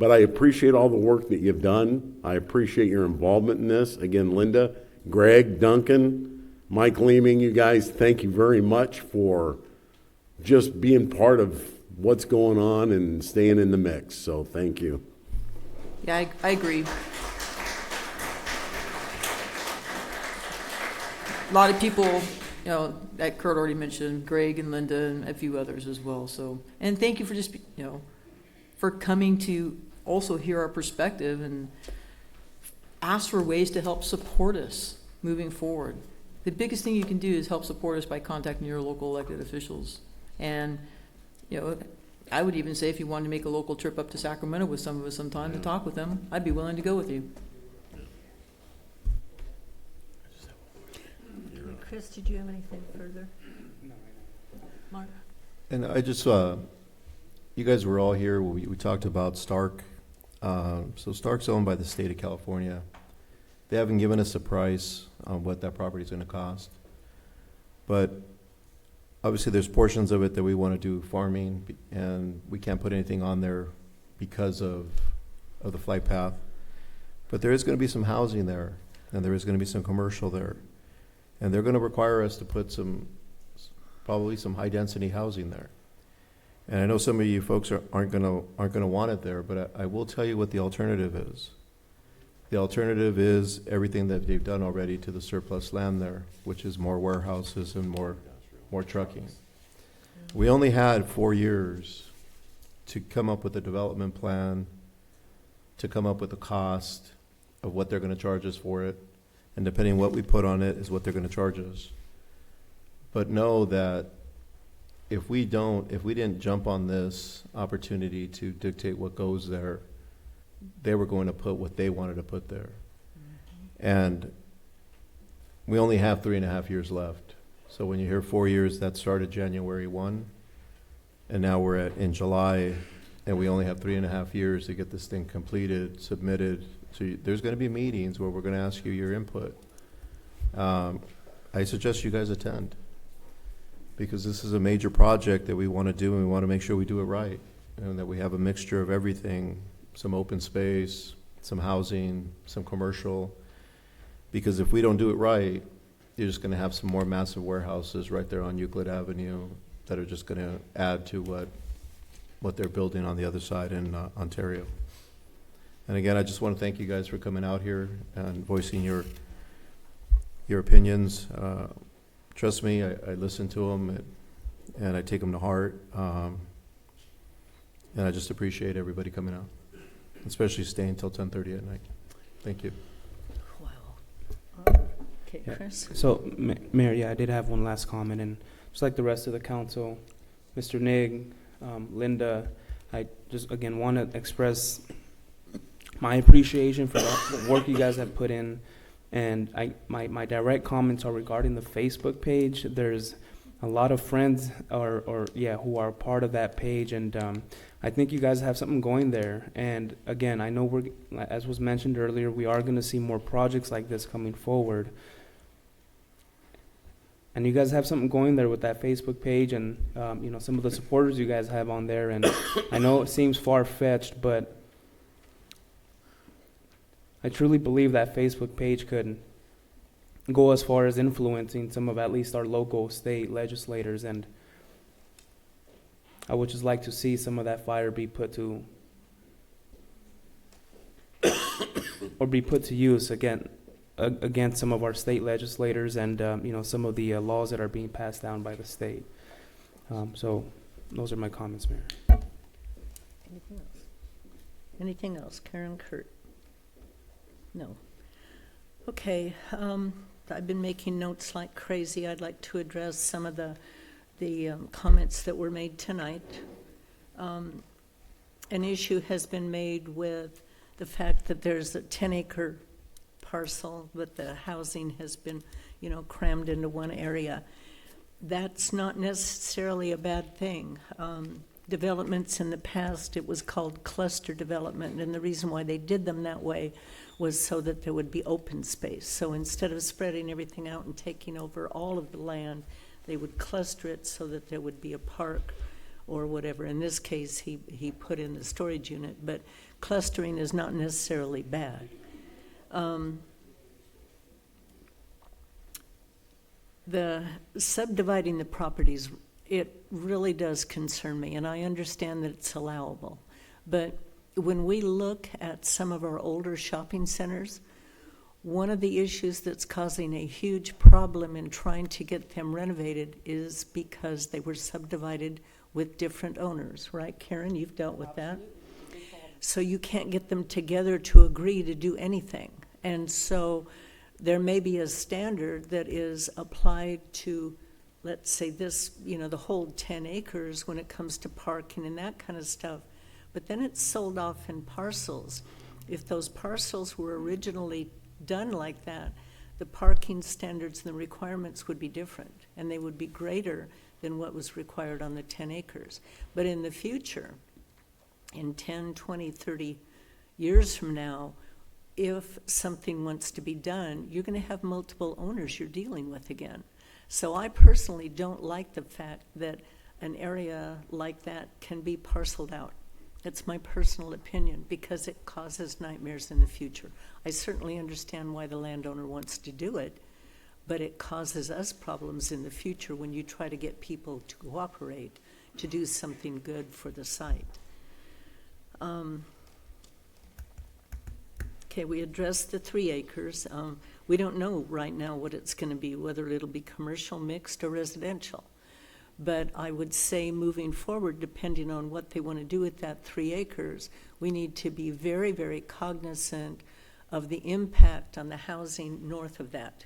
But I appreciate all the work that you've done. I appreciate your involvement in this. Again, Linda, Greg, Duncan, Mike Leeming, you guys, thank you very much for just being part of what's going on and staying in the mix. So thank you. Yeah, I agree. A lot of people, you know, that Kurt already mentioned, Greg and Linda and a few others as well. So, and thank you for just, you know, for coming to also hear our perspective and ask for ways to help support us moving forward. The biggest thing you can do is help support us by contacting your local elected officials. And, you know, I would even say if you wanted to make a local trip up to Sacramento with some of us sometime to talk with them, I'd be willing to go with you. Chris, did you have anything further? No. Mark? And I just, you guys were all here. We talked about Stark. So Stark's owned by the state of California. They haven't given us a price on what that property is going to cost. But obviously there's portions of it that we want to do farming, and we can't put anything on there because of the flight path. But there is going to be some housing there, and there is going to be some commercial there. And they're going to require us to put probably some high density housing there. And I know some of you folks aren't going to want it there, but I will tell you what the alternative is. The alternative is everything that they've done already to the surplus land there, which is more warehouses and more trucking. We only had 4 years to come up with a development plan, to come up with a cost of what they're going to charge us for it. And depending on what we put on it is what they're going to charge us. But know that if we didn't jump on this opportunity to dictate what goes there, they were going to put what they wanted to put there. And we only have 3.5 years left. So when you hear 4 years, that started January 1, and now we're in July, and we only have 3.5 years to get this thing completed, submitted. So there's going to be meetings where we're going to ask you your input. I suggest you guys attend, because this is a major project that we want to do, and we want to make sure we do it right, and that we have a mixture of everything, some open space, some housing, some commercial. Because if we don't do it right, you're just going to have some more massive warehouses right there on Euclid Avenue that are just going to add to what they're building on the other side in Ontario. And again, I just want to thank you guys for coming out here and voicing your opinions. Trust me, I listen to them and I take them to heart. And I just appreciate everybody coming out, especially staying till 10:30 at night. Thank you. Wow. Okay, Chris? Yeah. So, Mayor, yeah, I did have one last comment, and just like the rest of the council, Mr. Nig, Linda, I just, again, want to express my appreciation for the work you guys have put in. And my direct comments are regarding the Facebook page. There's a lot of friends who are part of that page, and I think you guys have something going there. And again, I know as was mentioned earlier, we are going to see more projects like this coming forward. And you guys have something going there with that Facebook page, and some of the supporters you guys have on there. And I know it seems far-fetched, but I truly believe that Facebook page could go as far as influencing some of at least our local state legislators, and I would just like to see some of that fire be put to use against some of our state legislators and some of the laws that are being passed down by the state. So those are my comments, Mayor. Anything else? Anything else? Karen, Kurt? No. Okay, I've been making notes like crazy. I'd like to address some of the comments that were made tonight. An issue has been made with the fact that there's a 10-acre parcel, but the housing has been, crammed into one area. That's not necessarily a bad thing. Developments in the past, it was called cluster development, and the reason why they did them that way was so that there would be open space. So instead of spreading everything out and taking over all of the land, they would cluster it so that there would be a park or whatever. In this case, he put in the storage unit, but clustering is not necessarily bad. The subdividing the properties, it really does concern me, and I understand that it's allowable. But when we look at some of our older shopping centers, one of the issues that's causing a huge problem in trying to get them renovated is because they were subdivided with different owners, right, Karen? You've dealt with that. So you can't get them together to agree to do anything. And so there may be a standard that is applied to, let's say this, the whole 10 acres when it comes to parking and that kind of stuff. But then it's sold off in parcels. If those parcels were originally done like that, the parking standards and the requirements would be different, and they would be greater than what was required on the 10 acres. But in the future, in 10, 20, 30 years from now, if something wants to be done, you're going to have multiple owners you're dealing with again. So I personally don't like the fact that an area like that can be parceled out. That's my personal opinion, because it causes nightmares in the future. I certainly understand why the landowner wants to do it, but it causes us problems in the future when you try to get people to cooperate to do something good for the site. Okay, we addressed the 3 acres. We don't know right now what it's going to be, whether it'll be commercial, mixed, or residential. But I would say moving forward, depending on what they want to do with that 3 acres, we need to be very, very cognizant of the impact on the housing north of that.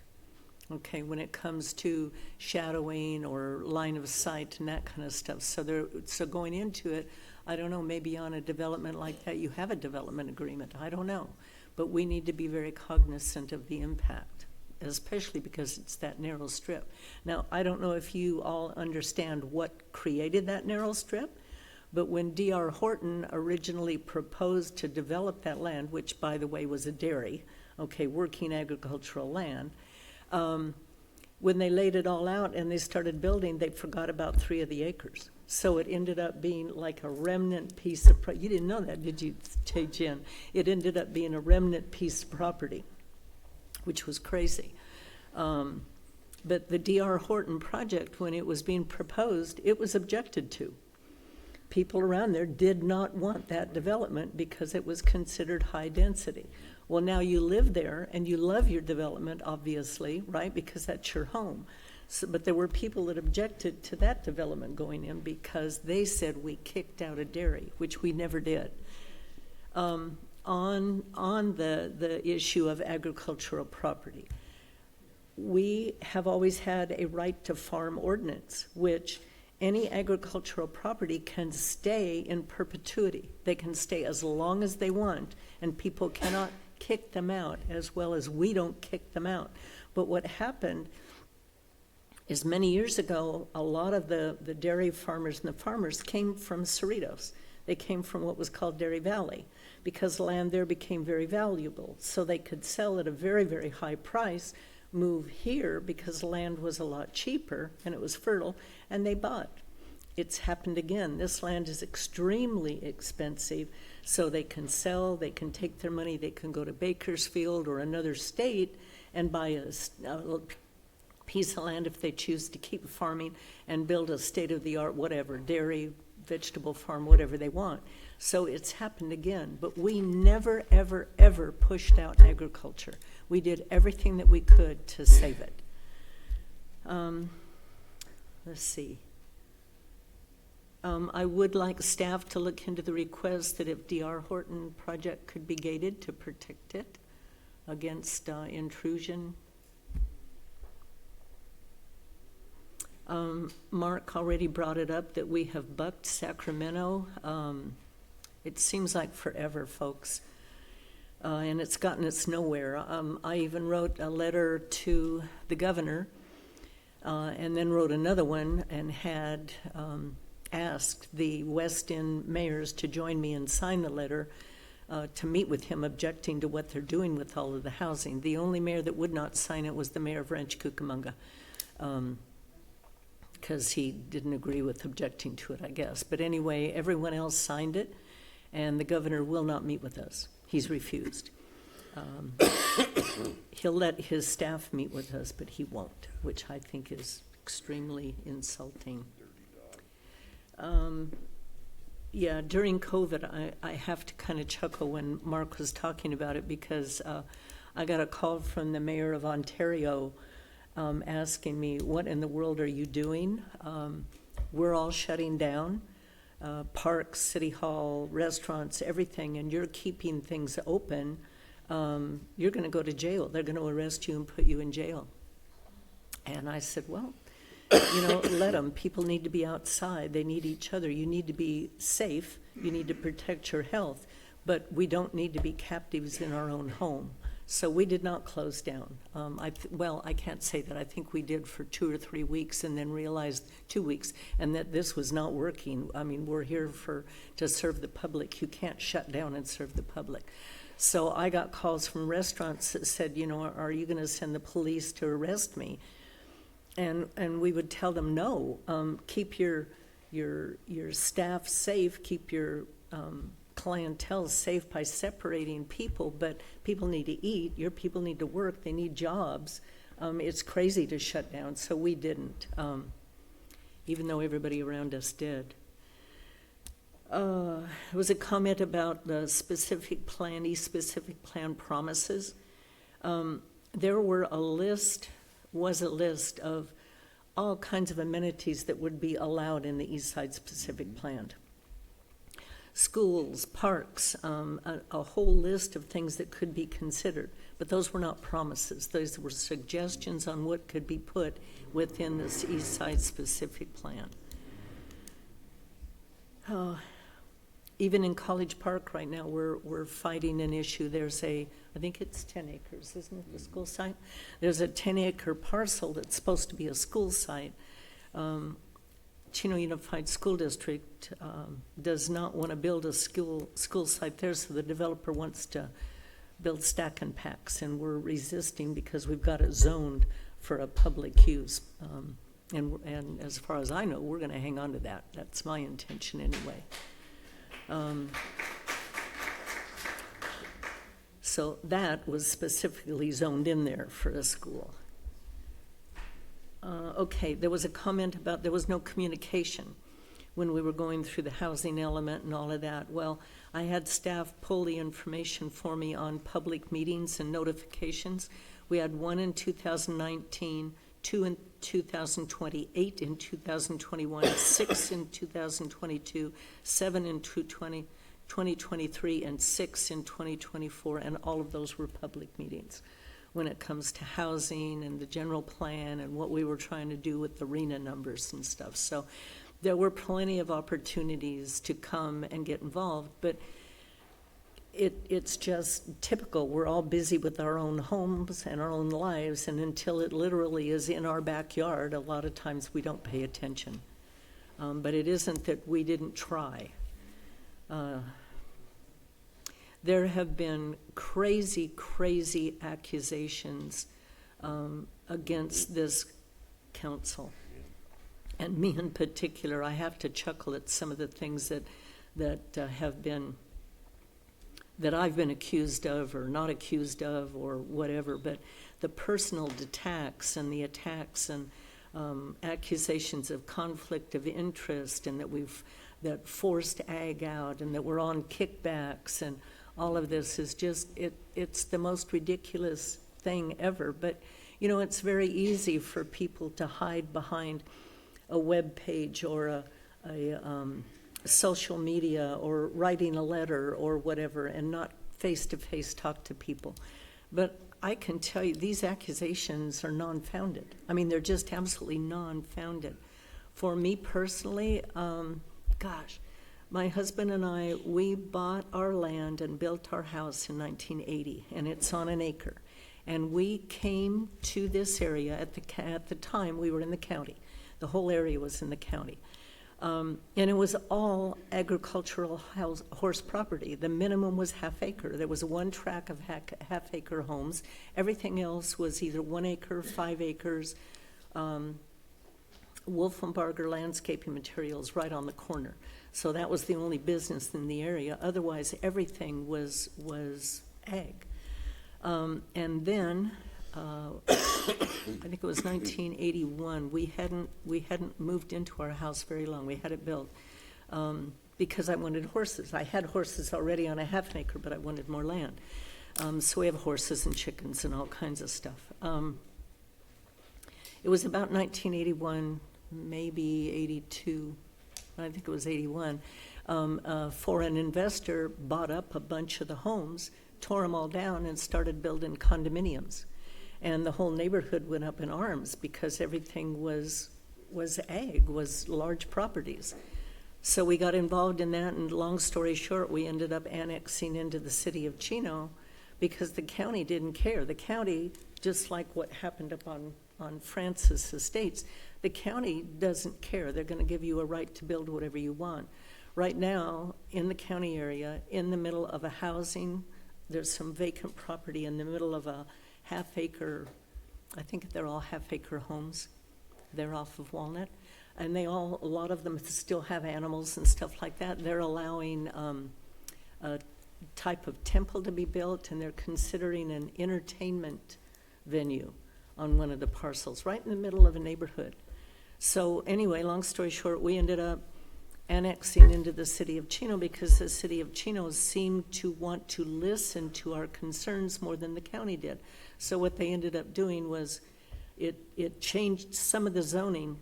Okay, when it comes to shadowing or line of sight and that kind of stuff. So going into it, I don't know, maybe on a development like that, you have a development agreement. I don't know. But we need to be very cognizant of the impact, especially because it's that narrow strip. Now, I don't know if you all understand what created that narrow strip, but when D.R. Horton originally proposed to develop that land, which, by the way, was a dairy, okay, working agricultural land, when they laid it all out and they started building, they forgot about 3 of the acres. So it ended up being like a remnant piece of you didn't know that, did you, Jen? It ended up being a remnant piece of property, which was crazy. But the D.R. Horton project, when it was being proposed, it was objected to. People around there did not want that development because it was considered high density. Well, now you live there and you love your development, obviously, right? Because that's your home. So, but there were people that objected to that development going in because they said we kicked out a dairy, which we never did. On the issue of agricultural property, we have always had a right to farm ordinance, which any agricultural property can stay in perpetuity. They can stay as long as they want, and people cannot kick them out, as well as we don't kick them out. But what happened is many years ago, a lot of the dairy farmers and the farmers came from Cerritos. They came from what was called Dairy Valley, because land there became very valuable. So they could sell at a very, very high price, move here because land was a lot cheaper and it was fertile, and they bought. It's happened again. This land is extremely expensive, so they can sell, they can take their money, they can go to Bakersfield or another state and buy a piece of land if they choose to keep farming and build a state-of-the-art whatever, dairy, vegetable farm, whatever they want. So it's happened again, but we never, ever, ever pushed out agriculture. We did everything that we could to save it. Let's see. I would like staff to look into the request that if D.R. Horton project could be gated to protect it against intrusion. Mark already brought it up that we have bucked Sacramento. It seems like forever, folks, and it's gotten us nowhere. I even wrote a letter to the governor and then wrote another one and had asked the West End mayors to join me and sign the letter to meet with him, objecting to what they're doing with all of the housing. The only mayor that would not sign it was the mayor of Rancho Cucamonga. because he didn't agree with objecting to it, I guess. But anyway, everyone else signed it, and the governor will not meet with us. He's refused. He'll let his staff meet with us, but he won't, which I think is extremely insulting. Yeah, during COVID, I have to kind of chuckle when Mark was talking about it, because I got a call from the mayor of Ontario asking me, what in the world are you doing? We're all shutting down, parks, city hall, restaurants, everything, and you're keeping things open. You're going to go to jail. They're going to arrest you and put you in jail. And I said, well, let them. People need to be outside. They need each other. You need to be safe. You need to protect your health. But we don't need to be captives in our own home. So we did not close down. I can't say that. I think we did for 2 or 3 weeks, and then realized 2 weeks, and that this was not working. I mean, we're here to serve the public. You can't shut down and serve the public. So I got calls from restaurants that said, are you going to send the police to arrest me? And we would tell them, no, keep your staff safe, keep your clientele safe by separating people, but people need to eat, your people need to work, they need jobs. It's crazy to shut down, so we didn't, even though everybody around us did. There was a comment about the specific plan promises. There was a list of all kinds of amenities that would be allowed in the East Side Specific Plan. Schools, parks, a whole list of things that could be considered, but those were not promises. Those were suggestions on what could be put within this East Side Specific Plan. Even in College Park right now, we're fighting an issue. There's I think it's 10 acres, isn't it, the school site? There's a 10-acre parcel that's supposed to be a school site. Chino Unified School District does not want to build a school site there, so the developer wants to build stack and packs, and we're resisting because we've got it zoned for a public use. And as far as I know, we're going to hang on to that. That's my intention anyway. So that was specifically zoned in there for a school. Okay, there was a comment about there was no communication when we were going through the housing element and all of that. Well, I had staff pull the information for me on public meetings and notifications. We had 1 in 2019, 2 in 2020, 8 in 2021, 6 in 2022, 7 in 2023, and 6 in 2024, and all of those were public meetings when it comes to housing and the general plan and what we were trying to do with the RENA numbers and stuff. So there were plenty of opportunities to come and get involved, but it's just typical. We're all busy with our own homes and our own lives, and until it literally is in our backyard, a lot of times we don't pay attention. But it isn't that we didn't try. There have been crazy, crazy accusations against this council. And me in particular, I have to chuckle at some of the things that I've been accused of or not accused of or whatever, but the personal attacks and the attacks and accusations of conflict of interest, and that forced ag out, and that we're on kickbacks, and all of this is just, it's the most ridiculous thing ever. But, it's very easy for people to hide behind a web page or a social media or writing a letter or whatever, and not face-to-face talk to people. But I can tell you, these accusations are non-founded. I mean, they're just absolutely non-founded. For me personally, my husband and I, we bought our land and built our house in 1980, and it's on an acre. And we came to this area at the time we were in the county. The whole area was in the county. And it was all agricultural horse property. The minimum was half acre. There was one tract of half acre homes. Everything else was either 1 acre, 5 acres, Wolfenbarger Landscaping Materials right on the corner. So that was the only business in the area. Otherwise, everything was ag. And then, I think it was 1981, we hadn't moved into our house very long. We had it built because I wanted horses. I had horses already on a half an acre, but I wanted more land. So we have horses and chickens and all kinds of stuff. It was about 1981, maybe 82, I think it was 81. Foreign investor bought up a bunch of the homes, tore them all down, and started building condominiums. And the whole neighborhood went up in arms because everything was ag, was large properties. So we got involved in that, and long story short, we ended up annexing into the city of Chino because the county didn't care. The county, just like what happened up on Francis Estates, the county doesn't care. They're going to give you a right to build whatever you want. Right now, in the county area, in the middle of a housing, there's some vacant property in the middle of a half-acre, I think they're all half-acre homes. They're off of Walnut. And a lot of them still have animals and stuff like that. They're allowing a type of temple to be built, and they're considering an entertainment venue on one of the parcels, right in the middle of a neighborhood. So anyway, long story short, we ended up annexing into the city of Chino because the city of Chino seemed to want to listen to our concerns more than the county did. So what they ended up doing was it changed some of the zoning,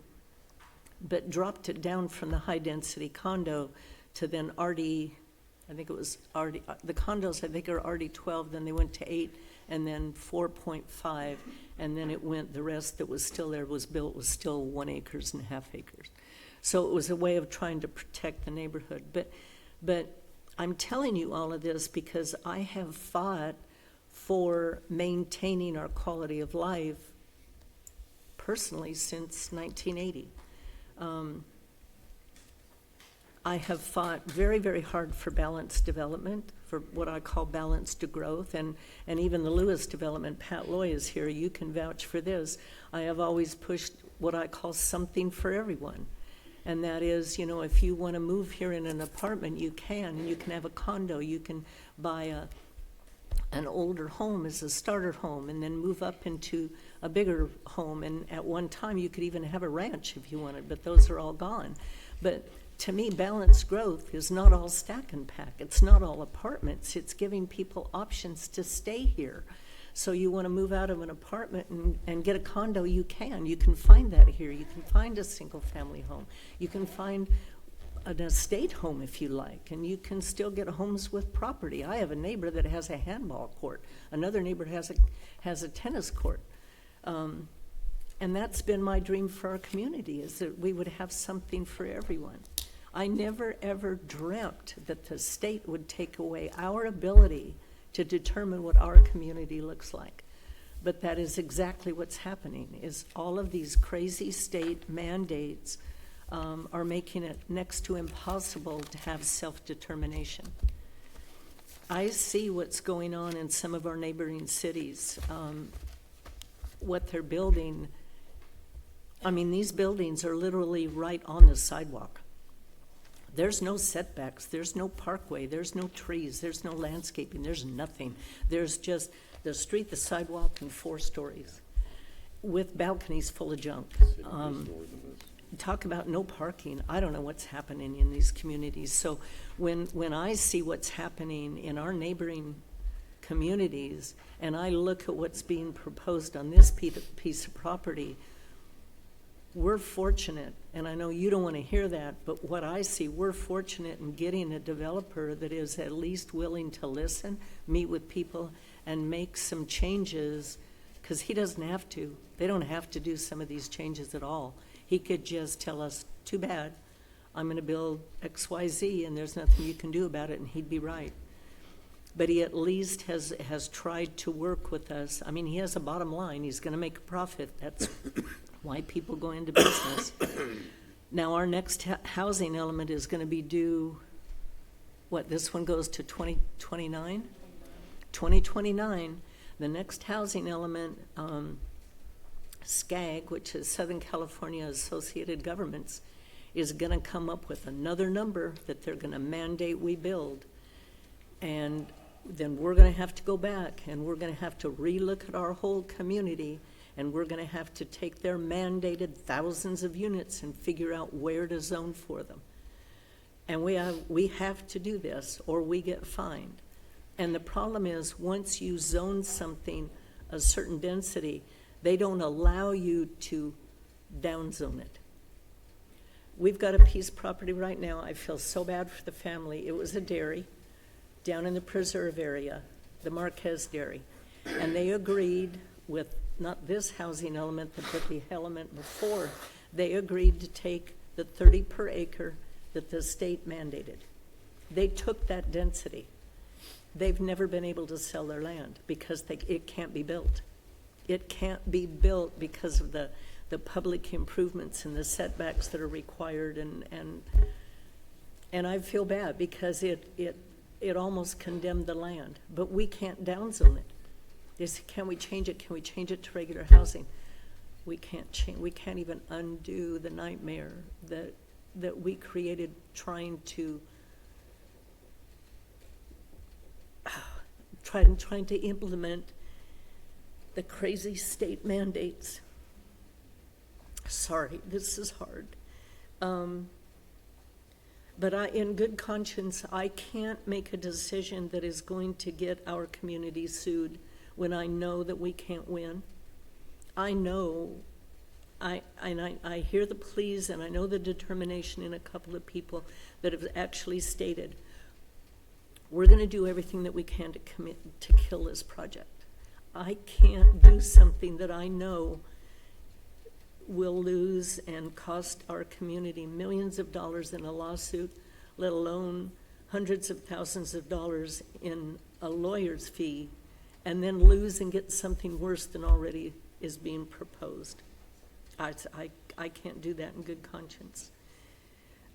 but dropped it down from the high-density condo to then RD, I think it was RD, the condos I think are RD 12, then they went to 8, and then 4.5, and then it went, the rest that was still there was built was still 1 acres and a half acres. So it was a way of trying to protect the neighborhood. But I'm telling you all of this because I have fought for maintaining our quality of life personally since 1980. I have fought very, very hard for balanced development, for what I call balanced growth, and even the Lewis development, Pat Loy is here, you can vouch for this. I have always pushed what I call something for everyone. And that is, you know, if you want to move here in an apartment, you can, and you can have a condo, you can buy an older home as a starter home and then move up into a bigger home. And at one time, you could even have a ranch if you wanted, but those are all gone. But to me, balanced growth is not all stack and pack. It's not all apartments. It's giving people options to stay here. So you want to move out of an apartment and get a condo, you can. You can find that here. You can find a single-family home. You can find an estate home if you like, and you can still get homes with property. I have a neighbor that has a handball court. Another neighbor has a tennis court. And that's been my dream for our community, is that we would have something for everyone. I never, ever dreamt that the state would take away our ability to determine what our community looks like. But that is exactly what's happening, is all of these crazy state mandates are making it next to impossible to have self-determination. I see what's going on in some of our neighboring cities, what they're building. I mean, these buildings are literally right on the sidewalk. There's no setbacks, there's no parkway, there's no trees, there's no landscaping, there's nothing. There's just the street, the sidewalk, and 4 stories with balconies full of junk. Talk about no parking. I don't know what's happening in these communities. So when I see what's happening in our neighboring communities, and I look at what's being proposed on this piece of property, we're fortunate, and I know you don't want to hear that, but what I see, we're fortunate in getting a developer that is at least willing to listen, meet with people, and make some changes, because he doesn't have to. They don't have to do some of these changes at all. He could just tell us, too bad, I'm going to build XYZ, and there's nothing you can do about it, and he'd be right. But he at least has tried to work with us. I mean, he has a bottom line. He's going to make a profit. That's why people go into business. Now, our next housing element is going to be due, what, this one goes to 2029? 2029. The next housing element SCAG, which is Southern California Associated Governments, is going to come up with another number that they're going to mandate we build. And then we're going to have to go back and we're going to have to relook at our whole community, and we're going to have to take their mandated thousands of units and figure out where to zone for them. And we have to do this or we get fined. And the problem is, once you zone something a certain density, they don't allow you to downzone it. We've got a piece of property right now. I feel so bad for the family. It was a dairy down in the preserve area, the Marquez Dairy. And they agreed with not this housing element, but the element before. They agreed to take the 30 per acre that the state mandated. They took that density. They've never been able to sell their land because it can't be built. It can't be built because of the public improvements and the setbacks that are required, and I feel bad because it almost condemned the land. But we can't downzone it. Can we change it? Can we change it to regular housing? We can't change. We can't even undo the nightmare that we created trying to implement the crazy state mandates. Sorry, this is hard. But in good conscience, I can't make a decision that is going to get our community sued when I know that we can't win. I know, I hear the pleas, and I know the determination in a couple of people that have actually stated, we're going to do everything that we can to kill this project. I can't do something that I know will lose and cost our community millions of dollars in a lawsuit, let alone hundreds of thousands of dollars in a lawyer's fee, and then lose and get something worse than already is being proposed. I can't do that in good conscience.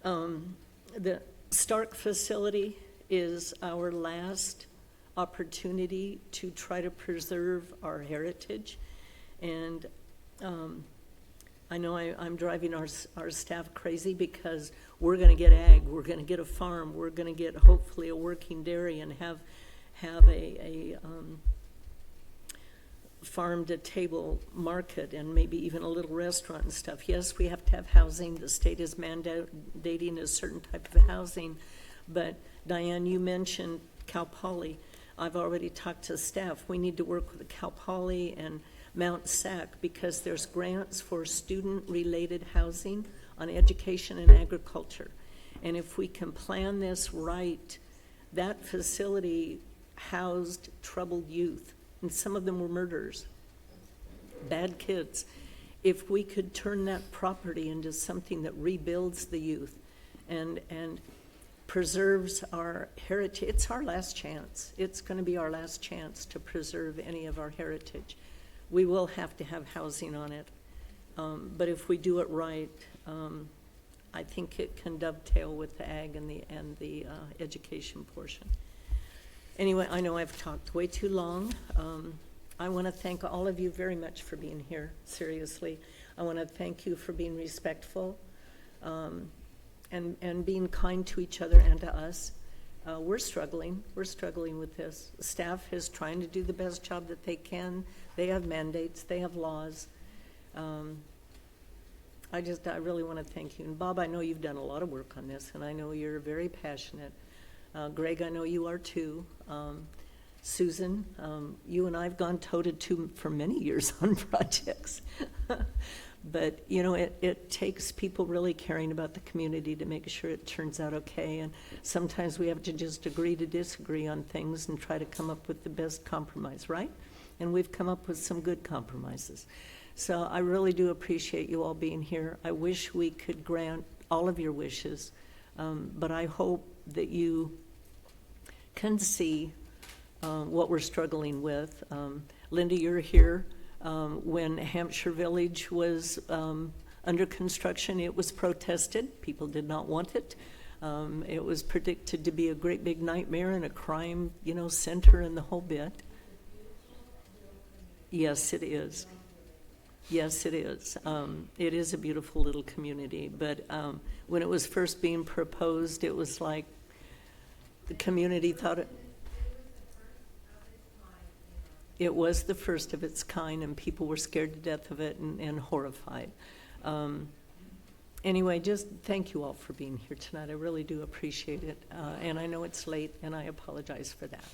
The Stark facility is our last opportunity to try to preserve our heritage, and I know I'm driving our staff crazy because we're going to get ag, we're going to get a farm, we're going to get hopefully a working dairy and have a farm-to-table market and maybe even a little restaurant and stuff. Yes, we have to have housing. The state is mandating a certain type of housing. But Diane, you mentioned Cal Poly. I've already talked to staff. We need to work with Cal Poly and Mount SAC because there's grants for student-related housing on education and agriculture. And if we can plan this right, that facility housed troubled youth, and some of them were murderers, bad kids. If we could turn that property into something that rebuilds the youth and preserves our heritage, it's our last chance. It's going to be our last chance to preserve any of our heritage. We will have to have housing on it, but if we do it right, I think it can dovetail with the ag and the education portion. Anyway, I know I've talked way too long. I want to thank all of you very much for being here, seriously. I want to thank you for being respectful and being kind to each other and to us. We're struggling with this. Staff is trying to do the best job that they can. They have mandates, they have laws. I really want to thank you. And Bob, I know you've done a lot of work on this, and I know you're very passionate. Greg, I know you are too. Susan, you and I have gone toe-to-toe for many years on projects. But, you know, it takes people really caring about the community to make sure it turns out okay. And sometimes we have to just agree to disagree on things and try to come up with the best compromise, right? And we've come up with some good compromises. So I really do appreciate you all being here. I wish we could grant all of your wishes, but I hope that you can see what we're struggling with. Linda, you're here. When Hampshire Village was under construction, it was protested. People did not want it. It was predicted to be a great big nightmare and a crime, center and the whole bit. Yes, it is. Yes, it is. It is a beautiful little community, but when it was first being proposed, it was like the community thought it was the first of its kind, and people were scared to death of it and horrified. Anyway, just thank you all for being here tonight. I really do appreciate it, and I know it's late, and I apologize for that.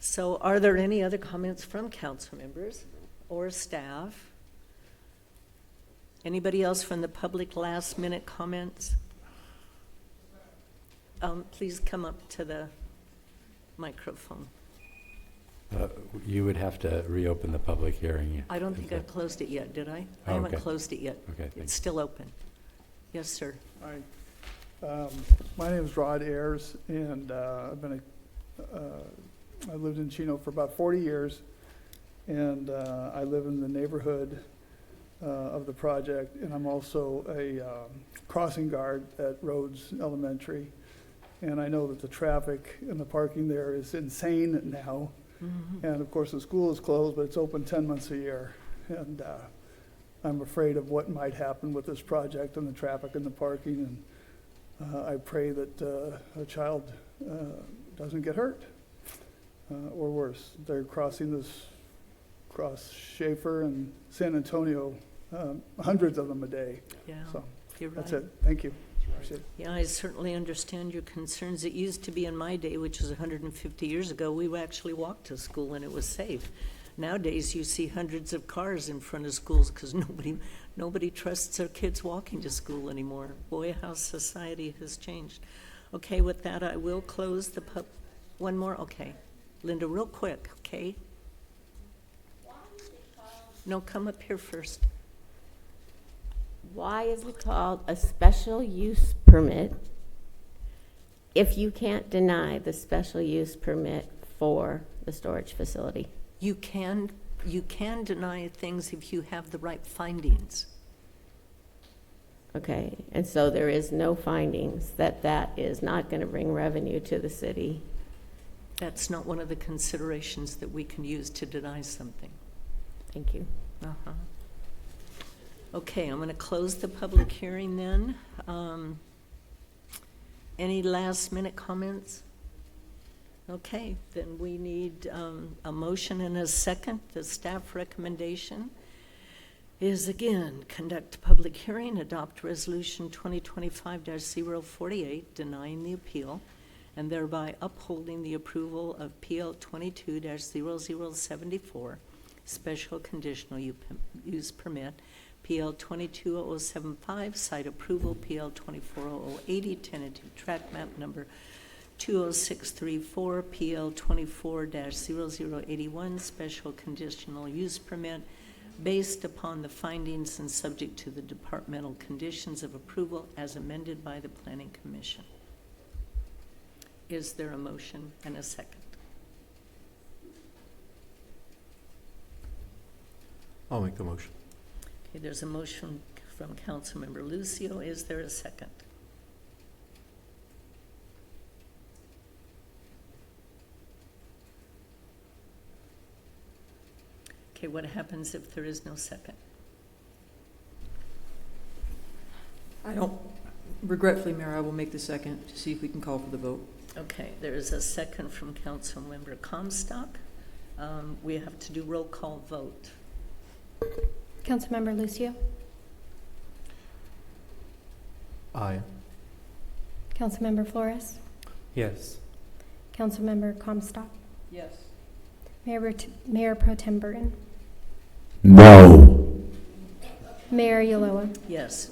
So are there any other comments from council members or staff? Anybody else from the public last-minute comments? Please come up to the microphone. You would have to reopen the public hearing. I don't think I've closed it yet, did I? I Oh, haven't okay. closed it yet. Okay, It's thanks. still open. Yes, sir. Hi. My name is Rod Ayers, and I lived in Chino for about 40 years, and I live in the neighborhood of the project, and I'm also a crossing guard at Rhodes Elementary, and I know that the traffic and the parking there is insane now, and of course the school is closed, but it's open 10 months a year, and I'm afraid of what might happen with this project and the traffic and the parking, and I pray that a child doesn't get hurt or worse. They're crossing this across Schaefer and San Antonio, hundreds of them a day. Yeah, So you're right. that's it. Thank you. Appreciate it. Yeah, I certainly understand your concerns. It used to be in my day, which was 150 years ago, we actually walked to school and it was safe. Nowadays, you see hundreds of cars in front of schools because nobody trusts their kids walking to school anymore. Boy, how society has changed. Okay, with that, I will close the one more? Okay. Linda, real quick, okay? No, come up here first. Why is it called a special use permit if you can't deny the special use permit for the storage facility? You can deny things if you have the right findings. Okay, and so there is no findings that is not going to bring revenue to the city. That's not one of the considerations that we can use to deny something. Thank you. Uh-huh. Okay, I'm going to close the public hearing then. Any last-minute comments? Okay, then we need a motion and a second. The staff recommendation is, again, conduct a public hearing, adopt resolution 2025-048, denying the appeal, and thereby upholding the approval of PL 22-0074, special conditional use permit, PL 220075, site approval, PL 240080, tentative track map number 20634, PL 24-0081, special conditional use permit, based upon the findings and subject to the departmental conditions of approval as amended by the Planning Commission. Is there a motion and a second? I'll make the motion. Okay, there's a motion from Councilmember Lucio. Is there a second? Okay, what happens if there is no second? Regretfully, Mayor, I will make the second to see if we can call for the vote. Okay, there is a second from Councilmember Comstock. We have to do roll call vote. Councilmember Lucio? Aye. Councilmember Flores? Yes. Councilmember Comstock? Yes. Mayor Pro Tem Burton? No. Mayor Yoloa? Yes.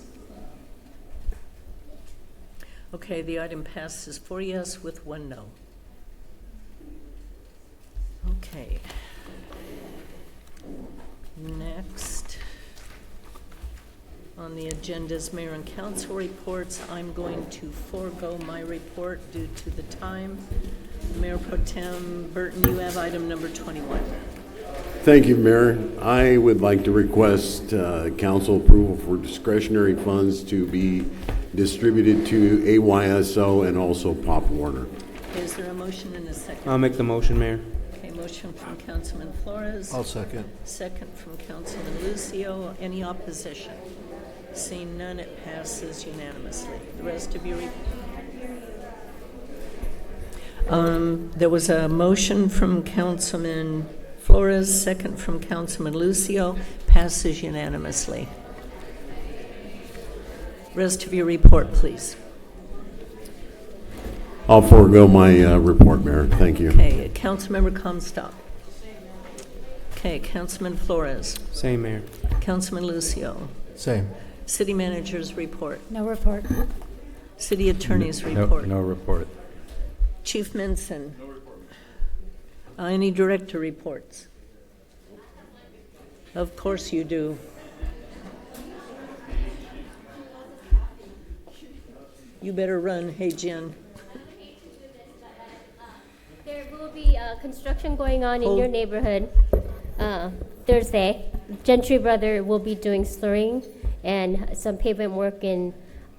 Okay, the item passes 4 yes with 1 no. Okay. Next on the agenda is mayor and council reports. I'm going to forego my report due to the time. Mayor Pro Tem Burton, you have item number 21. Thank you, Mayor. I would like to request council approval for discretionary funds to be distributed to AYSO and also Pop Warner. Is there a motion and a second? I'll make the motion, Mayor. Okay, motion from Councilman Flores. I'll second. Second from Councilman Lucio. Any opposition? Seeing none, it passes unanimously. The rest of you there was a motion from Councilman Flores, second from Councilman Lucio, passes unanimously. Rest of your report, please. I'll forego my report, Mayor. Thank you. Okay, Councilmember Comstock. Okay, Councilman Flores. Same, Mayor. Councilman Lucio. Same. City Manager's report. No report. City Attorney's report. No report. Chief Minson. No report. Any director reports? Of course you do. You better run. Hey, Jen. There will be construction going on in your neighborhood Thursday. Gentry Brother will be doing slurring and some pavement work in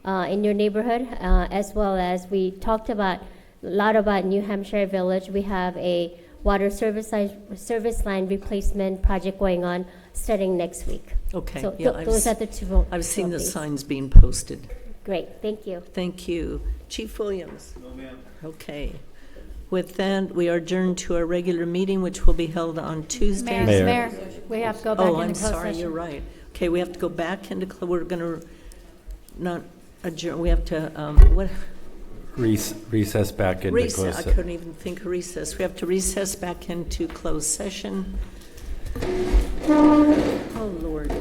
your neighborhood, as well as we talked a lot about New Hampshire Village. We have a water service line replacement project going on starting next week. Okay. So yeah, those are the two. I've seen the updates. signs being posted. Great, thank you. Thank you. Chief Williams? No, ma'am. Okay. With that, we are adjourned to our regular meeting, which will be held on Tuesday. Mayor, we have to go back into I'm closed sorry, session. you're right. Okay, we have to go back into, we're going to not adjourn, we have to, what? Recess back into closed I session. couldn't even think of recess. We have to recess back into closed session. Oh, Lord.